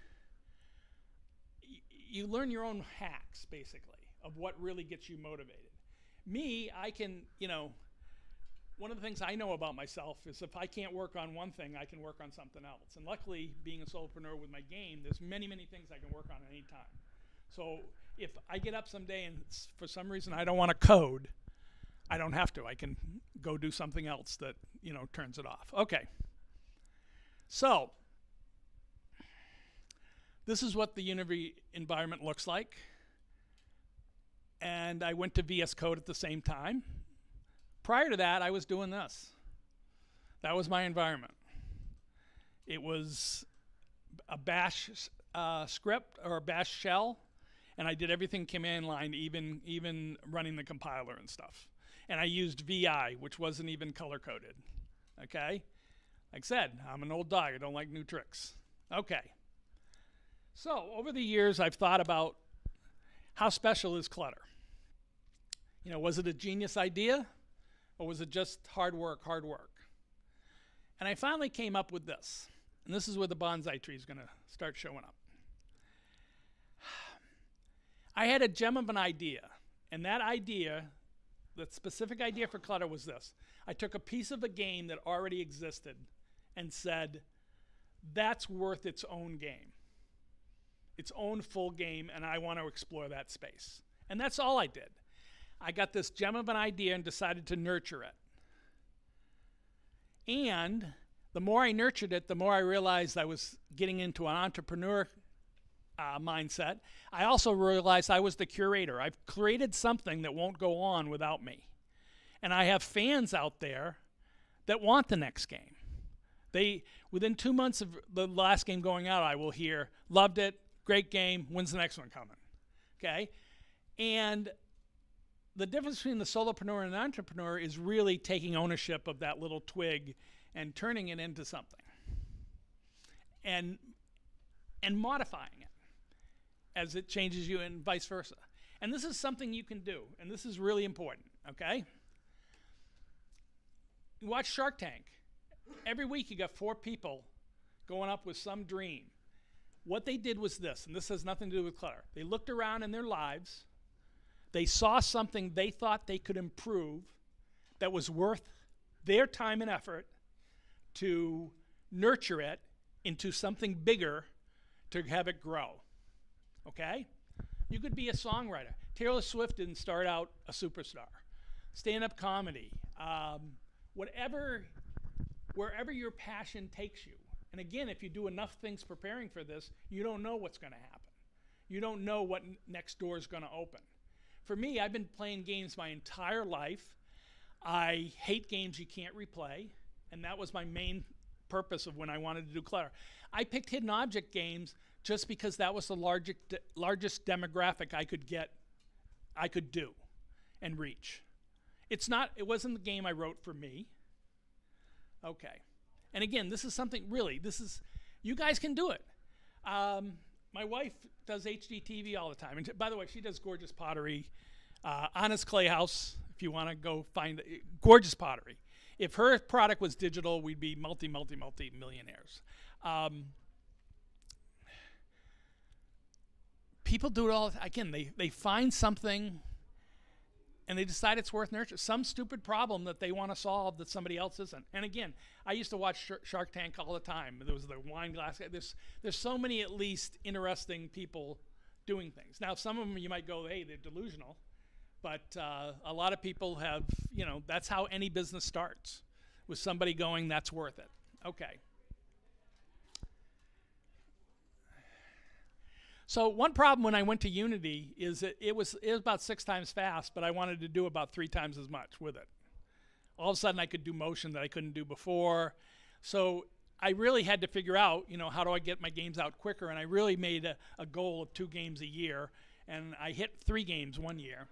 You learn your own hacks, basically, of what really gets you motivated. Me, I can, one of the things I know about myself is if I can't work on one thing, I can work on something else. And luckily, being a solopreneur with my game, there's many, many things I can work on at any time. So if I get up someday and for some reason I don't want to code, I don't have to. I can go do something else that, turns it off. Okay. So this is what the Unity environment looks like. And I went to VS Code at the same time. Prior to that, I was doing this. That was my environment. It was a bash script or a bash shell, and I did everything command line, even running the compiler and stuff. And I used VI, which wasn't even color-coded, okay? Like I said, I'm an old dog. I don't like new tricks. Okay. So over the years, I've thought about how special is clutter? Was it a genius idea, or was it just hard work? And I finally came up with this. And this is where the bonsai tree is going to start showing up. I had a gem of an idea, and that idea, the specific idea for clutter was this. I took a piece of a game that already existed and said, that's worth its own game, its own full game, and I want to explore that space. And that's all I did. I got this gem of an idea and decided to nurture it. And the more I nurtured it, the more I realized I was getting into an entrepreneur mindset. I also realized I was the curator. I've created something that won't go on without me. And I have fans out there that want the next game. Within 2 months of the last game going out, I will hear, loved it, great game, when's the next one coming? Okay? And the difference between the solopreneur and the entrepreneur is really taking ownership of that little twig and turning it into something. And modifying it as it changes you and vice versa. And this is something you can do, and this is really important, okay? You watch Shark Tank. Every week you got 4 people going up with some dream. What they did was this, and this has nothing to do with clutter. They looked around in their lives. They saw something they thought they could improve that was worth their time and effort to nurture it into something bigger to have it grow. Okay? You could be a songwriter. Taylor Swift didn't start out a superstar. Stand-up comedy, wherever your passion takes you. And again, if you do enough things preparing for this, you don't know what's going to happen. You don't know what next door is going to open. For me, I've been playing games my entire life. I hate games you can't replay, and that was my main purpose of when I wanted to do Clara. I picked hidden object games just because that was the largest demographic I could do and reach. It wasn't the game I wrote for me. Okay. And again, this is something really, you guys can do it. My wife does HGTV all the time. And by the way, she does gorgeous pottery. Honest Clay House, if you want to go find it. Gorgeous pottery. If her product was digital, we'd be multi-millionaires. People do it all. Again, they find something and they decide it's worth nurturing. Some stupid problem that they want to solve that somebody else isn't. And again, I used to watch Shark Tank all the time. There was the wine glass. There's so many at least interesting people doing things. Now, some of them you might go, hey, they're delusional. But a lot of people have, that's how any business starts, with somebody going, that's worth it. Okay. So one problem when I went to Unity is that it was about 6 times fast, but I wanted to do about 3 times as much with it. All of a sudden I could do motion that I couldn't do before. So I really had to figure out, how do I get my games out quicker? And I really made a goal of 2 games a year, and I hit 3 games one year.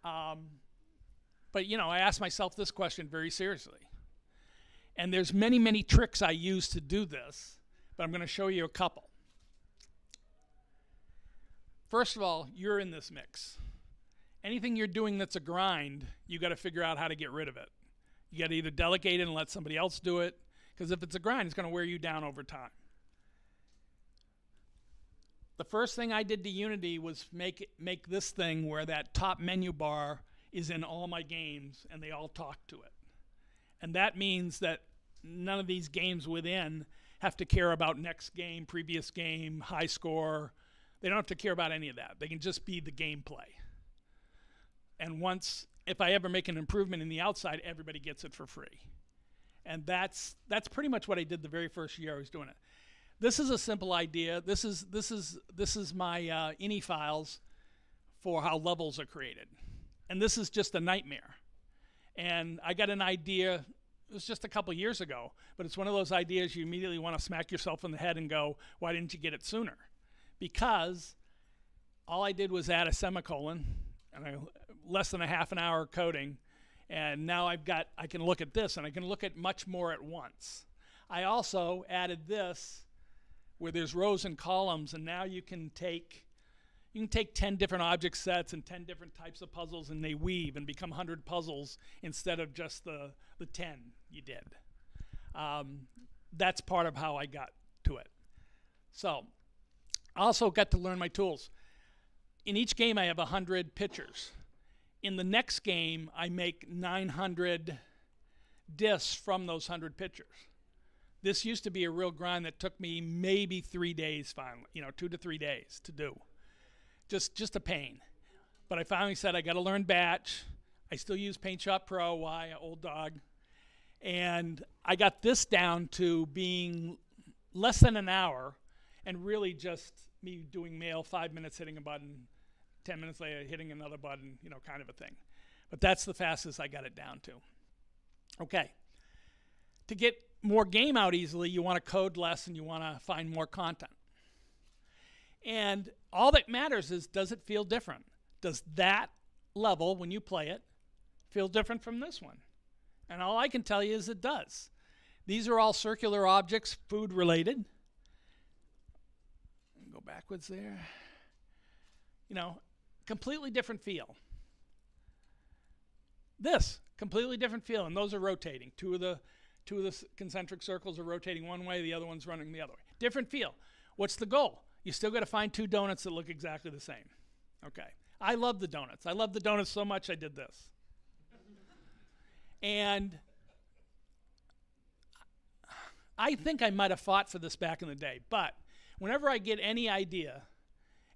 But I asked myself this question very seriously. And there's many, many tricks I use to do this, but I'm going to show you a couple. First of all, you're in this mix. Anything you're doing that's a grind, you got to figure out how to get rid of it. You got to either delegate it and let somebody else do it, because if it's a grind, it's going to wear you down over time. The first thing I did to Unity was make this thing where that top menu bar is in all my games and they all talk to it. And that means that none of these games within have to care about next game, previous game, high score. They don't have to care about any of that. They can just be the gameplay. And if I ever make an improvement in the outside, everybody gets it for free. And that's pretty much what I did the very first year I was doing it. This is a simple idea. This is my INI files for how levels are created. And this is just a nightmare. And I got an idea, it was just a couple years ago, but it's one of those ideas you immediately want to smack yourself in the head and go, why didn't you get it sooner? Because all I did was add a semicolon and less than a half an hour coding, and now I can look at this, and I can look at much more at once. I also added this where there's rows and columns, and now you can take 10 different object sets and 10 different types of puzzles, and they weave and become 100 puzzles instead of just the 10 you did. That's part of how I got to it. So I also got to learn my tools. In each game I have 100 pictures. In the next game I make 900 discs from those 100 pictures. This used to be a real grind that took me maybe 3 days finally, 2 to 3 days to do. Just a pain. But I finally said I got to learn batch. I still use Paint Shop Pro, why, old dog. And I got this down to being less than an hour and really just me doing mail, 5 minutes hitting a button, 10 minutes later hitting another button, kind of a thing. But that's the fastest I got it down to. Okay. To get more game out easily, you want to code less and you want to find more content. And all that matters is, does it feel different? Does that level, when you play it, feel different from this one? And all I can tell you is it does. These are all circular objects, food related. Go backwards there. Completely different feel. This, completely different feel, and those are rotating. Two of the concentric circles are rotating one way, the other one's running the other way. Different feel. What's the goal? You still got to find 2 donuts that look exactly the same. Okay. I love the donuts. I love the donuts so much I did this. And I think I might have fought for this back in the day, but whenever I get any idea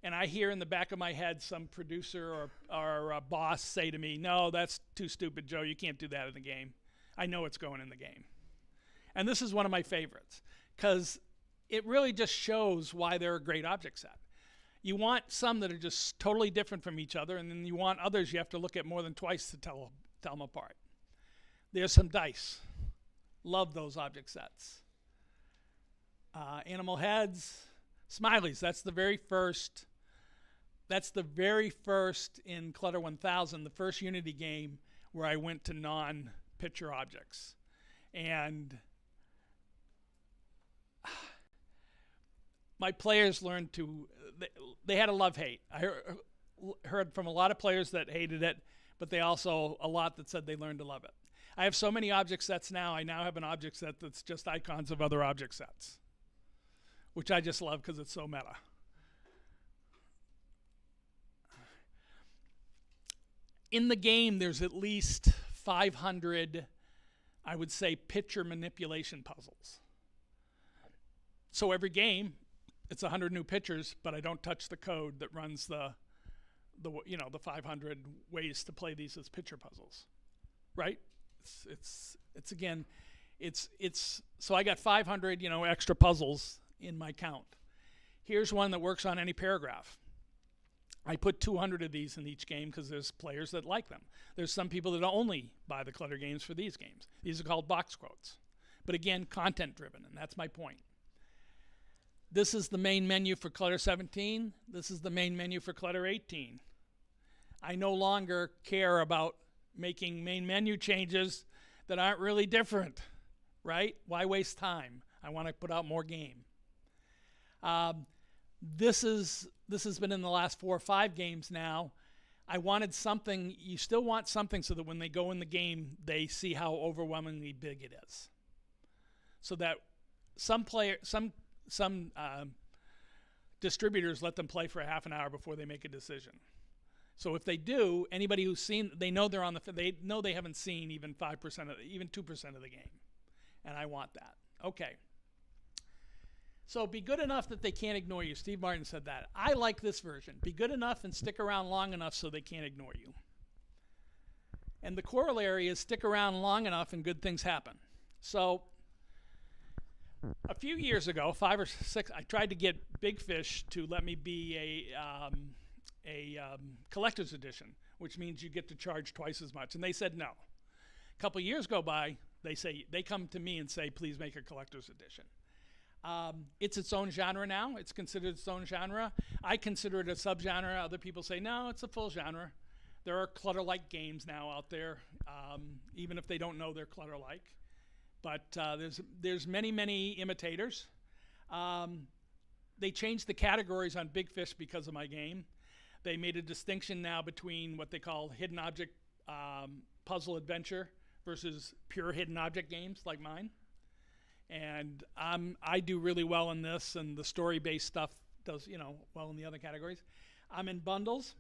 and I hear in the back of my head some producer or a boss say to me, no, that's too stupid, Joe, you can't do that in the game, I know it's going in the game. And this is one of my favorites because it really just shows why they're a great object set. You want some that are just totally different from each other, and then you want others you have to look at more than twice to tell them apart. There's some dice. Love those object sets. Animal heads, smileys. That's the very first in Clutter 1000, the first Unity game where I went to non-picture objects. And my players learned to, they had a love-hate. I heard from a lot of players that hated it, but they also, a lot that said they learned to love it. I have so many object sets now, I now have an object set that's just icons of other object sets, which I just love because it's so meta. In the game, there's at least 500, I would say, picture manipulation puzzles. So every game, it's 100 new pictures, but I don't touch the code that runs the 500 ways to play these as picture puzzles, right? It's so I got 500, extra puzzles in my count. Here's one that works on any paragraph. I put 200 of these in each game because there's players that like them. There's some people that only buy the Clutter games for these games. These are called box quotes. But again, content driven, and that's my point. This is the main menu for Clutter 17. This is the main menu for Clutter 18. I no longer care about making main menu changes that aren't really different, right? Why waste time? I want to put out more game. This has been in the last 4 or 5 games now. I wanted something, you still want something so that when they go in the game, they see how overwhelmingly big it is. So that some distributors let them play for a half an hour before they make a decision. So if they do, anybody who's seen, they know they're on they know they haven't seen even 5% even 2% of the game. And I want that. Okay. So be good enough that they can't ignore you. Steve Martin said that. I like this version. Be good enough and stick around long enough so they can't ignore you. And the corollary is stick around long enough and good things happen. So a few years ago, 5 or 6, I tried to get Big Fish to let me be a collector's edition, which means you get to charge twice as much. And they said no. A couple years go by, they come to me and say, please make a collector's edition. It's its own genre now. It's considered its own genre. I consider it a subgenre. Other people say, no, it's a full genre. There are clutter-like games now out there, even if they don't know they're clutter-like. But there's many, many imitators. They changed the categories on Big Fish because of my game. They made a distinction now between what they call hidden object puzzle adventure versus pure hidden object games like mine. And I do really well in this, and the story-based stuff does, well in the other categories. I'm in bundles.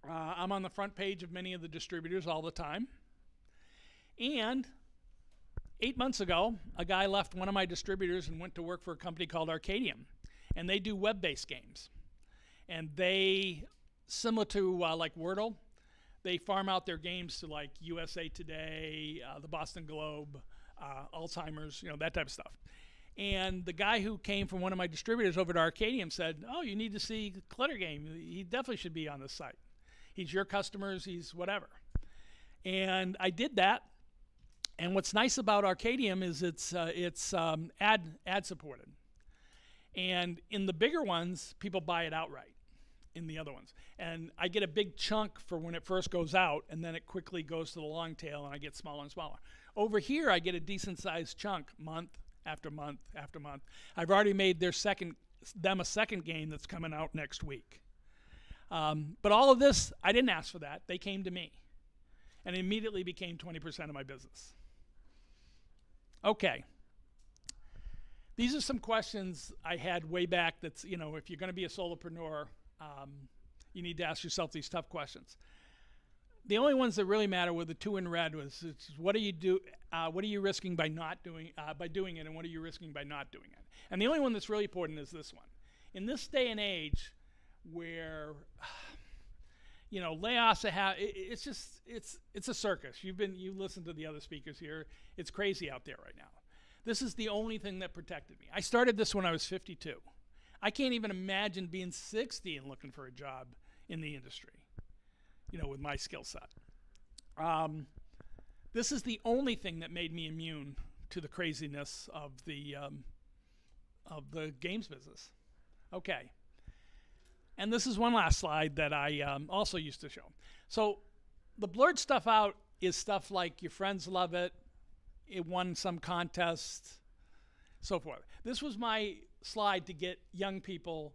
I'm on the front page of many of the distributors all the time. And 8 months ago, a guy left one of my distributors and went to work for a company called Arcadium. And they do web-based games. And they, similar to like Wordle, they farm out their games to like USA Today, the Boston Globe, Alzheimer's, that type of stuff. And the guy who came from one of my distributors over to Arcadium said, oh, you need to see Clutter Game. He definitely should be on this site. He's your customers, he's whatever. And I did that. And what's nice about Arcadium is it's ad supported. And in the bigger ones, people buy it outright in the other ones. And I get a big chunk for when it first goes out, and then it quickly goes to the long tail, and I get smaller and smaller. Over here, I get a decent-sized chunk month after month after month. I've already made them a second game that's coming out next week. But all of this, I didn't ask for that. They came to me. And it immediately became 20% of my business. Okay. These are some questions I had way back that's, if you're going to be a solopreneur, you need to ask yourself these tough questions. the only ones that really matter were the two in red. What are you risking by not doing by doing it, and what are you risking by not doing it? And the only one that's really important is this one. In this day and age, where layoffs it's a circus. You listened to the other speakers here. It's crazy out there right now. This is the only thing that protected me. I started this when I was 52. I can't even imagine being 60 and looking for a job in the industry, with my skill set. This is the only thing that made me immune to the craziness of the games business. Okay. And this is one last slide that I also used to show. So the blurred stuff out is stuff like your friends love it, it won some contest, so forth. This was my slide to get young people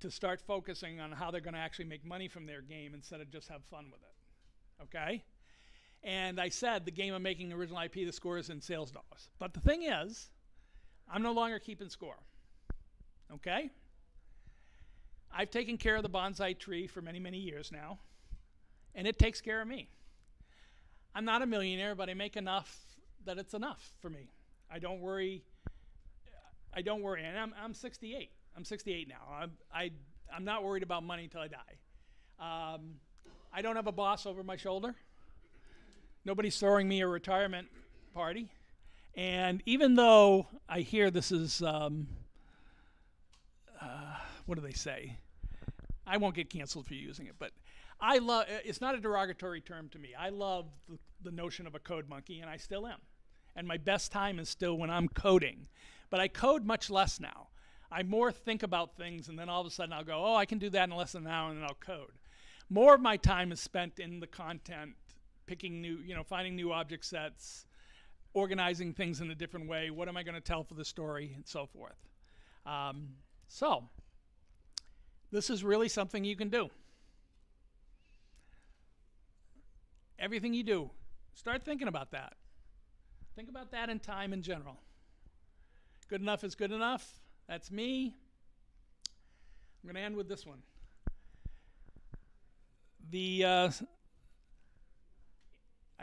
to start focusing on how they're going to actually make money from their game instead of just have fun with it. Okay? And I said the game of making original IP, the score is in sales dollars. But the thing is, I'm no longer keeping score. Okay? I've taken care of the bonsai tree for many, many years now, and it takes care of me. I'm not a millionaire, but I make enough that it's enough for me. I don't worry, and I'm 68. I'm 68 now. I'm not worried about money until I die. I don't have a boss over my shoulder. Nobody's throwing me a retirement party. And even though I hear this is, what do they say? I won't get canceled for using it, but I love, it's not a derogatory term to me. I love the notion of a code monkey, and I still am. And my best time is still when I'm coding. But I code much less now. I more think about things, and then all of a sudden I'll go, oh, I can do that in less than an hour, and then I'll code. More of my time is spent in the content, picking new, finding new object sets, organizing things in a different way. What am I going to tell for the story, and so forth. So this is really something you can do. Everything you do, start thinking about that. Think about that in time in general. Good enough is good enough. That's me. I'm going to end with this one. I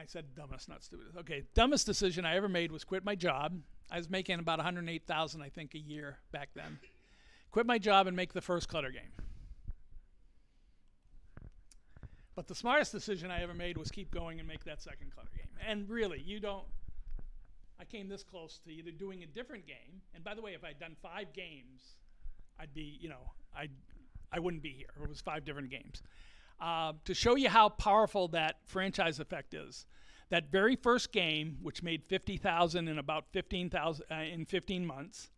said dumbest, not stupidest. Okay, dumbest decision I ever made was quit my job. I was making about $108,000, I think, a year back then. Quit my job and make the first Clutter game. But the smartest decision I ever made was keep going and make that second Clutter game. And really, I came this close to either doing a different game, and by the way, if I'd done 5 games, I'd be, I wouldn't be here. It was 5 different games. To show you how powerful that franchise effect is, that very first game, which made $50,000 in about 15,000 in 15 months,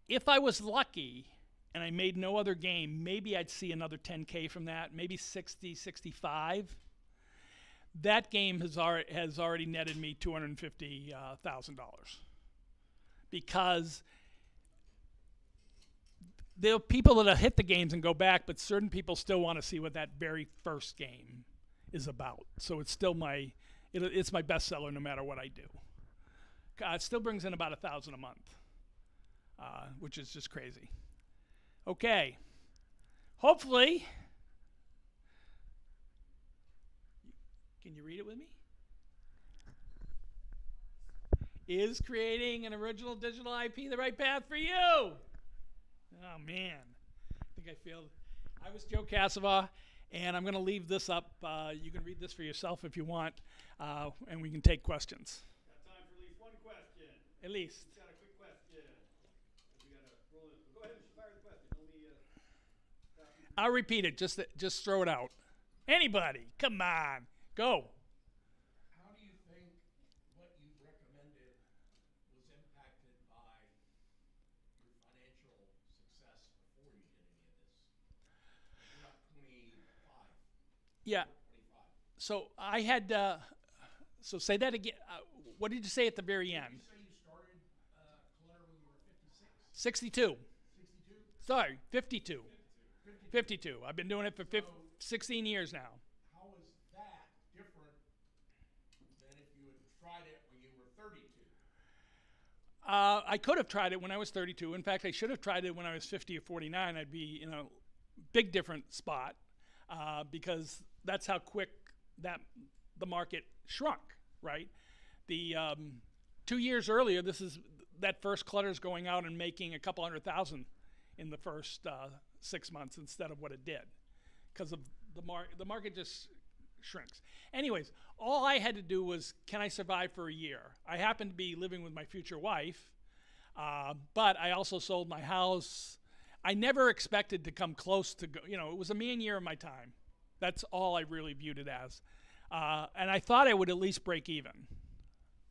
if I was lucky and I made no other game, maybe I'd see another 10K from that, maybe 60, 65. That game has already netted me $250,000 because there are people that have hit the games and go back, but certain people still want to see what that very first game is about. So it's still it's my bestseller no matter what I do. It still brings in about $1,000 a month, which is just crazy. Okay, hopefully. Can you read it with me? Is creating an original digital IP the right path for you? Oh, man. I think I failed. I was Joe Cassavaugh, and I'm going to leave this up. You can read this for yourself if you want, and we can take questions. Got time for at least one question. At least. Just got a quick question. We got to roll it. Go ahead and fire the question. I'll repeat it. Just throw it out. Anybody, come on. Go. How do you think what you recommended was impacted by your financial success before you did any of this? You're not 25. Yeah. 25. So I had, so say that again. What did you say at the very end? Did you say you started Clutter when you were 56? 62. 62? Sorry, 52. 52. I've been doing it for 16 years now. How was that different than if you had tried it when you were 32? I could have tried it when I was 32. In fact, I should have tried it when I was 50 or 49. I'd be in a big different spot because that's how quick that the market shrunk, right? The 2 years earlier, that first clutter's going out and making a couple 100,000 in the first 6 months instead of what it did, because of the market just shrinks. Anyways, all I had to do was, can I survive for a year? I happened to be living with my future wife, but I also sold my house. I never expected to come close to, it was a man year of my time. That's all I really viewed it as. And I thought I would at least break even.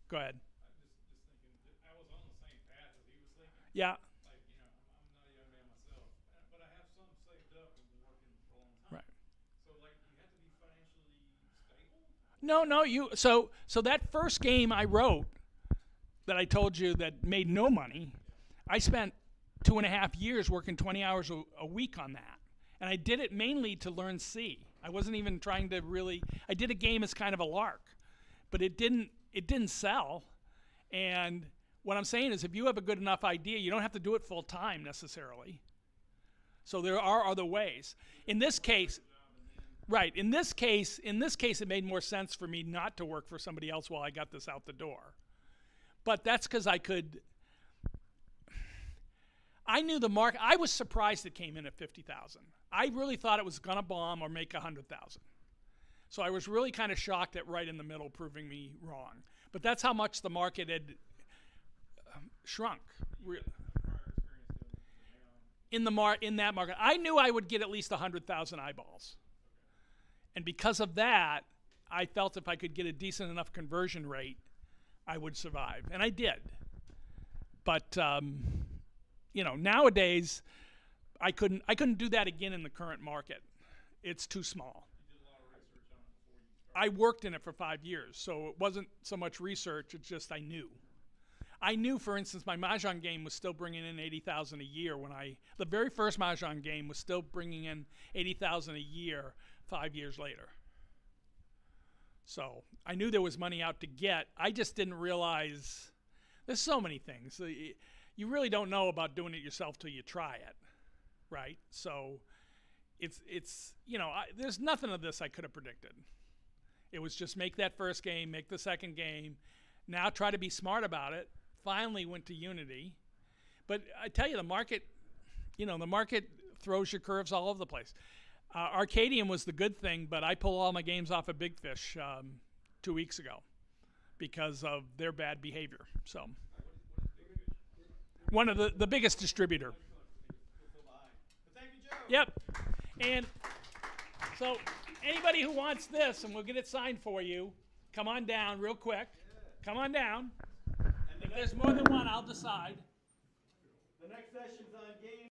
Go ahead. I was on the same path as he was thinking. Yeah. Like, I'm not a young man myself, but I have some saved up and been working for a long time. Right. So, like, you have to be financially stable? No, so that first game I wrote that I told you that made no money, I spent 2.5 years working 20 hours a week on that. And I did it mainly to learn C. I wasn't even trying to really, I did a game as kind of a lark, but it didn't sell. And what I'm saying is, if you have a good enough idea, you don't have to do it full time necessarily. So there are other ways. In this case, right, in this case it made more sense for me not to work for somebody else while I got this out the door. But that's because I knew the market. I was surprised it came in at 50,000. I really thought it was gonna bomb or make 100,000. So I was really kind of shocked at right in the middle, proving me wrong. But that's how much the market had shrunk. In that market, I knew I would get at least 100,000 eyeballs, and because of that, I felt if I could get a decent enough conversion rate, I would survive, and I did. But nowadays, I couldn't do that again in the current market. It's too small. I worked in it for 5 years, so it wasn't so much research, it's just I knew. I knew, for instance, my Mahjong game was still bringing in 80,000 a year the very first Mahjong game was still bringing in 80,000 a year 5 years later. So I knew there was money out to get. I just didn't realize, there's so many things. You really don't know about doing it yourself till you try it, right? So there's nothing of this I could have predicted. It was just make that first game, make the second game, now try to be smart about it. Finally went to Unity. But I tell you, the market throws your curves all over the place. Arcadium was the good thing, but I pulled all my games off of Big Fish 2 weeks ago because of their bad behavior. So, one of the biggest distributor. Yep. And so anybody who wants this, and we'll get it signed for you, come on down real quick. Come on down. If there's more than one, I'll decide. The next session's on game.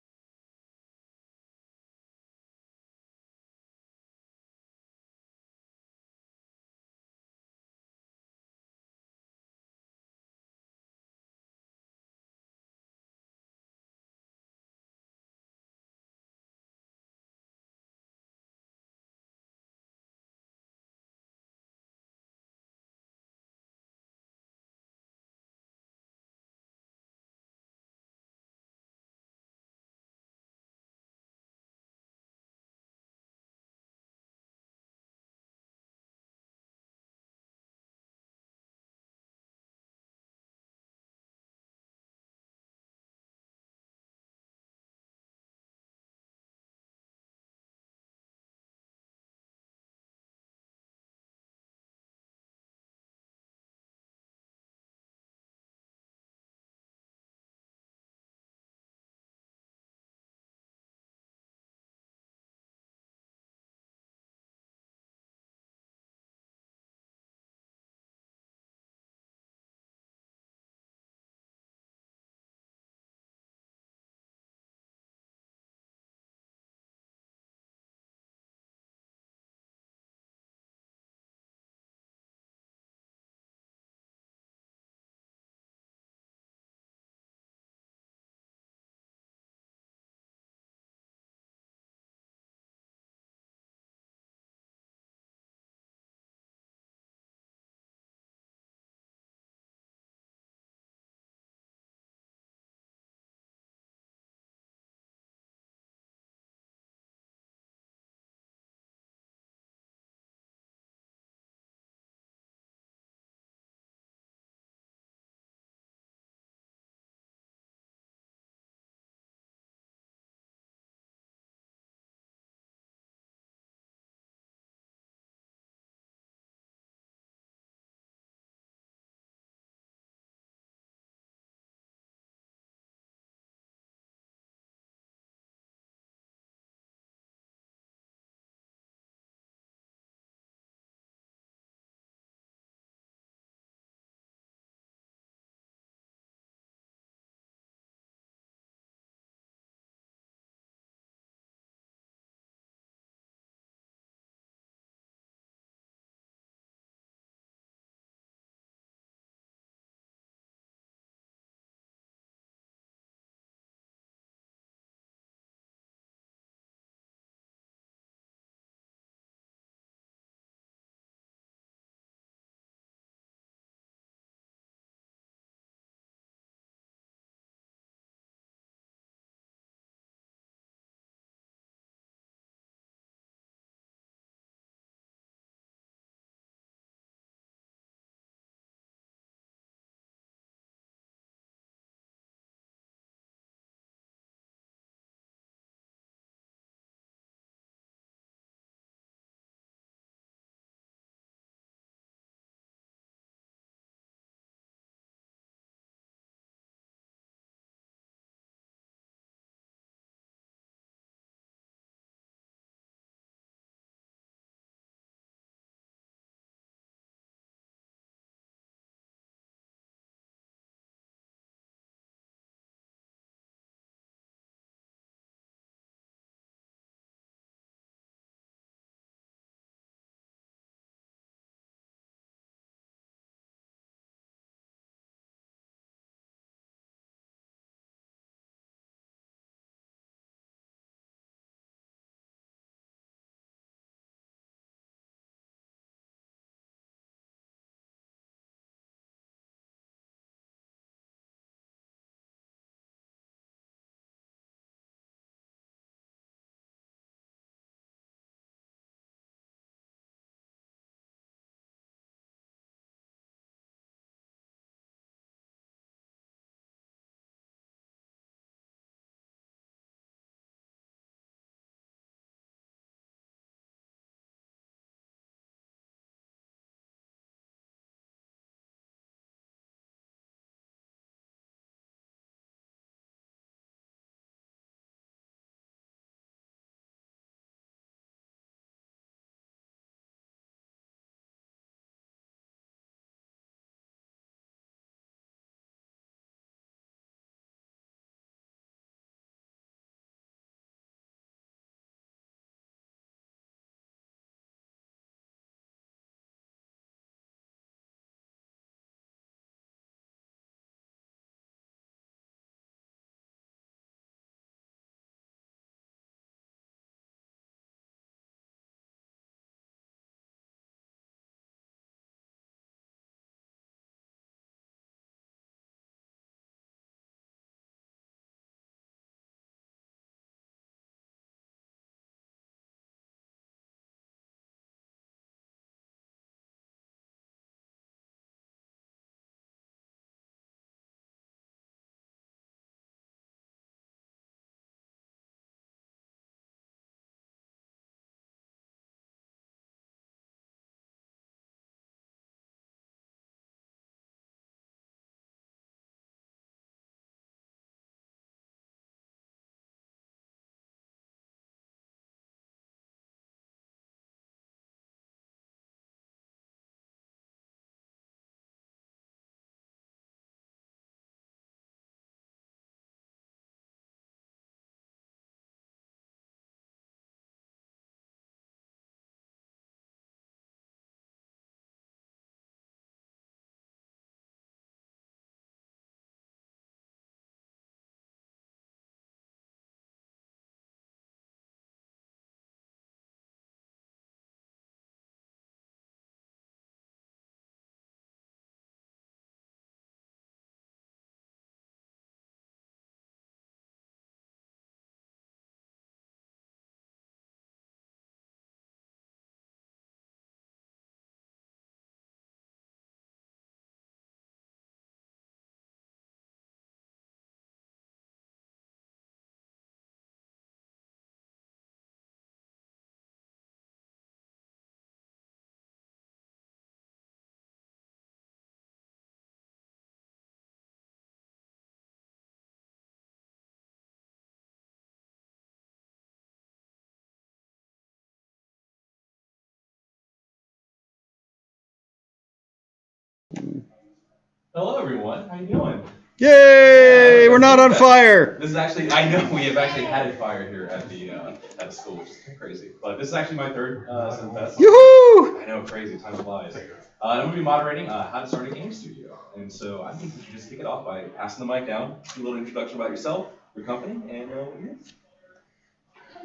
Hello, everyone. How you doing? Yay! We're not on fire. This is actually, I know we have actually had it fired here at the school, which is kind of crazy. But this is actually my third CIMFest. Yoo-hoo! I know, crazy. Time flies. I'm going to be moderating how to start a game studio. And so I think we should just kick it off by passing the mic down, do a little introduction about yourself, your company, and what it is.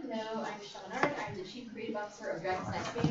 Hello, I'm Menard. I'm the Chief Creative Officer of Dragon's Nest Games.